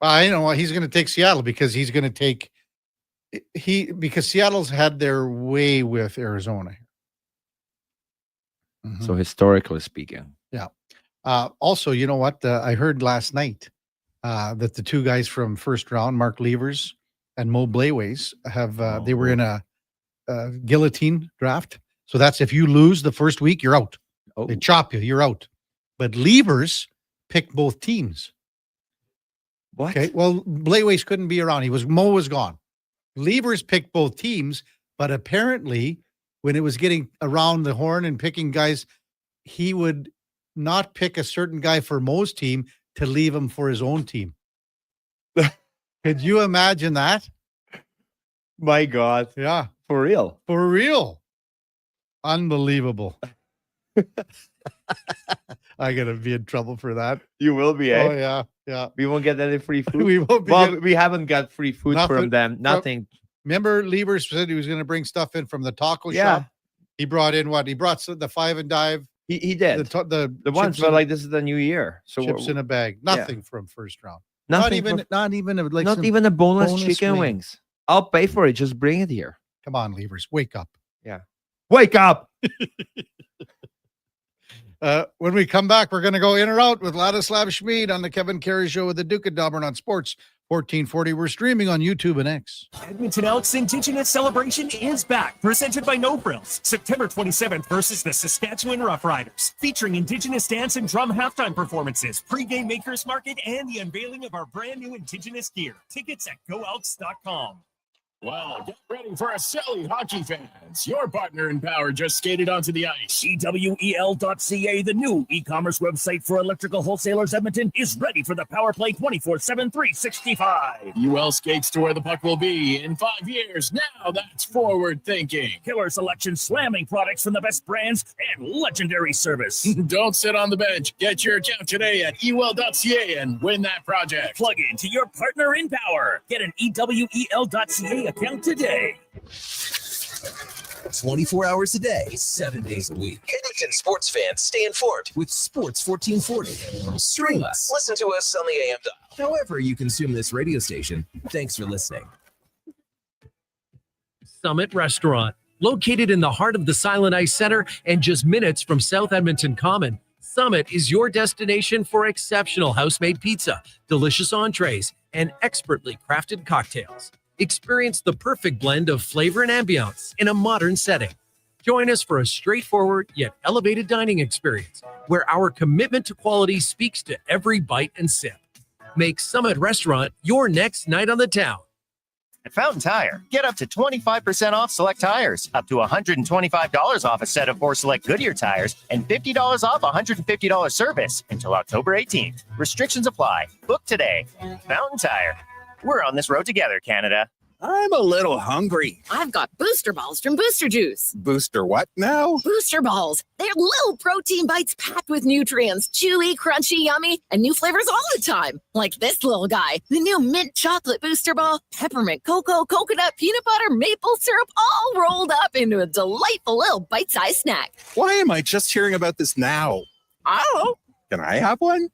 Speaker 8: I know he's going to take Seattle because he's going to take because Seattle's had their way with Arizona.
Speaker 21: So historically speaking.
Speaker 8: Yeah. Also, you know what? I heard last night that the 2 guys from first round, Mark Levers and Mo Blaeways, have they were in a guillotine draft. So that's if you lose the first week, you're out.
Speaker 21: Oh.
Speaker 8: They chop you, you're out. But leavers pick both teams.
Speaker 21: What?
Speaker 8: Okay. Well, Blayways couldn't be around. Mo was gone. Leavers picked both teams, but apparently when it was getting around the horn and picking guys, he would not pick a certain guy for Mo's team to leave him for his own team. Could you imagine that?
Speaker 21: My God.
Speaker 8: Yeah.
Speaker 21: For real.
Speaker 8: For real. Unbelievable. I'm going to be in trouble for that.
Speaker 21: You will be, eh?
Speaker 8: Oh, yeah. Yeah.
Speaker 21: We won't get any free food.
Speaker 8: We won't be.
Speaker 21: We haven't got free food from them. Nothing.
Speaker 8: Remember, Levers said he was going to bring stuff in from the taco shop? He brought in what? He brought the five and dive.
Speaker 21: He did.
Speaker 8: The
Speaker 21: ones, but like this is the new year. So
Speaker 8: chips in a bag. Nothing from first round.
Speaker 21: Nothing
Speaker 8: not even
Speaker 21: the boneless chicken wings. I'll pay for it. Just bring it here.
Speaker 8: Come on, Levers. Wake up.
Speaker 21: Yeah. Wake up.
Speaker 8: When we come back, we're going to go in or out with Ladislav Schmid on the Kevin Karius Show with the Duke of Delburne on Sports 1440. We're streaming on YouTube and X.
Speaker 3: Edmonton Elks Indigenous Celebration is back, presented by No Frills. September 27th versus the Saskatchewan Roughriders, featuring Indigenous dance and drum halftime performances, pregame makers market, and the unveiling of our brand new Indigenous gear. Tickets at goelks.com.
Speaker 1: Well, get ready for a silly hockey fans. Your partner in power just skated onto the ice.
Speaker 12: EWEL.ca, the new e-commerce website for electrical wholesalers Edmonton, is ready for the power play 24/7, 365.
Speaker 1: UL skates to where the puck will be in 5 years. Now that's forward thinking.
Speaker 12: Killer selection, slamming products from the best brands, and legendary service.
Speaker 1: Don't sit on the bench. Get your account today at EWEL.ca and win that project.
Speaker 12: Plug into your partner in power. Get an EWEL.ca account today.
Speaker 18: 24 hours a day, 7 days a week. Edmonton sports fans, stay informed with Sports 1440. Stream us. Listen to us on the AM dial. However you consume this radio station, thanks for listening.
Speaker 3: Summit Restaurant, located in the heart of the Silent Ice Center and just minutes from South Edmonton Common. Summit is your destination for exceptional house-made pizza, delicious entrees, and expertly crafted cocktails. Experience the perfect blend of flavor and ambiance in a modern setting. Join us for a straightforward yet elevated dining experience where our commitment to quality speaks to every bite and sip. Make Summit Restaurant your next night on the town.
Speaker 14: At Fountain Tire, get up to 25% off select tires, up to $125 off a set of 4 select Goodyear tires, and $50 off $150 service until October 18th. Restrictions apply. Book today. Fountain Tire. We're on this road together, Canada.
Speaker 15: I'm a little hungry.
Speaker 16: I've got Booster Balls from Booster Juice.
Speaker 15: Booster what now?
Speaker 16: Booster Balls. They're little protein bites packed with nutrients. Chewy, crunchy, yummy, and new flavors all the time. Like this little guy, the new mint chocolate Booster Ball, peppermint cocoa, coconut, peanut butter, maple syrup, all rolled up into a delightful little bite-sized snack.
Speaker 15: Why am I just hearing about this now?
Speaker 16: Oh.
Speaker 15: Can I have one?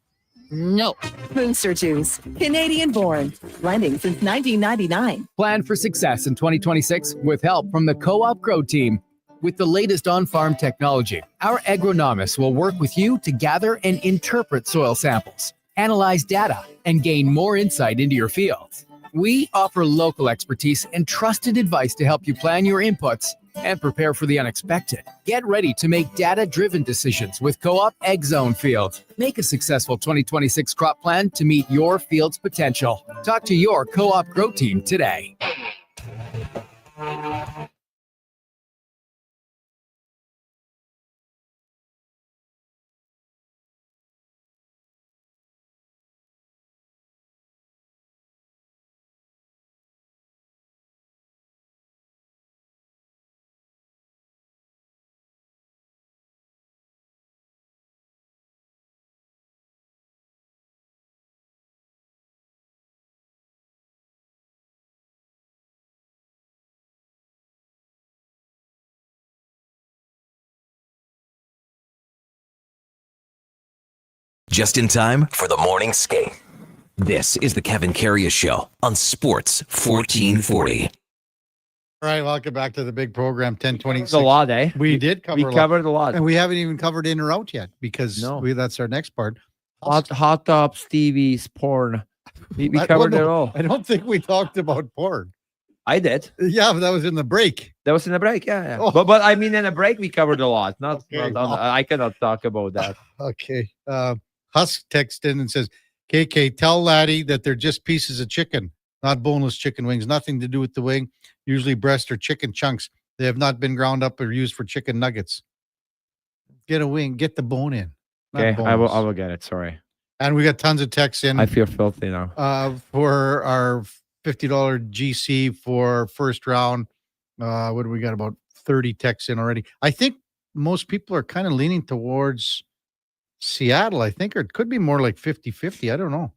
Speaker 16: No.
Speaker 17: Booster Juice, Canadian born, blending since 1999.
Speaker 20: Plan for success in 2026 with help from the Co-op Grow Team. With the latest on-farm technology, our agronomists will work with you to gather and interpret soil samples, analyze data, and gain more insight into your fields. We offer local expertise and trusted advice to help you plan your inputs and prepare for the unexpected. Get ready to make data-driven decisions with Co-op Egg Zone Fields. Make a successful 2026 crop plan to meet your field's potential. Talk to your Co-op Grow Team today.
Speaker 18: Just in time for the morning skate. This is the Kevin Karius Show on Sports 1440.
Speaker 8: All right, welcome back to the big program, 1026.
Speaker 21: It's a lot, eh?
Speaker 8: We did cover
Speaker 21: a lot.
Speaker 8: And we haven't even covered in or out yet because that's our next part.
Speaker 21: Hot Top, Stevie's, porn. We covered it all.
Speaker 8: I don't think we talked about porn.
Speaker 21: I did.
Speaker 8: Yeah, but that was in the break.
Speaker 21: That was in the break. Yeah.
Speaker 8: Oh.
Speaker 21: But I mean, in the break we covered a lot. Not
Speaker 8: Okay,
Speaker 21: on the, I cannot talk about that.
Speaker 8: Okay. Husk texted in and says, KK, tell Laddie that they're just pieces of chicken, not boneless chicken wings. Nothing to do with the wing. Usually breast or chicken chunks. They have not been ground up or used for chicken nuggets. Get a wing. Get the bone in.
Speaker 21: Okay, I will get it. Sorry.
Speaker 8: And we got tons of texts in.
Speaker 21: I feel filthy now.
Speaker 8: For our $50 GC for first round. What do we got? About 30 texts in already. I think most people are kind of leaning towards Seattle, I think, or it could be more like 50-50. I don't know.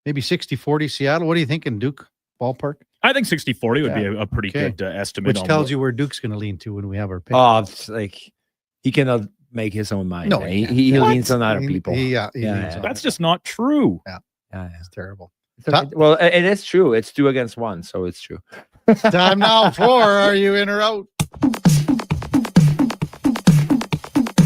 Speaker 8: Maybe 60-40 Seattle. What are you thinking, Duke? Ballpark?
Speaker 2: I think 60-40 would be a pretty good estimate.
Speaker 8: Which tells you where Duke's going to lean to when we have our pick.
Speaker 21: Oh, it's like he cannot make his own mind.
Speaker 8: No,
Speaker 21: he leans on other people.
Speaker 2: That's just not true.
Speaker 8: Yeah, it's terrible.
Speaker 21: Well, it is true. It's 2 against 1, so it's true.
Speaker 8: Time now for Are You In or Out?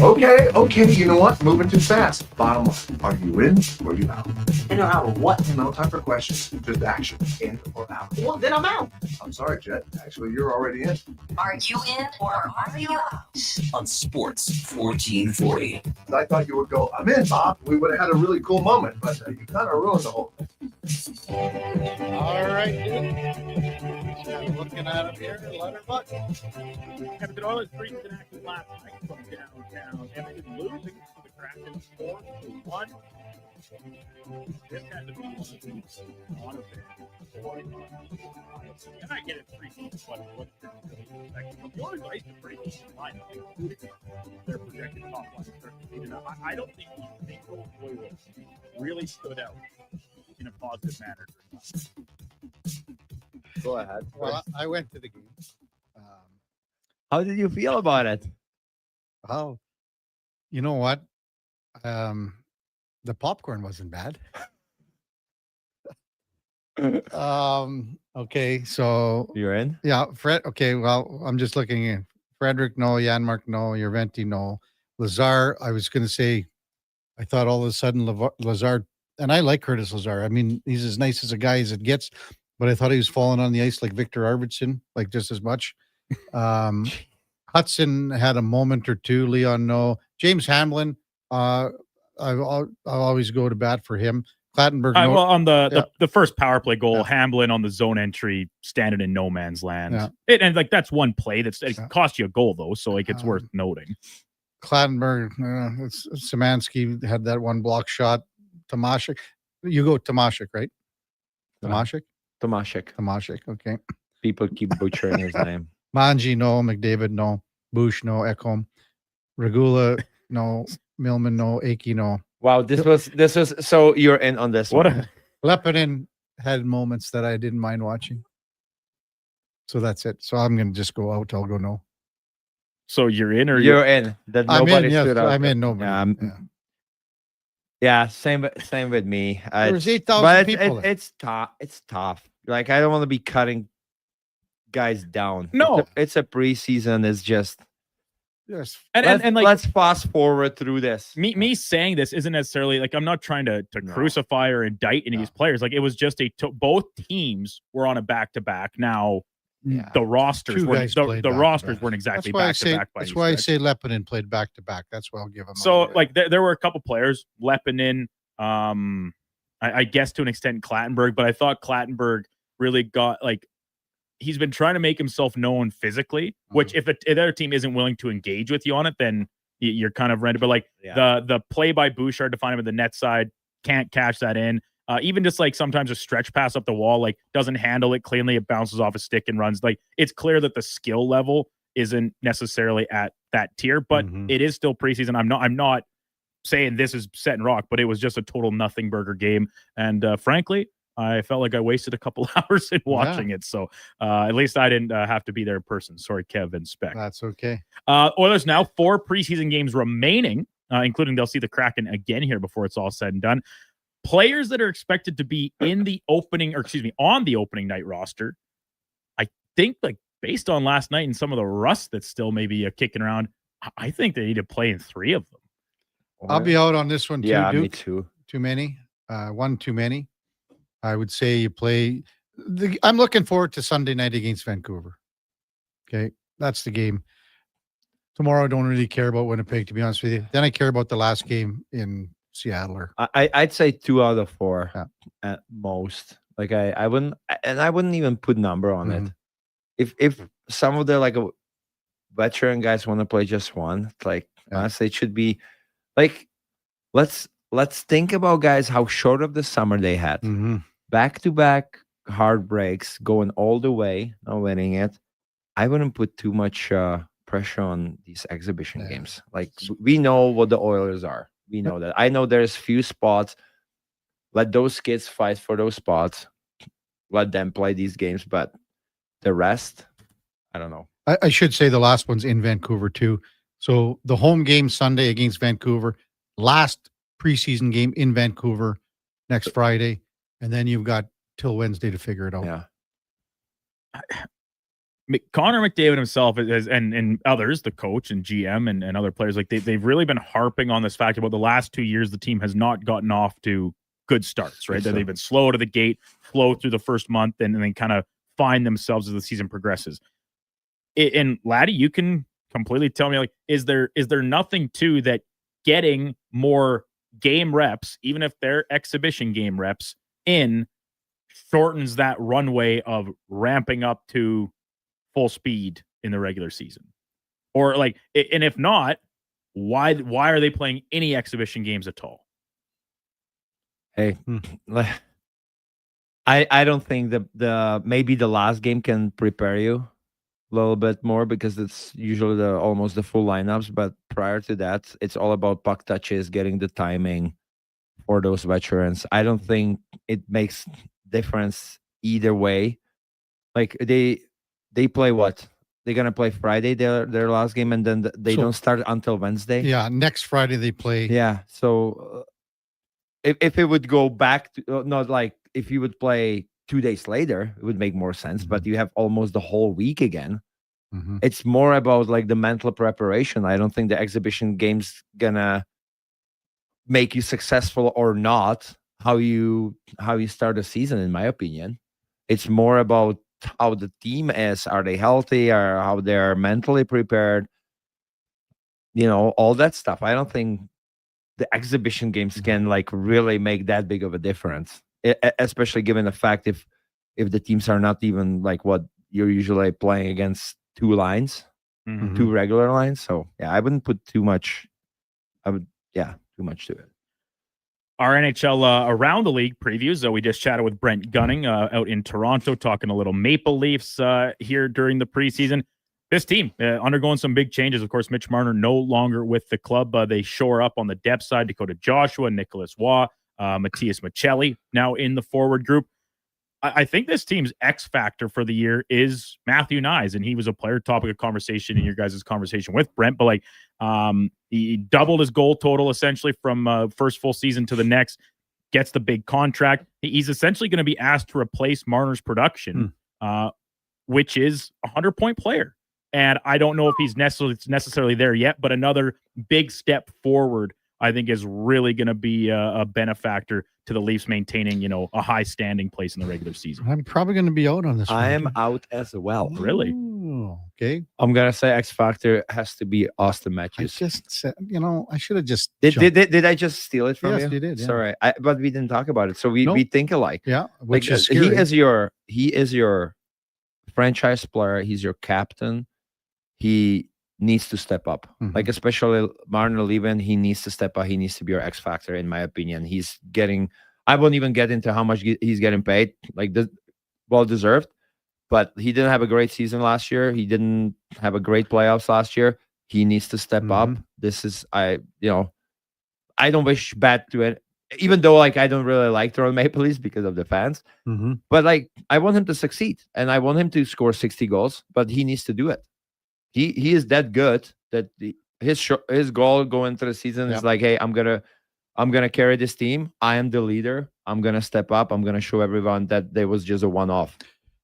Speaker 4: Okay, you know what? Moving too fast. Bottom line, are you in or you out? In or out of what? No time for questions, just action. In or out. Well, then I'm out. I'm sorry, Jet. Actually, you're already in.
Speaker 6: Are you in or are you out?
Speaker 4: On Sports 1440. I thought you would go, I'm in, Bob. We would have had a really cool moment, but you kind of ruined the whole thing.
Speaker 8: All right, dude. Looking at him here, Letterbuck.
Speaker 2: Edmonton Oilers freezing in action last night from downtown. Edmonton losing to the Kraken 4-1. This had to be on a bit. And I get it, 3 what's the Oilers iced a pretty decent lineup, including their projected top line. I don't think those Oilers really stood out in a positive manner.
Speaker 21: Go ahead.
Speaker 8: Well, I went to the game.
Speaker 21: How did you feel about it?
Speaker 8: Well, you know what? The popcorn wasn't bad. Okay, so
Speaker 21: you're in?
Speaker 8: Yeah, Fred. Okay, well, I'm just looking in. Frederick, no. Janmark, no. Yerventi, no. Lazar, I was going to say, I thought all of a sudden Lazar, and I like Curtis Lazar. I mean, he's as nice as a guy as it gets, but I thought he was falling on the ice like Victor Arvidsson, like just as much. Hudson had a moment or two. Leon, no. James Hamlin, I'll always go to bat for him. Clattenburg, no.
Speaker 2: Well, on the first power play goal, Hamlin on the zone entry, standing in no man's land. And like that's one play it cost you a goal though, so like it's worth noting.
Speaker 8: Clattenburg, Szymanski had that one block shot. Tomashik, you go Tomashik, right? Tomashik. Okay.
Speaker 21: People keep butchering his name.
Speaker 8: Manji, no. McDavid, no. Bush, no. Ekholm. Regula, no. Millman, no. Aki, no.
Speaker 21: Wow, this was so you're in on this one.
Speaker 8: Leppinen had moments that I didn't mind watching. So that's it. So I'm gonna just go out. I'll go no.
Speaker 2: So you're in or
Speaker 21: you're in. That nobody stood out.
Speaker 8: I'm in. Nobody.
Speaker 21: Yeah, same with me.
Speaker 8: There's 8,000 people.
Speaker 21: It's tough. It's tough. Like I don't want to be cutting guys down.
Speaker 2: No,
Speaker 21: it's a preseason. It's just
Speaker 8: yes.
Speaker 2: And like
Speaker 21: let's fast forward through this.
Speaker 2: Me saying this isn't necessarily like I'm not trying to crucify or indict any of these players. Like it was just both teams were on a back-to-back. Now the rosters weren't exactly back-to-back.
Speaker 8: That's why I say Leppinen played back-to-back. That's why I'll give him.
Speaker 2: So like there were a couple players, Leppinen, I guess to an extent Clattenburg, but I thought Clattenburg really got like he's been trying to make himself known physically, which if the other team isn't willing to engage with you on it, then you're kind of rented. But like the play by Bouchard to find him at the net side, can't catch that in. Even just like sometimes a stretch pass up the wall, like doesn't handle it cleanly. It bounces off a stick and runs. Like it's clear that the skill level isn't necessarily at that tier, but it is still preseason. I'm not saying this is set in rock, but it was just a total nothing burger game. And frankly, I felt like I wasted a couple hours in watching it. So at least I didn't have to be there in person. Sorry, Kev and Spec.
Speaker 8: That's okay.
Speaker 2: Oilers now 4 preseason games remaining, including they'll see the Kraken again here before it's all said and done. Players that are expected to be on the opening night roster, I think like based on last night and some of the rust that's still maybe kicking around, I think they need to play in 3 of them.
Speaker 8: I'll be out on this one too,
Speaker 21: Yeah,
Speaker 8: Duke.
Speaker 21: me too.
Speaker 8: Too many. One too many. I would say you play I'm looking forward to Sunday night against Vancouver. Okay, that's the game. Tomorrow, I don't really care about Winnipeg, to be honest with you. Then I care about the last game in Seattle. Or
Speaker 21: I'd say 2 out of 4 at most. Like I wouldn't, and I wouldn't even put number on it. If some of the like veteran guys want to play just one, it's like honestly, it should be like let's think about guys how short of the summer they had. Back-to-back heartbreaks, going all the way, not winning it. I wouldn't put too much pressure on these exhibition games. Like we know what the Oilers are. We know that. I know there's few spots. Let those kids fight for those spots. Let them play these games, but the rest, I don't know.
Speaker 8: I should say the last one's in Vancouver too. So the home game Sunday against Vancouver, last preseason game in Vancouver next Friday, and then you've got till Wednesday to figure it out.
Speaker 21: Yeah.
Speaker 2: Connor McDavid himself and others, the coach and GM and other players, like they've really been harping on this fact about the last 2 years the team has not gotten off to good starts, right? That they've been slow to the gate, slow through the first month, and then kind of find themselves as the season progresses. And Laddie, you can completely tell me, like, is there nothing to that getting more game reps, even if they're exhibition game reps, shortens that runway of ramping up to full speed in the regular season? Or like, and if not, why are they playing any exhibition games at all?
Speaker 21: Hey, I don't think the maybe the last game can prepare you a little bit more because it's usually almost the full lineups, but prior to that, it's all about puck touches, getting the timing for those veterans. I don't think it makes difference either way. Like they play what? They're gonna play Friday their last game, and then they don't start until Wednesday.
Speaker 8: Yeah, next Friday they play.
Speaker 21: Yeah, so if it would go back to not like if you would play 2 days later, it would make more sense. But you have almost the whole week again. It's more about like the mental preparation. I don't think the exhibition game's gonna make you successful or not. How you start the season, in my opinion, it's more about how the team is. Are they healthy? Or how they're mentally prepared? You know, all that stuff. I don't think the exhibition games can like really make that big of a difference, especially given the fact if the teams are not even like what you're usually playing against, 2 lines, 2 regular lines. So yeah, I wouldn't put too much. Too much to it.
Speaker 2: Our NHL around the league previews. We just chatted with Brent Gunning out in Toronto, talking a little Maple Leafs here during the preseason. This team undergoing some big changes. Of course, Mitch Marner no longer with the club. They shore up on the depth side. Dakota Joshua, Nicholas Waugh, Matthias Michelli now in the forward group. I think this team's X factor for the year is Matthew Nyes, and he was a player topic of conversation in your guys' conversation with Brent. But like, he doubled his goal total essentially from first full season to the next. Gets the big contract. He's essentially going to be asked to replace Marner's production, which is a 100-point player. And I don't know if he's necessarily there yet, but another big step forward, I think, is really going to be a benefactor to the Leafs maintaining, a high standing place in the regular season.
Speaker 8: I'm probably going to be out on this.
Speaker 21: I am out as well.
Speaker 2: Really?
Speaker 8: Okay.
Speaker 21: I'm gonna say X factor has to be Austin Matthews.
Speaker 8: I just said, I should have just.
Speaker 21: Did I just steal it from you?
Speaker 8: Yes, you did. Yeah.
Speaker 21: Sorry, but we didn't talk about it, so we think alike.
Speaker 8: Yeah, which
Speaker 21: like,
Speaker 8: is scary.
Speaker 21: He is your franchise player. He's your captain. He needs to step up. Like especially Marner leaving, he needs to step up. He needs to be your X factor, in my opinion. He's getting. I won't even get into how much he's getting paid. Like well deserved. But he didn't have a great season last year. He didn't have a great playoffs last year. He needs to step up. This is I don't wish bad to it, even though like I don't really like Toronto Maple Leafs because of the fans. But like I want him to succeed, and I want him to score 60 goals. But he needs to do it. He is that good that his goal going into the season is like, hey, I'm gonna carry this team. I am the leader. I'm gonna step up. I'm gonna show everyone that there was just a one-off.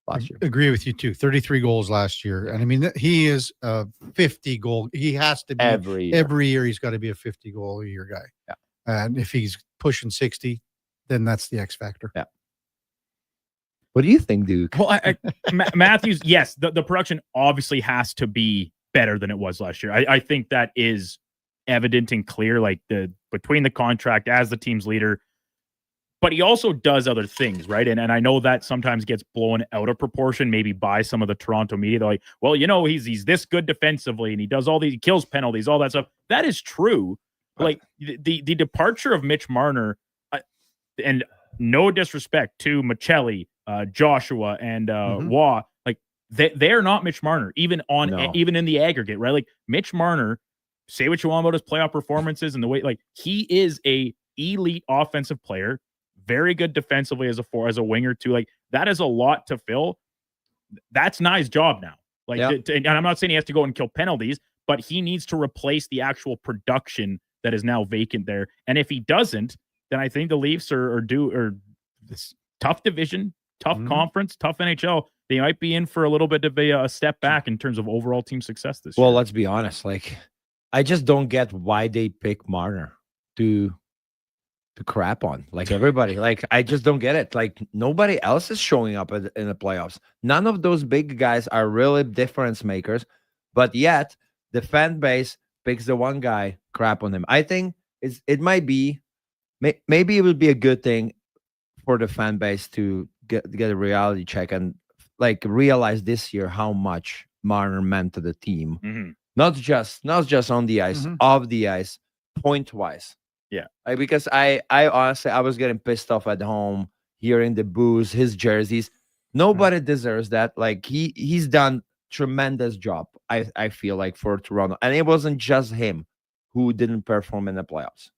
Speaker 21: Last year.
Speaker 8: Agree with you too. 33 goals last year. And I mean, he is a 50 goal. He has to be every year he's got to be a 50 goal a year guy.
Speaker 21: Yeah.
Speaker 8: And if he's pushing 60, then that's the X factor.
Speaker 21: Yeah. What do you think, Duke?
Speaker 2: Well, Matthews, yes, the production obviously has to be better than it was last year. I think that is evident and clear, like between the contract as the team's leader. But he also does other things, right? And I know that sometimes gets blown out of proportion, maybe by some of the Toronto media. They're like, well, he's this good defensively, and he does all these, he kills penalties, all that stuff. That is true. Like the departure of Mitch Marner, and no disrespect to Michelli, Joshua, and Waugh, like they're not Mitch Marner, even in the aggregate, right? Like Mitch Marner, say what you want about his playoff performances and the way, like he is a elite offensive player. Very good defensively as a winger too. Like that is a lot to fill. That's Nye's job now. Like, and I'm not saying he has to go and kill penalties, but he needs to replace the actual production that is now vacant there. And if he doesn't, then I think the Leafs are this tough division, tough conference, tough NHL. They might be in for a little bit of a step back in terms of overall team success this year.
Speaker 21: Well, let's be honest. Like, I just don't get why they pick Marner to crap on, like everybody. Like, I just don't get it. Like, nobody else is showing up in the playoffs. None of those big guys are really difference makers, but yet the fan base picks the one guy, crap on him. I think it might be, maybe it would be a good thing for the fan base to get a reality check and like realize this year how much Marner meant to the team.
Speaker 2: Mm-hmm.
Speaker 21: Not just on the ice, off the ice, point wise.
Speaker 2: Yeah.
Speaker 21: Because I honestly, I was getting pissed off at home hearing the boos, his jerseys. Nobody deserves that. Like he's done tremendous job, I feel like, for Toronto. And it wasn't just him who didn't perform in the playoffs.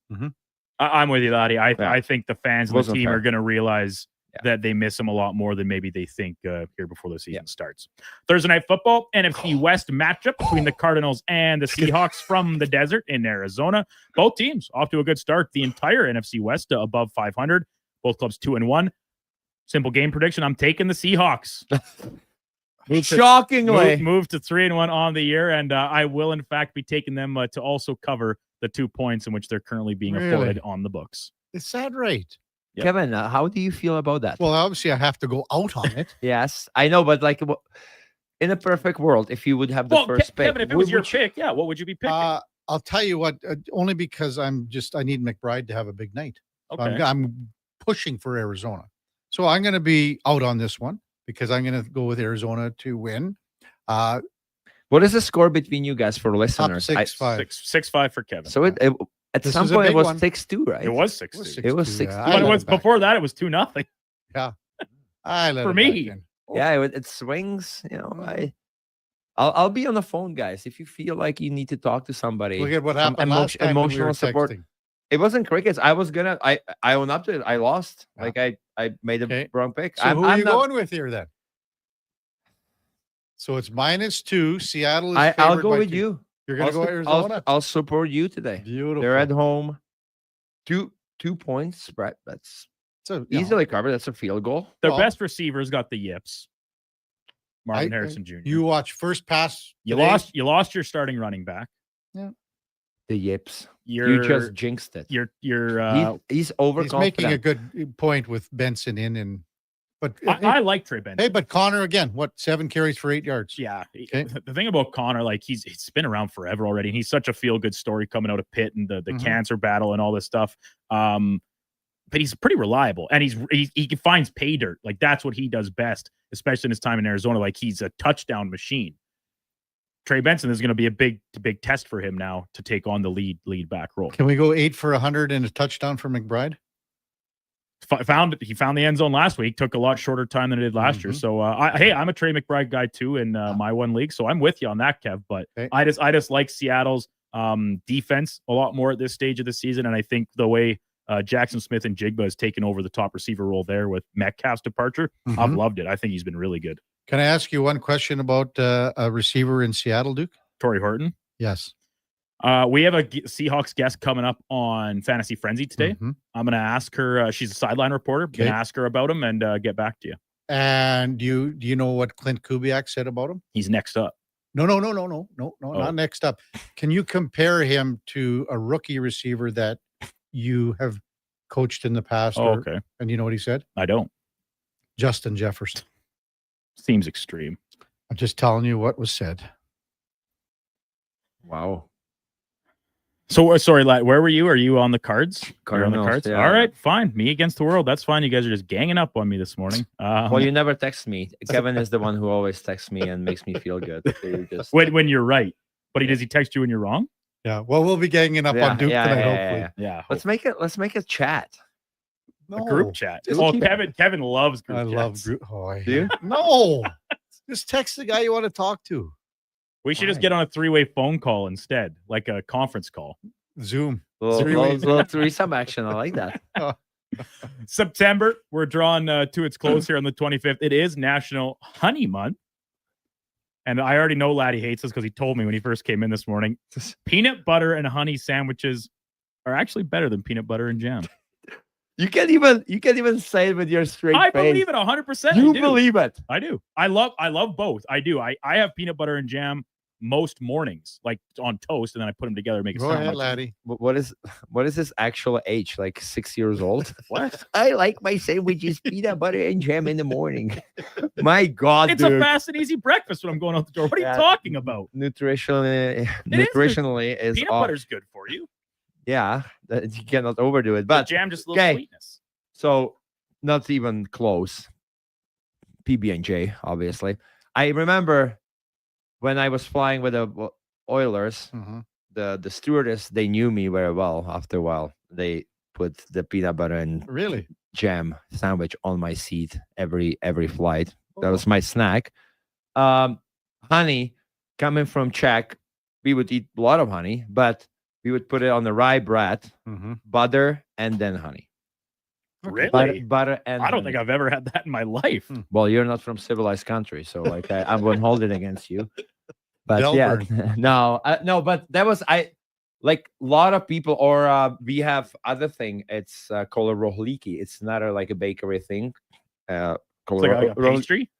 Speaker 2: I'm with you, Laddie. I think the fans of the team are going to realize that they miss him a lot more than maybe they think here before the season starts. Thursday Night Football, NFC West matchup between the Cardinals and the Seahawks from the desert in Arizona. Both teams off to a good start. The entire NFC West above 500. Both clubs 2-1. Simple game prediction. I'm taking the Seahawks.
Speaker 21: Shockingly.
Speaker 2: Move to 3-1 on the year, and I will, in fact, be taking them to also cover the 2 points in which they're currently being afforded on the books.
Speaker 8: Is that right?
Speaker 21: Yep. Kevin, how do you feel about that?
Speaker 8: Well, obviously, I have to go out on it.
Speaker 21: Yes, I know, but like in a perfect world, if you would have the first pick,
Speaker 2: Kevin, if it was your pick, what would you be picking?
Speaker 8: I'll tell you what, only because I need McBride to have a big night. So
Speaker 2: Okay.
Speaker 8: I'm pushing for Arizona. So I'm going to be out on this one because I'm going to go with Arizona to win.
Speaker 21: What is the score between you guys for listeners?
Speaker 8: 6-5.
Speaker 2: 6-5 for Kevin.
Speaker 21: So at
Speaker 8: This
Speaker 21: some
Speaker 8: is a
Speaker 21: point it
Speaker 8: big
Speaker 21: was
Speaker 8: one.
Speaker 21: 6-2, right?
Speaker 2: It was 6-2.
Speaker 21: It was 6-2.
Speaker 8: Yeah,
Speaker 2: But before that, it was 2-0.
Speaker 8: Yeah. I let
Speaker 2: For
Speaker 8: it
Speaker 2: me.
Speaker 8: back in.
Speaker 21: Yeah, it swings. I'll be on the phone, guys. If you feel like you need to talk to somebody,
Speaker 8: Look at what
Speaker 21: some
Speaker 8: happened last time when we
Speaker 21: emotional
Speaker 8: were
Speaker 21: support.
Speaker 8: texting.
Speaker 21: It wasn't crickets. I own up to it. I lost. Like I made a wrong pick.
Speaker 8: So who are you going with here then? So it's -2. Seattle is
Speaker 21: I'll
Speaker 8: favored
Speaker 21: go
Speaker 8: by
Speaker 21: with
Speaker 8: 2.
Speaker 21: you.
Speaker 8: You're going to go Arizona?
Speaker 21: I'll support you today.
Speaker 8: Beautiful.
Speaker 21: They're at home. 2 points spread. That's easily covered. That's a field goal.
Speaker 2: Their best receivers got the yips. Marvin Harrison Jr.
Speaker 8: You watch first pass.
Speaker 2: You
Speaker 8: today?
Speaker 2: lost your starting running back.
Speaker 8: Yeah.
Speaker 21: The yips. You just jinxed it. He's overconfident.
Speaker 8: He's making a good point with Benson in, but
Speaker 2: I like Trey Benson.
Speaker 8: Hey, but Connor again, 7 carries for 8 yards?
Speaker 2: Yeah. The thing about Connor, like he's been around forever already, and he's such a feel-good story coming out of Pitt and the cancer battle and all this stuff. But he's pretty reliable, and he finds pay dirt. Like that's what he does best, especially in his time in Arizona. Like he's a touchdown machine. Trey Benson is going to be a big test for him now to take on the lead back role.
Speaker 8: Can we go 8 for 100 and a touchdown for McBride?
Speaker 2: He found the end zone last week. Took a lot shorter time than it did last year. So I'm a Trey McBride guy too in my one league. So I'm with you on that, Kev. But I just like Seattle's defense a lot more at this stage of the season, and I think the way Jackson Smith and Jigba has taken over the top receiver role there with Metcalf's departure, I've loved it. I think he's been really good.
Speaker 8: Can I ask you one question about a receiver in Seattle, Duke?
Speaker 2: Torrey Horton.
Speaker 8: Yes.
Speaker 2: We have a Seahawks guest coming up on Fantasy Frenzy today. I'm going to ask her. She's a sideline reporter. I'm going to ask her about him and get back to you.
Speaker 8: And do you know what Clint Kubiak said about him?
Speaker 2: He's next up.
Speaker 8: No, not next up. Can you compare him to a rookie receiver that you have coached in the past?
Speaker 2: Okay.
Speaker 8: And you know what he said?
Speaker 2: I don't.
Speaker 8: Justin Jefferson.
Speaker 2: Seems extreme.
Speaker 8: I'm just telling you what was said.
Speaker 21: Wow.
Speaker 2: So sorry, lad, where were you? Are you on the cards? You're on the
Speaker 21: Cardinals,
Speaker 2: cards.
Speaker 21: yeah.
Speaker 2: All right, fine. Me against the world. That's fine. You guys are just ganging up on me this morning.
Speaker 21: Well, you never text me. Kevin is the one who always texts me and makes me feel good. So you just...
Speaker 2: when you're right, but does he text you when you're wrong?
Speaker 8: Yeah. Well, we'll be ganging up on Duke tonight. Hopefully.
Speaker 2: Yeah.
Speaker 21: Let's make a chat.
Speaker 2: A group chat.
Speaker 21: Just
Speaker 2: Oh,
Speaker 21: keep-
Speaker 2: Kevin loves group chats.
Speaker 8: I love group. Oh, I
Speaker 21: Do you?
Speaker 8: No. Just text the guy you want to talk to.
Speaker 2: We should just get on a 3-way phone call instead, like a conference call.
Speaker 8: Zoom.
Speaker 21: Little threesome action. I like that.
Speaker 2: September, we're drawn to its close here on the 25th. It is National Honey Month. And I already know Laddie hates us because he told me when he first came in this morning. Peanut butter and honey sandwiches are actually better than peanut butter and jam.
Speaker 21: You can't even say it with your straight face.
Speaker 2: I believe it 100%.
Speaker 21: You
Speaker 2: I do.
Speaker 21: believe it.
Speaker 2: I do. I love both. I do. I have peanut butter and jam most mornings, like on toast, and then I put them together and make a
Speaker 8: Go
Speaker 2: sandwich.
Speaker 8: ahead, Laddie.
Speaker 21: What is his actual age? Like 6 years old?
Speaker 2: What?
Speaker 21: I like my sandwiches peanut butter and jam in the morning. My God,
Speaker 2: It's
Speaker 21: dude.
Speaker 2: a fast and easy breakfast when I'm going out the door. What are you talking about?
Speaker 21: Nutritionally is
Speaker 2: Peanut
Speaker 21: off.
Speaker 2: butter's good for you.
Speaker 21: Yeah, you cannot overdo it. But
Speaker 2: The jam just a little
Speaker 21: okay,
Speaker 2: sweetness.
Speaker 21: so not even close. PB&J, obviously. I remember when I was flying with the Oilers, the stewardess, they knew me very well. After a while, they put the peanut butter and jam sandwich on my seat every flight. That was my snack. Honey, coming from Czech, we would eat a lot of honey, but we would put it on the rye bread, butter, and then honey.
Speaker 2: Really?
Speaker 21: Butter and
Speaker 2: I don't
Speaker 21: honey.
Speaker 2: think I've ever had that in my life.
Speaker 21: Well, you're not from civilized country, so like I won't hold it against you. But
Speaker 2: Delburne.
Speaker 21: yeah, no, but that was like a lot of people, or we have other thing. It's called a rohliki. It's not like a bakery thing. Called
Speaker 2: It's like a pastry?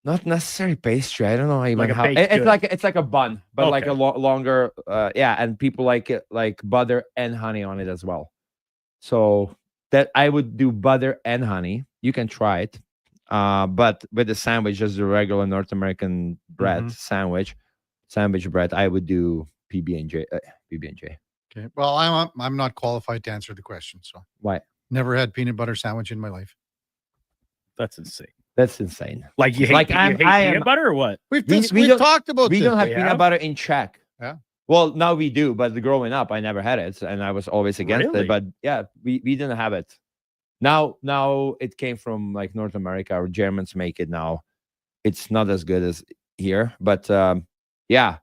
Speaker 21: Not necessarily pastry. I don't know even
Speaker 2: Like a
Speaker 21: how.
Speaker 2: baked good.
Speaker 21: It's like a bun, but like
Speaker 2: Okay.
Speaker 21: a longer. Yeah, and people like it like butter and honey on it as well. So that I would do butter and honey. You can try it. But with the sandwich, just the regular North American bread sandwich bread, I would do PB&J. PB&J.
Speaker 8: Okay. Well, I'm not qualified to answer the question. So
Speaker 21: Why?
Speaker 8: never had peanut butter sandwich in my life.
Speaker 2: That's insane.
Speaker 21: That's insane.
Speaker 2: Like you hate,
Speaker 21: Like,
Speaker 2: you
Speaker 21: I'm-
Speaker 2: hate
Speaker 21: I
Speaker 2: peanut
Speaker 21: am-
Speaker 2: butter or what?
Speaker 8: We've
Speaker 21: don't-
Speaker 8: talked about
Speaker 21: We
Speaker 8: this.
Speaker 21: don't have
Speaker 2: We
Speaker 21: peanut
Speaker 2: have?
Speaker 21: butter in Czech.
Speaker 8: Yeah.
Speaker 21: Well, now we do, but growing up, I never had it, and I was always against
Speaker 2: Really?
Speaker 21: it. But yeah, we didn't have it. Now it came from like North America, or Germans make it now. It's not as good as here, but yeah,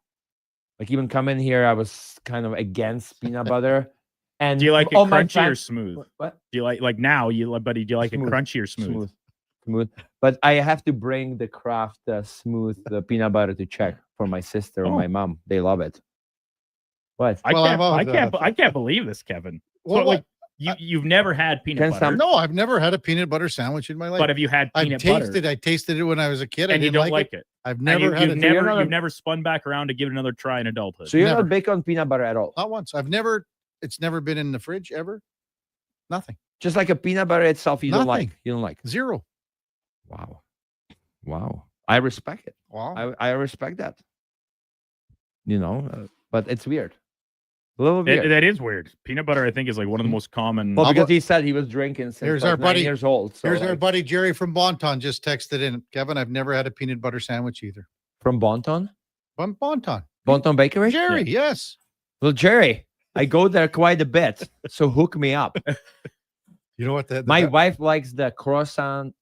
Speaker 21: like even coming here, I was kind of against peanut butter. And
Speaker 2: Do you like it
Speaker 21: all my
Speaker 2: crunchy or
Speaker 21: friends-
Speaker 2: smooth?
Speaker 21: What?
Speaker 2: Do you like now? Buddy, do you like
Speaker 21: Smooth.
Speaker 2: it crunchy or smooth?
Speaker 21: Smooth. But I have to bring the Kraft smooth peanut butter to Czech for my sister and
Speaker 2: Oh.
Speaker 21: my mom. They love it. What?
Speaker 2: I can't believe this, Kevin.
Speaker 8: Well,
Speaker 2: So, like you've never had peanut butter,
Speaker 8: No, I've never had a peanut butter sandwich in my life.
Speaker 2: but have you had peanut butter?
Speaker 8: I tasted it when I was a kid. I
Speaker 2: And you
Speaker 8: didn't
Speaker 2: don't like it.
Speaker 8: I've
Speaker 2: And
Speaker 8: never had
Speaker 2: you've
Speaker 8: it.
Speaker 2: you've never spun back around to give it another try in adulthood.
Speaker 21: So you're
Speaker 8: Never.
Speaker 21: not big on peanut butter at all?
Speaker 8: Not once. It's never been in the fridge ever. Nothing.
Speaker 21: Just like a peanut butter itself, you don't
Speaker 8: Nothing.
Speaker 21: like. You don't like.
Speaker 8: Zero.
Speaker 21: Wow. I respect it.
Speaker 8: Wow.
Speaker 21: I respect that. You know, but it's weird. A little weird.
Speaker 2: That is weird. Peanut butter, I think, is like one of the most common.
Speaker 21: Well, because he said he was drinking since
Speaker 8: Here's
Speaker 21: like
Speaker 8: our
Speaker 21: 9
Speaker 8: buddy.
Speaker 21: years old. So
Speaker 8: Here's our
Speaker 21: like,
Speaker 8: buddy Jerry from Bonton just texted in. Kevin, I've never had a peanut butter sandwich either.
Speaker 21: from Bonton?
Speaker 8: From Bonton.
Speaker 21: Bonton Bakery?
Speaker 8: Jerry, yes.
Speaker 21: Well, Jerry, I go there quite a bit. So hook me up.
Speaker 8: You know what?
Speaker 21: My wife likes the croissant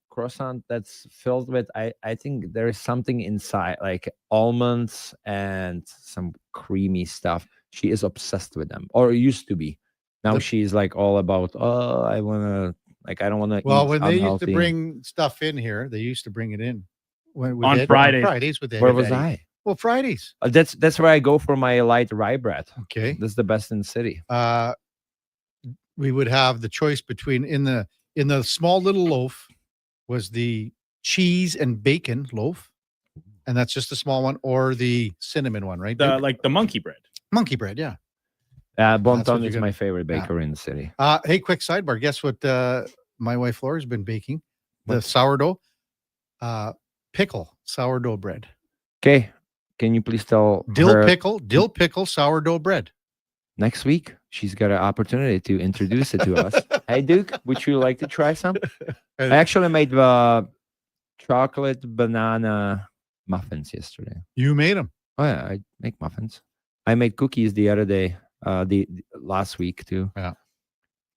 Speaker 21: that's filled with I think there is something inside, like almonds and some creamy stuff. She is obsessed with them, or used to be. Now she's like all about, I want to, I don't want to
Speaker 8: Well,
Speaker 21: eat
Speaker 8: when they used
Speaker 21: unhealthy.
Speaker 8: to bring stuff in here, they used to bring it in
Speaker 2: On Fridays.
Speaker 8: Fridays with
Speaker 21: Where was I?
Speaker 8: Well, Fridays.
Speaker 21: That's where I go for my light rye bread.
Speaker 8: Okay.
Speaker 21: That's the best in the city.
Speaker 8: We would have the choice between in the small little loaf was the cheese and bacon loaf, and that's just a small one, or the cinnamon one, right?
Speaker 2: Like the monkey bread.
Speaker 8: Monkey bread, yeah.
Speaker 21: Bonton
Speaker 8: you're
Speaker 21: is
Speaker 8: gonna-
Speaker 21: my favorite bakery in the city.
Speaker 8: Hey, quick sidebar. Guess what? My wife Laura's been baking The sourdough, pickle sourdough bread.
Speaker 21: Okay. Can you please tell
Speaker 8: Dill
Speaker 21: her
Speaker 8: pickle sourdough bread.
Speaker 21: next week? She's got an opportunity to introduce it to us. Hey, Duke, would you like to try some? I actually made chocolate banana muffins yesterday.
Speaker 8: You made them?
Speaker 21: Oh yeah, I make muffins. I made cookies the other day, the last week too.
Speaker 8: Yeah,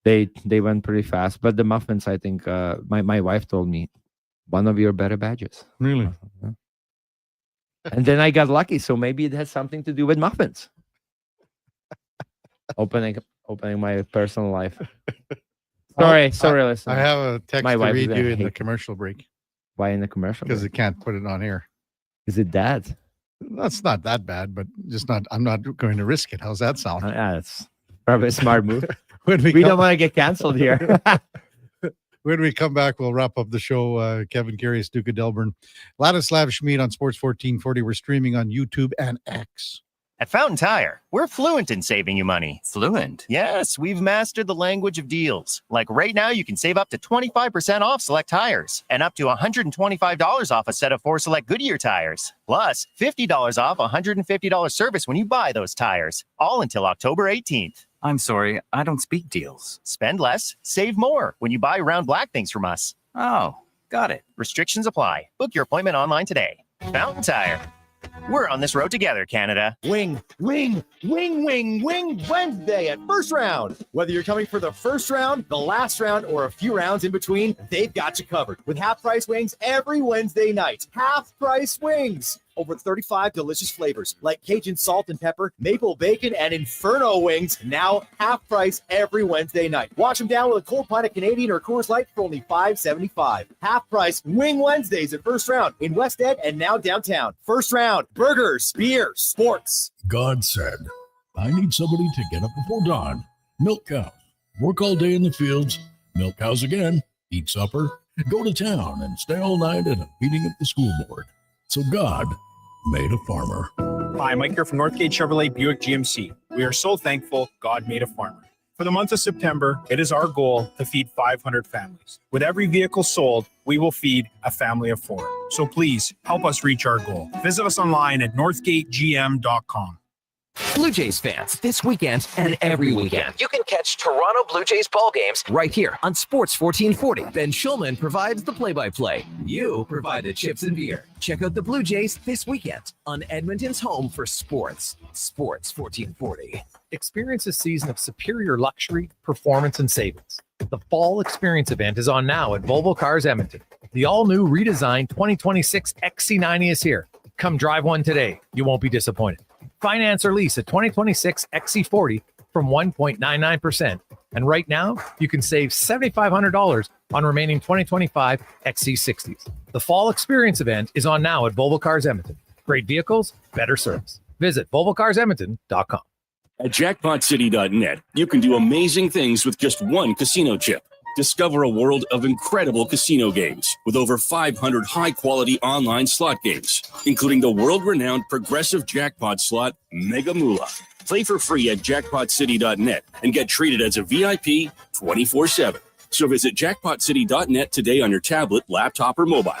Speaker 21: they went pretty fast, but the muffins, I think, my wife told me, one of your better batches.
Speaker 8: Really?
Speaker 21: Yeah. And then I got lucky, so maybe it has something to do with muffins. Opening my personal life. Sorry, listen.
Speaker 8: I have a text to read you in the commercial break.
Speaker 21: Why in the commercial?
Speaker 8: Because it can't put it on here.
Speaker 21: Is it that?
Speaker 8: That's not that bad, but just not. I'm not going to risk it. How's that sound?
Speaker 21: Yeah, that's probably a smart move.
Speaker 8: we
Speaker 21: don't want to get canceled here.
Speaker 8: When we come back, we'll wrap up the show. Kevin Karius, Duke of Delburne, Ladislav Schmid on Sports 1440. We're streaming on YouTube and X.
Speaker 14: At Fountain Tire, we're fluent in saving you money. Fluent? Yes, we've mastered the language of deals. Like right now, you can save up to 25% off select tires and up to $125 off a set of 4 select Goodyear tires. Plus, $50 off $150 service when you buy those tires. All until October 18th.
Speaker 5: I'm sorry, I don't speak deals.
Speaker 14: Spend less, save more when you buy round black things from us.
Speaker 5: Oh, got it.
Speaker 14: Restrictions apply. Book your appointment online today. Fountain Tire. We're on this road together, Canada.
Speaker 7: Wing Wednesday at First Round. Whether you're coming for the first round, the last round, or a few rounds in between, they've got you covered with half-price wings every Wednesday night. Half-price wings. Over 35 delicious flavors like Cajun salt and pepper, maple bacon, and Inferno wings. Now half price every Wednesday night. Wash them down with a cold pint of Canadian or Coors Light for only $5.75. Half price Wing Wednesdays at First Round in West Ed and now downtown. First Round, burgers, beer, sports.
Speaker 9: God said, I need somebody to get up before dawn, milk cows, work all day in the fields, milk cows again, eat supper, go to town, and stay all night at a meeting at the school board. So God made a farmer.
Speaker 10: Hi, Mike here from Northgate Chevrolet Buick GMC. We are so thankful God made a farmer. For the month of September, it is our goal to feed 500 families. With every vehicle sold, we will feed a family of 4. So please help us reach our goal. Visit us online at northgategm.com.
Speaker 18: Blue Jays fans, this weekend and every weekend, you can catch Toronto Blue Jays ball games right here on Sports 1440. Ben Schulman provides the play-by-play. You provide the chips and beer. Check out the Blue Jays this weekend on Edmonton's home for sports, Sports 1440.
Speaker 3: Experience a season of superior luxury, performance, and savings. The Fall Experience event is on now at Volvo Cars Edmonton. The all-new redesigned 2026 XC90 is here. Come drive one today. You won't be disappointed. Finance or lease a 2026 XC40 from 1.99%. And right now, you can save $7,500 on remaining 2025 XC60s. The Fall Experience event is on now at Volvo Cars Edmonton. Great vehicles, better service. Visit VolvoCarsEdmonton.com.
Speaker 13: At JackpotCity.net, you can do amazing things with just one casino chip. Discover a world of incredible casino games with over 500 high-quality online slot games, including the world-renowned progressive jackpot slot Mega Moolah. Play for free at JackpotCity.net and get treated as a VIP 24/7. So visit JackpotCity.net today on your tablet, laptop, or mobile.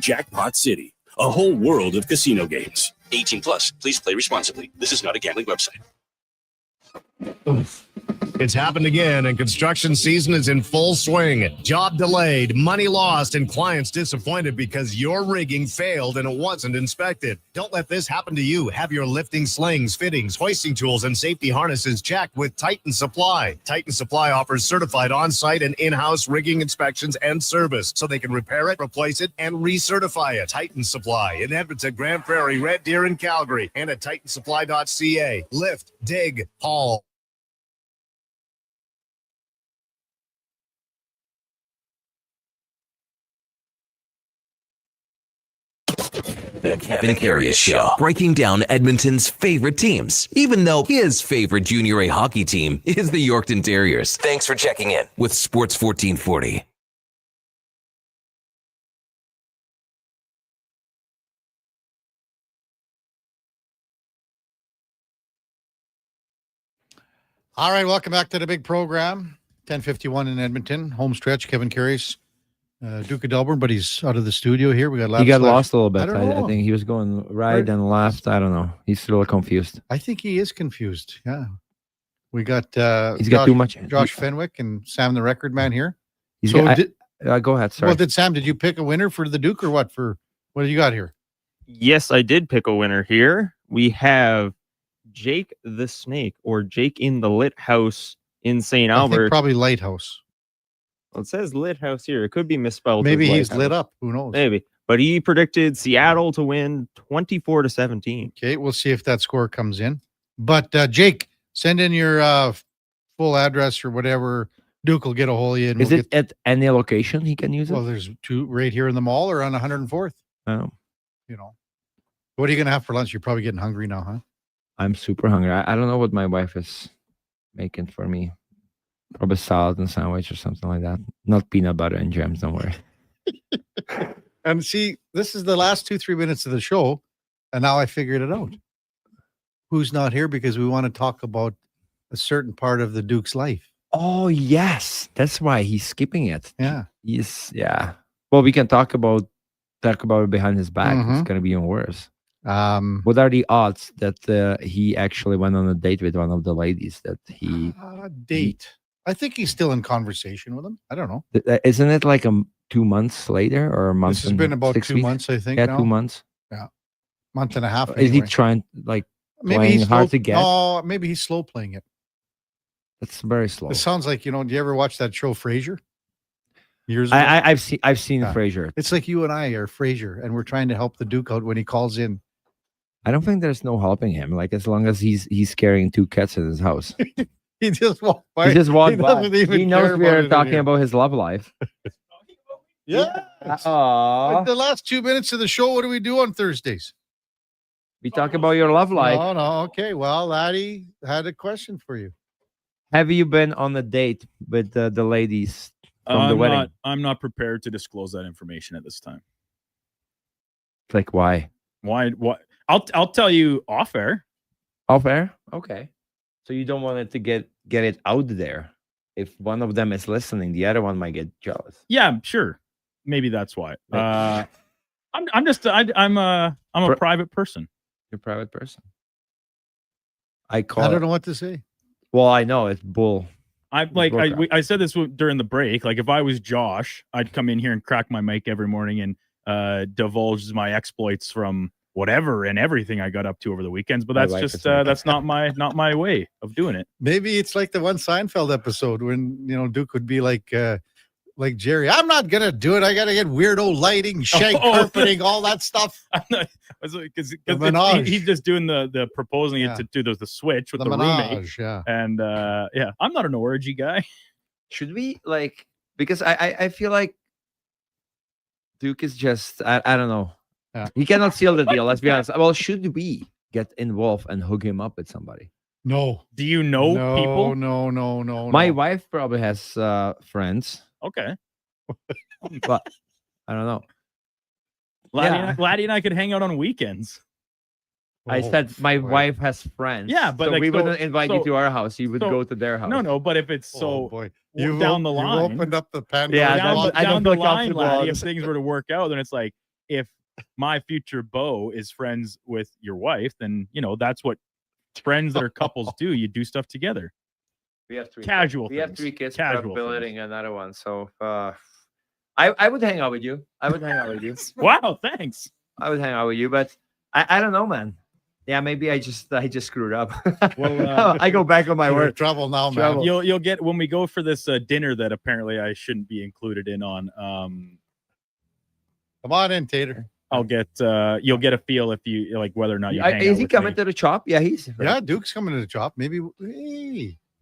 Speaker 13: Jackpot City, a whole world of casino games. 18 plus. Please play responsibly. This is not a gambling website.
Speaker 19: It's happened again, and construction season is in full swing. Job delayed, money lost, and clients disappointed because your rigging failed and it wasn't inspected. Don't let this happen to you. Have your lifting slings, fittings, hoisting tools, and safety harnesses checked with Titan Supply. Titan Supply offers certified on-site and in-house rigging inspections and service, so they can repair it, replace it, and recertify it. Titan Supply in Edmonton, Grand Prairie, Red Deer, and Calgary, and at titansupply.ca. Lift, dig, haul.
Speaker 18: The Kevin Karius Show, breaking down Edmonton's favorite teams, even though his favorite Junior A hockey team is the Yorkton Terriers. Thanks for checking in with Sports 1440.
Speaker 8: All right, welcome back to the big program. 10:51 in Edmonton, home stretch. Kevin Karius, Duke of Delburne, but he's out of the studio here. We got
Speaker 21: He got lost a little bit.
Speaker 8: I don't know.
Speaker 21: I think he was going right and left. I don't know. He's still confused.
Speaker 8: I think he is confused. Yeah. We got
Speaker 21: He's got too much.
Speaker 8: Josh Fenwick and Sam the Record Man here.
Speaker 21: He's
Speaker 8: So
Speaker 21: got, go ahead. Sorry.
Speaker 8: Well, Sam, did you pick a winner for the Duke or what? For what do you got here?
Speaker 11: Yes, I did pick a winner here. We have Jake the Snake, or Jake in the Lit House in St.
Speaker 8: I think
Speaker 11: Albert.
Speaker 8: probably Lighthouse.
Speaker 11: Well, it says Lit House here. It could be misspelled.
Speaker 8: Maybe
Speaker 11: as
Speaker 8: he's
Speaker 11: Lighthouse.
Speaker 8: lit up. Who knows?
Speaker 11: Maybe. But he predicted Seattle to win 24-17.
Speaker 8: Okay, we'll see if that score comes in. But Jake, send in your full address or whatever. Duke will get a hold of you. And
Speaker 21: Is it at any location he can use it?
Speaker 8: Well, there's two right here in the mall or on 104th.
Speaker 21: Oh.
Speaker 8: You know, what are you going to have for lunch? You're probably getting hungry now, huh?
Speaker 21: I'm super hungry. I don't know what my wife is making for me. Probably salad and sandwich or something like that. Not peanut butter and jams, don't worry.
Speaker 8: And see, this is the last 2-3 minutes of the show, and now I figured it out. Who's not here because we want to talk about a certain part of the Duke's life.
Speaker 21: Oh, yes. That's why he's skipping it.
Speaker 8: Yeah.
Speaker 21: Yeah. Well, we can talk about it behind his back. It's going to be even worse. What are the odds that he actually went on a date with one of the ladies that he...
Speaker 8: Date. I think he's still in conversation with him. I don't know.
Speaker 21: Isn't it like 2 months later or a month?
Speaker 8: This has been about
Speaker 21: 6
Speaker 8: 2
Speaker 21: weeks?
Speaker 8: months, I think.
Speaker 21: Yeah,
Speaker 8: now.
Speaker 21: 2 months.
Speaker 8: Yeah. Month and a half.
Speaker 21: Is he
Speaker 8: anyway.
Speaker 21: trying, like,
Speaker 8: Maybe
Speaker 21: playing
Speaker 8: he's
Speaker 21: hard
Speaker 8: slow,
Speaker 21: to get?
Speaker 8: No, maybe he's slow playing it.
Speaker 21: That's very slow.
Speaker 8: It sounds like, do you ever watch that show Frasier? Years ago?
Speaker 21: I've seen Frasier.
Speaker 8: It's like you and I are Frasier, and we're trying to help the Duke out when he calls in.
Speaker 21: I don't think there's no helping him. Like, as long as he's carrying 2 cats in his house.
Speaker 8: He just walked by.
Speaker 21: He just walked by.
Speaker 8: doesn't even
Speaker 21: He knows
Speaker 8: care
Speaker 21: we
Speaker 8: about
Speaker 21: are
Speaker 8: it
Speaker 21: talking
Speaker 8: anymore.
Speaker 21: about his love life.
Speaker 8: Yeah.
Speaker 21: Aw.
Speaker 8: The last 2 minutes of the show, what do we do on Thursdays?
Speaker 21: We talk about your love life.
Speaker 8: No. Okay. Well, Laddie had a question for you.
Speaker 21: Have you been on a date with the ladies from the wedding?
Speaker 2: I'm not prepared to disclose that information at this time.
Speaker 21: Like, why?
Speaker 2: Why? What? I'll tell you off air.
Speaker 21: Off air? Okay. So you don't want it to get it out there. If one of them is listening, the other one might get jealous.
Speaker 2: Yeah, sure. Maybe that's why. I'm a private person.
Speaker 21: You're a private person.
Speaker 8: I don't know what to say.
Speaker 21: Well, I know it's bull.
Speaker 2: I said this during the break. Like, if I was Josh, I'd come in here and crack my mic every morning and divulge my exploits from whatever and everything I got up to over the weekends. But that's just that's not my way of doing it.
Speaker 8: Maybe it's like the one Seinfeld episode when Duke would be like Jerry. I'm not gonna do it. I gotta get weirdo lighting, shag carpeting, all that stuff.
Speaker 2: Because
Speaker 8: menage.
Speaker 2: he's just doing the proposing it to do the switch with the roommate.
Speaker 8: Menage, yeah.
Speaker 2: And I'm not an orgy guy.
Speaker 21: Should we because I feel like Duke is just I don't know.
Speaker 8: Yeah.
Speaker 21: He cannot seal the deal. Let's be honest. Well, should we get involved and hook him up with somebody?
Speaker 8: No.
Speaker 2: Do you know people?
Speaker 8: No.
Speaker 21: My wife probably has friends.
Speaker 2: Okay.
Speaker 21: But I don't know.
Speaker 2: Laddie and I could hang out on weekends.
Speaker 21: I said my wife has friends.
Speaker 2: Yeah, but
Speaker 21: so we wouldn't invite you to our house. You would go to their house.
Speaker 2: No, but if it's
Speaker 8: boy.
Speaker 2: down the line,
Speaker 8: you opened up the Pandora's
Speaker 21: Yeah, I don't
Speaker 2: the
Speaker 21: feel
Speaker 2: line,
Speaker 21: comfortable.
Speaker 2: Laddie, if things were to work out, then it's like, if my future beau is friends with your wife, then that's what friends that are couples do. You do stuff together.
Speaker 21: We have 3
Speaker 2: casual.
Speaker 21: We have 3 kids.
Speaker 2: Casual.
Speaker 21: Building another one. So I would hang out with you.
Speaker 2: Wow, thanks.
Speaker 21: I would hang out with you, but I don't know, man. Yeah, maybe I just screwed up. Well, I go back on my
Speaker 8: You're in
Speaker 21: word.
Speaker 8: trouble now, man.
Speaker 2: You'll get when we go for this dinner that apparently I shouldn't be included in on.
Speaker 8: Come on in, Tater.
Speaker 2: I'll get you'll get a feel if you like whether or not you hang
Speaker 21: Is
Speaker 2: out
Speaker 21: he
Speaker 2: with
Speaker 21: coming
Speaker 2: me.
Speaker 21: to the chop? Yeah, he's
Speaker 8: Yeah, Duke's coming to the chop. Maybe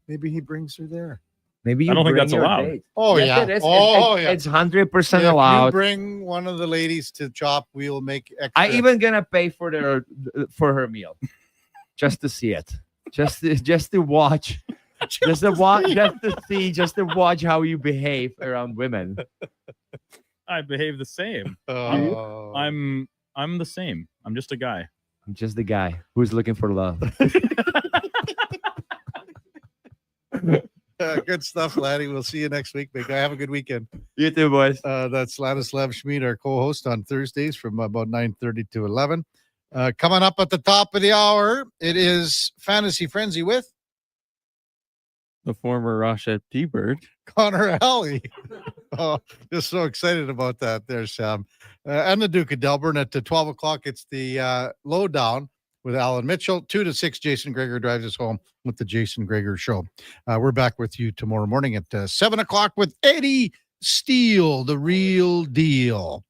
Speaker 8: he brings her there.
Speaker 21: Maybe you
Speaker 2: I don't think
Speaker 21: bring
Speaker 2: that's
Speaker 21: your
Speaker 2: allowed.
Speaker 21: date.
Speaker 8: Oh,
Speaker 21: Yes,
Speaker 8: yeah.
Speaker 21: it is.
Speaker 8: Oh,
Speaker 21: It's
Speaker 8: yeah.
Speaker 21: 100%
Speaker 8: If you
Speaker 21: allowed.
Speaker 8: bring one of the ladies to chop, we'll make extra.
Speaker 21: I even gonna pay for her meal, just to see it, just to watch, just to watch how you behave around women.
Speaker 2: I behave the same.
Speaker 8: Oh.
Speaker 2: I'm the same. I'm just a guy.
Speaker 21: I'm just the guy who's looking for love.
Speaker 8: Good stuff, Laddie. We'll see you next week. Big guy. Have a good weekend.
Speaker 21: You too, boys.
Speaker 8: That's Ladislav Schmid, our co-host on Thursdays from about 9:30 to 11. Coming up at the top of the hour, it is Fantasy Frenzy with
Speaker 21: The former Rashad T-Bird.
Speaker 8: Connor Alley. Oh, just so excited about that there, Sam. And the Duke of Delburne at 12 o'clock. It's the lowdown with Alan Mitchell. 2 to 6, Jason Greger drives us home with the Jason Greger Show. We're back with you tomorrow morning at 7 o'clock with Eddie Steele, the real deal.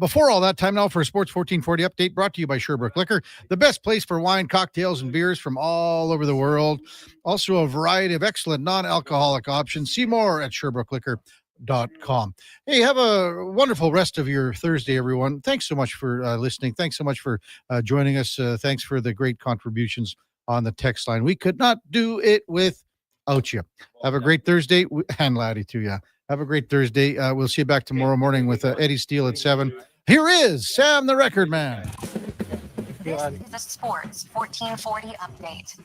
Speaker 8: Before all that, time now for a Sports 1440 update brought to you by Sherbrooke Liquor, the best place for wine, cocktails, and beers from all over the world. Also a variety of excellent non-alcoholic options. See more at SherbrookeLiquor.com. Hey, have a wonderful rest of your Thursday, everyone. Thanks so much for listening. Thanks so much for joining us. Thanks for the great contributions on the text line. We could not do it without you. Have a great Thursday. And Laddie, too, yeah. Have a great Thursday. We'll see you back tomorrow morning with Eddie Steele at 7. Here is Sam the Record Man.
Speaker 6: This is the Sports 1440 update.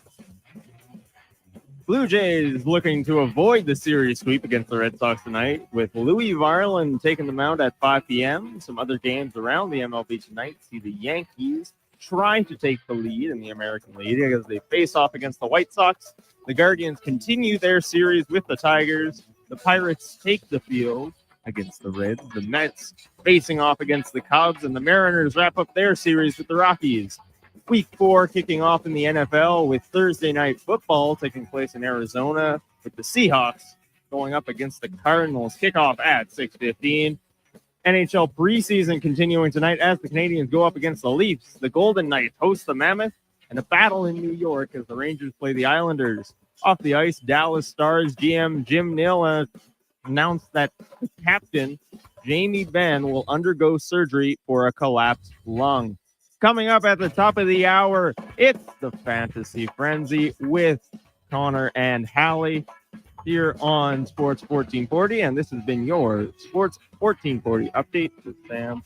Speaker 11: Blue Jays looking to avoid the series sweep against the Red Sox tonight, with Louis Varland taking the mound at 5 p.m. Some other games around the MLB tonight see the Yankees try to take the lead in the American League as they face off against the White Sox. The Guardians continue their series with the Tigers. The Pirates take the field against the Reds. The Mets facing off against the Cubs, and the Mariners wrap up their series with the Rockies. Week 4 kicking off in the NFL with Thursday night football taking place in Arizona with the Seahawks going up against the Cardinals. Kickoff at 6:15. NHL preseason continuing tonight as the Canadians go up against the Leafs. The Golden Knights host the Mammoth, and a battle in New York as the Rangers play the Islanders. Off the ice, Dallas Stars GM Jim Nill announced that the captain, Jamie Benn, will undergo surgery for a collapsed lung. Coming up at the top of the hour, it's the Fantasy Frenzy with Connor and Hallie here on Sports 1440. And this has been your Sports 1440 update with Sam.